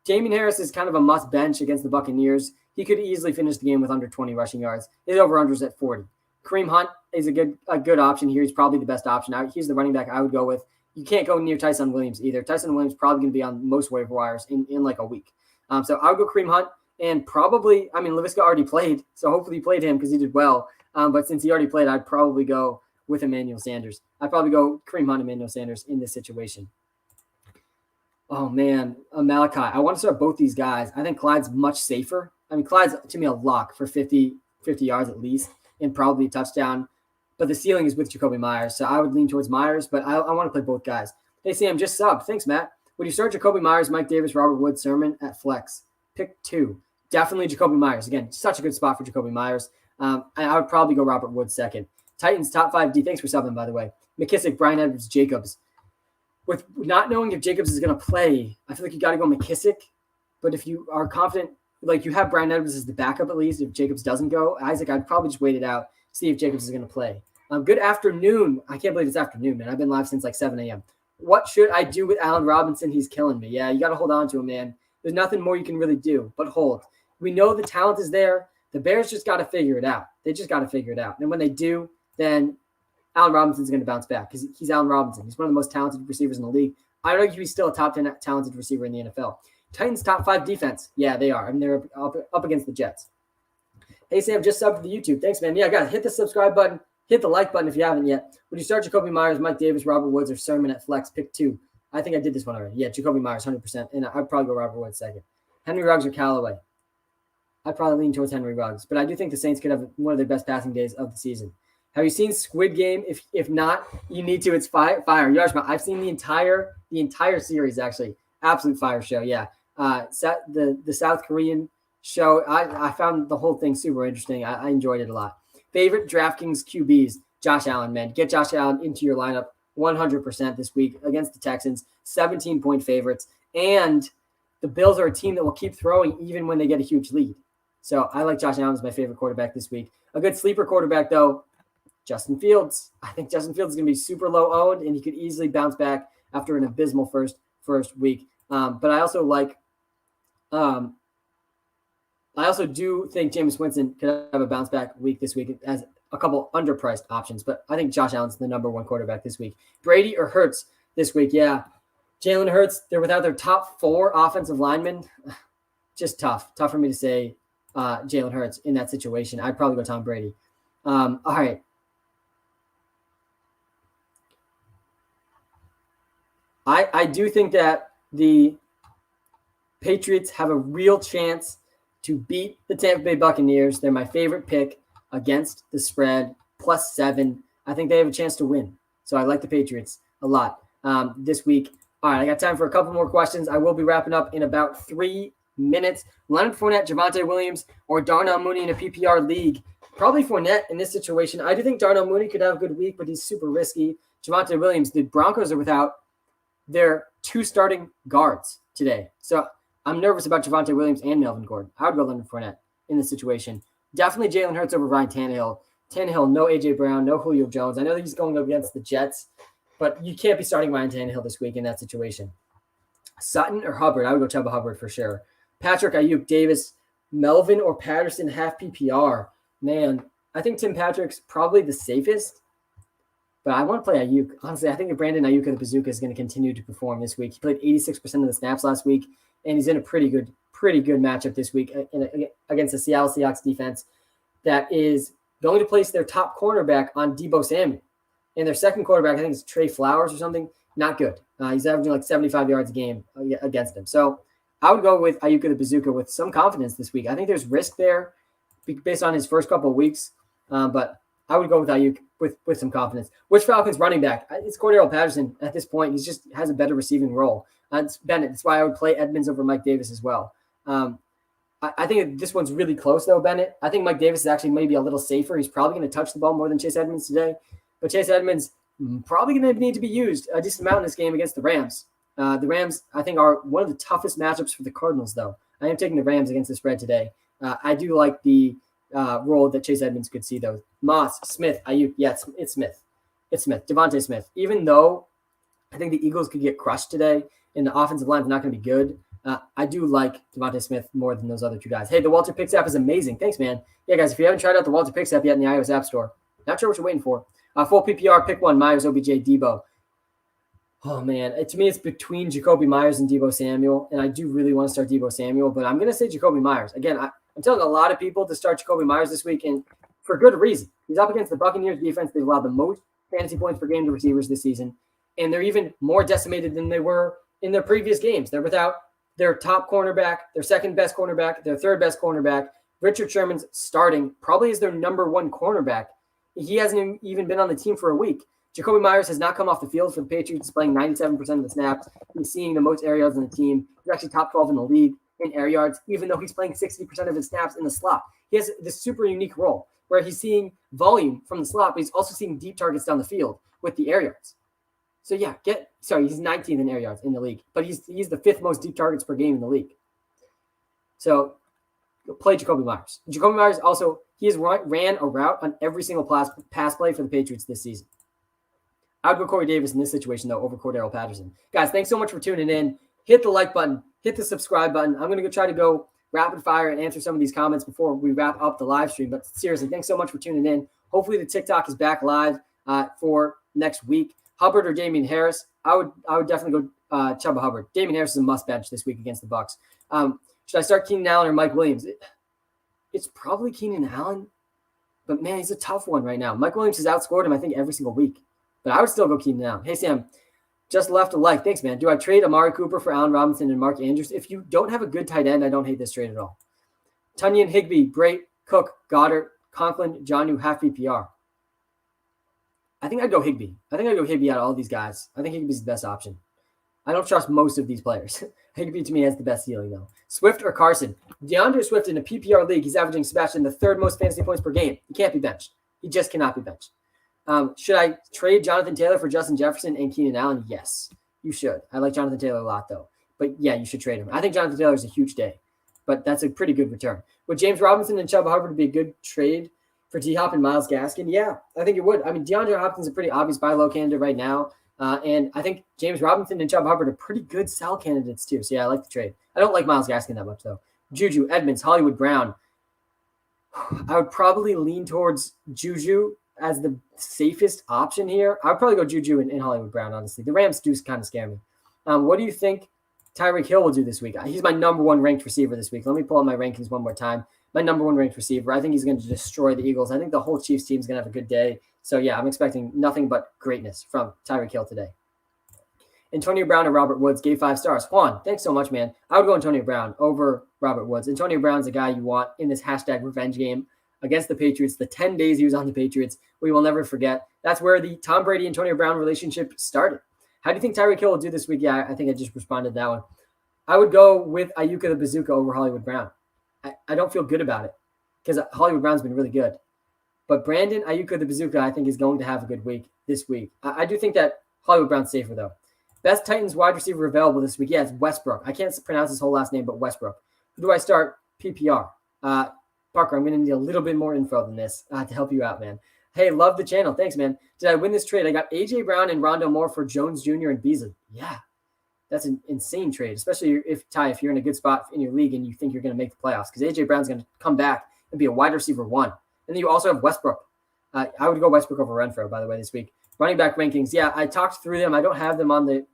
S1: Damien Harris is kind of a must bench against the Buccaneers. He could easily finish the game with under 20 rushing yards. His over-under's at 40. Kareem Hunt is a good option here. He's probably the best option. He's the running back I would go with. You can't go near Tyson Williams either. Tyson Williams probably going to be on most waiver wires in like a week. So I would go Kareem Hunt, and probably, Laviska already played, so hopefully he played him because he did well. But since he already played, I'd probably go with Emmanuel Sanders. I'd probably go Kareem Hunt, Emmanuel Sanders in this situation. Oh, man, Malachi. I want to start both these guys. I think Clyde's much safer. Clyde's, to me, a lock for 50 yards at least and probably a touchdown. But the ceiling is with Jacoby Myers, so I would lean towards Myers, but I want to play both guys. Hey, Sam, just sub. Thanks, Matt. Would you start Jacoby Myers, Mike Davis, Robert Woods, Sermon at flex? Pick 2. Definitely Jacoby Myers. Again, such a good spot for Jacoby Myers. I would probably go Robert Woods second. Titans top 5 D. Thanks for subbing, by the way. McKissick, Brian Edwards, Jacobs. With not knowing if Jacobs is going to play, I feel like you got to go McKissick. But if you are confident, like you have Brian Edwards as the backup at least, if Jacobs doesn't go, Isaac, I'd probably just wait it out, see if Jacobs is going to play. Good afternoon. I can't believe it's afternoon, man. I've been live since like 7 a.m. What should I do with Allen Robinson? He's killing me. Yeah, you got to hold on to him, man. There's nothing more you can really do but hold. We know the talent is there. The Bears just got to figure it out. They just got to figure it out. And when they do, then Allen Robinson's going to bounce back because he's Allen Robinson. He's one of the most talented receivers in the league. I'd argue he's still a top 10 talented receiver in the NFL. Titans top 5 defense. Yeah, they are. They're up against the Jets. Hey, Sam, just subbed to the YouTube. Thanks, man. Yeah, guys, hit the subscribe button. Hit the like button if you haven't yet. Would you start Jacoby Myers, Mike Davis, Robert Woods, or Sermon at flex? Pick 2. I think I did this one already. Yeah, Jacoby Myers, 100%. And I'd probably go Robert Woods second. Henry Ruggs or Callaway? I'd probably lean towards Henry Ruggs. But I do think the Saints could have one of their best passing days of the season. Have you seen Squid Game? If not, you need to. It's fire. Yarshma, I've seen the entire series, actually. Absolute fire show, yeah. The South Korean show, I found the whole thing super interesting. I enjoyed it a lot. Favorite DraftKings QBs, Josh Allen, man. Get Josh Allen into your lineup 100% this week against the Texans, 17-point favorites. And the Bills are a team that will keep throwing even when they get a huge lead. So I like Josh Allen as my favorite quarterback this week. A good sleeper quarterback, though, Justin Fields. I think Justin Fields is going to be super low owned, and he could easily bounce back after an abysmal first week. But I also like I also do think Jameis Winston could have a bounce back week this week as a couple underpriced options, but I think Josh Allen's the number 1 quarterback this week. Brady or Hurts this week? Yeah. Jalen Hurts, they're without their top 4 offensive linemen. Just tough for me to say Jalen Hurts in that situation. I'd probably go Tom Brady. All right. I do think that the Patriots have a real chance to beat the Tampa Bay Buccaneers. They're my favorite pick against the spread, +7. I think they have a chance to win. So I like the Patriots a lot this week. All right, I got time for a couple more questions. I will be wrapping up in about 3 minutes. Leonard Fournette, Javonte Williams, or Darnell Mooney in a PPR league. Probably Fournette in this situation. I do think Darnell Mooney could have a good week, but he's super risky. Javonte Williams, the Broncos are without their 2 starting guards today. So I'm nervous about Javonte Williams and Melvin Gordon. I would go Leonard Fournette in this situation. Definitely Jalen Hurts over Ryan Tannehill. Tannehill, no A.J. Brown, no Julio Jones. I know that he's going up against the Jets, but you can't be starting Ryan Tannehill this week in that situation. Sutton or Hubbard? I would go Chuba Hubbard for sure. Patrick, Ayuk, Davis, Melvin or Patterson, half PPR. Man, I think Tim Patrick's probably the safest, but I want to play Ayuk. Honestly, I think if Brandon Ayuk of the Bazooka is going to continue to perform this week. He played 86% of the snaps last week, and he's in a pretty good matchup this week against the Seattle Seahawks defense that is going to place their top cornerback on Deebo Samuel. And their second quarterback, I think it's Trey Flowers or something, not good. He's averaging like 75 yards a game against him. So I would go with Ayuk of the Bazooka with some confidence this week. I think there's risk there based on his first couple of weeks, but I would go with Ayuk with some confidence. Which Falcons running back? It's Cordero Patterson at this point. He just has a better receiving role. It's Bennett. That's why I would play Edmonds over Mike Davis as well. I think this one's really close, though, Bennett. I think Mike Davis is actually maybe a little safer. He's probably going to touch the ball more than Chase Edmonds today. But Chase Edmonds probably going to need to be used a decent amount in this game against the Rams. The Rams, I think, are one of the toughest matchups for the Cardinals, though. I am taking the Rams against the spread today. I do like the role that Chase Edmonds could see, though. Moss, Smith, Ayuk. Yeah, it's Smith. It's Smith, Devontae Smith. Even though I think the Eagles could get crushed today and the offensive line is not going to be good, I do like Devontae Smith more than those other 2 guys. Hey, the WalterPicks app is amazing. Thanks, man. Yeah, guys, if you haven't tried out the WalterPicks app yet in the iOS App Store, not sure what you're waiting for. Full PPR, pick one, Myers, OBJ, Debo. Oh, man. To me, it's between Jacoby Myers and Deebo Samuel, and I do really want to start Deebo Samuel, but I'm going to say Jacoby Myers. Again, I'm telling a lot of people to start Jacoby Myers this week, and for good reason. He's up against the Buccaneers defense. They've allowed the most fantasy points per game to receivers this season, and they're even more decimated than they were in their previous games. They're without their top cornerback, their second best cornerback, their third best cornerback. Richard Sherman's starting, probably is their number 1 cornerback. He hasn't even been on the team for a week. Jacoby Myers has not come off the field for the Patriots, playing 97% of the snaps. He's seeing the most air yards on the team. He's actually top 12 in the league in air yards, even though he's playing 60% of his snaps in the slot. He has this super unique role where he's seeing volume from the slot, but he's also seeing deep targets down the field with the air yards. So yeah, he's 19th in air yards in the league, but he's the 5th most deep targets per game in the league. So play Jacoby Myers. Jacoby Myers also, he has ran a route on every single pass play for the Patriots this season. I would go Corey Davis in this situation, though, over Cordero Patterson. Guys, thanks so much for tuning in. Hit the like button. Hit the subscribe button. I'm going to try to go rapid fire and answer some of these comments before we wrap up the live stream. But seriously, thanks so much for tuning in. Hopefully the TikTok is back live for next week. Hubbard or Damian Harris? I would definitely go Chuba Hubbard. Damian Harris is a must bench this week against the Bucs. Should I start Keenan Allen or Mike Williams? It's probably Keenan Allen, but man, he's a tough one right now. Mike Williams has outscored him, I think, every single week. But I would still go Keenan Allen. Hey, Sam, just left a like. Thanks, man. Do I trade Amari Cooper for Allen Robinson and Mark Andrews? If you don't have a good tight end, I don't hate this trade at all. Tunyon, Higbee, Brait, Cook, Goddard, Conklin, Jonnu, half PPR. I think I'd go Higbee. I think I'd go Higbee out of all these guys. I think Higbee's the best option. I don't trust most of these players. Higbee, to me, has the best ceiling, though. Swift or Carson? DeAndre Swift in a PPR league, he's averaging, Sebastian, the 3rd most fantasy points per game. He can't be benched. He just cannot be benched. Should I trade Jonathan Taylor for Justin Jefferson and Keenan Allen? Yes, you should. I like Jonathan Taylor a lot, though. But, yeah, you should trade him. I think Jonathan Taylor is a huge day, but that's a pretty good return. Would James Robinson and Chuba Hubbard be a good trade for D-Hop and Myles Gaskin? Yeah, I think it would. I mean, DeAndre Hopkins is a pretty obvious buy low candidate right now. And I think James Robinson and Chuba Hubbard are pretty good sell candidates, too. So, yeah, I like the trade. I don't like Myles Gaskin that much, though. Juju, Edmonds, Hollywood Brown. I would probably lean towards Juju as the safest option here. I would probably go Juju and Hollywood Brown, honestly. The Rams do kind of scare me. What do you think Tyreek Hill will do this week? He's my number 1 ranked receiver this week. Let me pull up my rankings one more time. My number 1 ranked receiver. I think he's going to destroy the Eagles. I think the whole Chiefs team is going to have a good day. So, yeah, I'm expecting nothing but greatness from Tyreek Hill today. Antonio Brown and Robert Woods gave 5 stars. Juan, thanks so much, man. I would go Antonio Brown over Robert Woods. Antonio Brown's a guy you want in this hashtag revenge game against the Patriots. The 10 days he was on the Patriots, we will never forget. That's where the Tom Brady-Antonio Brown relationship started. How do you think Tyreek Hill will do this week? Yeah, I think I just responded to that one. I would go with Ayuka the Bazooka over Hollywood Brown. I don't feel good about it because Hollywood Brown's been really good. But Brandon Ayuka the Bazooka, I think, is going to have a good week this week. I do think that Hollywood Brown's safer, though. Best Titans wide receiver available this week. Yeah, it's Westbrook. I can't pronounce his whole last name, but Westbrook. Who do I start? PPR. Parker, I'm going to need a little bit more info than this to help you out, man. Hey, love the channel. Thanks, man. Did I win this trade? I got A.J. Brown and Rondale Moore for Jones Jr. and Beasley. Yeah, that's an insane trade, especially if you're in a good spot in your league and you think you're going to make the playoffs because A.J. Brown's going to come back and be a wide receiver 1. And then you also have Westbrook. I would go Westbrook over Renfro, by the way, this week. Running back rankings. Yeah, I talked through them. I don't have them on the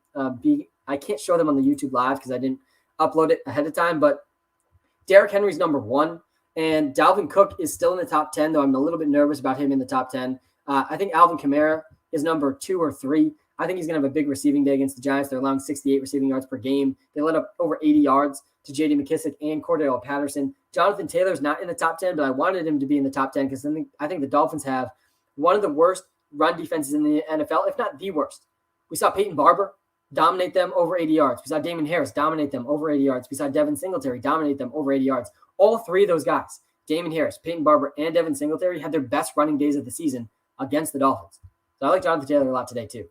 S1: I can't show them on the YouTube live because I didn't upload it ahead of time. But Derrick Henry's number 1. And Dalvin Cook is still in the top 10, though I'm a little bit nervous about him in the top 10. I think Alvin Kamara is number 2 or 3. I think he's going to have a big receiving day against the Giants. They're allowing 68 receiving yards per game. They let up over 80 yards to J.D. McKissick and Cordell Patterson. Jonathan Taylor's not in the top 10, but I wanted him to be in the top 10 because I think the Dolphins have one of the worst run defenses in the NFL, if not the worst. We saw Peyton Barber dominate them over 80 yards. We saw Damon Harris dominate them over 80 yards. We saw Devin Singletary dominate them over 80 yards. All 3 of those guys, Damon Harris, Peyton Barber, and Devin Singletary, had their best running days of the season against the Dolphins. So I like Jonathan Taylor a lot today too.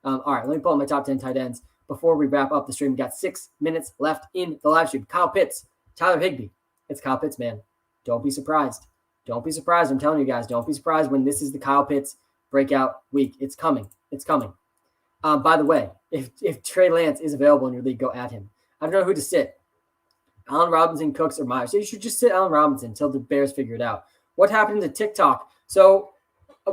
S1: All right, let me pull up my top 10 tight ends before we wrap up the stream. We got 6 minutes left in the live stream. Kyle Pitts, Tyler Higbee. It's Kyle Pitts, man. Don't be surprised. Don't be surprised. I'm telling you guys, don't be surprised when this is the Kyle Pitts breakout week. It's coming. It's coming. By the way, if Trey Lance is available in your league, go at him. I don't know who to sit. Allen Robinson, Cooks, or Myers. So you should just sit Allen Robinson until the Bears figure it out. What happened to TikTok? So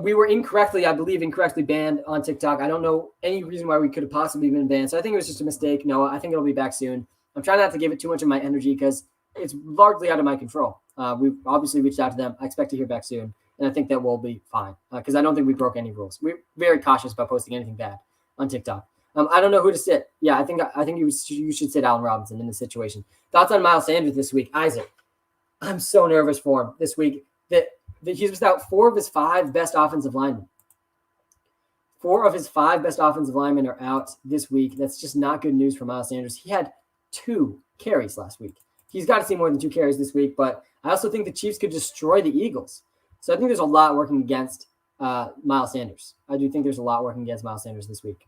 S1: we were incorrectly banned on TikTok. I don't know any reason why we could have possibly been banned. So I think it was just a mistake. No, I think it'll be back soon. I'm trying not to give it too much of my energy because it's largely out of my control. We've obviously reached out to them. I expect to hear back soon. And I think that we'll be fine because I don't think we broke any rules. We're very cautious about posting anything bad on TikTok. I don't know who to sit. Yeah, I think you should sit Allen Robinson in this situation. Thoughts on Miles Sanders this week? Isaac, I'm so nervous for him this week that he's without 4 of his 5 best offensive linemen. 4 of his 5 best offensive linemen are out this week. That's just not good news for Miles Sanders. He had 2 carries last week. He's got to see more than 2 carries this week, but I also think the Chiefs could destroy the Eagles. So I think there's a lot working against Miles Sanders. I do think there's a lot working against Miles Sanders this week.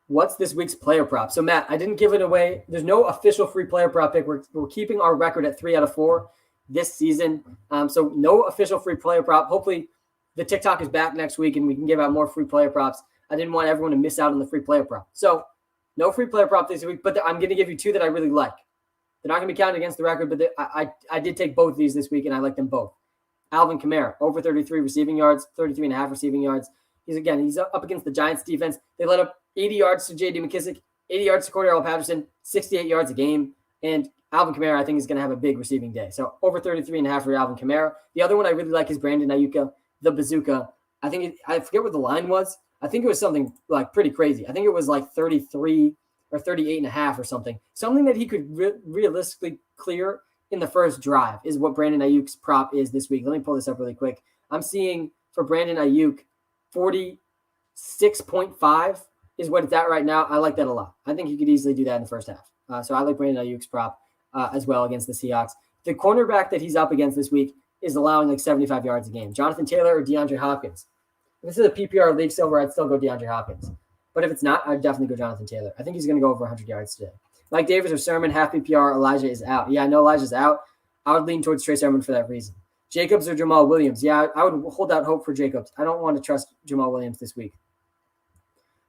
S1: What's this week's player prop? So, Matt, I didn't give it away. There's no official free player prop pick. We're keeping our record at 3 out of 4 this season. So no official free player prop. Hopefully the TikTok is back next week and we can give out more free player props. I didn't want everyone to miss out on the free player prop. So no free player prop this week, but I'm going to give you 2 that I really like. They're not going to be counted against the record, but I did take both of these this week and I like them both. Alvin Kamara, over 33 receiving yards, 33.5 receiving yards. He's up against the Giants defense. They let up 80 yards to J.D. McKissick, 80 yards to Cordell Patterson, 68 yards a game. And Alvin Kamara, I think, is going to have a big receiving day. So over 33.5 for Alvin Kamara. The other one I really like is Brandon Ayuka, the Bazooka. I forget what the line was. I think it was something like pretty crazy. I think it was like 33 or 38.5 or something. Something that he could realistically clear in the first drive is what Brandon Ayuk's prop is this week. Let me pull this up really quick. I'm seeing for Brandon Ayuk 46.5 is what it's at right now. I like that a lot. I think he could easily do that in the first half. So I like Brandon Ayuk's prop as well against the Seahawks. The cornerback that he's up against this week is allowing like 75 yards a game. Jonathan Taylor or DeAndre Hopkins. If this is a PPR league silver, I'd still go DeAndre Hopkins. But if it's not, I'd definitely go Jonathan Taylor. I think he's going to go over 100 yards today. Mike Davis or Sermon, half PPR, Elijah is out. Yeah, I know Elijah's out. I would lean towards Trey Sermon for that reason. Jacobs or Jamal Williams. Yeah, I would hold out hope for Jacobs. I don't want to trust Jamal Williams this week.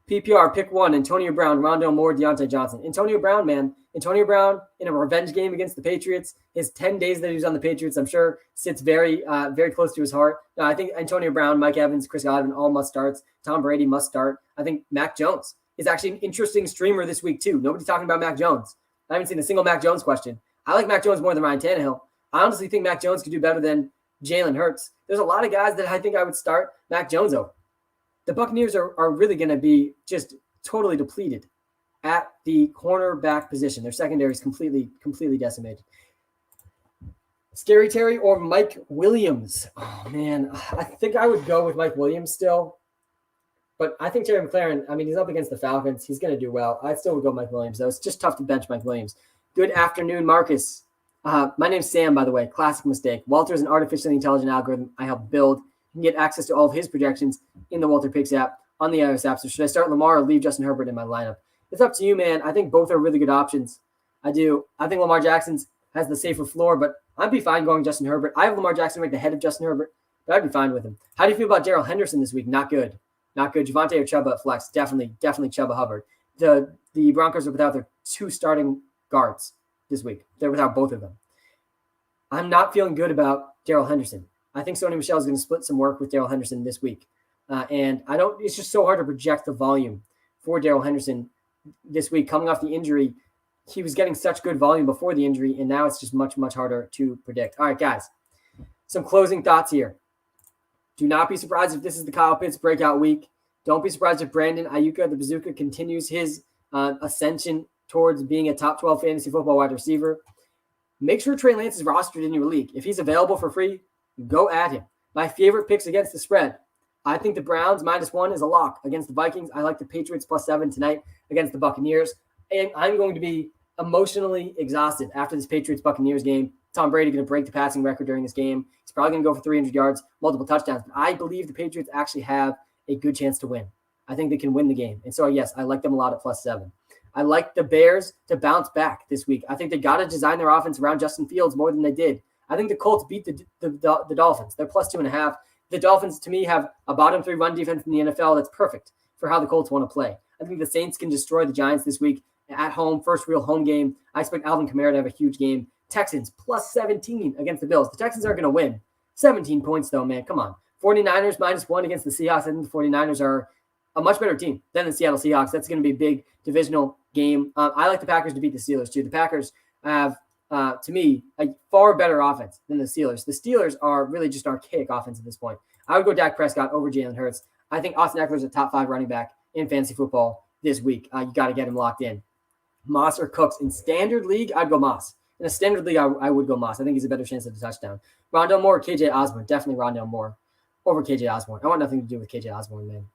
S1: PPR, pick 1, Antonio Brown, Rondale Moore, Deontay Johnson. Antonio Brown, man. Antonio Brown in a revenge game against the Patriots. His 10 days that he was on the Patriots, I'm sure, sits very, very close to his heart. No, I think Antonio Brown, Mike Evans, Chris Godwin, all must starts. Tom Brady must start. I think Mac Jones is actually an interesting streamer this week, too. Nobody's talking about Mac Jones. I haven't seen a single Mac Jones question. I like Mac Jones more than Ryan Tannehill. I honestly think Mac Jones could do better than Jalen Hurts. There's a lot of guys that I think I would start Mac Jones over. The Buccaneers are really going to be just totally depleted at the cornerback position. Their secondary is completely decimated. Scary Terry or Mike Williams? Oh, man. I think I would go with Mike Williams still. But I think Terry McLaurin, I mean, he's up against the Falcons. He's going to do well. I still would go Mike Williams, though. It's just tough to bench Mike Williams. Good afternoon, Marcus. My name's Sam, by the way. Classic mistake. Walter is an artificially intelligent algorithm I helped build. You can get access to all of his projections in the WalterPicks app on the iOS app. So should I start Lamar or leave Justin Herbert in my lineup? It's up to you, man. I think both are really good options. I do. I think Lamar Jackson's has the safer floor, but I'd be fine going Justin Herbert. I have Lamar Jackson ranked ahead of Justin Herbert, but I'd be fine with him. How do you feel about Darrell Henderson this week? Not good. Not good. Javonte or Chuba at flex. Definitely Chuba Hubbard. The Broncos are without their 2 starting guards this week. They're without both of them. I'm not feeling good about Darrell Henderson. I think Sony Michel is going to split some work with Darrell Henderson this week. And it's just so hard to project the volume for Darrell Henderson this week. Coming off the injury, he was getting such good volume before the injury, and now it's just much, much harder to predict. All right, guys, some closing thoughts here. Do not be surprised if this is the Kyle Pitts breakout week. Don't be surprised if Brandon Ayuka, the Bazooka, continues his ascension towards being a top 12 fantasy football wide receiver. Make sure Trey Lance is rostered in your league. If he's available for free, go at him. My favorite picks against the spread. I think the Browns -1 is a lock against the Vikings. I like the Patriots +7 tonight against the Buccaneers. And I'm going to be emotionally exhausted after this Patriots-Buccaneers game. Tom Brady going to break the passing record during this game. He's probably going to go for 300 yards, multiple touchdowns. But I believe the Patriots actually have a good chance to win. I think they can win the game. And so, yes, I like them a lot at +7. I like the Bears to bounce back this week. I think they got to design their offense around Justin Fields more than they did. I think the Colts beat the Dolphins. They're +2.5. The Dolphins, to me, have a bottom 3 run defense in the NFL that's perfect for how the Colts want to play. I think the Saints can destroy the Giants this week at home, first real home game. I expect Alvin Kamara to have a huge game. Texans +17 against the Bills. The Texans aren't going to win. 17 points, though, man. Come on. 49ers -1 against the Seahawks. I think the 49ers are a much better team than the Seattle Seahawks. That's going to be a big divisional game. I like the Packers to beat the Steelers, too. The Packers have, to me, a far better offense than the Steelers. The Steelers are really just an archaic offense at this point. I would go Dak Prescott over Jalen Hurts. I think Austin Eckler is a top 5 running back in fantasy football this week. You got to get him locked in. Moss or Cooks. In standard league, I'd go Moss. In a standard league, I would go Moss. I think he's a better chance at a touchdown. Rondale Moore or KJ Osborne. Definitely Rondale Moore over KJ Osborne. I want nothing to do with KJ Osborne, man.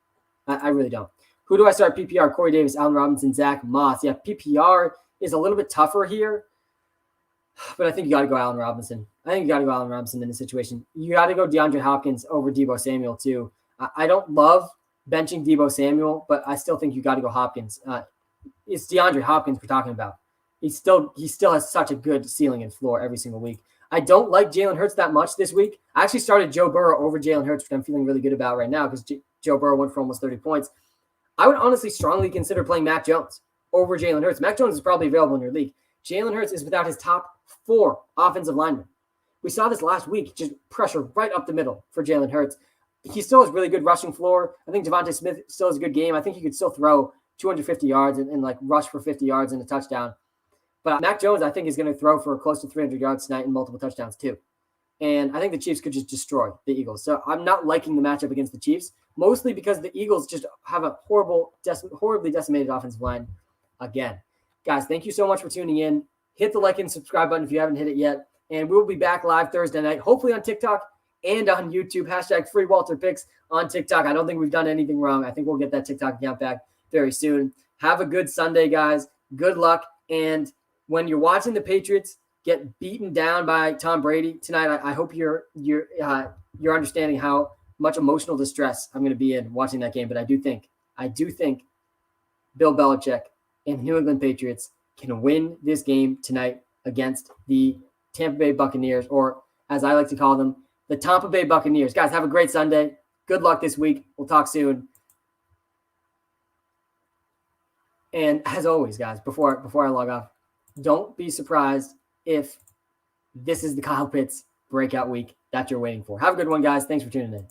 S1: I really don't. Who do I start PPR? Corey Davis, Allen Robinson, Zach Moss. Yeah, PPR is a little bit tougher here, but I think you got to go Allen Robinson. I think you got to go Allen Robinson in this situation. You got to go DeAndre Hopkins over Deebo Samuel, too. I don't love benching Deebo Samuel, but I still think you got to go Hopkins. It's DeAndre Hopkins we're talking about. He still has such a good ceiling and floor every single week. I don't like Jalen Hurts that much this week. I actually started Joe Burrow over Jalen Hurts, which I'm feeling really good about right now because Joe Burrow went for almost 30 points. I would honestly strongly consider playing Mac Jones over Jalen Hurts. Mac Jones is probably available in your league. Jalen Hurts is without his top 4 offensive linemen. We saw this last week, just pressure right up the middle for Jalen Hurts. He still has really good rushing floor. I think Devontae Smith still has a good game. I think he could still throw 250 yards and like rush for 50 yards and a touchdown. But Mac Jones, I think, is going to throw for close to 300 yards tonight and multiple touchdowns too. And I think the Chiefs could just destroy the Eagles. So I'm not liking the matchup against the Chiefs, mostly because the Eagles just have a horribly decimated offensive line again. Guys, thank you so much for tuning in. Hit the like and subscribe button if you haven't hit it yet. And we'll be back live Thursday night, hopefully on TikTok and on YouTube. #FreeWalterPicks on TikTok. I don't think we've done anything wrong. I think we'll get that TikTok account back very soon. Have a good Sunday, guys. Good luck. And when you're watching the Patriots get beaten down by Tom Brady tonight, I hope you're understanding how much emotional distress I'm going to be in watching that game. But I do think Bill Belichick and New England Patriots can win this game tonight against the Tampa Bay Buccaneers, or as I like to call them, the Tampa Bay Buccaneers. Guys, have a great Sunday. Good luck this week. We'll talk soon. And as always, guys, before I log off, don't be surprised if this is the Kyle Pitts breakout week that you're waiting for. Have a good one, guys. Thanks for tuning in.